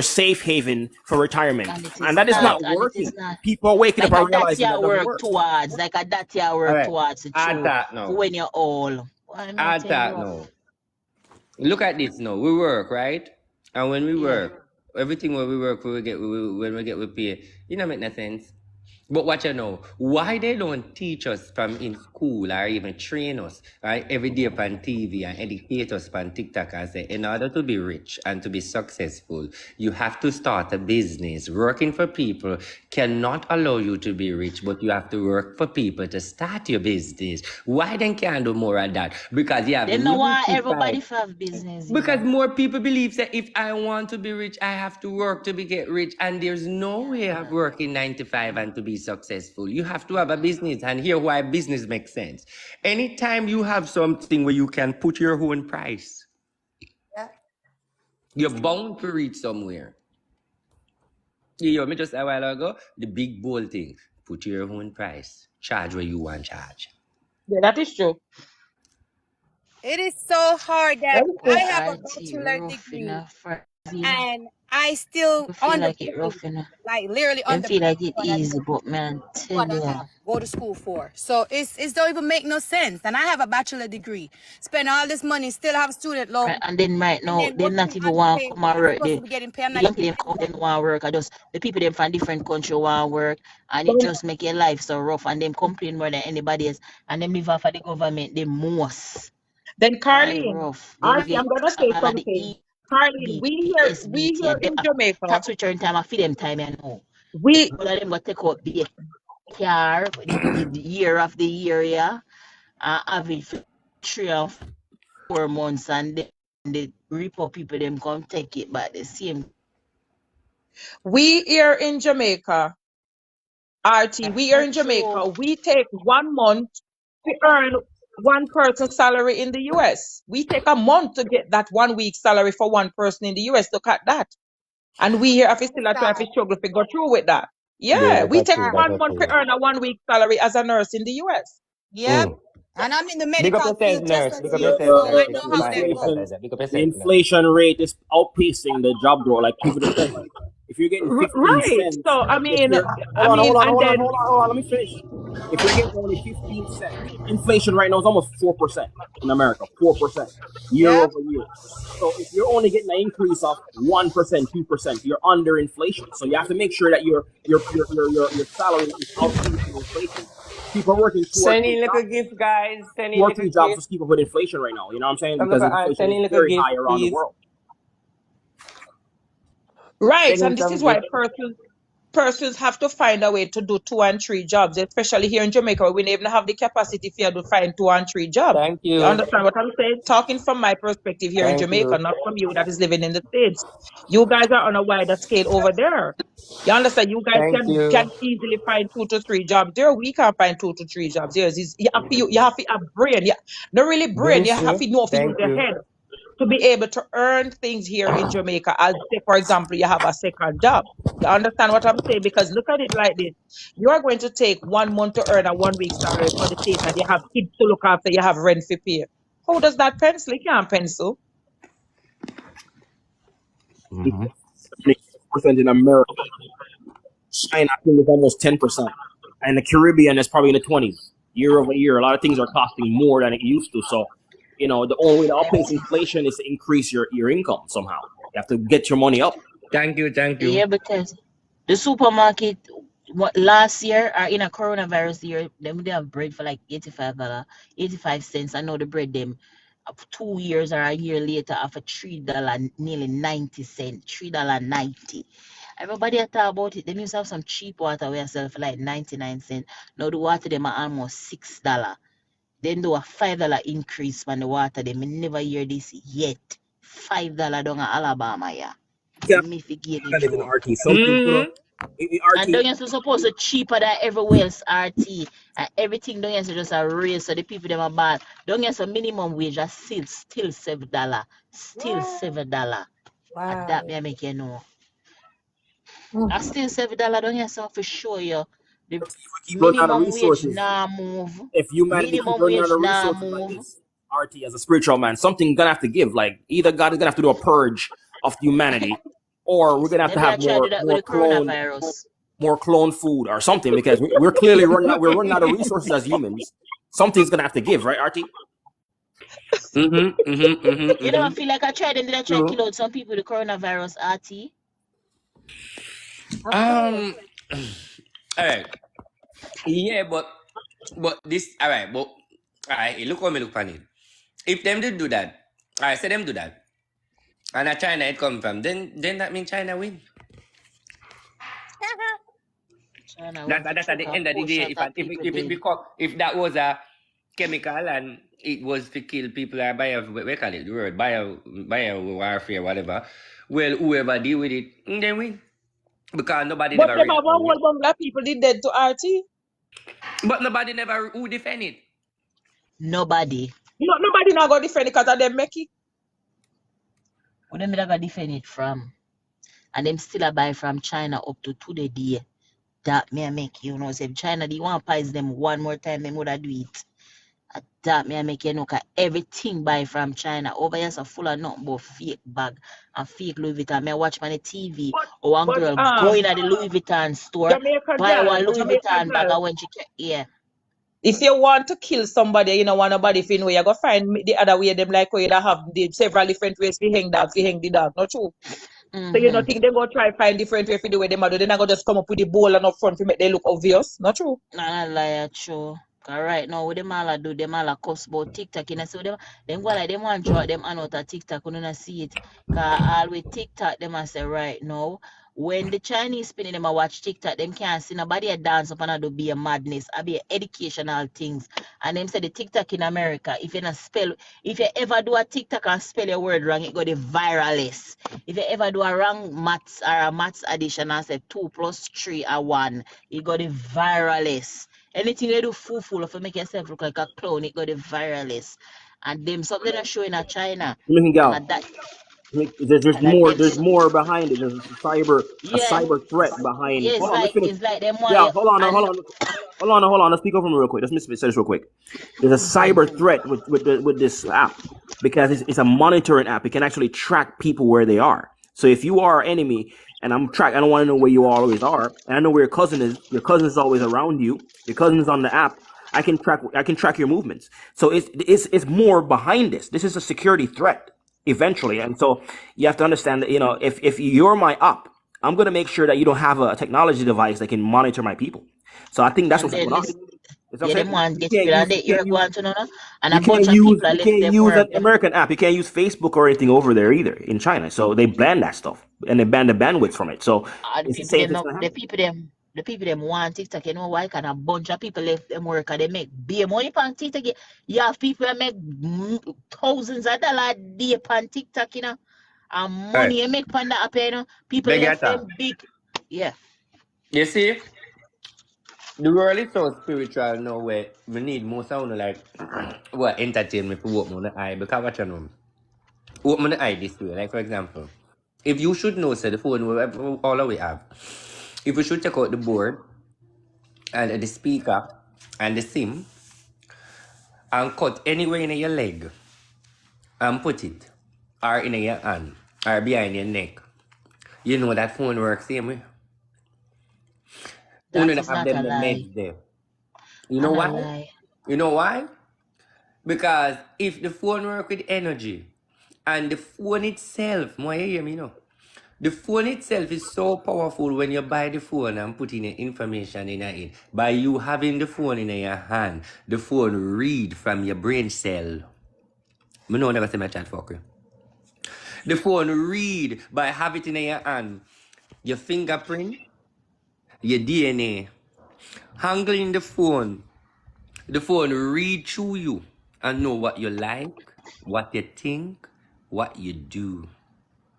P: safe haven for retirement. And that is not working. People are waking up and realizing that doesn't work.
G: Towards, like a that you work towards the truth when you're all.
B: Add that now. Look at this now. We work, right? And when we work, everything when we work, when we get we pay. You know, make no sense. But watch you know, why they don't teach us from in school or even train us right every day on TV and educate us on TikTok and say, in order to be rich and to be successful, you have to start a business. Working for people cannot allow you to be rich, but you have to work for people to start your business. Why then can't do more of that? Because you have
G: they know why everybody have business.
B: Because more people believe that if I want to be rich, I have to work to get rich, and there's no way of working 9 to 5 and to be successful. You have to have a business, and here why business makes sense. Anytime you have something where you can put your own price, you're bound to reach somewhere. You me just a while ago, the big bold thing, put your own price, charge where you want charge.
M: Yeah, that is true.
K: It is so hard that I have a bachelor degree and I still like literally on the
G: feel like it easy, but man, tell you,
K: go to school for. So it's don't even make no sense. And I have a bachelor degree, spend all this money, still have student loan,
G: and then right now they not even want to come and work. They young people them want work. I just the people them from different country want work, and it just make your life so rough. And them complain more than anybody else, and them live off of the government the most.
M: Then Carleen, I'm gonna say something. Carleen, we here in Jamaica.
G: Tax return time, I feed them time, you know. All of them go take out the car, the year of the year, yeah. Have it for 3 or 4 months, and then the repo people them come take it back the same.
M: We here in Jamaica, RT, we here in Jamaica, we take 1 month to earn one person's salary in the US. We take a month to get that 1 week salary for one person in the US. Look at that. And we here have still trying to struggle to go through with that. Yeah, we take 1 month to earn a 1 week salary as a nurse in the US.
K: Yeah. And I'm in the medical field just as you, so I know how that goes.
P: The inflation rate is outpacing the job growth, like people are saying. If you're getting 15 cents,
M: so I mean,
P: hold on, let me finish. If you're getting only 15 cents, inflation right now is almost 4% in America, 4% year over year. So if you're only getting an increase of 1%, 2%, you're under inflation. So you have to make sure that your salary is outpacing inflation. People are working
B: send in little gift, guys. Send in
P: working jobs to keep up with inflation right now. You know what I'm saying? Because inflation is very high around the world.
M: Right,
B: Send him
M: and this
B: some
M: is why
B: gift.
M: persons have to find a way to do 2 and 3 jobs, especially here in Jamaica. We don't even have the capacity for you to find 2 and 3 jobs.
B: Thank
M: You
B: you.
M: understand what I'm saying? Talking from my perspective here in
B: Thank
M: Jamaica,
B: you.
M: not from you that is living in the States. You guys are on a wider scale over there. You understand? You guys
B: Thank
M: can
B: you.
M: easily find 2 to 3 jobs there. We can't find 2 to 3 jobs. Yes, you have to have brain. Yeah, not really brain. You have
B: Ministry.
M: to know if you use
B: Thank
M: your
B: you.
M: head to be able to earn things here in Jamaica. As say, for example, you have a second job. You understand what I'm saying? Because look at it like this. You are going to take 1 month to earn a 1 week salary for the sake that you have kids to look after, you have rent to pay. How does that pencil? It can't pencil.
B: Mm-hmm.
P: Percent in America. China, I think, is almost 10%. And the Caribbean is probably in the 20s. Year over year, a lot of things are costing more than it used to. So, you know, the only way to outpace inflation is to increase your income somehow. You have to get your money up.
B: Thank you. Thank you.
O: Yeah, because the supermarket last year or in a coronavirus year, them they have bread for like $85, 85 cents. I know the bread them 2 years or a year later after $3, nearly 90 cents, $3.90. Everybody talk about it. They used to have some cheap water we sell for like 99 cents. Now the water them are almost $6. Then do a $5 increase on the water. They may never hear this yet. $5 down in Alabama, yeah.
P: Yeah,
O: Me forget the
P: I live in
O: joke.
P: RT. Some people,
O: And don't you supposed to cheaper than everywhere else RT. And everything don't you just a raise so the people them are bad. Don't you minimum wage is still $7. Still $7.
K: Wow.
O: And that may make you know. I still $7 don't you so for sure you. The
P: keep running out of
O: minimum wage
P: resources.
O: nah move.
P: If humanity keep
O: Minimum
P: running
O: wage
P: out of
O: nah
P: resources like
O: move.
P: this, RT as a spiritual man, something gonna have to give. Like either God is gonna have to do a purge of humanity, or we're gonna have to
O: Maybe I
P: have
O: try to do that with the coronavirus.
P: more cloned food or something, because we're clearly running out of resources as humans. Something's gonna have to give, right, RT?
O: You know, I feel like I tried and did I try to kill out some people with the coronavirus, RT?
B: All right. Yeah, but this all right, but all right, look how me look on it. If them did do that, I say them do that. And a China it come from, then that means China win. That's at the end of the day. If that was a chemical and it was to kill people or we call it the word bio warfare, whatever. Well, whoever deal with it, they win. Because nobody
M: But
B: never
M: them have a whole bunch of people did dead to RT.
B: But nobody never who defend it.
O: Nobody.
M: Nobody not go defend it because of them make it.
O: Who them never defend it from? And them still a buy from China up to today. That may make you know, say if China they want to price them one more time, they would have do it. That may make you know, cause everything buy from China. Over here so full of nothing but fake bag and fake Louis Vuitton. I watch on the TV or one girl going at the Louis Vuitton store, buy one Louis Vuitton bag and when she
M: if you want to kill somebody, you know, one nobody fin way, you go find the other way them like where you have several different ways to hang the dog, not true. So you don't think they go try find different way for the way they do. They're not gonna just come up with the bowl and up front to make they look obvious. Not true.
O: Nah, lie, true. Cause right now what them all do, them all cuss about TikTok, you know, so them go like them want draw them out of TikTok, you don't see it. Cause all with TikTok, them I say right now, when the Chinese spinning them a watch TikTok, them can't see nobody a dance up and do be a madness, I be educational things. And them say the TikTok in America, if you ever do a TikTok and spell your word wrong, it go the viralist. If you ever do a wrong maths or a maths addition and say 2 + 3 = 1, it go the viralist. Anything they do fool if you make yourself look like a clown, it go the viralist. And them something are showing at China.
P: There's more behind it. There's a cyber threat behind it.
O: It's like them one.
P: Yeah, hold on. Let's speak over me real quick. Let's say this real quick. There's a cyber threat with this app because it's a monitoring app. It can actually track people where they are. So if you are our enemy and I don't want to know where you always are, and I know where your cousin is always around you. Your cousin is on the app. I can track your movements. So it's more behind this. This is a security threat eventually, and so you have to understand that, you know, if you're my op, I'm gonna make sure that you don't have a technology device that can monitor my people. So I think that's what's going on. That's what
G: Yeah,
P: I'm
G: them
P: saying.
G: ones get spread and they hear go on to no, and a
P: You
G: bunch
P: can't
G: of
P: use
G: people are
P: you
G: left
P: can't
G: them
P: use
G: work.
P: an American app. You can't use Facebook or anything over there either in China. So they ban that stuff and they ban the bandwidth from it. So
G: And
P: it's the same thing's gonna happen.
G: the people them want TikTok, you know why? Cause a bunch of people left them work and they make beer money on TikTok. You have people that make thousands of dollars a day on TikTok, you know. And money
B: Hey,
G: you make on that app, you know. People
B: beg your
G: left them
B: time.
G: big. Yeah.
B: You see, the world is so spiritual now where we need more sound like what entertainment to open the eye because what you know. Open the eye this way. Like for example, if you should know, say the phone we all we have. If you should check out the board and the speaker and the SIM and cut anywhere in your leg and put it or in your hand or behind your neck, you know that phone works same way. You
G: That
B: don't
G: is
B: have
G: not a
B: them the
G: lie.
B: meds there. You know
G: And a
B: why?
G: lie.
B: You know why? Because if the phone work with energy and the phone itself, more you hear me now. The phone itself is so powerful when you buy the phone and put in the information in it. By you having the phone in your hand, the phone read from your brain cell. I know never say my chat fuck you. The phone read by having it in your hand. Your fingerprint, your DNA. Handling the phone read through you and know what you like, what you think, what you do.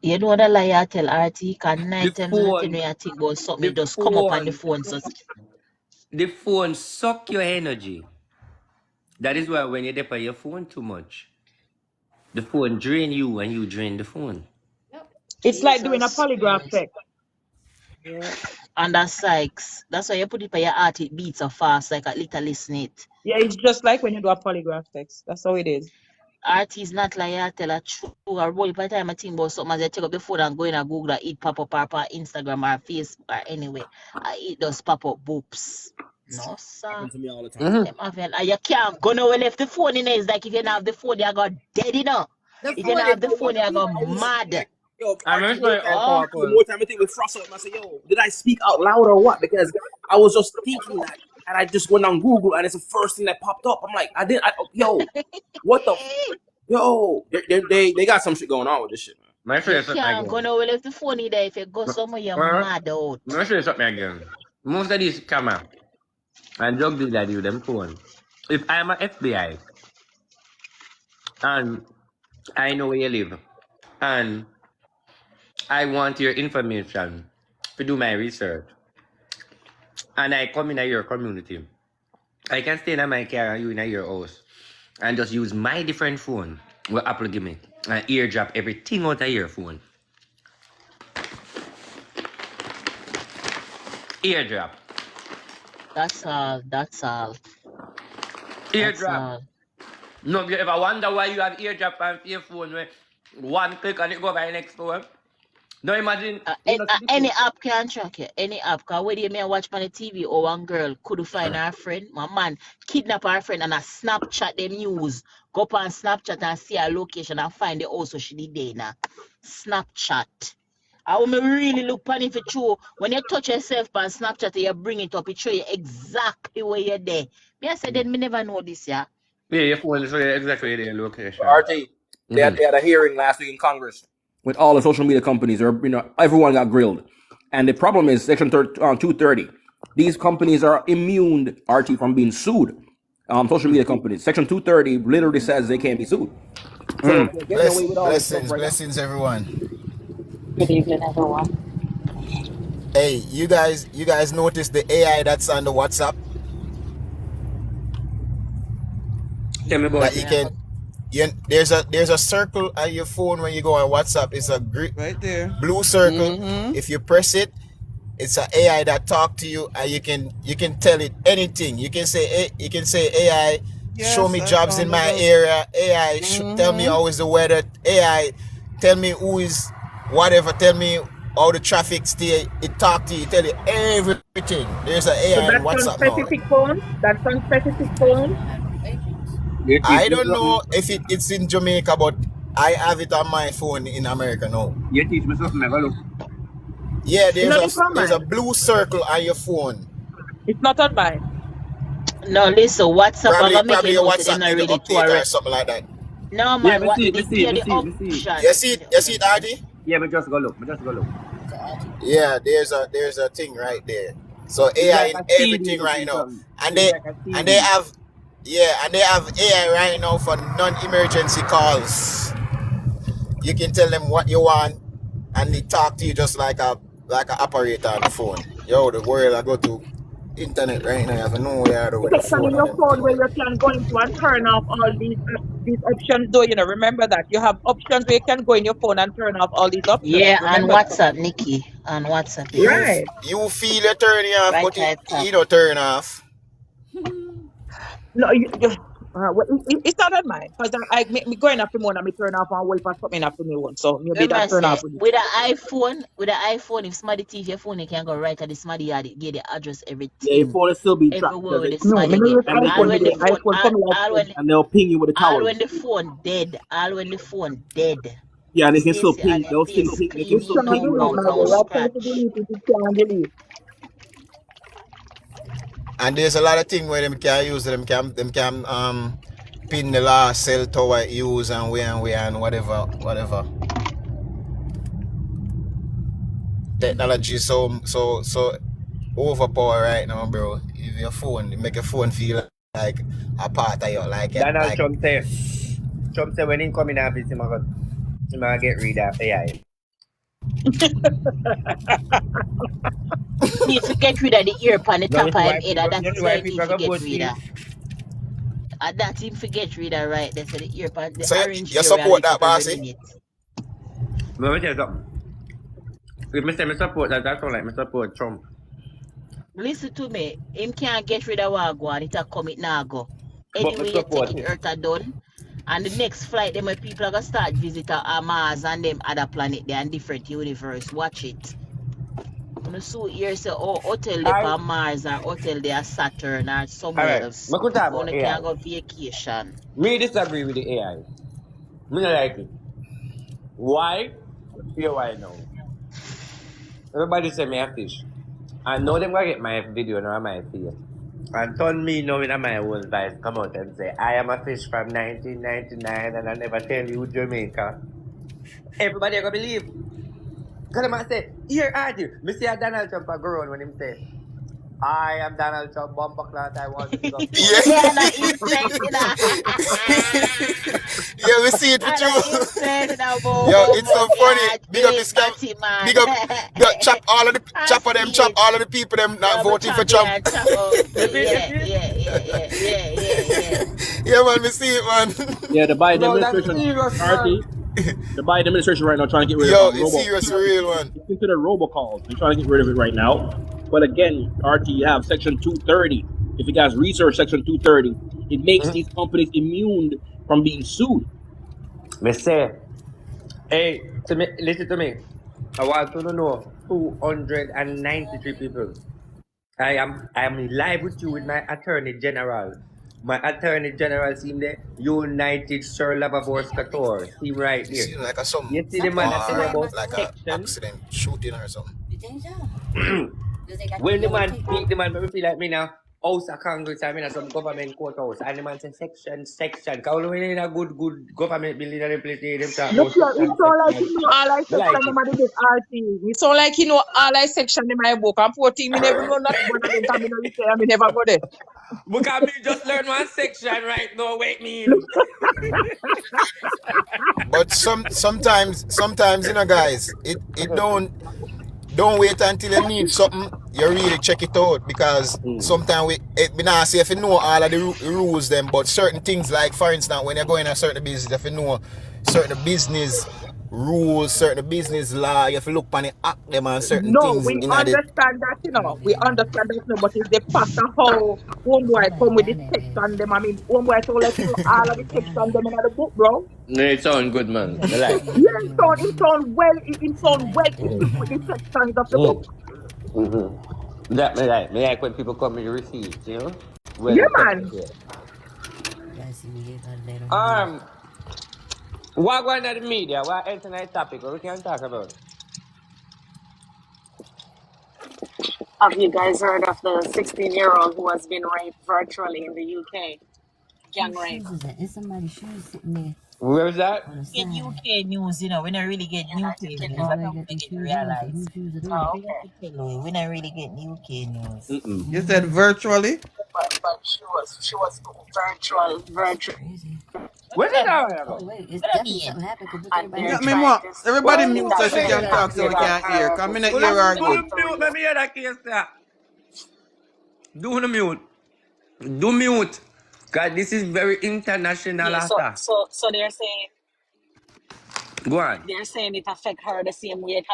G: You know the lie I tell RT, cause 9
B: The
G: times out of 10
B: phone,
G: when you think about something,
B: the
G: it just come up on the
B: phone,
G: phone. So
B: the phone suck your energy. That is why when you depend on your phone too much, the phone drain you and you drain the phone.
M: It's like doing a
G: Jesus
M: polygraph
G: Christ.
M: test. Yeah.
G: And that's Sykes. That's why you put it by your heart, it beats so fast, like a little listen it.
M: Yeah, it's just like when you do a polygraph test. That's how it is.
G: RT is not like I tell a true or roll by the time I think about something as I check up the phone and go in and Google it pop up or Instagram or Facebook or anyway. It does pop up boops. No, sir.
P: Happens to me all the time.
G: Them having, you can't go nowhere left the phone in there. It's like if you don't have the phone, you got dead, you know. If you don't have the phone, you got mad.
P: Yo,
B: I'm
P: RT,
B: sorry,
G: Oh,
P: the more time I think we frost out, I say, yo, did I speak out loud or what? Because I was just thinking that, and I just went on Google, and it's the first thing that popped up. I'm like, yo, what the, yo, they got some shit going on with this shit, man.
B: My
G: you
B: friend something
G: can't go
B: again.
G: nowhere left the phone in there. If you go somewhere, you're mad out.
B: My friend something again. Most of these camera and drug dealer do them phone. If I'm a FBI and I know where you live and I want your information to do my research and I come in your community, I can stay in my car and you in your house and just use my different phone what Apple give me and eardrop everything out of your phone. Eardrop.
G: That's all. That's all. That's
B: Eardrop.
G: all.
B: No, you ever wonder why you have eardrop on your phone where one click and it go by next phone? No, imagine.
G: Any app can track you. Any app. Because when you may watch on the TV or one girl could find her friend, my man kidnap her friend and a Snapchat them use. Go up on Snapchat and see her location and find the house so she did there now. Snapchat. I will really look on it for true. When you touch yourself on Snapchat, you bring it up, it show you exactly where you're there. Me I said, then me never know this, yeah.
B: Yeah, your phone show you exactly their location.
P: RT, they had a hearing last week in Congress with all the social media companies, or everyone got grilled, and the problem is Section 230. These companies are immune, RT, from being sued. Social media companies, Section 230 literally says they can't be sued. So they're getting away with all this stuff right
E: Blessings, everyone.
G: Good evening, everyone.
E: Hey, you guys notice the AI that's on the WhatsApp?
B: Tell me about
E: that there's a circle on your phone when you go on WhatsApp. It's a
N: right there,
E: blue circle. If you press it, it's an AI that talk to you, and you can tell it anything. You can say AI, show me jobs in my area. AI, tell me how is the weather. AI, tell me who is whatever. Tell me how the traffic stay. It talk to you, tell you everything. There's an AI on WhatsApp now.
M: That's on specific phone.
E: I don't know if it's in Jamaica, but I have it on my phone in America now.
B: You teach me something, never look.
E: Yeah, there's a blue circle on your phone.
M: It's not on mine.
G: No, listen, WhatsApp I gonna make
E: Probably
G: you
E: your
G: know so
E: WhatsApp
G: them not
E: need to
G: ready to
E: update or
G: a
E: something like that.
G: No
P: Yeah,
G: man,
P: me
G: what
P: see it, me
G: the
P: see it,
G: give
P: me
G: the
P: see it, me see it.
G: option.
E: You see it, Artie?
P: Yeah, me just go look.
E: Yeah, there's a thing right there. So
P: It's
E: AI
P: like
E: in
P: a CD,
E: everything right now,
P: something.
E: and
P: It's
E: they
P: like a
E: and they
P: CD.
E: have AI right now for non-emergency calls. You can tell them what you want, and they talk to you just like a operator on the phone. Yo, the world I go to internet right now. I have no way out with the
M: Section
E: phone
M: in
E: and
M: your
E: them
M: phone
E: thing
M: where
E: there.
M: you can go into and turn off all these options though, you know. Remember that. You have options where you can go in your phone and turn off all these options.
G: Yeah, on
M: Remember that.
G: WhatsApp, Nikki. On WhatsApp it
E: You
G: is.
M: Right.
E: you feel it turning off,
G: Right
E: but
G: at top.
E: it don't turn off.
M: No, it's not on mine because I make me going after one and me turn off and wait for something after me one. So maybe
G: Remember
M: that
G: I
M: turn off
G: say
M: with it.
G: with an iPhone, if somebody thief your phone, you can go right at the somebody yard, get the address,
P: Yeah, your
G: everything.
P: phone will still be tracked
G: Everywhere
P: because
G: where
P: they,
G: the
M: No, me
G: somebody
M: no
G: get.
M: use
P: and they
G: All
M: iPhone.
P: can
M: Me
G: when the
M: the
G: phone
M: iPhone come like phone.
P: and they'll ping you with the
G: all when
P: towers.
G: the phone dead. All when the phone dead.
P: Yeah, and they can still
G: Stacy and
P: ping.
G: your
P: They'll still
G: face
P: ping. They can
G: clean,
M: It
P: still
G: no
M: cannot
P: ping you
M: delete
P: over
G: broke,
M: my
G: no
M: boy.
P: towers.
M: I try to
G: scratch.
M: delete it. It can't delete.
E: And there's a lot of things where them can use them can pin the last cell tower use and where and whatever. Technology so overpower right now, bro. If your phone, it make your phone feel like a part of you,
B: Donald
E: like
B: Trump say when he come in office, he might get rid of AI.
G: Need to get rid of the ear on the
B: No,
G: top
B: you
G: of
B: know
G: him
B: why
G: head,
B: people,
G: and that
B: you know
G: is
B: why
G: where he
B: people
G: need
B: are
G: to
B: gonna
G: get
B: vote
G: rid
B: for
G: of.
B: him?
G: And that him to get rid of right there. So the ear on the
E: so
G: orange
E: you
G: ear will
E: support
G: lift
E: that,
G: up every
E: bossy?
G: minute.
B: Let me tell you something. If I say I support that, that's not like I support Trump.
G: Listen to me. Him can't get rid of Wagwan. It a come, it now go.
B: But I
G: Anyway, you take
B: support
G: it,
B: him.
G: Earth are done. And the next flight, them when people are gonna start visiting Mars and them other planet there and different universe. Watch it. When you see here say, oh, hotel there on Mars or hotel there at Saturn or somewhere
B: Alright,
G: else.
B: I could talk
G: When
B: about
G: you
B: AI.
G: can go vacation.
B: Me disagree with the AI. Me not like it. Why? Here why now. Everybody say me a fish. I know them gonna get my video now my face. And turn me now in my own voice come out and say I am a fish from 1999 and I never tell you Jamaica. Everybody gonna believe. Cause them say, here are you. Me see a Donald Trump a grown when him say, I am Donald Trump, bumper cloth, I want to be up for.
G: Yeah, that insane, you know.
E: Yeah, we see it for
G: And that
E: true.
G: insane, you know,
E: Yo, it's so
G: but
E: funny.
G: yeah,
E: Big up
G: big
E: this scam.
G: batty man.
E: Big up, chop all of the
G: I see
E: chop
G: it.
E: all of the people them not
G: Yeah, but
E: voting for
G: chop there
E: Trump.
G: and chop out there. Yeah.
E: Yeah, man, we see it, man.
P: Yeah, the Biden
B: No, that's
P: administration,
B: serious,
P: RT, the Biden administration right now trying to get rid
E: Yo,
P: of
E: it's serious for real, man.
P: It's considered robocalls. They're trying to get rid of it right now. But again, RT, you have Section 230. If you guys research Section 230, it makes these companies immune from being sued.
B: Me say, hey, listen to me. I want to know 293 people. I am live with you with my Attorney General. My Attorney General seem the United Sir Lavabor Scator. See right
E: It
B: here.
E: seems like some
B: You see the man that tell you about
E: like a
B: section?
E: accident shooting or something.
B: When the man speak, the man feel like me now. House of Congress, I mean, some government courthouse. And the man say section. Because when in a good government building and place, them talk
M: Look
B: about
M: here, it sound like
B: section.
M: you know all I
B: Me like
M: section
B: it.
M: them at the book RT. It sound like you know all I section in my book. I'm 14, me never know nothing about them because me no research, me never go there.
B: Because me just learn one section right now, wake me in.
E: But sometimes, you know, guys, it don't wait until you need something. You really check it out because sometimes we not say if you know all of the rules them, but certain things like for instance when you're going a certain business, if you know certain business rules, certain business law, you have to look on the act them and certain
M: No,
E: things
M: we
E: in the.
M: understand that, you know. We understand that, you know, but it's the fact of how homeboy come with the section them. I mean, homeboy told like you know all of the section them in the book, bro.
B: No, it sound good, man. I like it.
M: Yeah, it sound well equipped with the sections of the book.
B: That me like when people come with the receipts, you know? Well,
M: Yeah,
B: it comes
M: man.
B: here. What going on the media? What internet topic? What we can talk about?
H: Have you guys heard of the 16-year-old who has been raped virtually in the UK? Gang rape.
O: Shoes is that? It's somebody's shoes sitting there
B: Where was that?
O: on the
G: Get
O: side.
G: UK news, you know. We don't really get UK
H: United
G: news.
H: Kingdom.
O: Oh,
G: That's
O: I
G: how
O: got
G: we
O: the
G: get
O: shoes also.
G: realize.
O: Whose shoes are those?
H: Oh,
G: Big up
H: okay.
G: to tell you, we don't really get UK news.
N: You said virtually?
H: But she was virtual.
O: Crazy.
B: Where did that
O: Oh,
B: go?
O: wait, it's
G: What I
O: definitely
G: mean?
O: something happened because
H: And
O: everybody
N: Yeah,
H: they're
O: else.
N: me
H: trying
N: more.
H: to
N: Everybody
B: Well,
H: say
B: you
N: mute so
H: that
N: she
B: say
N: can
H: they
N: talk
B: that
N: so we
H: that
B: here.
N: can't hear.
H: her
N: Come in
B: Well,
N: hear her
B: do
N: good.
B: the mute. Let me hear that case there. Do the mute. Do mute. God, this is very international
H: yeah.
B: after.
H: So
B: Go on.
H: they're saying it affect her the same way it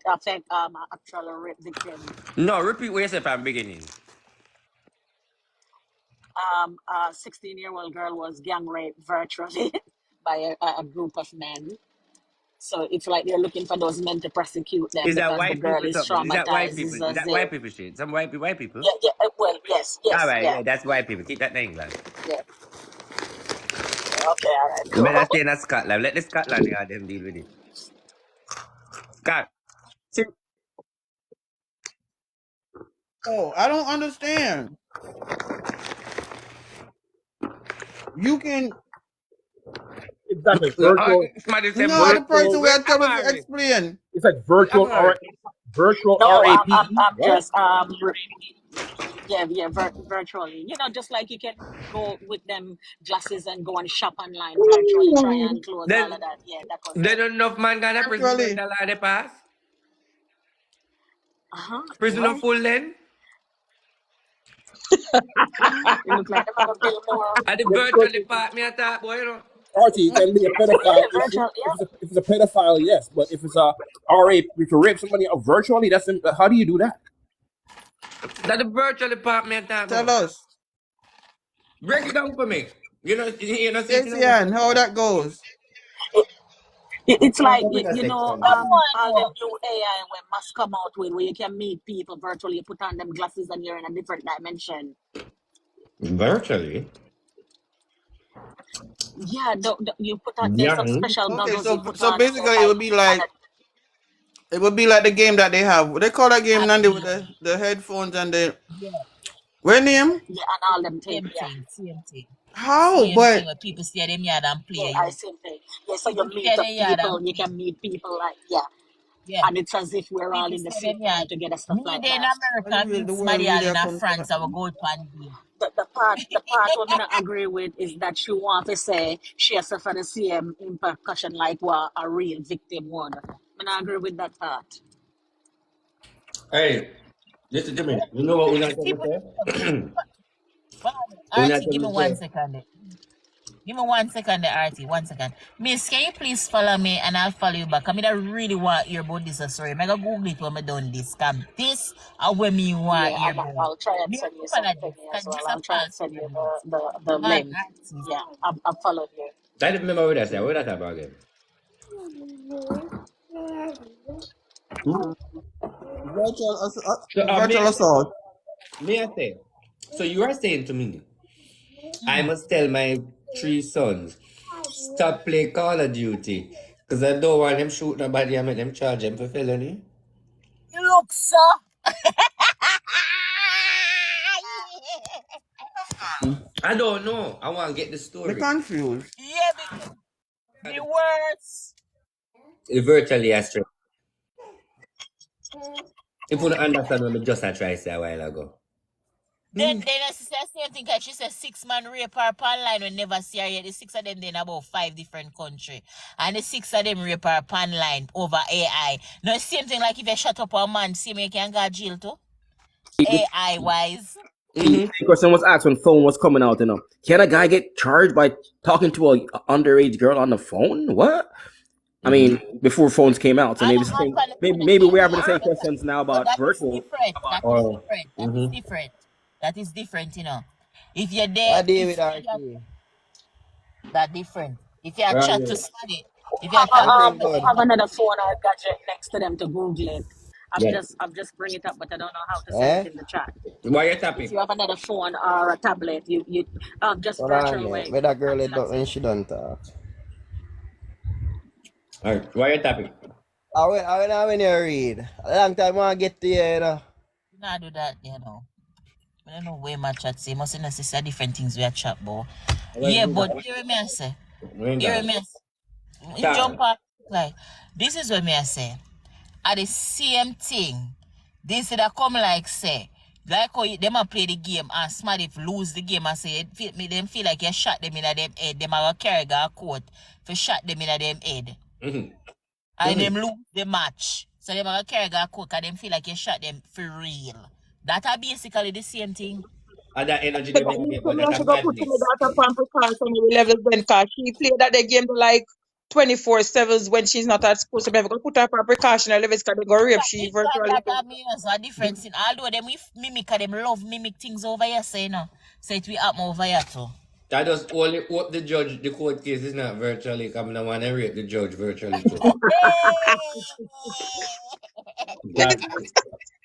H: affect an actual rape victim.
B: No, repeat what you said from the beginning.
H: A 16-year-old girl was gang raped virtually by a group of men. So it's like they're looking for those men to prosecute them
B: Is that
H: because the
B: white
H: girl
B: people
H: is
B: something? Is that white
H: traumatized.
B: people?
H: It's
B: Is
H: as
B: that
H: if
B: white people shit? Some white people?
H: yeah. Well, yes,
B: All right,
H: yeah.
B: yeah, that's white people. Keep that in England.
H: Yeah. Okay, all right,
B: You better
H: cool.
B: stay in Scotland. Let the Scotland guard them deal with it. God. See,
N: Oh, I don't understand. You can
P: It's like a virtual,
B: somebody say
N: no the person
P: virtual.
N: we are
B: I'm
N: telling to
B: sorry.
N: explain.
P: It's like virtual
H: No,
P: RAPE.
H: I'm
P: What?
H: just virtually. You know, just like you can go with them glasses and go and shop online virtually, try on clothes, all of
B: Then,
H: that. Yeah, that was
B: they
H: it.
B: don't enough man gonna prison when
N: Virtually.
B: the law they pass. Prison of
H: Well,
B: full length.
H: it looked like they're gonna build more.
B: And the
P: Yeah,
B: virtually part me a talk, boy, you know.
P: RT can be a
H: Yeah,
P: pedophile issue.
H: virtual. Yeah.
P: If it's a pedophile, yes, but if it's a rape, if you rape somebody virtually, that's how do you do that?
B: That the virtually part me a talk
N: Tell
B: about.
N: us.
B: Break it down for me. You know, see, you
N: Stacey
B: know.
N: Ann, how that goes.
H: It's
B: Come
H: like
B: up in a section.
H: all them new AI when must come out with where you can meet people virtually. You put on them glasses and you're in a different dimension.
B: Virtually?
H: Yeah, you put on there's
B: Yeah.
H: some special
N: Okay,
H: goggles you put
N: so
H: on in your
N: basically
H: like
N: it would be like the game that they have. What they call that game, Nandi, with
G: Happy.
N: the headphones and the
G: Yeah,
N: where name?
H: yeah, and all them things.
G: same
H: Yeah,
G: thing, same thing.
N: How?
G: Same thing
N: But
G: where people stay them yard and
H: yeah,
G: play.
H: I same thing. Yeah, so you
G: People stay
H: meet up
G: their yard and
H: people. You
G: play.
H: can meet people like yeah,
G: Yeah.
H: and it's as if we're all
G: People
H: in the
G: stay
H: same
G: them
H: room
G: yard.
H: together, stuff
G: Me
H: like
G: there in
H: that.
G: America, meet
N: the world
G: somebody all
N: really
G: in
N: a
G: a
N: come
G: France, I will go pan day.
H: The part women I agree with is that she want to say she has suffered the same impercussion like what a real victim would. And I agree with that part.
B: Hey, listen to me. You know what we're not
G: See,
B: going to say? We're not
G: Artie, give me
B: going to
G: 1
B: say.
G: second. Give me 1 second there, Artie. 1 second. Miss, can you please follow me and I'll follow you back? I mean, I really want to hear about this story. I'm going to Google it when I'm done this. This is when me want
H: Yeah,
G: to hear about.
H: I'll try and
G: Me
H: send you
G: follow
H: something
G: this.
H: as
G: Because
H: well.
G: this
H: I'll
G: a
H: try and
G: false
H: send you
G: news.
H: the
G: Man,
H: link.
G: Artie.
H: Yeah, I'm following you.
B: I don't remember what I said. What I said about again? So,
N: virtual assault.
B: may I say? So you are saying to me, I must tell my 3 sons, stop play Call of Duty, because I don't want them shoot nobody and make them charge them for felony?
G: Look, sir.
B: I don't know. I want to get the
N: Me
B: story.
N: confused.
G: Yeah, because the words.
B: Virtually astray. If you don't understand what I just tried to say a while ago.
G: Then it's the same thing because she said 6 man rape her online we never see her yet. The 6 of them in about 5 different countries. And the 6 of them rape her online over AI. Now same thing like if you shut up a man, see me you can go jail too. AI wise.
P: The question was asked when phone was coming out, Can a guy get charged by talking to a underage girl on the phone? What? I mean, before phones came out, so maybe we're having the same questions now about
G: that
P: virtual.
G: is different. That is different. That is different, If you're there, that's different. If you are chat to study, if you are chat to
H: Have another phone or gadget next to them to Google it. I've just bring it up, but I don't know how to send it in the chat.
B: Why you tapping?
H: If you have another phone or a tablet, you just virtual way.
R: Where that girl is done when she done talk.
B: Alright, why you tapping?
R: I when you read. A long time I get to you,
G: Nah, do that, you know. I don't know where my chat say. Must not say different things we are chat about. Yeah, but hear me I say. Hear me I say. You jump up like this is what me I say. At the same thing. This is that come like say. Like how them a play the game and somebody lose the game and say them feel like you shot them in them head. Them a carry a court for shot them in them head. And them lose the match. So them a carry a court and them feel like you shot them for real. That are basically the same thing.
B: And that energy
M: So
B: they
M: that
B: will
M: means
B: get,
M: to
B: but
M: me I
B: that's a
M: should go put in
B: madness.
M: the data from precautionary levels then because she played that the game like 24/7 when she's not at school. So I'm going to put her for precautionary levels because they go rape she virtually too.
G: That means a difference in although them we mimic them love mimic things over here, say no. So it will happen over here too.
B: That just only what the judge, the court case is not virtually coming. I want to rate the judge virtually too. Exactly.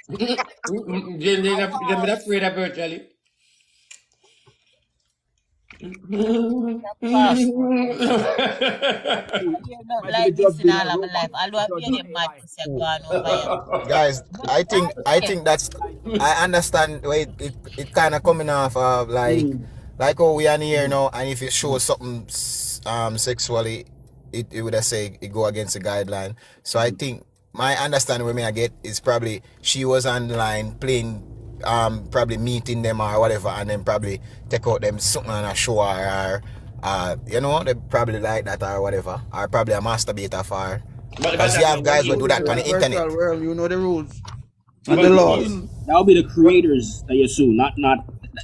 B: They're not afraid of virtually.
G: Like this in all of my life. Although I feel them mad to say go on over here.
R: Guys, I think that's I understand where it kind of coming off of like how we are here now, and if you show something sexually, it would have say it go against the guideline. So I think my understanding where me I get is probably she was online playing probably meeting them or whatever, and then probably take out them something on a show or you know, they probably like that or whatever, or probably a masturbator for her. Because you have guys who do that on the internet.
N: Virtual world, you know the rules
P: But
N: and the laws.
P: that would be the creators that you sue, not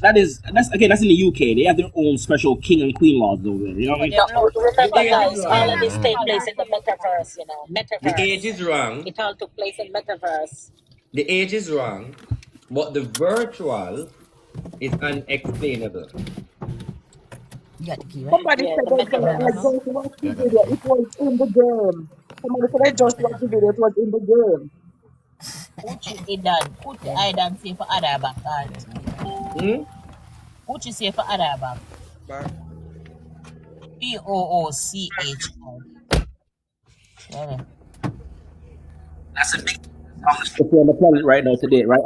P: that's in the UK. They have their own special king and queen laws over there. You know what I mean?
S: Remember, guys, all of this take place in the metaverse, you know.
B: The age is wrong.
S: It all took place in metaverse.
B: The age is wrong, but the virtual is unexplainable.
G: You got the key, right?
M: Somebody
S: Yeah,
M: said
S: the
M: they just
S: metaverse.
M: watch the video, it was in the game. Somebody said they just watch the video, it was in the game.
G: Put I done say for other back, auntie. Put you say for other back. POOCH. Yeah.
P: That's a big on the planet right now today, right?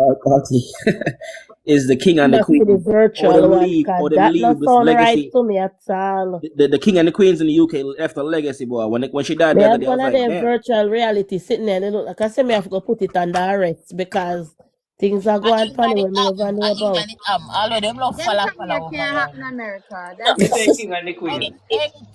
P: Is the king and the
F: Not
P: queen,
F: for the virtual one, because that
P: leave
F: not
P: this
F: sound right
P: legacy.
F: to me at all.
P: The king and the queens in the UK left a legacy, boy. When she died
F: Me
P: the other
F: have
P: day, I
F: one
P: was
F: of
P: like,
F: them
P: damn.
F: virtual reality sitting there, they look like I say me have to put it under arrest because things are going funny when me never know about.
G: All of them love
K: Them
G: follow
K: things that
G: over
K: can't
G: here.
K: happen in America.
B: You
K: That's
B: say king and the queen.
G: Anything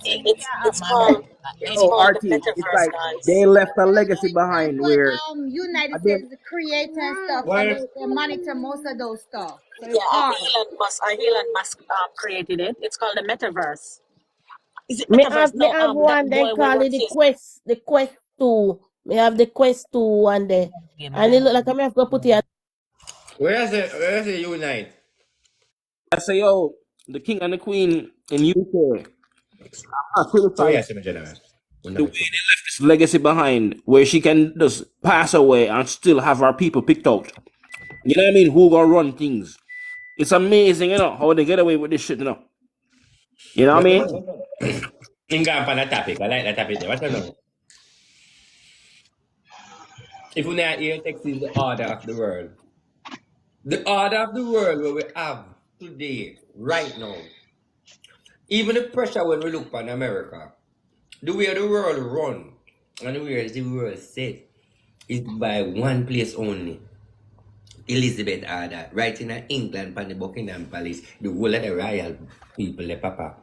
S: It's
G: can happen
S: called
G: in America.
S: it's
P: Oh,
S: called the
P: RT, it's
S: metaverse,
P: like
S: guys.
P: they left a legacy
K: that's
P: behind
K: what
P: where
K: United
P: they,
K: States create and stuff, and
B: Why?
K: they monitor most of those stuff. So it's
S: Yeah,
K: hard.
S: Elon Musk created it. It's called the metaverse. Is it
F: Me
S: metaverse?
F: have
S: No, that
F: one they
S: boy will
F: call
S: run
F: it
S: Facebook.
F: the Quest 2. Me have the Quest 2 one day. And it look like I may have to put it.
B: Where's the unite?
P: I say, yo, the king and the queen in UK.
B: So yes, general.
P: The way they left this legacy behind, where she can just pass away and still have her people picked out. You know what I mean? Who gonna run things? It's amazing, you know, how they get away with this shit, you know. You know what I mean?
B: In that topic, I like that topic. What you know? If we not here, text is the order of the world. The order of the world where we have today, right now. Even the pressure when we look on America, the way the world run and the way the world set is by one place only. Elizabeth order, right in England, by the Buckingham Palace, the whole of the royal people, the papa,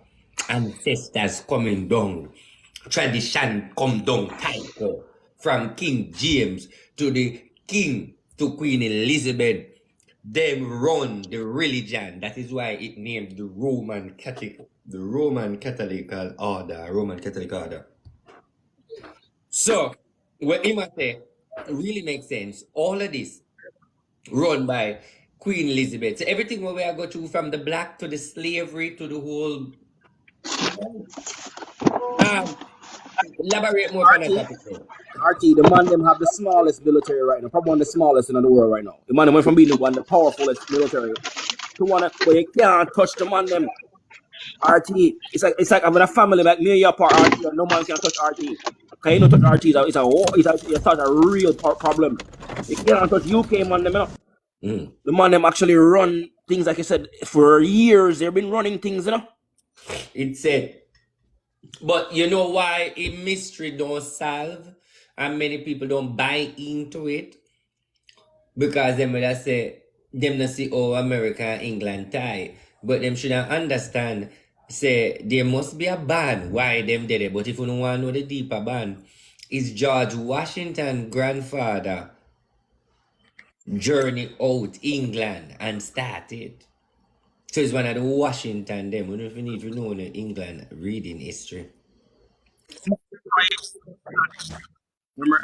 B: ancestors coming down, tradition come down tight, from King James to the King to Queen Elizabeth. Them run the religion. That is why it named the Roman Catholic order. So, what he must say really makes sense. All of this run by Queen Elizabeth. So everything where we are go through from the black to the slavery to the whole. Elaborate more on that topic.
P: RT, the man them have the smallest military right now, probably one of the smallest in the world right now. The man them went from being one of the powerfulest military to one of where you can't touch the man them. RT, it's like having a family like me and your part RT, and no man can touch RT. Can you not touch RT? It's a real problem. You can't touch UK man them, you know. The man them actually run things, like I said, for years. They've been running things, you know.
B: It's it. But you know why a mystery don't solve and many people don't buy into it? Because them would say, them not see how America and England tie. But them should understand, say, there must be a ban why them did it. But if you don't want to know the deeper ban, is George Washington grandfather journey out England and started. So it's one of the Washington them. We don't even need to know the England reading history.
P: Remember,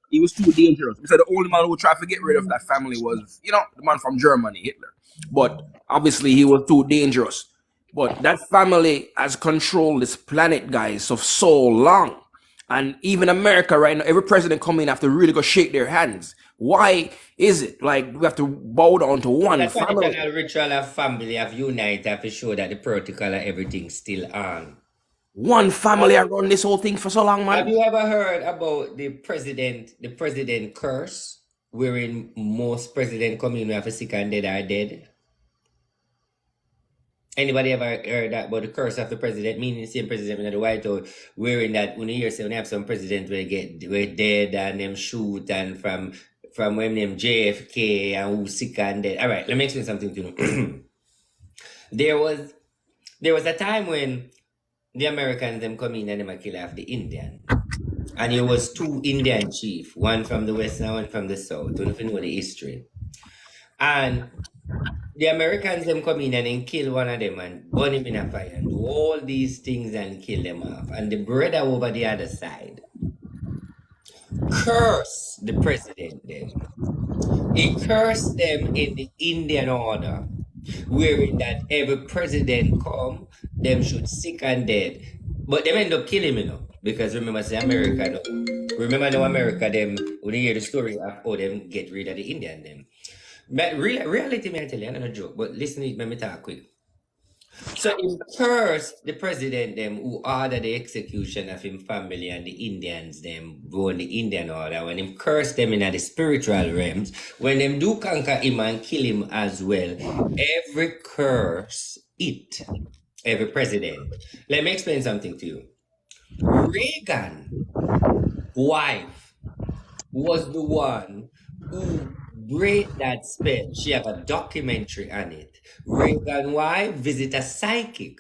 P: he was too dangerous. He said the only man who tried to get rid of that family was, you know, the man from Germany, Hitler. But obviously he was too dangerous. But that family has controlled this planet, guys, for so long. And even America right now, every president coming have to really go shake their hands. Why is it? Like, we have to bow down to one
B: That's
P: family.
B: why the ritual of family of unite have to show that the protocol and everything still on.
P: One family have run this whole thing for so long, man.
B: Have you ever heard about the president curse, wherein most president come in with a sick and dead are dead? Anybody ever heard that about the curse of the president? Meaning the same president in the White House, wherein that when you hear say when you have some president where dead and them shoot and from when them JFK and who sick and dead. All right, let me explain something to you. There was a time when the Americans them come in and them kill off the Indian. And it was two Indian chief, one from the west and one from the south. Don't know if you know the history. And the Americans them come in and then kill one of them and burn him in a fire and do all these things and kill them off. And the brother over the other side curse the president then. He cursed them in the Indian order, wherein that every president come, them should sick and dead. But them end up killing him, you know. Because remember, say America, no? Remember now America, them, when you hear the story of how them get rid of the Indian, them. But reality, may I tell you, I'm not a joke, but listen to it, let me talk quick. So he cursed the president, them, who ordered the execution of him family and the Indians, them, go in the Indian order. When him cursed them in the spiritual realms, when them do conquer him and kill him as well, every curse, every president. Let me explain something to you. Reagan's wife was the one who break that spell. She have a documentary on it. Reagan's wife visit a psychic,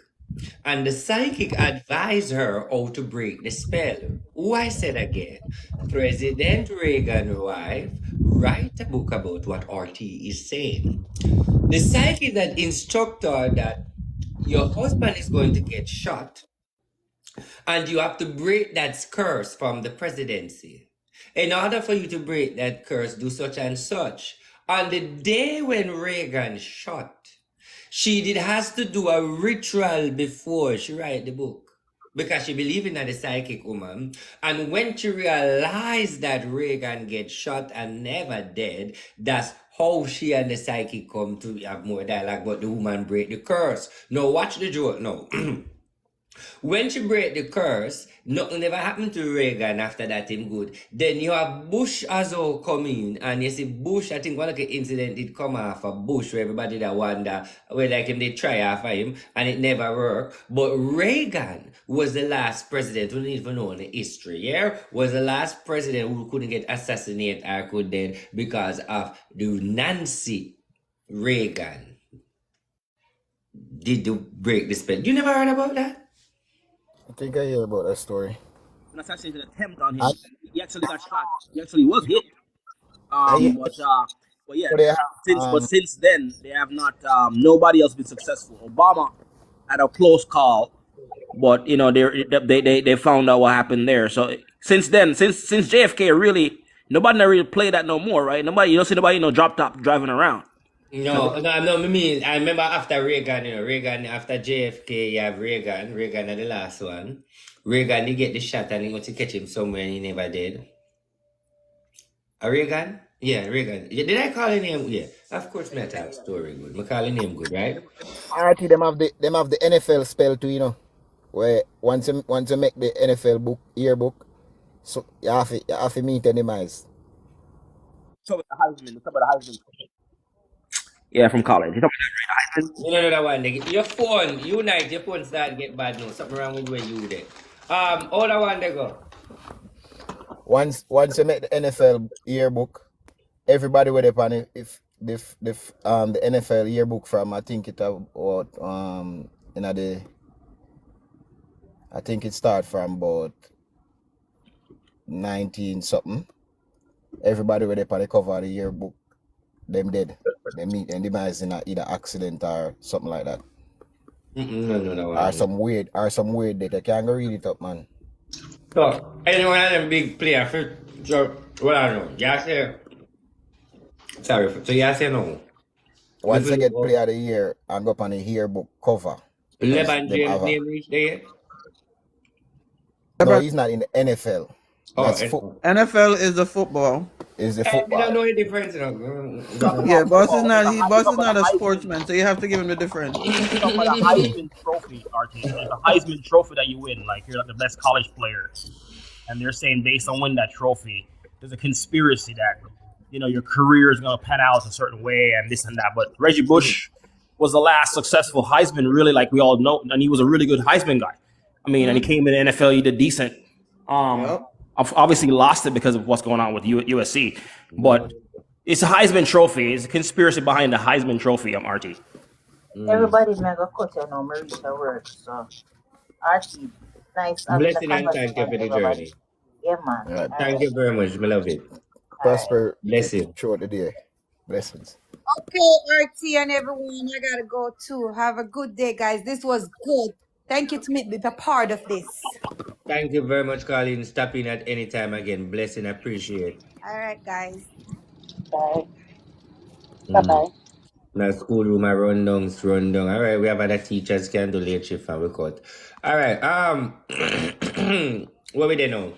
B: and the psychic advised her how to break the spell. Who I said again, President Reagan's wife write a book about what RT is saying. The psychic that instruct her that your husband is going to get shot, and you have to break that curse from the presidency. In order for you to break that curse, do such and such. On the day when Reagan shot, she has to do a ritual before she write the book. Because she believed in the psychic woman. And when she realized that Reagan get shot and never dead, that's how she and the psychic come to have more dialogue, but the woman break the curse. Now watch the joke now. When she break the curse, nothing ever happened to Reagan after that him good. Then you have Bush as well come in, and you see Bush, I think one of the incident did come off of Bush where everybody that wonder where like him they try after him and it never worked. But Reagan was the last president, we don't even know the history, yeah? Was the last president who couldn't get assassinated or could then because of the Nancy Reagan did to break the spell. You never heard about that?
R: I think I hear about that story.
P: An assassination attempt on him. He actually got shot. He actually was hit. But yeah, since then they have not. Nobody else been successful. Obama had a close call, but you know they found out what happened there. So since then, since JFK, really nobody really play that no more, right? Nobody, you don't see nobody drop top driving around.
B: No, I mean, I remember after Reagan, Reagan, after JFK, you have Reagan are the last one. Reagan, he get the shot and he went to catch him somewhere and he never did. Reagan? Yeah, Reagan. Did I call his name? Yeah, of course, me tell story good. I call his name good, right?
R: RT, them have the NFL spell too, where once you make the NFL book yearbook, so you have to meet enemies.
P: talking about the Heisman. Yeah, from college. You talking about the Heisman?
B: You know that one. Your phone, unite, your phone start get bad now. Something wrong with where you there. All that one they go.
R: Once you make the NFL yearbook, everybody with it on it. If the NFL yearbook from I think it about I think it start from about 19 something. Everybody with it on the cover of the yearbook, them dead. They meet and demise in either accident or something like that.
B: No,
R: or some weird that I can't go read it up, man.
B: So anyone of them big player for what I know. You say sorry, so you say no.
R: Once I get player of the year and go up on the yearbook cover.
B: LeBron James name reach there?
R: No, he's not in the NFL.
N: NFL is the football.
R: Is the
B: I
R: football.
B: don't know the difference.
N: Yeah, boss is not a sportsman, so you have to give him the difference.
P: It's talking about a Heisman Trophy, RT. It's a Heisman Trophy that you win, like you're like the best college player, and they're saying based on winning that trophy, there's a conspiracy that your career is gonna pan out a certain way and this and that. But Reggie Bush was the last successful Heisman, really, like we all know, and he was a really good Heisman guy. I mean, and he came in the NFL, he did decent. Obviously lost it because of what's going on with USC, but it's a Heisman Trophy. It's a conspiracy behind the Heisman Trophy. I'm RT.
G: Everybody mega cut you know, Marita works. So RT, nice.
B: Blessing and thank you for the journey.
G: Yeah, man.
R: Right.
B: Thank you very much. I love it.
R: Prosper.
B: Blessing.
R: Throughout the day. Blessings.
K: Okay, RT and everyone, I gotta go too. Have a good day, guys. This was good. Thank you to be a part of this.
B: Thank you very much, Colin. Stop in at any time again. Blessing, appreciate.
K: All right, guys.
S: Bye. Bye-bye.
B: Now schoolroom I run down. All right, we have other teachers can do late shift and we cut. All right, what we there now?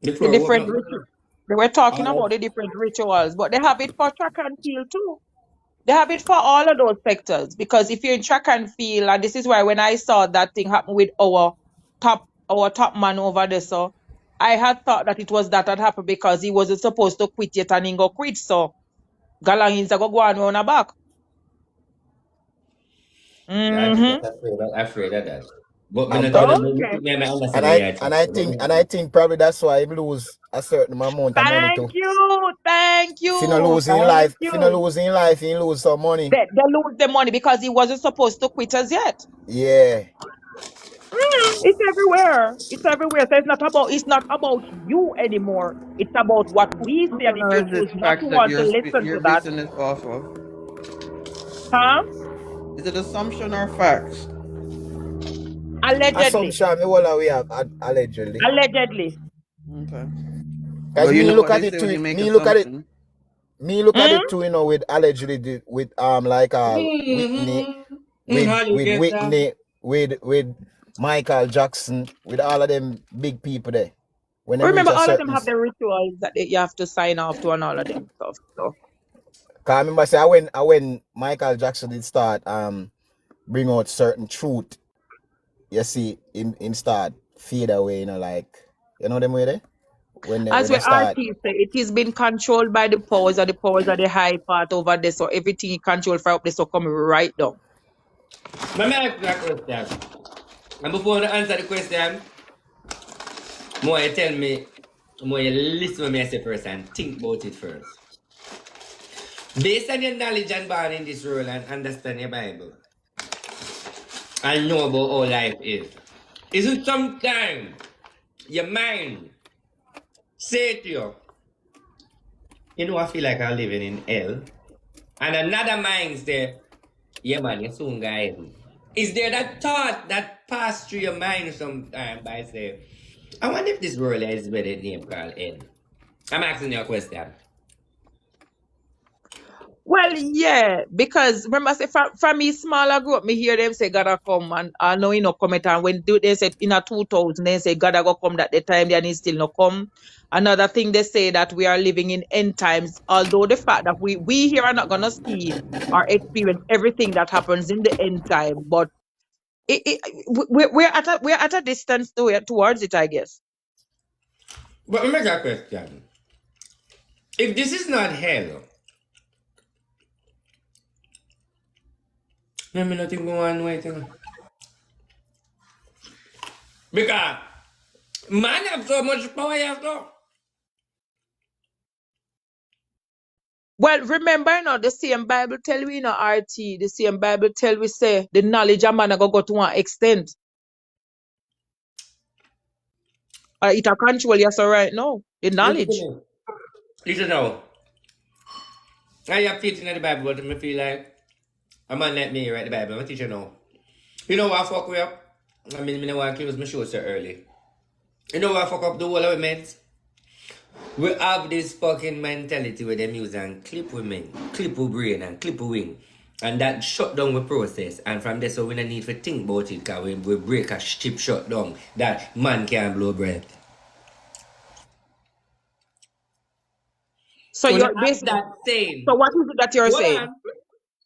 M: The different rituals. They were talking about the different rituals, but they have it for track and field too. They have it for all of those sectors, because if you're in track and field, and this is why when I saw that thing happen with our top man over there, so I had thought that it was that had happened because he wasn't supposed to quit yet and he go quit, so Galangins are go on round the back.
B: I'm afraid of that. But
R: I think probably that's why he lose a certain amount of money too.
M: Thank you.
R: If you not lose in life, he lose some money.
M: They lose the money because he wasn't supposed to quit as yet.
R: Yeah.
M: It's everywhere. So it's not about you anymore. It's about what we say, and if you choose not to want to listen to that.
N: This off of.
M: Huh?
N: Is it assumption or facts?
M: Allegedly.
R: Assumption, we have allegedly.
M: Allegedly.
N: Okay.
R: Because me look at it too. Me look at it too. With allegedly, with Whitney, with Michael Jackson, with all of them big people there.
M: Remember, all of them have the rituals that you have to sign off to, and all of them stuff. So.
R: Cause I remember when Michael Jackson did start bring out certain truth. You see, in start fade away, them way there?
M: As we artists say, it is been controlled by the powers of the high part over there, so everything is controlled from up there, so come right down.
B: Let me ask you a question. And before I answer the question, more you tell me, more you listen to me say first and think about it first. Based on your knowledge and born in this world and understand your Bible, and know about how life is it sometimes your mind say to you, I feel like I'm living in hell, and another mind say, yeah man, you soon guys. Is there that thought that passed through your mind sometime by say, I wonder if this world is where the name called hell? I'm asking you a question.
M: Well, yeah, because remember, I say from me small, I grew up, me hear them say God come, and I know come it, and when they said in a 2000, they say God go come that the time, then he still not come. Another thing they say that we are living in end times, although the fact that we here are not gonna see or experience everything that happens in the end time, but we're at a distance towards it, I guess.
B: But let me ask a question. If this is not hell, let me nothing go on waiting. Because man have so much power, you have to.
M: Well, remember now, the same Bible tell we, RT, the same Bible tell we say the knowledge of man go to one extent. It a control you so right now. The knowledge.
B: Listen now. I have faith in the Bible, but I feel like a man like me write the Bible. I'm a teacher now. You know what fuck we up? I mean, I don't want to close my show so early. You know what fuck up the whole of women? We have this fucking mentality where them use and clip women, clip with brain and clip with wing. And that shut down the process. And from there, so we don't need to think about it because we break a chip shut down that man can't blow breath.
M: So
B: When
M: you're
B: you have
M: basically
B: that saying.
M: So what is it that you're
B: Hold
M: saying?
B: on.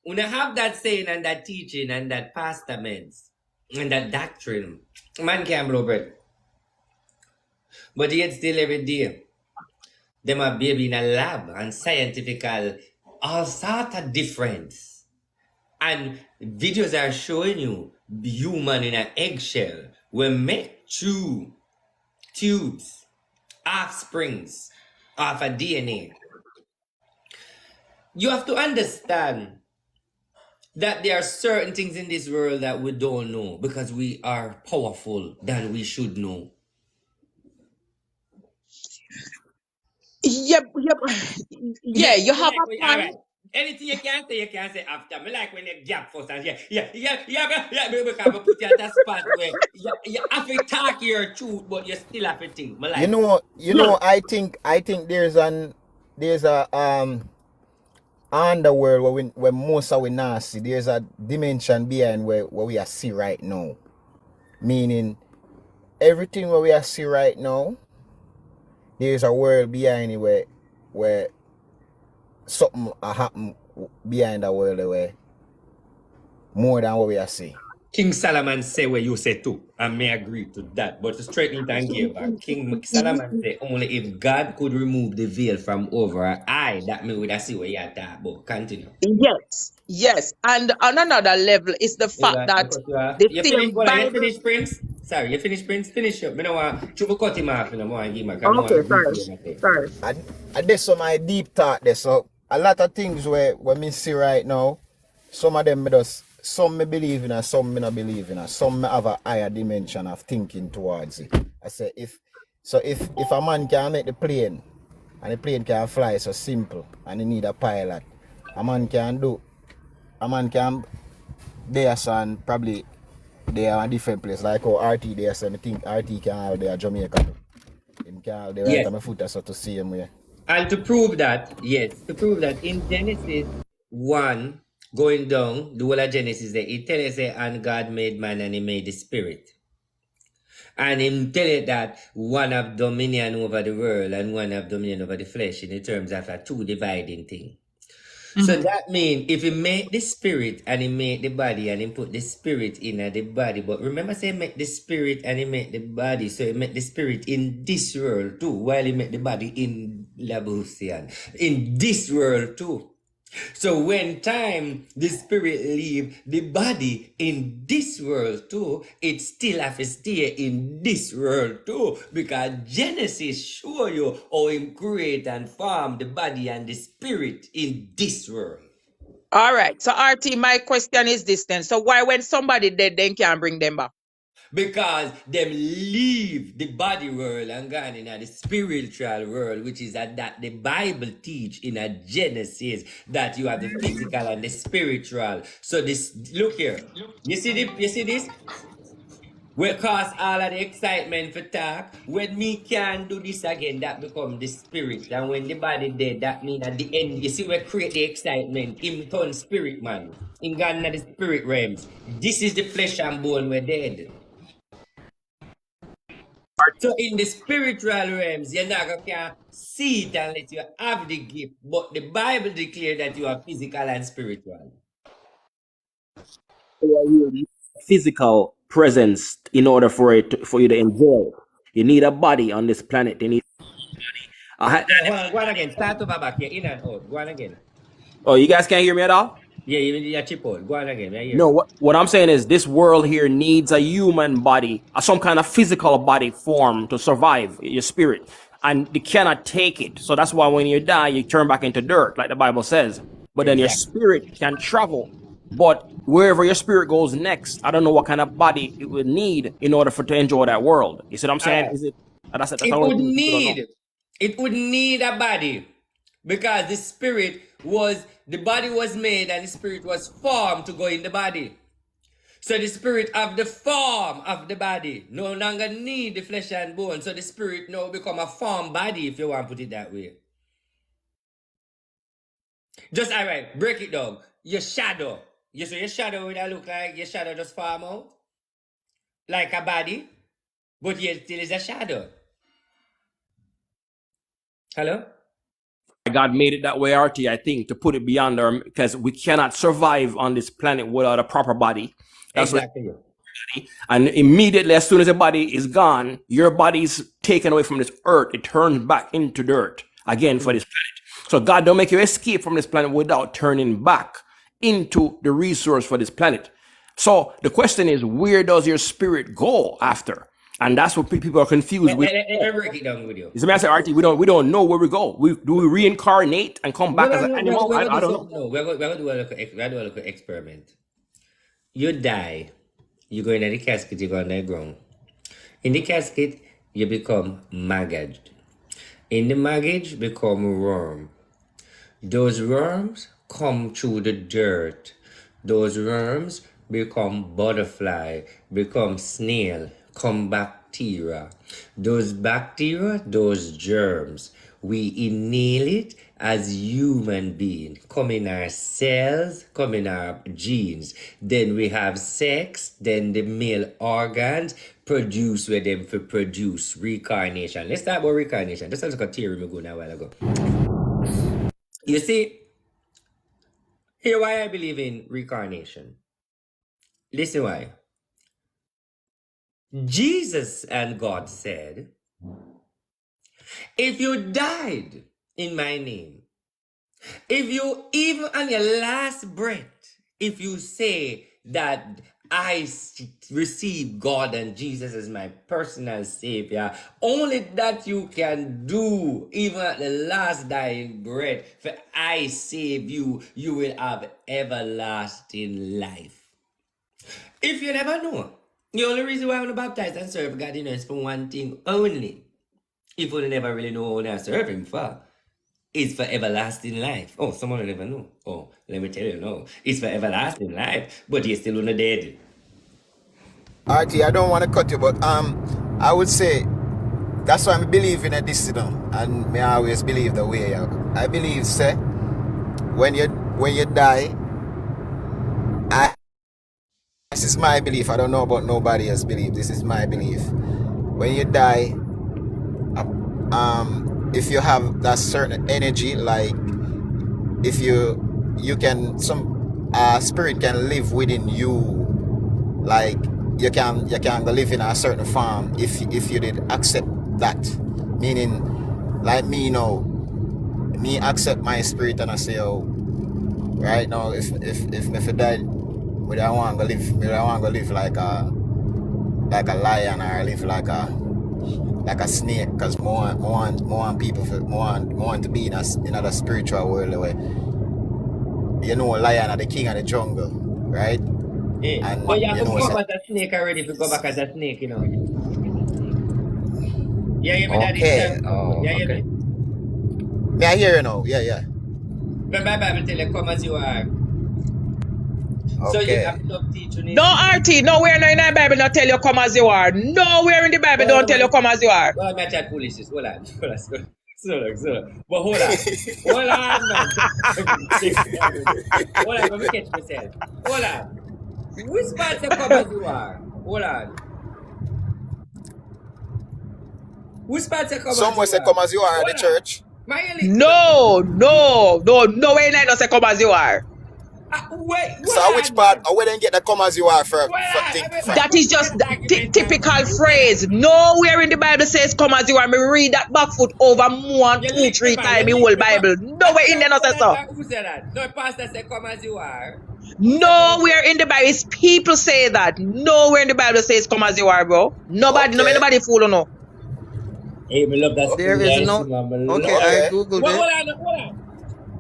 B: When you have that saying and that teaching and that pastaments and that doctrine, man can't blow breath. But yet still every day, them are baby in a lab and scientifical, all sort of difference. And videos are showing you human in an eggshell will make two tubes, offsprings of a DNA. You have to understand that there are certain things in this world that we don't know because we are powerful than we should know.
M: Yeah, you have a
B: All
M: plan.
B: right. Anything you can say after. Me like when you gap first and because we put you at a spot where you have to talk your truth, but you still have to think. Me like
R: You know, I think there's a underworld where most of we not see. There's a dimension behind where we are see right now. Meaning everything where we are see right now, there's a world behind it where something happen behind the world where more than what we are seeing.
B: King Solomon say what you say too. I may agree to that. But to straighten it and give back, King Solomon say only if God could remove the veil from over our eye, that me would have see what you are talking about. Continue.
M: Yes. And on another level is the fact that the same Bible.
B: You finish, Prince? Sorry, you finish, Prince? Finish up. I don't want to cut him off. I don't want to give him
M: Sorry.
R: And there's some my deep thought there. So a lot of things where me see right now, some of them some me believe in and some me not believe in and some me have a higher dimension of thinking towards it. I say if a man can make the plane and the plane can fly so simple and he need a pilot, a man can there and probably they are a different place like how RT there, so I think RT can have their Jamaica too. Him can have the right on my foot so to see him where.
B: And to prove that, in Genesis 1, going down, the whole of Genesis, it tells us and God made man and he made the spirit. And him tell it that one have dominion over the world and one have dominion over the flesh in the terms of a two dividing thing. So that means if he made the spirit and he made the body and he put the spirit in the body, but remember say he made the spirit and he made the body, so he made the spirit in this world too, while he made the body in Labusian, in this world too. So when time the spirit leave the body in this world too, it still have to stay in this world too, because Genesis show you how him create and form the body and the spirit in this world.
M: All right. So RT, my question is this then. So why when somebody dead, then can't bring them back?
B: Because them leave the body world and gone in the spiritual world, which is that the Bible teach in a Genesis that you have the physical and the spiritual. So this, look here, you see this? We cause all of the excitement for talk. When me can do this again, that become the spirit. And when the body dead, that mean at the end, you see we create the excitement. Him turn spirit man. In gone in the spirit realms. This is the flesh and bone we're dead. So in the spiritual realms, you're not going to see it unless you have the gift. But the Bible declares that you are physical and spiritual.
P: Physical presence in order for you to enjoy it. You need a body on this planet. You need
B: Hold on, go on again. Start over back. You're in and out. Go on again.
P: Oh, you guys can't hear me at all?
B: Yeah, you're chip out. Go on again. I hear.
P: No, what I'm saying is this world here needs a human body, some kind of physical body form to survive, your spirit. And they cannot take it. So that's why when you die, you turn back into dirt, like the Bible says. But then your spirit can travel. But wherever your spirit goes next, I don't know what kind of body it would need in order to enjoy that world. You see what I'm saying? Is it?
B: It would need a body. Because the body was made and the spirit was formed to go in the body. So the spirit of the form of the body no longer need the flesh and bone. So the spirit now become a form body, if you want to put it that way. Just all right, break it down. Your shadow. You see your shadow would look like your shadow just form out? Like a body, but yet still is a shadow. Hello?
P: God made it that way, RT, I think, to put it beyond our, because we cannot survive on this planet without a proper body. That's
B: exactly.
P: And immediately, as soon as the body is gone, your body is taken away from this earth. It turns back into dirt again for this planet. So God don't make you escape from this planet without turning back into the resource for this planet. So the question is, where does your spirit go after? And that's what people are confused with.
B: Let me break it down with you.
P: It's a matter of RT. We don't know where we go. Do we reincarnate and come back as an animal? I don't know.
B: No, we're going to do a little experiment. You die, you go in the casket, you go on the ground. In the casket, you become maggot. In the maggot, become worm. Those worms come through the dirt. Those worms become butterfly, become snail, come bacteria. Those bacteria, those germs, we inhale it as human being. Come in our cells, come in our genes. Then we have sex, then the male organs produce where them for produce reincarnation. Let's talk about reincarnation. That's like a theory we go now a while ago. You see, here why I believe in reincarnation. Listen why. Jesus and God said, if you died in my name, if you even on your last breath, if you say that I receive God and Jesus as my personal savior, only that you can do, even at the last dying breath, for I save you, you will have everlasting life. If you never know, the only reason why I want to baptize and serve God, is for one thing only. If you never really know what I serve him for, it's for everlasting life. Oh, someone will never know. Oh, let me tell you, no. It's for everlasting life, but you're still on the dead.
R: RT, I don't want to cut you, but I would say that's why I believe in this, and I always believe the way I believe, say, when you die, this is my belief. I don't know about nobody else's belief. This is my belief. When you die, if you have that certain energy, like if you can, some spirit can live within you, like you can go live in a certain form if you did accept that. Meaning, like me now, me accept my spirit and I say, oh, right now if me die, but I want to live like a lion, or live like a snake, because more people want to be in another spiritual world where lion are the king of the jungle, right?
B: Yeah.
R: And
B: but you have to go back as a snake already if you go back as a snake, Yeah, you mean
R: okay.
B: Oh, yeah,
R: okay. Yeah, I hear you now. Yeah.
B: But my Bible tell you, come as you are.
R: Okay.
B: So you have to teach you.
M: No, RT, nowhere in the Bible not tell you come as you are. Nowhere in the Bible don't tell you come as you are.
B: Well, I'm chat foolishness. Hold on. So. But hold on, man. Hold on, let me catch myself. Hold on. Which part say come as you are? Hold on. Which part say come as you are?
R: Somewhere say come as you are at the church.
M: No, nowhere in the say come as you are.
B: Wait,
R: So which part? Or where then get the come as you are for think from?
M: That is just the typical phrase. Nowhere in the Bible says come as you are. Me read that back foot over more than
B: You
M: 2,
B: lick the
M: 3
B: man,
M: times
B: you
M: in the
B: lick
M: whole
B: the man.
M: Bible. Nowhere in there not say so.
B: Who said that? No, pastor said come as you are.
M: Nowhere in the Bible. It's people say that. Nowhere in the Bible says come as you are, bro. Nobody, nobody fool or no.
B: Hey, me love that
N: There
B: story.
N: is
B: I see,
N: no.
B: man. Me
N: Okay,
B: love
N: I
B: it.
N: googled
B: Hold
N: it.
B: on.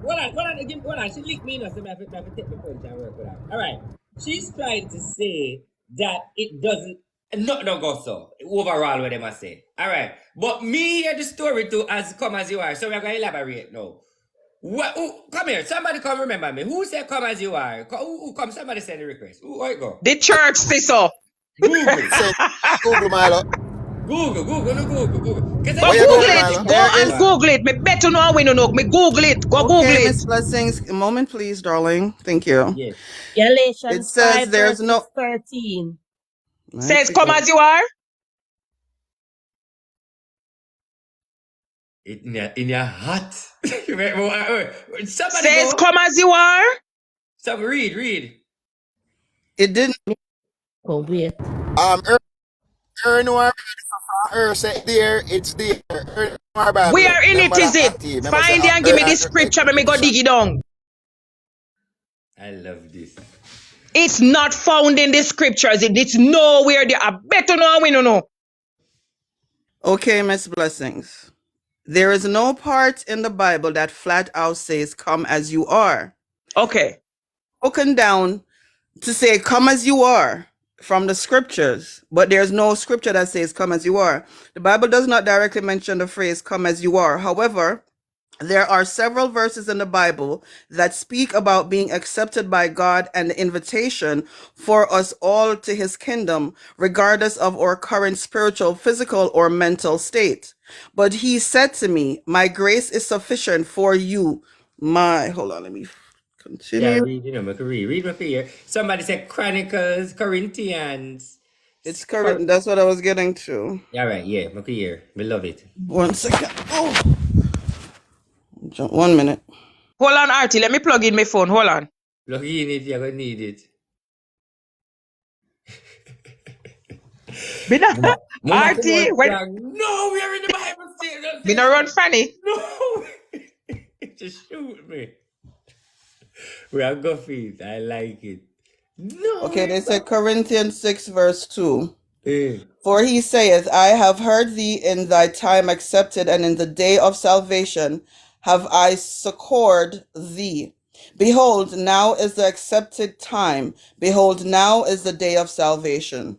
B: Hold on. She licked me, so I have to take the punch and work with her. All right. She's trying to say that it doesn't. No go so. Overall, what they must say. All right. But me hear the story too as come as you are. So we're going to elaborate now. Come here. Somebody come remember me. Who said come as you are? Who come? Somebody send a request. Who it go?
M: The church say so.
B: Google.
R: Google, Milo.
B: Google.
M: Go Google it. Go and Google it. Me bet you know we know. Me Google it. Go Google
N: Okay,
M: it.
N: Miss Blessings, a moment, please, darling. Thank you.
B: Yes.
N: It
F: Galatians
N: says
F: 5
N: there's
F: verses
N: no.
F: 13.
M: Says come as you are.
B: In your heart. Somebody
M: Says
B: go.
M: come as you are.
B: Somebody read.
N: It didn't.
F: Oh, wait.
R: Say there, it's there. Bible.
M: Where in it is it? Find it and give me the scripture. Let me go dig it down.
B: I love this.
M: It's not found in the scriptures. It's nowhere there. I better know we know.
N: Okay, Miss Blessings. There is no part in the Bible that flat out says, come as you are.
M: Okay.
N: Broken down to say, come as you are from the scriptures, but there's no scripture that says, come as you are. The Bible does not directly mention the phrase, come as you are. However, there are several verses in the Bible that speak about being accepted by God and the invitation for us all to his kingdom, regardless of our current spiritual, physical, or mental state. But he said to me, my grace is sufficient for you. Hold on, let me continue.
B: Yeah, read, read my fear. Somebody said Chronicles, Corinthians.
N: It's correct. That's what I was getting to.
B: Yeah, right. Yeah, my fear. We love it.
N: 1 second. Oh. 1 minute.
M: Hold on, Artie. Let me plug in my phone. Hold on.
B: Plug in it. You're going to need it.
M: Artie, when...
B: No, we are in the Bible still.
M: Me no run funny.
B: No. Just shoot me. We are go feet. I like it. No.
N: Okay, they said Corinthians 6 verse 2. For he saith, I have heard thee in thy time accepted, and in the day of salvation have I succored thee. Behold, now is the accepted time. Behold, now is the day of salvation.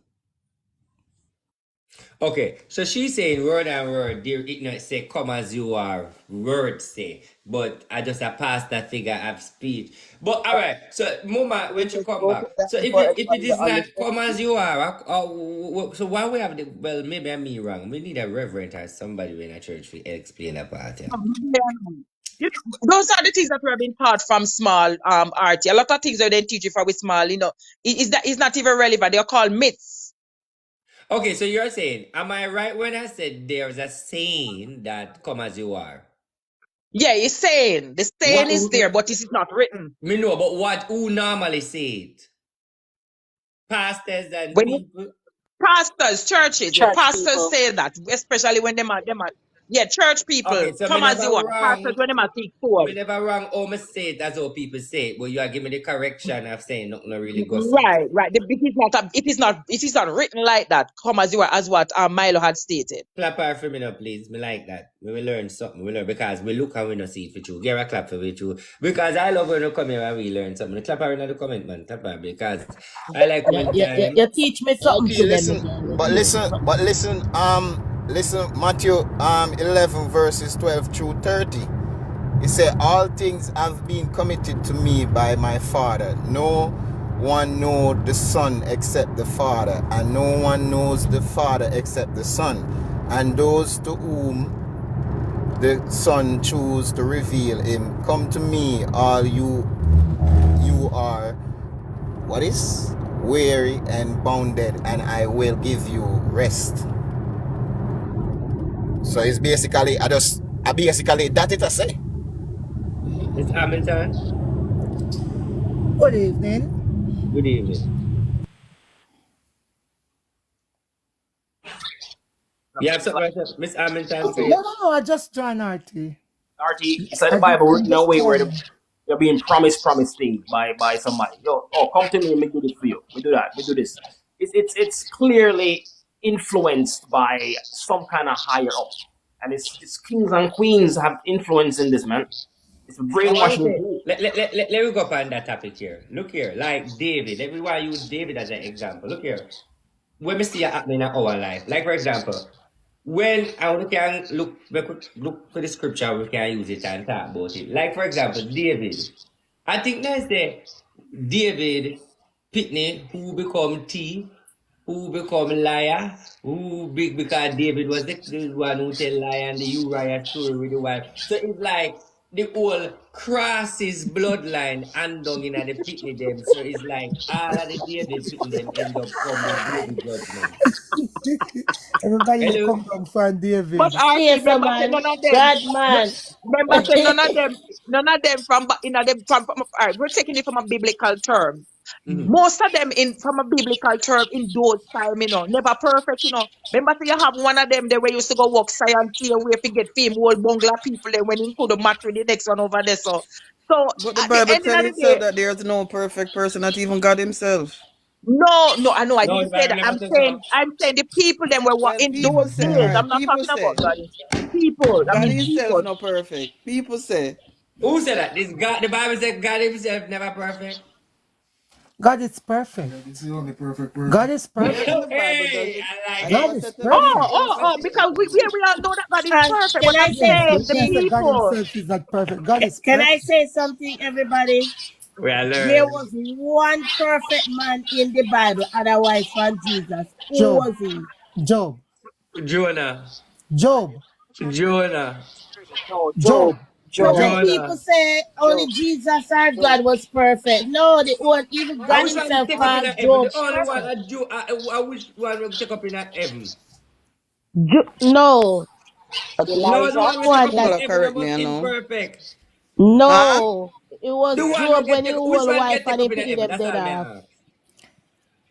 B: Okay, so she's saying word and word, dear ignorant say, come as you are, word say, but I just pass that figure of speech. But all right, so Mama, when you come back, so if it is not come as you are, so why we have the, well, maybe I'm me wrong, we need a reverend or somebody in a church to explain that part. Yeah.
M: Those are the things that we have been taught from small, Artie. A lot of things that they teach you from small, is not even relevant. They are called myths.
B: Okay, so you're saying, am I right when I said there's a saying that come as you are?
M: Yeah, it's saying. The saying is there, but it is not written.
B: Me know, but who normally say it? Pastors and people?
M: Pastors, churches.
S: Church
M: pastors
S: people.
M: say that, especially when them are church people.
B: Okay, so
M: come as you are. Pastors when them are speak forward.
B: We never wrong how me say it, that's how people say it, but you are giving me the correction of saying nothing really goes.
M: Right. It is not written like that. Come as you are, as what Milo had stated.
B: Clap her for me now, please. Me like that. We will learn something. We learn because we look and we don't see it for you. Give her a clap for it too. Because I love when you come here and we learn something. Clap her in the comment, man. Clap her because I like when
F: you teach me something.
R: Okay, listen. Listen, Matthew 11 verses 12 through 30. It said, all things have been committed to me by my Father. No one knows the Son except the Father, and no one knows the Father except the Son, and those to whom the Son choose to reveal him. Come to me, all you are, weary and bounded, and I will give you rest. So it's basically, I basically that it I say.
B: It's Hamilton.
T: Good evening.
B: Good evening. You have something right there, Miss Hamilton?
T: No, I just joined RT.
P: RT, inside the Bible written away where you're being promised things by somebody. Yo, oh, come to me and me do this for you. We do that. We do this. It's clearly influenced by some kind of higher up, and it's kings and queens have influence in this, man. It's brainwashing.
B: Let me go up on that topic here. Look here, like David. Let me why use David as an example. Look here. When we see it happening in our life, like for example, when we can look to the scripture, we can use it and talk about it. Like for example, David. I think that's the David Pitney who become T, who become liar, who big because David was the one who tell lie and the Uriah story with the wife. So it's like the whole crosses bloodline and down in the Pitney them. So it's like all of the David Pitney them end up coming with David judgment.
T: Everybody come down for David.
M: But remember say none of them.
F: God man.
M: Remember say none of them from all right, we're taking it from a biblical term. Most of them from a biblical term in those time, never perfect, Remember say you have one of them there where you used to go walk science here where you get fame old bungalow people there when you could match with the next one over there. So
N: But the
M: at the
N: Bible
M: end
N: tells
M: of the
N: itself
M: day,
N: that there is no perfect person, not even God himself.
M: no, I know I
B: No,
M: didn't
B: the
M: say
B: Bible
M: that.
B: never says so.
M: I'm saying the people them were
N: Well,
M: in
N: people
M: those
N: say,
M: days.
N: all right,
M: I'm not
N: people
M: talking
N: say.
M: about God. People, I
N: God
M: mean
N: himself
M: people.
N: not perfect. People say.
B: Who said that? This God, the Bible said God himself never perfect.
T: God is perfect.
R: It's the only perfect person.
T: God is
N: Where
T: perfect.
N: in the Bible does
B: Hey,
N: it?
B: I like
T: God
B: it.
T: is
N: Never
T: perfect.
M: Because we all know that God is
F: And
M: perfect.
F: can
M: But
F: I
M: I'm
F: say
T: Yes,
M: saying
T: you
M: the
T: can't
F: something?
T: say God
M: people.
T: himself is not perfect. God is
F: Can I
T: perfect.
F: say something, everybody?
B: We are
F: There
B: learning.
F: was one perfect man in the Bible, otherwise from Jesus. Who
T: Job.
F: was he?
T: Job.
B: Jonah.
T: Job.
B: Jonah.
M: No,
T: Job.
F: So when
T: Job.
F: people
B: Jonah.
F: say only Jesus or God was perfect, no, the one even
B: I
F: God
B: wish one
F: himself
B: take up in
F: called
B: that heaven.
F: Job
B: The only one
F: perfect.
B: I wish one will take up in that heaven.
F: No,
B: No, the one will take
F: one
B: up in
F: that
N: Somebody
B: heaven
N: correct
B: that
N: me,
B: was
N: I know.
B: imperfect.
N: Huh?
F: no, it was
B: The one will
F: Job
B: get
F: when he
B: take which
F: whole
B: one
F: wife
B: get take
F: and he
B: up in that
F: pity
B: heaven?
F: them
B: That's
F: dead
B: all me
F: off.
B: ask.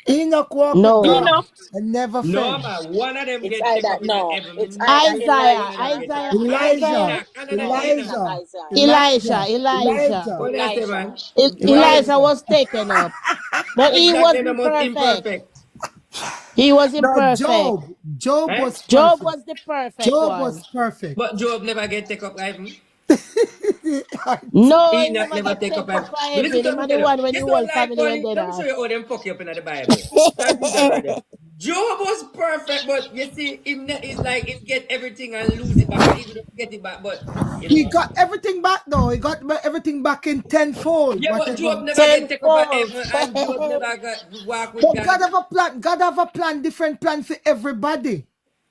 T: Enoch walked with
F: No.
T: God and never
B: No
T: failed.
B: man, one of them
S: It's
B: get take
S: either
B: up in that
S: no.
B: heaven. Me
S: It's
B: never
S: either
B: see none
F: Isaiah,
B: of them
S: Elijah
B: get take
F: Isaiah,
B: up. Hey,
T: Elijah.
F: Isaiah,
B: Enoch, another
S: No, it's not
B: Enoch.
T: Elijah.
S: Isaiah.
F: Elijah,
T: Elijah.
F: Elijah.
T: Elijah.
B: What did I say,
S: Elijah.
B: man?
T: Elijah.
F: Elijah was taken up, but he
B: Exactly, the
F: wasn't
B: most
F: perfect.
B: imperfect.
F: He wasn't
T: No,
F: perfect.
T: Job. Job
B: Eh?
T: was
F: Job
T: perfect.
F: was the perfect
T: Job
F: one.
T: was perfect.
B: But Job never get take up heaven.
F: No, he
B: Enoch
F: never
B: never
F: get
B: take up
F: take up
B: heaven.
F: for
B: But listen
F: heaven.
B: to
F: Him
B: me
F: are
B: tell
F: the
B: you.
F: one when the
B: This don't
F: whole
B: like
F: family went
B: funny.
F: dead
B: Let me show
F: off.
B: you how them fuck you up in the Bible. Thank you, God, brother. Job was perfect, but you see, him is like him get everything and lose it back, or even get it back. But you
T: He
B: know,
T: got everything back though. He got everything back in tenfold.
B: yeah. But
T: Whatever.
B: Job never get take up at
F: Tenfold.
B: heaven, and Job never got walk with
T: But God
B: God.
T: have a plan. God have a plan, different plan for everybody.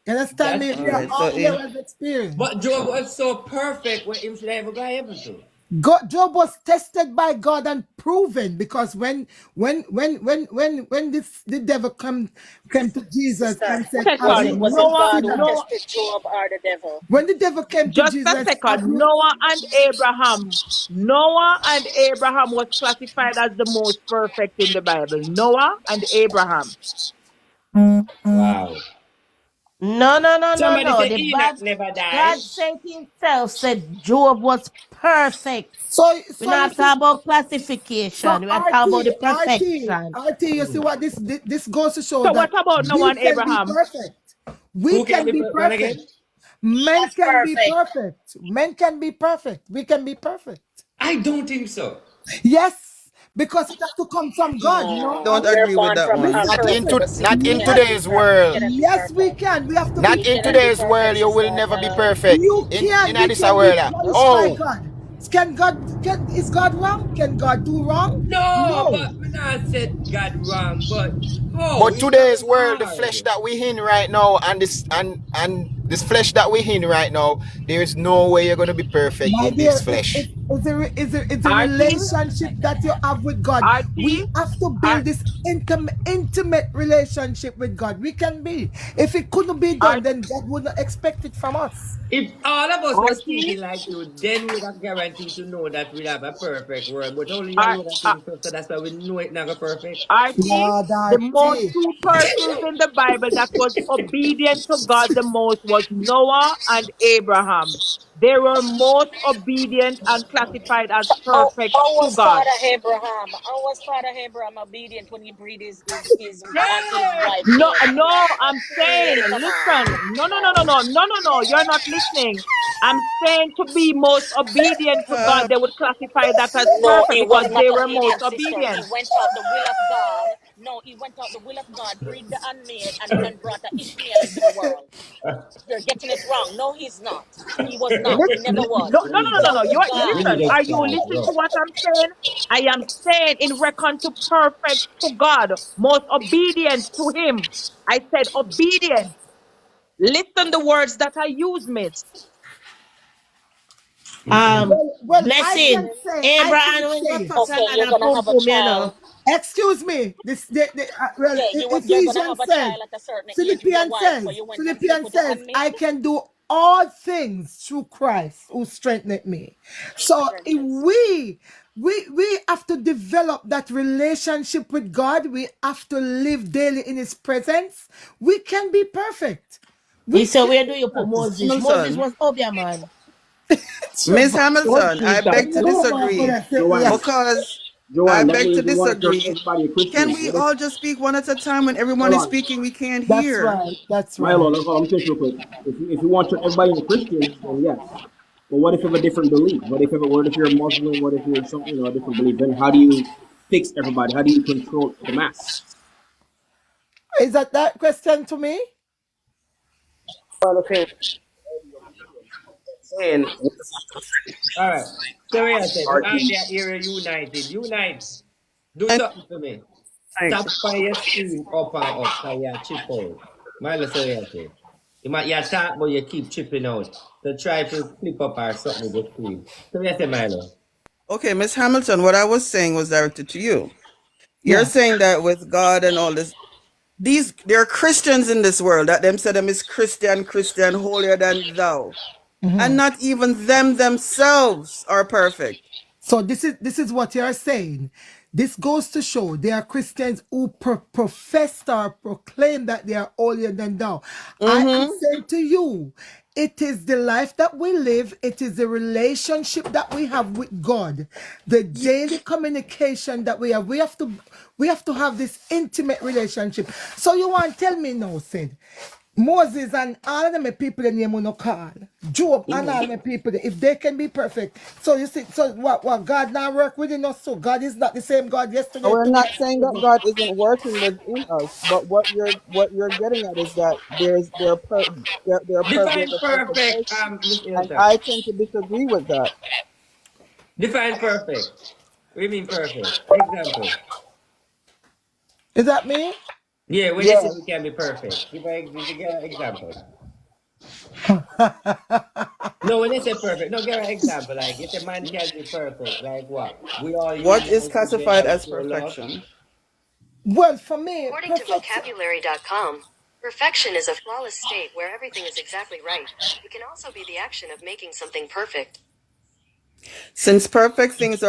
T: You understand
B: That's
T: me?
N: All
T: We are
N: right,
B: true.
T: all
N: so
T: here
N: in
T: as experience.
B: But Job was so perfect, where him should ever go heaven to.
T: God, Job was tested by God and proven because when the devil came to Jesus
S: Sister,
T: and said, "Have
S: was
T: you
S: it
M: Second,
S: was it
T: no
M: Noah,
S: God who
T: sinner?"
M: Noah,
S: tested Job or the devil?
T: When the devil came to
M: just a
T: Jesus,
M: second.
T: have you?
M: Noah and Abraham was classified as the most perfect in the Bible. Noah and Abraham.
B: Wow. Somebody
F: No.
B: say
F: The
B: Enoch
F: Bible,
B: never
F: God
B: died.
F: said himself said Job was perfect.
T: So
F: We're
T: you
F: not
T: see.
F: talking about
T: So
F: classification. We're talking about the perfection.
T: You see what this goes to show
M: So what
T: that
M: about Noah
T: we
M: and
T: can be
M: Abraham?
T: perfect. We
B: Who can
T: can
B: be
T: be
B: one
T: perfect.
B: again?
T: Men
F: Was
T: can be
F: perfect.
T: perfect. Men can be perfect. We can be perfect.
B: I don't think so.
T: Yes, because it has to come from God,
S: No,
N: don't
T: And
S: we're
N: agree with
S: born
N: that
S: from
N: one.
R: Not
S: corrupt
R: into
S: seed.
R: not
S: We
R: in
S: cannot
T: yes,
S: be
R: today's
S: perfect. We
R: world.
S: cannot be
T: yes, we
S: perfect.
T: can. We have to
R: Not
S: We
T: be.
R: in
S: cannot be
R: today's world.
S: perfect,
R: You will
S: sister.
R: never be
S: No.
R: perfect.
T: You
R: In
T: can. We
R: this
T: can be
R: world.
T: polished by
R: Oh,
T: God. Is God wrong? Can God do wrong?
B: No,
T: No.
B: but me not said God wrong, but how?
R: but
B: It's gonna be
R: today's world, the flesh
B: hard.
R: that we in right now, and this flesh that we in right now, there is no way you're gonna be perfect
T: My
R: in this
T: dear,
R: flesh.
T: It's a
M: RT,
T: relationship that you have with God. We
M: RT,
T: have to build this intimate relationship with God. We can be. If it couldn't be done, then God wouldn't expect it from us.
B: If all of us were
M: RT,
B: thinking like you, then we'd have guaranteed to know that we'd have a perfect world. But only you alone are thinking so that's why we know it's not a perfect.
M: RT,
T: Lord
M: the most
T: RT.
M: two persons in the Bible that was obedient to God the most was Noah and Abraham. They were most obedient and classified as perfect
S: How
M: to
S: was
M: God.
S: Father Abraham? How was Father Abraham obedient when he breathed onto his wife
M: No,
S: Sarah?
M: no, I'm saying,
S: Really, come on.
M: listen, no, you're not listening. I'm saying to be most obedient to God, they would classify that as
S: No,
M: perfect
S: he was
M: because
S: not
M: they were most
S: obedient, sister. He
M: obedient.
S: went out the will of God. No, he went out the will of God, breathed the unmade, and brought a Ishmael into the world. You're getting it wrong. No, he's not. He was not. He never was. He
M: No.
S: dealt with
M: Listen,
S: God.
M: are you listening to what I'm saying? I am saying in reckon to perfect to God, most obedient to Him. I said obedient. Listen the words that I use, miss.
T: Well, I
F: Blessing.
T: can say,
F: Abraham when go touch
S: Okay, you're
F: another
S: gonna
F: pum
S: have a
F: pum, you know.
S: child.
T: excuse me. Well,
S: Yeah, you're gonna have
T: Ephesians
S: a
T: says,
S: child at a certain age with your wife, but you went and sleep
T: Philippians
S: with the
T: says, I
S: unmade.
T: can do all things through Christ who strengthened me. So if
S: Strengthness.
T: we have to develop that relationship with God. We have to live daily in His presence. We can be perfect.
F: He
T: We
F: said,
T: can
F: where
T: be
F: do you put
T: perfect.
F: Moses? Moses
N: Hamilton.
F: was Obia man.
N: Miss
T: What?
N: Hamilton, I beg to
T: Oh my
N: disagree
T: goodness.
P: Joanne,
N: because I
P: Joanne, that
N: beg to
P: means you want to turn
N: disagree.
P: everybody a
N: Can
P: Christian.
N: we
P: What if,
N: all just speak one at a time? When everyone
P: hold
N: is
P: on,
N: speaking, we can't
T: That's
N: hear.
T: right. That's
P: Milo,
T: right.
P: let me finish real quick. If you want to turn everybody into Christians, then yes. But what if you have a different belief? What if you're a Muslim? What if you're some, a different belief? Then how do you fix everybody? How do you control the mass?
T: Is that question to me?
P: Well, okay. Saying,
B: All right. So we are saying,
P: RT,
B: all the area united. Unite. Do
N: And
B: something for me.
N: thanks.
B: Stop by your screen up and up. So you chip out. Milo, so you say. You talk, but you keep chipping out. So try to flip up or something with the screen. So we say, Milo.
N: Okay, Miss Hamilton, what I was saying was directed to you. You're
T: Yeah.
N: saying that with God and all this, there are Christians in this world that them say them is Christian, holier than thou. And not even them themselves are perfect.
T: So this is what you're saying. This goes to show there are Christians who profess or proclaim that they are holier than thou. I am saying to you, it is the life that we live. It is the relationship that we have with God, the daily communication that we have. We have to have this intimate relationship. So you want to tell me now, Sid? Moses and all of them people in name no call. Job and all the people, if they can be perfect. So you see, so what God now work within us, so God is not the same God
N: And
T: yesterday,
N: we're
T: today.
N: not saying that God isn't working within us, but what you're getting at is that there's
B: Define
N: a perfect
B: perfect,
N: person,
B: Miss
N: and
B: Ilsa.
N: I tend to disagree with that.
B: Define perfect. What do you mean perfect? Example.
T: Is that me?
B: Yeah, when you say
N: Yes.
B: we can be perfect. Give an example. No, when they say perfect, no, give an example. Like, if a man can be perfect, like what? We all
N: What is
B: unite
N: classified
B: together
N: as
B: through love.
N: perfection?
T: Well, for me,
U: According to
T: perfection.
U: vocabulary.com, perfection is a flawless state where everything is exactly right. It can also be the action of making something perfect.
N: Since perfect things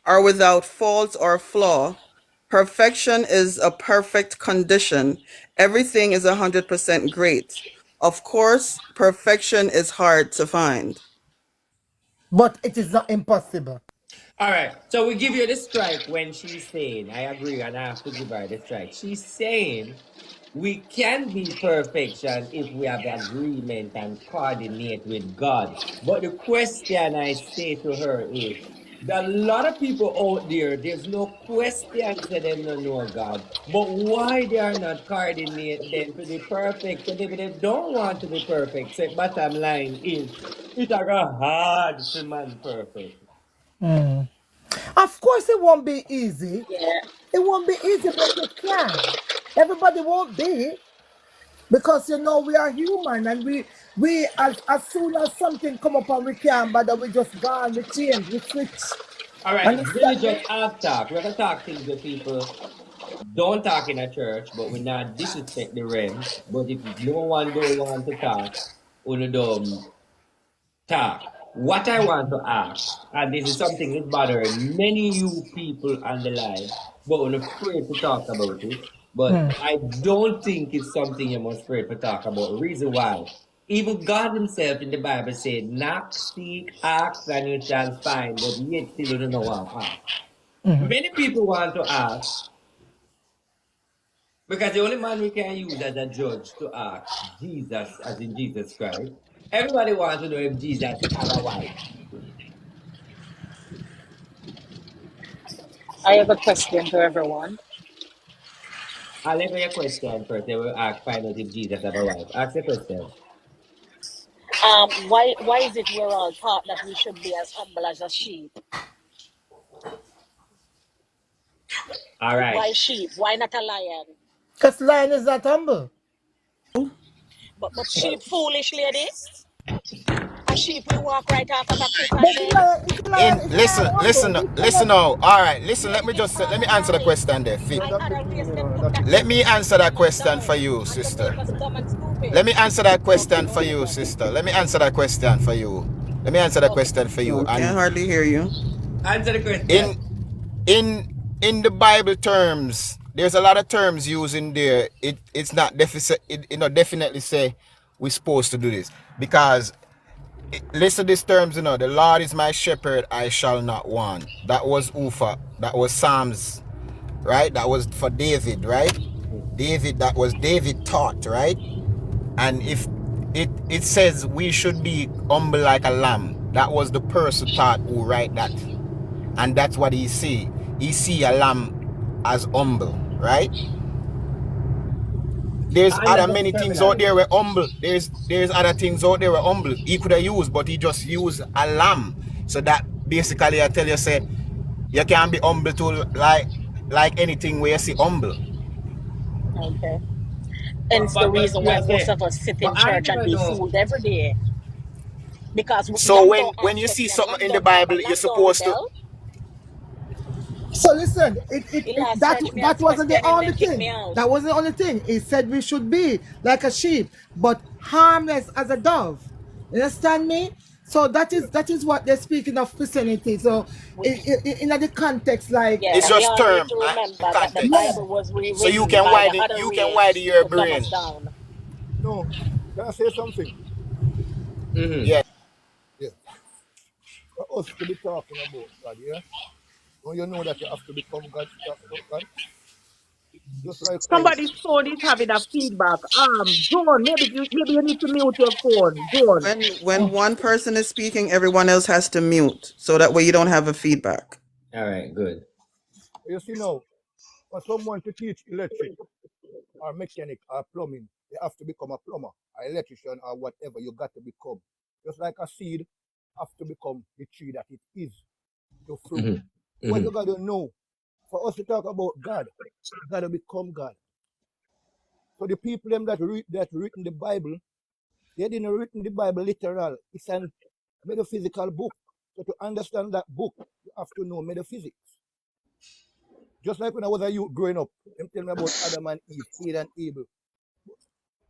N: are without fault or flaw, perfection is a perfect condition. Everything is 100% great. Of course, perfection is hard to find.
T: But it is not impossible.
B: All right, so we give you the strike when she's saying, I agree, and I have to give her the strike. She's saying we can be perfection if we have agreement and coordinate with God. But the question I say to her is, there are a lot of people out there, there's no question that they don't know God. But why they are not coordinate then to be perfect? So they don't want to be perfect. So bottom line is, it's a hard to man perfect.
T: Of course, it won't be easy.
S: Yeah.
T: It won't be easy, but you can. Everybody won't be. Because we are human and We as soon as something come up and we can't bother, we just gone, we change, we switch.
B: All right,
T: Understand
B: religious
T: me?
B: half talk. We're gonna talk things with people. Don't talk in a church, but we not disrespect the realm. But if no one don't want to talk, we don't talk. What I want to ask, and this is something that's bothering many you people on the line, but we're afraid to talk about it. But I don't think it's something you must afraid to talk about. Reason why. Even God himself in the Bible said, knock, seek, ask, and you shall find, but yet still you don't know what to ask. Many people want to ask, because the only man we can use as a judge to ask, Jesus, as in Jesus Christ. Everybody wants to know if Jesus have a wife.
S: I have a question for everyone.
B: I'll answer your question first. Then we'll find out if Jesus have a wife. Ask your question.
S: Why is it we're all taught that we should be as humble as a sheep?
B: All right.
S: Why sheep? Why not a lion?
T: Because lion is not humble.
S: But sheep foolish, lady. A sheep will walk right off of a cliff and
T: But
S: dead.
R: Listen now. All right, listen. Let me answer the question there. Let me answer that question for you, sister. Let me answer that question for you, sister. Let me answer that question for you.
N: I can hardly hear you.
B: Answer the question.
R: In the Bible terms, there's a lot of terms used in there. It's not definitely say we're supposed to do this, because listen to these terms, the Lord is my shepherd, I shall not want. That was Ufa. That was Psalms, right? That was for David, right? That was David taught, right? And if it says we should be humble like a lamb, that was the person taught who write that. And that's what he see. He see a lamb as humble, right? There's other many things out there where humble. There's other things out there where humble he could have used, but he just used a lamb. So that basically I tell you, say you can be humble to like anything where you see humble.
S: Okay. And it's the reason why most of us sit in church and be fooled every day. Because
R: so when you see something in the Bible, you're supposed to.
T: So listen, that wasn't the only thing. That wasn't the only thing. It said we should be like a sheep, but harmless as a dove. You understand me? So that is what they're speaking of Christianity. So in the context, like
R: it's just term.
S: That the Bible was rewritten,
R: so you can widen your brain.
A: No, can I say something?
B: Mm-hmm.
R: Yeah.
A: For us to be talking about God, yeah? Don't you know that you have to become God to talk about God? Just like
M: Somebody's phone is having a feedback. John, maybe you need to mute your phone. John.
N: When one person is speaking, everyone else has to mute, so that way you don't have a feedback.
B: All right, good.
A: You see now, for someone to teach electric or mechanic or plumbing, they have to become a plumber, an electrician, or whatever you got to become. Just like a seed have to become the tree that it is to fruit.
B: Mm-hmm.
A: What you got to know, for us to talk about God, you got to become God. So the people them that written the Bible, they didn't written the Bible literal. It's a metaphysical book. So to understand that book, you have to know metaphysics. Just like when I was a youth growing up, them tell me about Adam and Eve, Cain and Abel.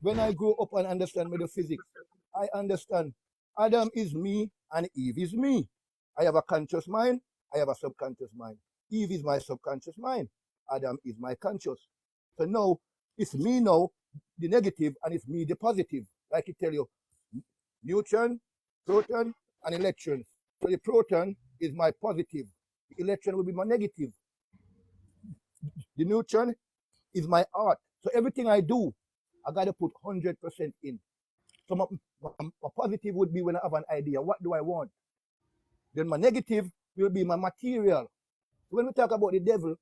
A: When I grow up and understand metaphysics, I understand Adam is me and Eve is me. I have a conscious mind, I have a subconscious mind. Eve is my subconscious mind. Adam is my conscious. So now, it's me now, the negative, and it's me, the positive. Like I tell you, neutron, proton, and electrons. So the proton is my positive. The electron will be my negative. The neutron is my art. So everything I do, I got to put 100% in. So my positive would be when I have an idea. What do I want? Then my negative will be my material. So when we talk about the devil,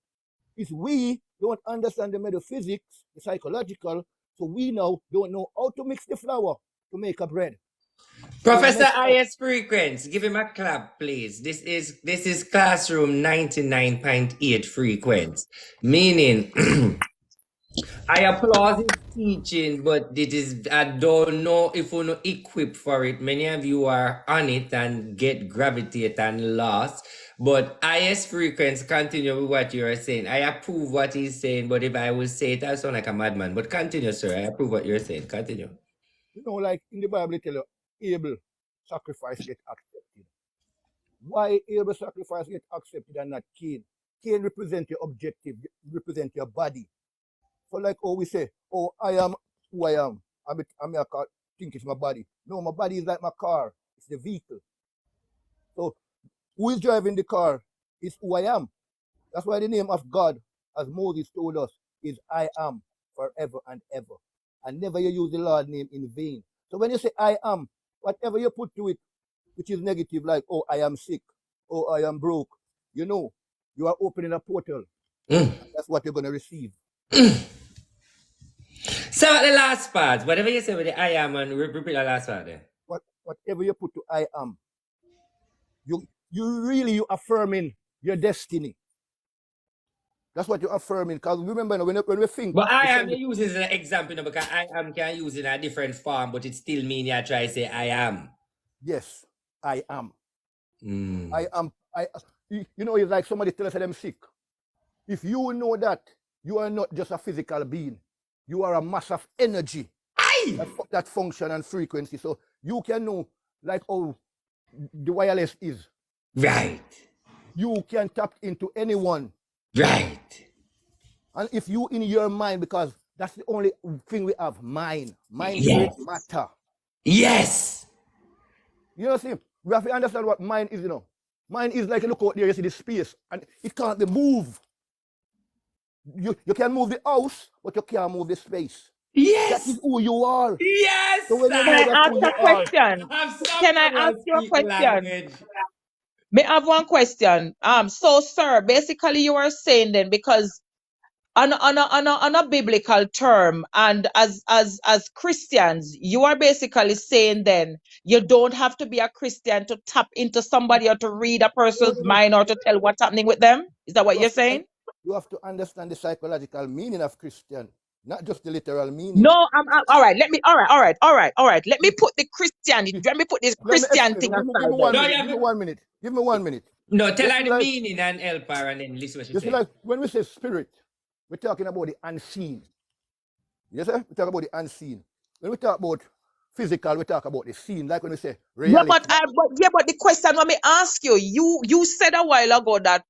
A: it's we don't understand the metaphysics, the psychological, so we now don't know how to mix the flour to make a bread.
B: Professor I.S. Frequency, give him a clap, please. This is classroom 99.8 frequency, meaning I applaud his teaching, but I don't know if we're not equipped for it. Many of you are on it and get gravitate and lost. But highest frequency, continue with what you are saying. I approve what he's saying, but if I will say it, I sound like a madman. But continue, sir. I approve what you're saying. Continue.
A: You know, like in the Bible, it tell you, Abel sacrifice get accepted. Why Abel sacrifice get accepted and not Cain? Cain represent your objective, represent your body. So like, we say, I am who I am. I'm a car, think it's my body. No, my body is like my car. It's the vehicle. So who is driving the car is who I am. That's why the name of God, as Moses told us, is I am forever and ever. And never you use the Lord's name in vain. So when you say I am, whatever you put to it, which is negative, like, I am sick, I am broke, you are opening a portal. That's what you're going to receive.
B: So the last part, whatever you say with the I am, and repeat the last part there.
A: Whatever you put to I am, you affirming your destiny. That's what you're affirming. Because remember, when we think.
B: But I am using as an example, because I am can use in a different form, but it still means you try to say I am.
A: Yes, I am. I am. It's like somebody tells them sick. If you know that you are not just a physical being, you are a mass of energy that function and frequency. So you can know, like, the wireless is.
B: Right.
A: You can tap into anyone.
B: Right.
A: And if you in your mind, because that's the only thing we have, mind. Mind
B: Yes.
A: is matter.
B: Yes.
A: You know, see, we have to understand what mind is, Mind is like, look out there, you see the space, and it can't be moved. You can move the house, but you can't move the space.
B: Yes.
A: That is who you are.
B: Yes.
A: So when you know
M: Can I
A: that's
M: ask
A: who
M: a
A: you are,
M: question? Can I ask you a question? May I have one question? So sir, basically you are saying then, because on a biblical term, and as Christians, you are basically saying then you don't have to be a Christian to tap into somebody or to read a person's mind or to tell what's happening with them. Is that what you're saying?
A: You have to understand the psychological meaning of Christian, not just the literal meaning.
M: No, all right. All right. Let me put the Christian. Let me put this Christian thing aside.
A: Give me 1 minute. Give me 1 minute. Give me 1 minute.
B: No, tell her the meaning and help her, and then listen what she says.
A: Like when we say spirit, we're talking about the unseen. Yes, sir? We talk about the unseen. When we talk about physical, we talk about the seen. Like when we say reality.
M: But the question let me ask you. You said a while ago that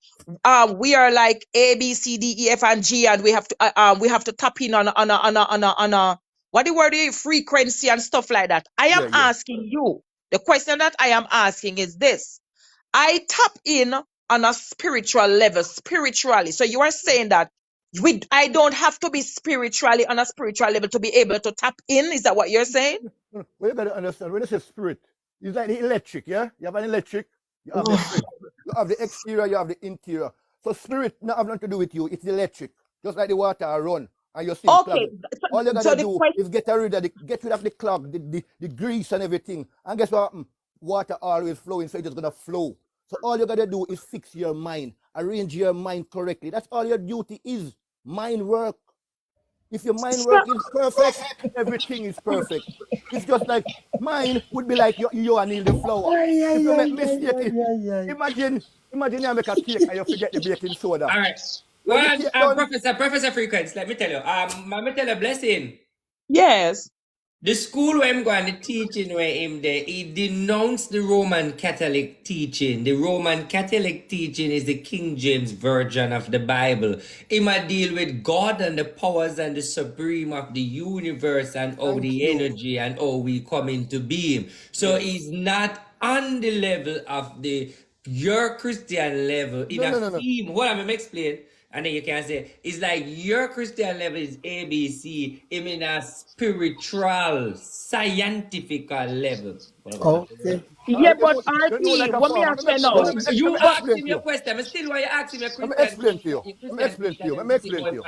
M: we are like A, B, C, D, E, F, and G, and we have to tap in on a what the word is, frequency and stuff like that. I am asking you. The question that I am asking is this: I tap in on a spiritual level, spiritually. So you are saying that I don't have to be spiritually on a spiritual level to be able to tap in. Is that what you're saying?
A: Well, you got to understand, when you say spirit, it's like the electric, yeah? You have an electric, you have the spirit. You have the exterior, you have the interior. So spirit not have nothing to do with you, it's the electric. Just like the water run and you're seeing clogged. All you got to do is get rid of the clog, the grease and everything. And guess what happens? Water always flowing, so it's just going to flow. So all you got to do is fix your mind, arrange your mind correctly. That's all your duty is, mind work. If your mind work is perfect, everything is perfect. It's just like mine would be like you and Neil the flour. If you make mistake, imagine you make a cake and you forget the baking soda.
B: All right. Well, Professor Frequency, let me tell you. Let me tell you, Blessing.
M: Yes.
B: The school where I'm going, the teaching where him there, he denounced the Roman Catholic teaching. The Roman Catholic teaching is the King James version of the Bible. He might deal with God and the powers and the supreme of the universe and all the energy and all we come into being. So he's not on the level of your Christian level in theme. What I'm explain. And then you can say, it's like your Christian level is ABC, I mean a spiritual, scientific level.
A: Okay.
M: Yeah, but RT, what me ask you now?
B: You ask him your question, but still why you ask him your question?
A: Let me explain to you.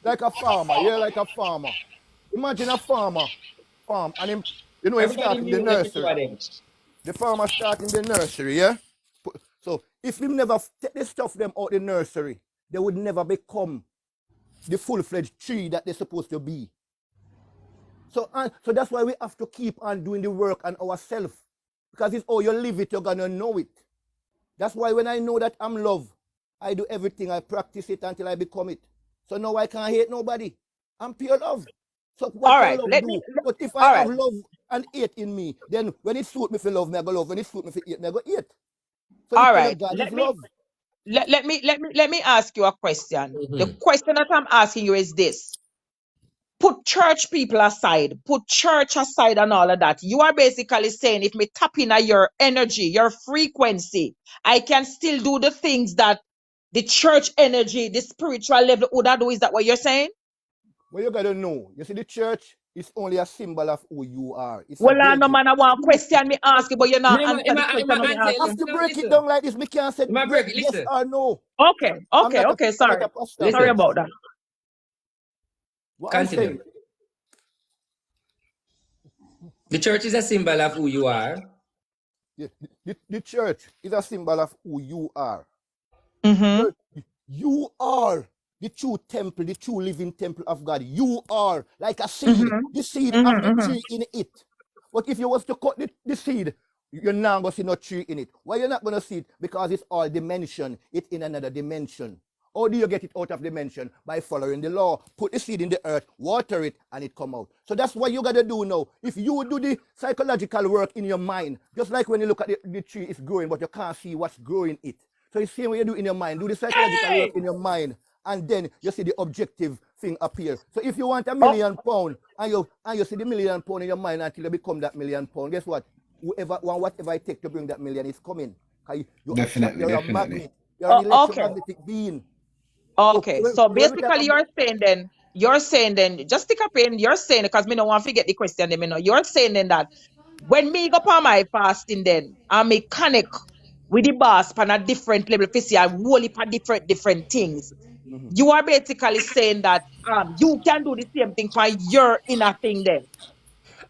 A: Like a farmer, like a farmer. Imagine a farmer, and him, he start in the nursery. The farmer start in the nursery, yeah? So if we never take the stuff them out the nursery, they would never become the full-fledged tree that they're supposed to be. So that's why we have to keep on doing the work on ourselves. Because it's how you live it, you're going to know it. That's why when I know that I'm love, I do everything. I practice it until I become it. So now I can't hate nobody. I'm pure love. So what
M: All
A: can
M: right,
A: love
M: let
A: do?
M: me.
A: But if
M: All
A: I
M: right.
A: have love and hate in me, then when it suits me for love, me I go love. When it suits me for hate, me I go hate. So the
M: All
A: color
M: right.
A: God is love.
M: Let me ask you a question. The
B: Mm-hmm.
M: question that I'm asking you is this. Put church people aside, put church aside and all of that. You are basically saying if me tap in at your energy, your frequency, I can still do the things that the church energy, the spiritual level would do. Is that what you're saying?
A: Well, you got to know. You see, the church is only a symbol of who you are. It's a
M: Well, I know,
A: building.
M: man, I want question me ask you, but you're not answer the question me
B: Answer
M: ask
B: it.
A: I have
M: you.
A: to break it
B: Listen.
A: down like this. Me can't say
B: Break it.
A: yes
B: Listen.
A: or no.
M: Okay,
A: I'm not a
M: sorry.
A: pastor.
M: Sorry
B: Listen.
M: about that.
A: What are we
B: Continue.
A: saying?
B: The church is a symbol of who you are.
A: The church is a symbol of who you are.
M: Mm-hmm.
A: You are the true temple, the true living temple of God. You are like a seed. The seed have the tree in it. But if you was to cut the seed, you're not going to see no tree in it. Why you're not going to see it? Because it's all dimension. It's in another dimension. How do you get it out of dimension? By following the law. Put the seed in the earth, water it, and it come out. So that's what you got to do now. If you do the psychological work in your mind, just like when you look at the tree, it's growing, but you can't see what's growing it. So it's the same way you do in your mind. Do the psychological work in your mind, and then you see the objective thing appear. So if you want £1 million and you see the £1 million in your mind until you become that £1 million, guess what? Whatever it takes to bring that million is coming. You're a magnet. You're an electromagnetic being.
M: Okay. So
A: When we talk
M: basically you're saying then, just stick up in, you're saying, because me no want to forget the question, then me know. You're saying then that when me go on my fasting then, I may connect with the boss on a different level, if I whole heap of different things. You are basically saying that you can do the same thing for your inner thing then.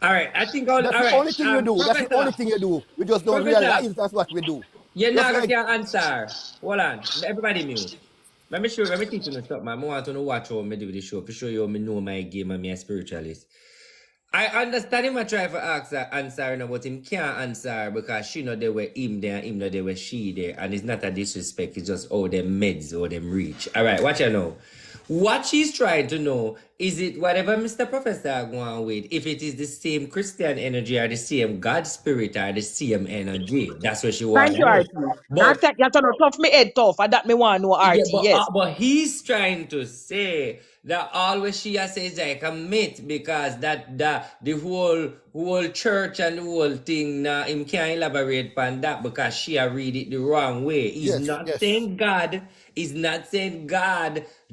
B: All right. I think all
A: That's the
B: right.
A: only thing you do. That's the only
B: Professor.
A: thing you do. We just don't
B: Professor.
A: realize that's what we do.
B: You're
A: Just
B: not
A: like
B: gonna answer. Hold on. Everybody mute. Let me teach you something, man. I want to watch how I do the show. For sure you me know my game and me a spiritualist. I understand him I try to ask her answer now, but him can't answer because she know they were him there, him know they were she there. And it's not a disrespect, it's just all them meds or them reach. Alright, watch you know. What she's trying to know is it whatever Mr. Professor going with, if it is the same Christian energy or the same God spirit or the same energy. That's what she wants
M: Thank
B: to
M: you,
B: know.
M: RT.
B: But
M: You have to know tough me head tough, and that me want to know
B: yeah,
M: RT, yes.
B: but he's trying to say that always she has says like a myth because that the whole church and the whole thing now him can't elaborate on that because she read it the wrong way. He's not saying God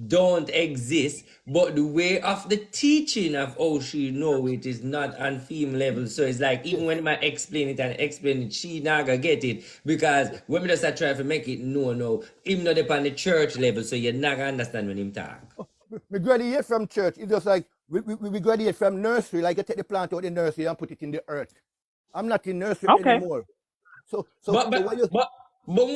B: don't exist, but the way of the teaching of how she know it is not on theme level. So it's like even when I explain it, she not gonna get it because when we just try to make it no, him not up on the church level, so you're not gonna understand when him talk.
A: we graduate from church. It's just like we graduate from nursery, like you take the plant out of the nursery and put it in the earth. I'm not in nursery anymore. So what you
B: But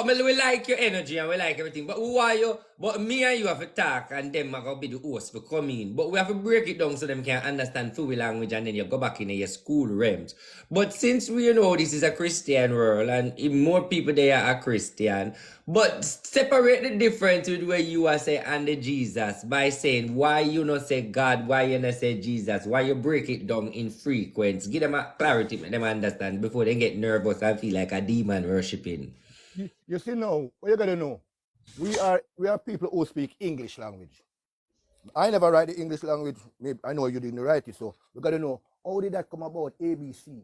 B: we like your energy and we like everything. But who are you? But me and you have to talk and them are going to be the host for coming. But we have to break it down so them can understand full language and then you go back in your school realms. But since we know this is a Christian world and more people there are Christian, but separate the difference with where you are say and the Jesus by saying why you not say God, why you not say Jesus, why you break it down in frequency. Give them a clarity, make them understand before they get nervous and feel like a demon worshipping.
A: You see now, what you gotta know? We are people who speak English language. I never write the English language. Maybe I know you didn't write it, so we gotta know how did that come about? ABC,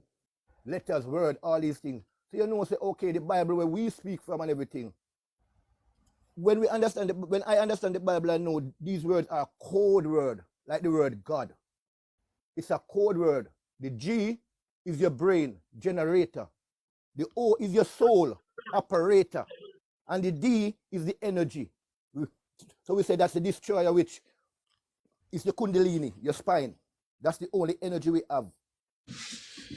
A: letters, word, all these things. So you know, say okay, the Bible where we speak from and everything. When I understand the Bible, I know these words are code word, like the word God. It's a code word. The G is your brain, generator. The O is your soul, operator. And the D is the energy. So we say that's the destroyer, which is the Kundalini, your spine. That's the only energy we have.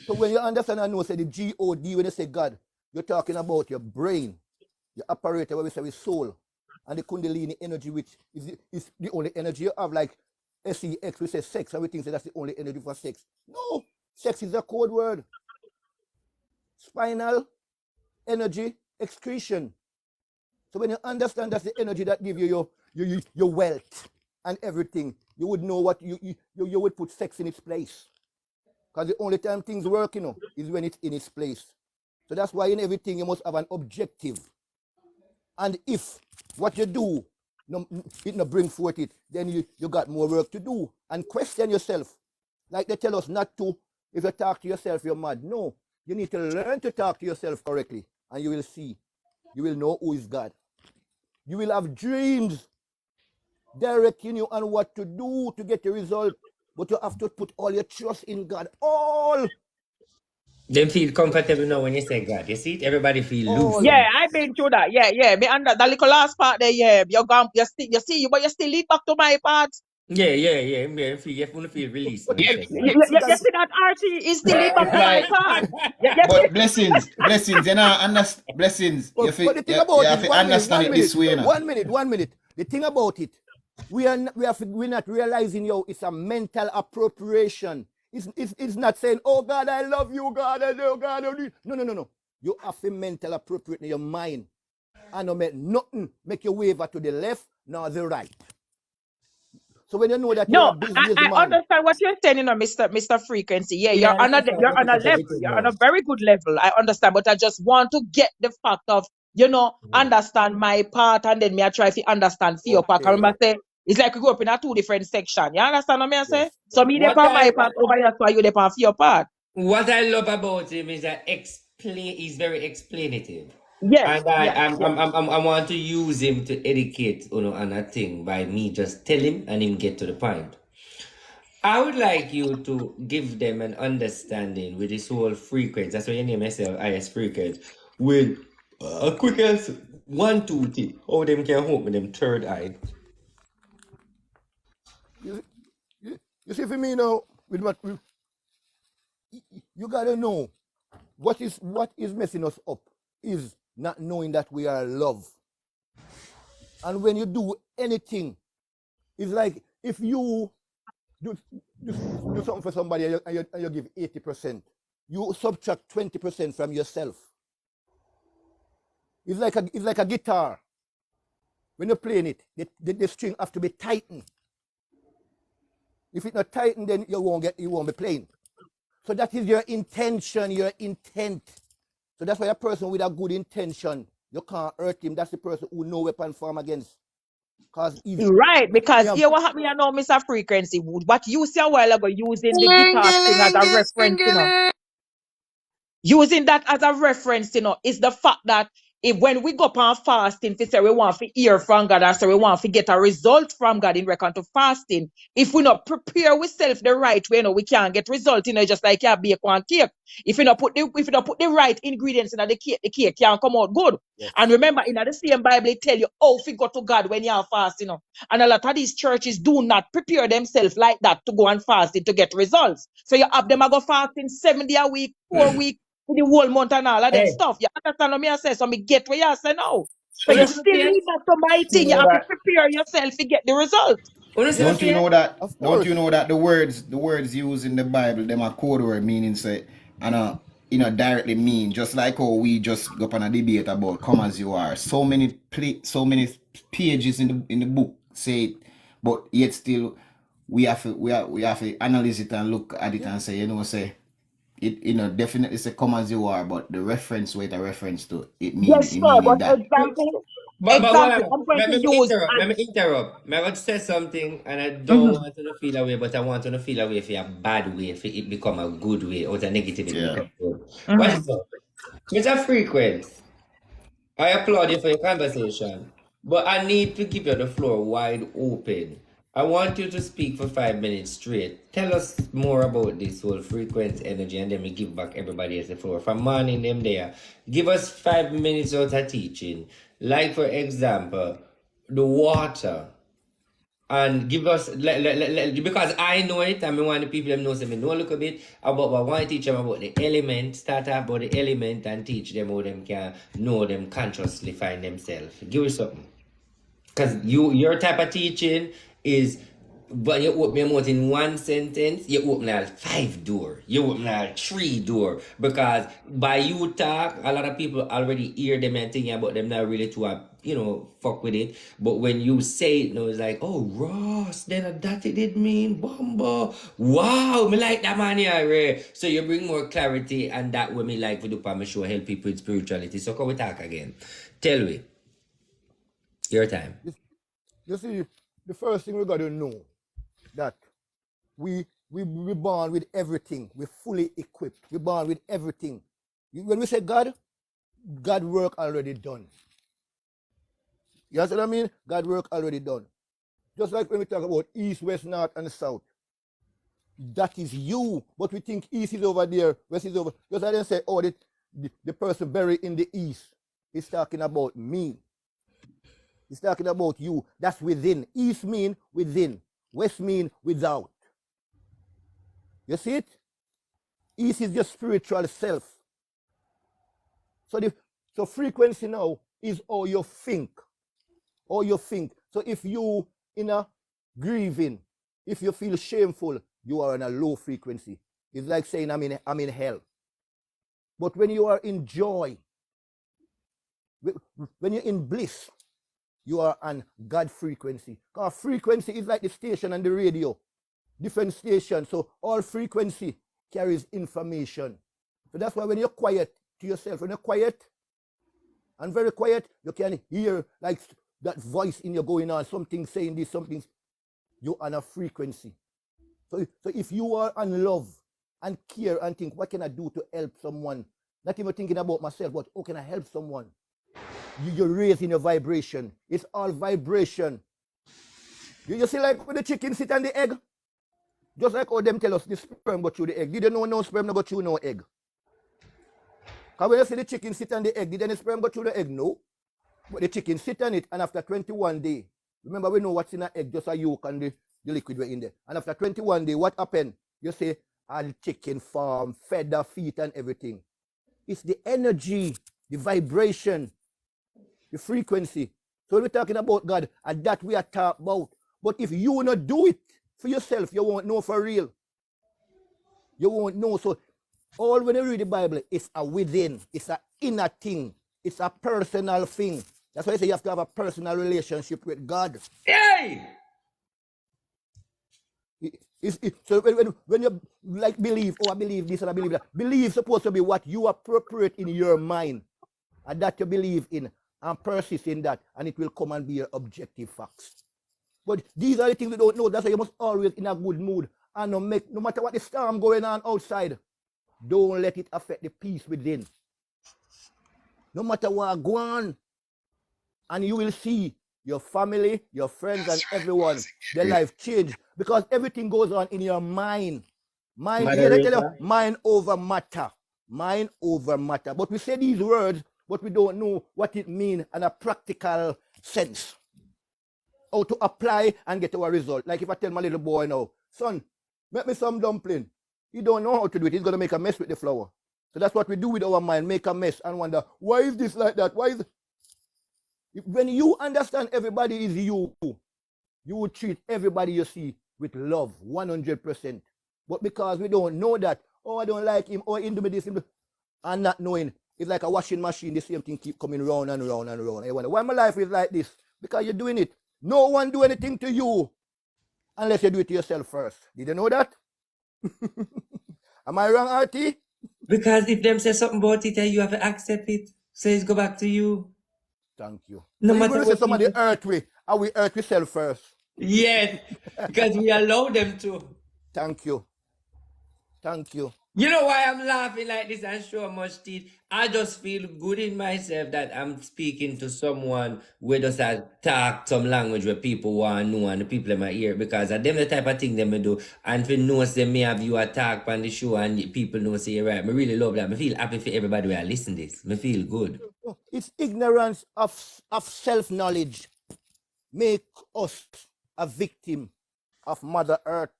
A: So when you understand and know, say the G-O-D, when you say God, you're talking about your brain, your operator, where we say with soul. and the Kundalini energy, which is the only energy you have, like sex, we say sex, and we think that that's the only energy for sex. No, sex is a code word. Spinal energy excretion. So when you understand that's the energy that gives you your wealth and everything, you would know what you would put sex in its place. Because the only time things work, is when it's in its place. So that's why in everything you must have an objective. And if what you do, it not bring forth it, then you got more work to do. And question yourself. Like they tell us not to, if you talk to yourself, you're mad. No, you need to learn to talk to yourself correctly. And you will see. You will know who is God. You will have dreams directing you on what to do to get the result. But you have to put all your trust in God. All.
B: Them feel comfortable now when you say God. You see it? Everybody feel loose.
M: Yeah, I've been through that. Yeah. Me under that little last part there, yeah. You see, but you still lead back to my part.
B: Yeah. You feel released.
M: You see that RT is still lead back to my part.
R: But blessings, you know, blessings.
A: But the thing about it, understand it this way, 1 minute. The thing about it, we're not realizing, it's a mental appropriation. It's not saying, oh God, I love you, God, I love God. No. You have to mental appropriate in your mind. And no make nothing make you waver to the left nor the right. So when you know that you're a businessman,
M: I understand what you're saying, Mr. Frequency. Yeah, you're on a level. You're on a very good level. I understand, but I just want to get the fact of, understand my part, and then me I try to understand for your part. I remember say it's like we grew up in a 2 different sections. You understand what I say? So me depend my part over here, so you depend for your part.
B: What I love about him is that he's very explanative.
M: Yes.
B: And I want to use him to educate on a thing by me just tell him and him get to the point. I would like you to give them an understanding with this whole frequency. That's why you name yourself IS frequency. With a quick as 1, 2 thing. How them can open them third eye.
A: You see for me now, you gotta know what is messing us up is not knowing that we are loved. And when you do anything, it's like if you do something for somebody and you give 80%, you subtract 20% from yourself. It's like a guitar. When you're playing it, the string have to be tightened. If it's not tightened, then you won't be playing. So that is your intention, your intent. So that's why a person with a good intention, you can't hurt him. That's the person who no weapon form against.
M: Right, because here what happened, Mr. Frequency, what you said a while ago, using the guitar thing as a reference, using that as a reference, is the fact that when we go on fasting, we say we want to hear from God, or say we want to get a result from God in reckon to fasting. If we not prepare ourselves the right way, we can't get result. Just like you bake one cake. If you not put the right ingredients in the cake can't come out good. Yes. And remember, in the same Bible, it tell you how to go to God when you are fasting. And a lot of these churches do not prepare themselves like that to go and fasting to get results. So you have them go fasting 7 days a week, 4 weeks. The whole month and all of that stuff. You understand what I say? So me get what you say now. So you still need that to my thing. You have to prepare yourself to get the result.
R: Don't you know that the words used in the Bible, them are code word meaning say and directly mean, just like how we just go up on a debate about come as you are. So many pages in the book say it, but yet still we have to analyze it and look at it and say, say it definitely say come as you are, but the reference where it a reference to it means
M: yes, sir, but
R: that.
B: Let me interrupt. I want to say something and I don't want to feel away, but I want to feel away for a bad way, if it become a good way or a negative way. What is up? Mr. Frequent, I applaud you for your conversation, but I need to give you the floor wide open. I want you to speak for 5 minutes straight. Tell us more about this whole frequent energy, and then we give back everybody else the floor. From morning them there, give us 5 minutes out of teaching. Like for example, the water. And give us, because I know it, and I want the people them know, so I know a little bit about what I want to teach them about the element, start off about the element and teach them how them can know them consciously find themselves. Give us something. Because your type of teaching is, but you open your mouth in one sentence, you open a 5 door, you open a 3 door. Because by you talk, a lot of people already hear them and thinking about them, not really to fuck with it. But when you say it, it's like, oh, Ross, then that it did mean Bumbo. Wow, me like that man here, Ray. So you bring more clarity, and that way me like to do for my show, help people with spirituality. So can we talk again? Tell me. Your time.
A: You see, the first thing we got to know that we born with everything. We're fully equipped. We're born with everything. When we say God work already done. You understand what I mean? God work already done. Just like when we talk about east, west, north, and south. That is you. But we think east is over there, west is over. Just like they say, oh, the person buried in the east is talking about me. He's talking about you. That's within. East mean within. West mean without. You see it? East is your spiritual self. So frequency now is how you think. How you think. So if you in a grieving, if you feel shameful, you are in a low frequency. It's like saying I'm in hell. But when you are in joy, when you're in bliss, you are on God frequency. Because frequency is like the station and the radio. Different stations. So all frequency carries information. So that's why when you're quiet to yourself, when you're quiet and very quiet, you can hear like that voice in you going on, something saying this, something. You're on a frequency. So if you are on love and care and think, what can I do to help someone? Not even thinking about myself, but how can I help someone? You're raising your vibration. It's all vibration. You see like when the chicken sit on the egg? Just like how them tell us the sperm go through the egg. Did you know no sperm no go through no egg? Because when you see the chicken sit on the egg, did any sperm go through the egg? No. But the chicken sit on it, and after 21 days, remember we know what's in an egg, just a yolk and the liquid were in there. And after 21 days, what happened? You say, all chicken farm, feather, feet, and everything. It's the energy, the vibration, the frequency. So we're talking about God, and that we are talking about. But if you will not do it for yourself, you won't know for real. You won't know. So all when you read the Bible, it's a within, it's an inner thing, it's a personal thing. That's why I say you have to have a personal relationship with God.
B: Hey!
A: So when you like believe, oh I believe this and I believe that, believe supposed to be what you appropriate in your mind, and that you believe in, and persist in that, and it will come and be your objective facts. But these are the things we don't know. That's why you must always in a good mood, and no matter what the storm going on outside, don't let it affect the peace within. No matter what go on, and you will see your family, your friends, and everyone, their life change, because everything goes on in your mind. Mind over matter. Mind over matter. But we say these words, but we don't know what it means in a practical sense. How to apply and get our result. Like if I tell my little boy now, son, make me some dumpling. He don't know how to do it. He's going to make a mess with the flour. So that's what we do with our mind, make a mess and wonder, why is this like that? Why is it? When you understand everybody is you will treat everybody you see with love, 100%. But because we don't know that, oh, I don't like him, oh, he do me this, and not knowing, it's like a washing machine, the same thing keep coming round and round and round. I wonder, why my life is like this? Because you're doing it. No one do anything to you unless you do it to yourself first. Did you know that? Am I wrong, RT?
B: Because if them say something about it, you have to accept it. So it's go back to you.
A: Thank you.
B: No
A: so
B: matter
A: what somebody earth we, are we earth we self first?
B: Yes, because we allow them to.
A: Thank you. Thank you.
B: You know why I'm laughing like this and show much teeth? I just feel good in myself that I'm speaking to someone where just I talk some language where people want to know and the people in my ear, because I them the type of thing them do. And if you know them may have you attack on the show and people know say you're right. I really love that. I feel happy for everybody where I listen to this. I feel good.
A: It's ignorance of self-knowledge make us a victim of Mother Earth.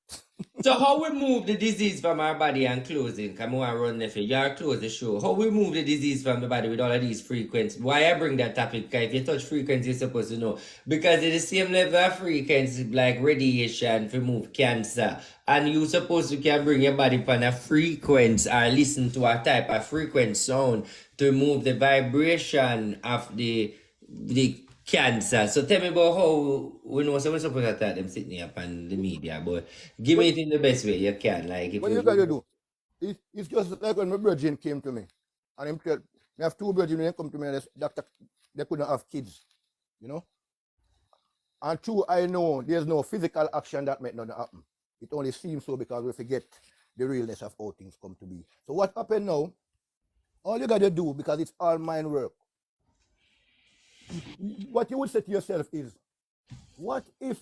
B: So how we move the disease from our body and closing? Come on, run the you are close the show. How we move the disease from the body with all of these frequencies? Why I bring that topic? Because if you touch frequency, you're supposed to know. Because it's the same level of frequency like radiation to move cancer. And you supposed to can bring your body on a frequency or listen to a type of frequency sound to move the vibration of the cancer. So tell me about how we know someone supposed to attack them sitting up on the media, but give me it in the best way you can. Like if
A: What you gotta do? It's just like when my virgin came to me, and him tell me have two virgin when they come to me and they, doctor, they couldn't have kids, you know. And two, I know there's no physical action that make nothing happen. It only seems so because we forget the realness of how things come to be. So what happened now? All you gotta do, because it's all mind work. What you would say to yourself is, what if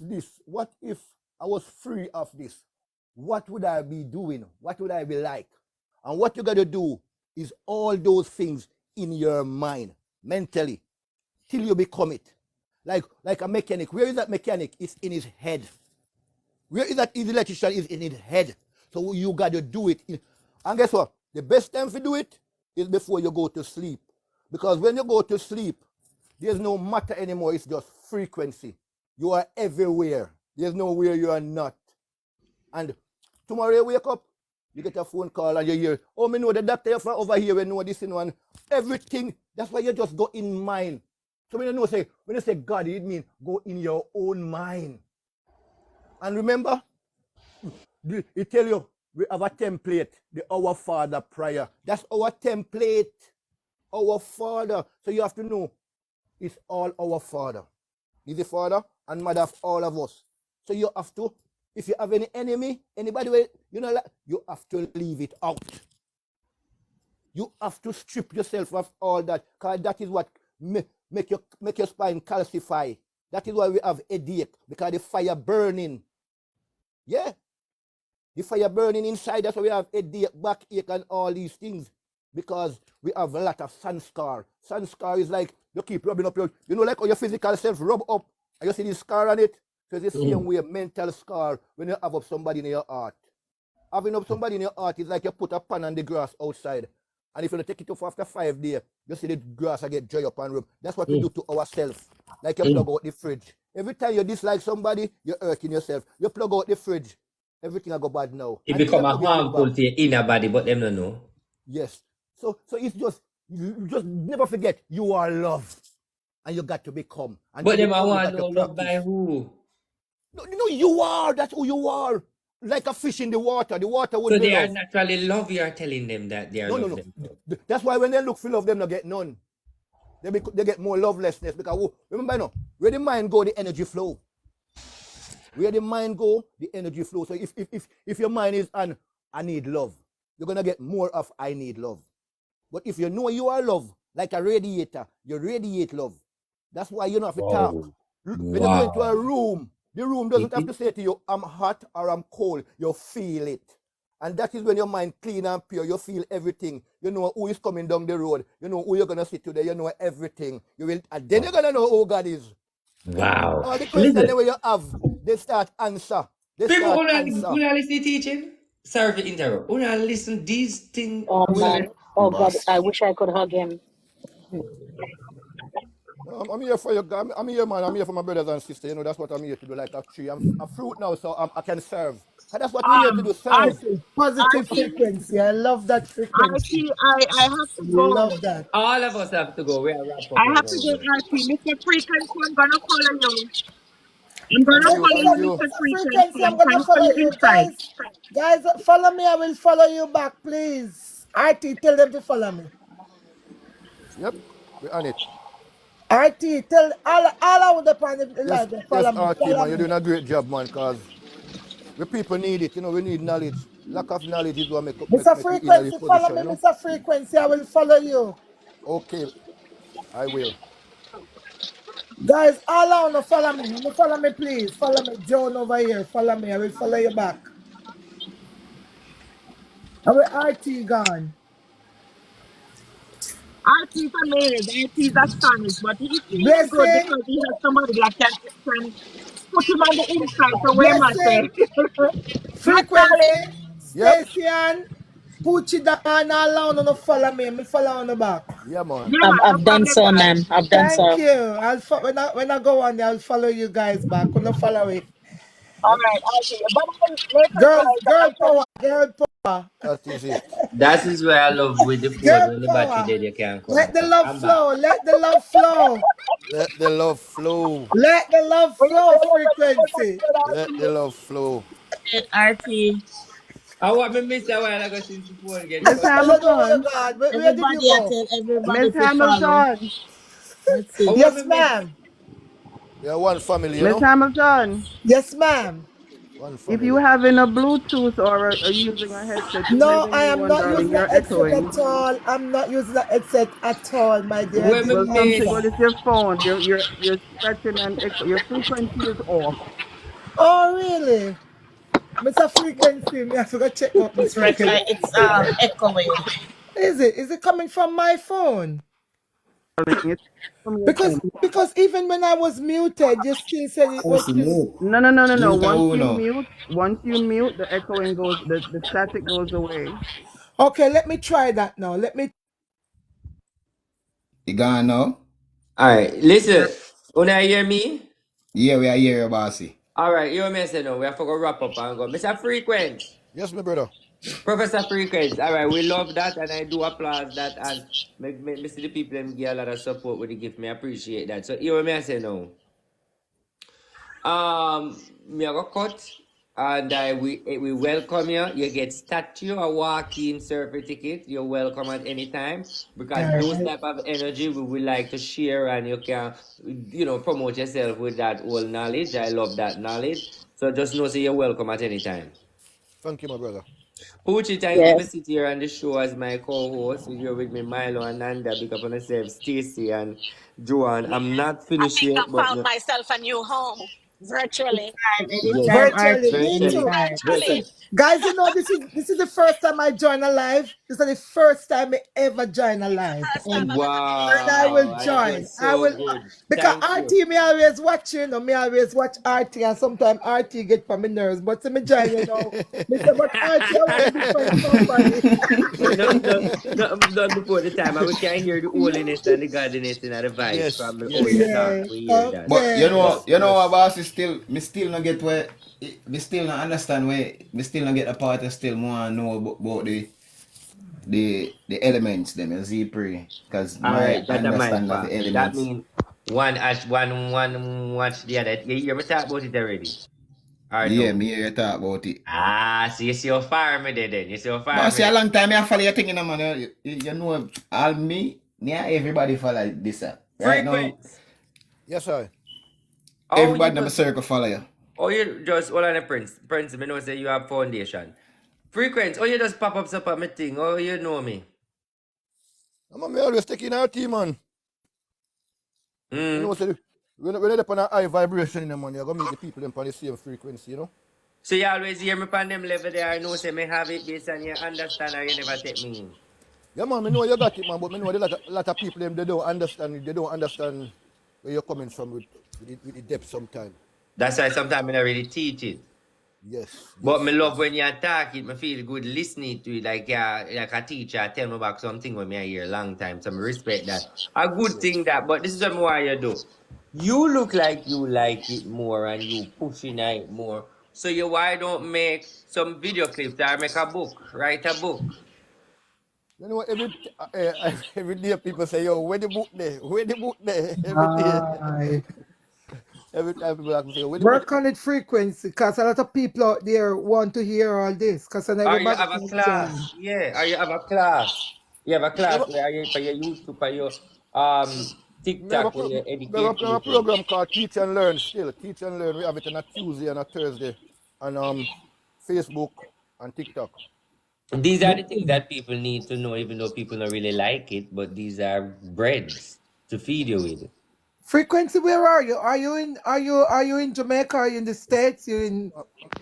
A: I was free of this? What would I be doing? What would I be like? And what you got to do is all those things in your mind, mentally, till you become it. Like a mechanic. Where is that mechanic? It's in his head. Where is that electrician? Is in his head. So you got to do it. And guess what? The best time to do it is before you go to sleep. Because when you go to sleep, there's no matter anymore. It's just frequency. You are everywhere. There's nowhere you are not. And tomorrow you wake up, you get a phone call and you hear, oh, me know the doctor from over here, we know this and one. Everything. That's why you just go in mind. So when you say God, it means go in your own mind. And remember, it tell you, we have a template, the Our Father prayer. That's our template. Our Father. So you have to know, it's all our Father. He's the Father and Mother of all of us. So you have to, if you have any enemy, anybody, you have to leave it out. You have to strip yourself of all that, because that is what make your spine calcify. That is why we have headache, because the fire burning. Yeah. The fire burning inside, that's why we have headache, backache, and all these things. Because we have a lot of sanskar. Sanskar is like, you keep rubbing up like how your physical self rub up, and you see the scar on it. So it's the same way, mental scar, when you have up somebody in your heart. Having up somebody in your heart is like you put a pan on the grass outside. And if you take it off after 5 days, you see the grass get dry up and rub. That's what we do to ourselves. Like you plug out the fridge. Every time you dislike somebody, you're hurting yourself. You plug out the fridge, everything will go bad now.
B: It become a harmful to your inner body, but them don't know.
A: Yes. So it's just, you just never forget, you are loved. And you got to become. And
B: but them I want to know loved by who?
A: No, you are. That's who you are. Like a fish in the water. The water would
B: so
A: be
B: they
A: love.
B: are naturally love. You are telling them that they are
A: No. That's why when they look for love, them not get none. They get more lovelessness. Because remember, where the mind go, the energy flow. Where the mind go, the energy flow. So if your mind is on, I need love, you're going to get more of I need love. But if you know you are love, like a radiator, you radiate love. That's why you don't have to talk. When you go into a room, the room doesn't have to say to you, I'm hot or I'm cold. You feel it. And that is when your mind clean and pure. You feel everything. You know who is coming down the road. You know who you're going to see today. You know everything. And then you're going to know who God is.
B: Wow.
A: All the questions that you have, they start answer.
B: People who not listen to teaching. Sorry for interrupt. Who not listen these things.
S: Oh man. Oh God, I wish I could hug him.
A: I'm here for you. I'm here, man. I'm here for my brothers and sisters. You know, that's what I'm here to do. Like a tree. I'm a fruit now, so I can serve. And that's what we're here to do. Serve.
T: Positive frequency. I love that frequency.
M: I have to go.
T: Love that.
B: All of us have to go. We are wrap up.
M: I have to go, Mr. Frequency. I'm gonna follow you. I'm gonna follow you, Mr. Frequency.
T: I'm gonna follow you, guys. Guys, follow me. I will follow you back, please. RT, tell them to follow me.
A: Yep, we're on it.
T: RT, tell all of the live, follow me.
A: RT, man, you're doing a great job, man, because the people need it. You know, we need knowledge. Lack of knowledge is what make up.
T: Mr. Frequency, follow me, Mr. Frequency. I will follow you.
A: Okay, I will.
T: Guys, all I want to follow me. Follow me, please. Follow me, Joan over here. Follow me. I will follow you back. Our RT gone.
M: RT is amazing. RT is astonished, but he's good because he has somebody that can
L: put him on the inside so where
T: Yes,
L: man say. Not
T: Frequency,
L: Charlie.
A: Yep.
T: Stacey and Poochie down alone on follow me. Me follow on the back.
A: Yeah, man.
L: Yeah, man, no
J: I've done
L: problem,
J: so,
L: guys.
J: ma'am. I've done
T: Thank
J: so.
T: you. When I go on there, I'll follow you guys back. When I follow it.
L: All
A: Yep.
L: right, I'll see you. But later, guys, I
T: Girl
L: tell
T: power, girl power.
A: That is it.
B: That is where I love with the phone.
T: Girl
B: When the battery
T: power.
B: dead, you can't come
T: Let
B: back.
T: the love
B: I'm back.
T: flow. Let the love flow.
A: Let the love flow.
T: Let the love flow. Frequency.
A: Let the love flow.
O: RT.
B: I want me miss a while ago since the phone get
L: Miss
B: cut.
T: I don't know where you
L: Hamilton.
T: gone. Where did you
O: Everybody, I
T: go?
O: tell everybody
L: Miss
O: to follow.
L: Hamilton.
O: That's
B: I
O: it.
B: want me
T: Yes,
B: miss.
T: ma'am.
A: We are one family, you
L: Miss
A: know?
L: Hamilton.
T: Yes, ma'am.
A: One
L: If you
A: family.
L: having a Bluetooth or using a headset, you may
T: No,
L: the
T: I
L: new
T: am
L: one,
T: not
L: darling.
T: using a
L: You're
T: headset
L: echoing.
T: at all. I'm not using a headset at all, my dear. I
B: When me
T: didn't
L: Well,
T: want
B: miss.
L: something
T: that.
L: with your phone. You're scratching and echo. Your frequency is off.
T: Oh, really? Mr. Frequency, me I forgot to check out my
O: It's right.
T: frequency.
O: It's echoing.
T: Is it? Is it coming from my phone?
L: It's from your
T: Because
L: phone.
T: because even when I was muted, you still said it was still.
L: No.
R: Mute uno.
L: Once you mute, the echoing goes, the static goes away.
T: Okay, let me try that now. Let me.
R: You gone now?
B: Alright, listen. Una hear me?
R: Yeah, we are here, bossy.
B: Alright, you me say no. We have to go wrap up and go. Mr. Frequent.
A: Yes, my brother.
B: Professor Frequency, all right, we love that and I do applaud that and me see the people them give a lot of support with the gift. Me appreciate that. So here me I say now. Me I go cut and we welcome you. You get statue, a walk-in survey ticket. You're welcome at any time because those
T: Alright.
B: type of energy we would like to share and you can promote yourself with that old knowledge. I love that knowledge. So just know say you're welcome at any time.
A: Thank you, my brother.
B: Poochie, thank you for
J: Yes.
B: sitting here on the show as my co-host. You're with me, Milo and Nanda. Big up on yourself, Stacy and Joanne. I'm not
S: I
B: finished
S: think I
B: yet, but
S: found myself a new home virtually.
B: yes,
O: Anytime,
T: Virtually,
O: RT.
T: me
B: virtually,
T: too.
O: Anytime.
B: virtually.
S: Virtually.
T: Listen, guys, you know this is the first time I join a live. This is the first time I ever join a live.
S: First time
T: And
S: I've ever been here.
T: I will
B: Wow, and that
T: join.
B: was
T: I
B: so
T: will
B: good.
T: because
B: Thank you.
T: RT me always watch me always watch RT and sometimes RT get from my nerves. But to me join, me say, but RT I want a different company.
B: Nothing done before the time. And we can hear the holiness and the godliness and the vibes
A: Yes,
B: from the how you
A: yes.
B: talk.
T: Yeah.
B: We hear that.
R: But
T: Okay.
A: Yes, yes.
R: what bossy me still not get where, me still not understand where, me still not get a part of still more and know about the elements them, you see, pray. Because
B: All
R: my
B: right, that's my
R: understanding of
B: part.
R: the
B: That
R: elements.
B: means one watch the other. You ever talk about it already? Or
R: Yeah,
B: no?
R: me hear you talk about it.
B: So you see how far me there then. You see how far
R: But
B: me
R: see, a
B: there.
R: long time I follow your thing, man. You know, all me, yeah, everybody follow this. Right now,
B: Frequency.
A: Yes, I.
B: Oh, you
R: everybody in my
B: just,
R: circle follow you.
B: oh, you just, hold on a Prince. Prince, me know say you have foundation. Frequency, oh, you just pop up up my thing. Oh, you know me.
A: I'm always taking our team, man. You know, say, when they're up on a high vibration in the money, you're going to meet the people on the same frequency, you know?
B: So you always hear me on them level there. I know say me have it based on you understand or you never take me in.
A: Yeah, man, I know you got it, man, but I know a lot of people, they don't understand where you're coming from with the depth sometimes.
B: That's why sometimes I don't really teach it.
A: Yes,
B: But me
A: yes,
B: love
A: yes.
B: when you talk it, me feel good listening to it. Like a teacher tell me about something when me I hear a long time. So me respect that. A good thing that, but this is what me want you do. You look like you like it more and you pushing it more. So you why don't make some video clips or make a book, write a book.
A: You know, every day people say, yo, where the book there? Where the book there? Every day.
T: Aye.
A: Every time people ask me, say, where the book?
T: Work on it frequency because a lot of people out there want to hear all this because not
B: Or you
T: everybody
B: have a
T: can join.
B: class. Yeah, or you have a class. You have a
A: We have
B: class
A: a,
B: where you for your YouTube, for your
A: we have a,
B: TikTok where you
A: we have
B: educate
A: a
B: people.
A: program called Teach and Learn still. Teach and Learn. We have it on a Tuesday and a Thursday on Facebook and TikTok.
B: These are the things that people need to know, even though people don't really like it, but these are breads to feed you with.
T: Frequency, where are you? Are you in Jamaica? Are you in the States? You in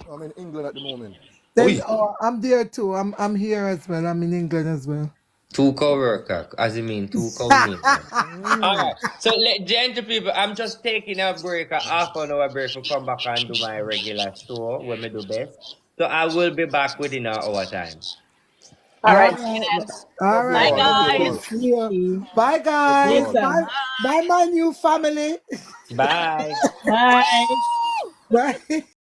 A: I'm in England at the moment.
T: then I'm there too. I'm here as well. I'm in England as well.
B: 2 co-worker, as you mean 2 co-mate. Alright, so gentle people, I'm just taking a break, a half an hour break to come back and do my regular show when I do best. So I will be back within an hour time.
M: All
T: All
M: right.
T: right.
A: Love
T: All
A: you
T: right.
A: all. Love you
T: Okay.
A: all.
T: See you. Bye,
A: Love you
T: guys.
A: all.
T: Bye. Bye, my new family.
B: Bye.
O: Bye.
T: Bye.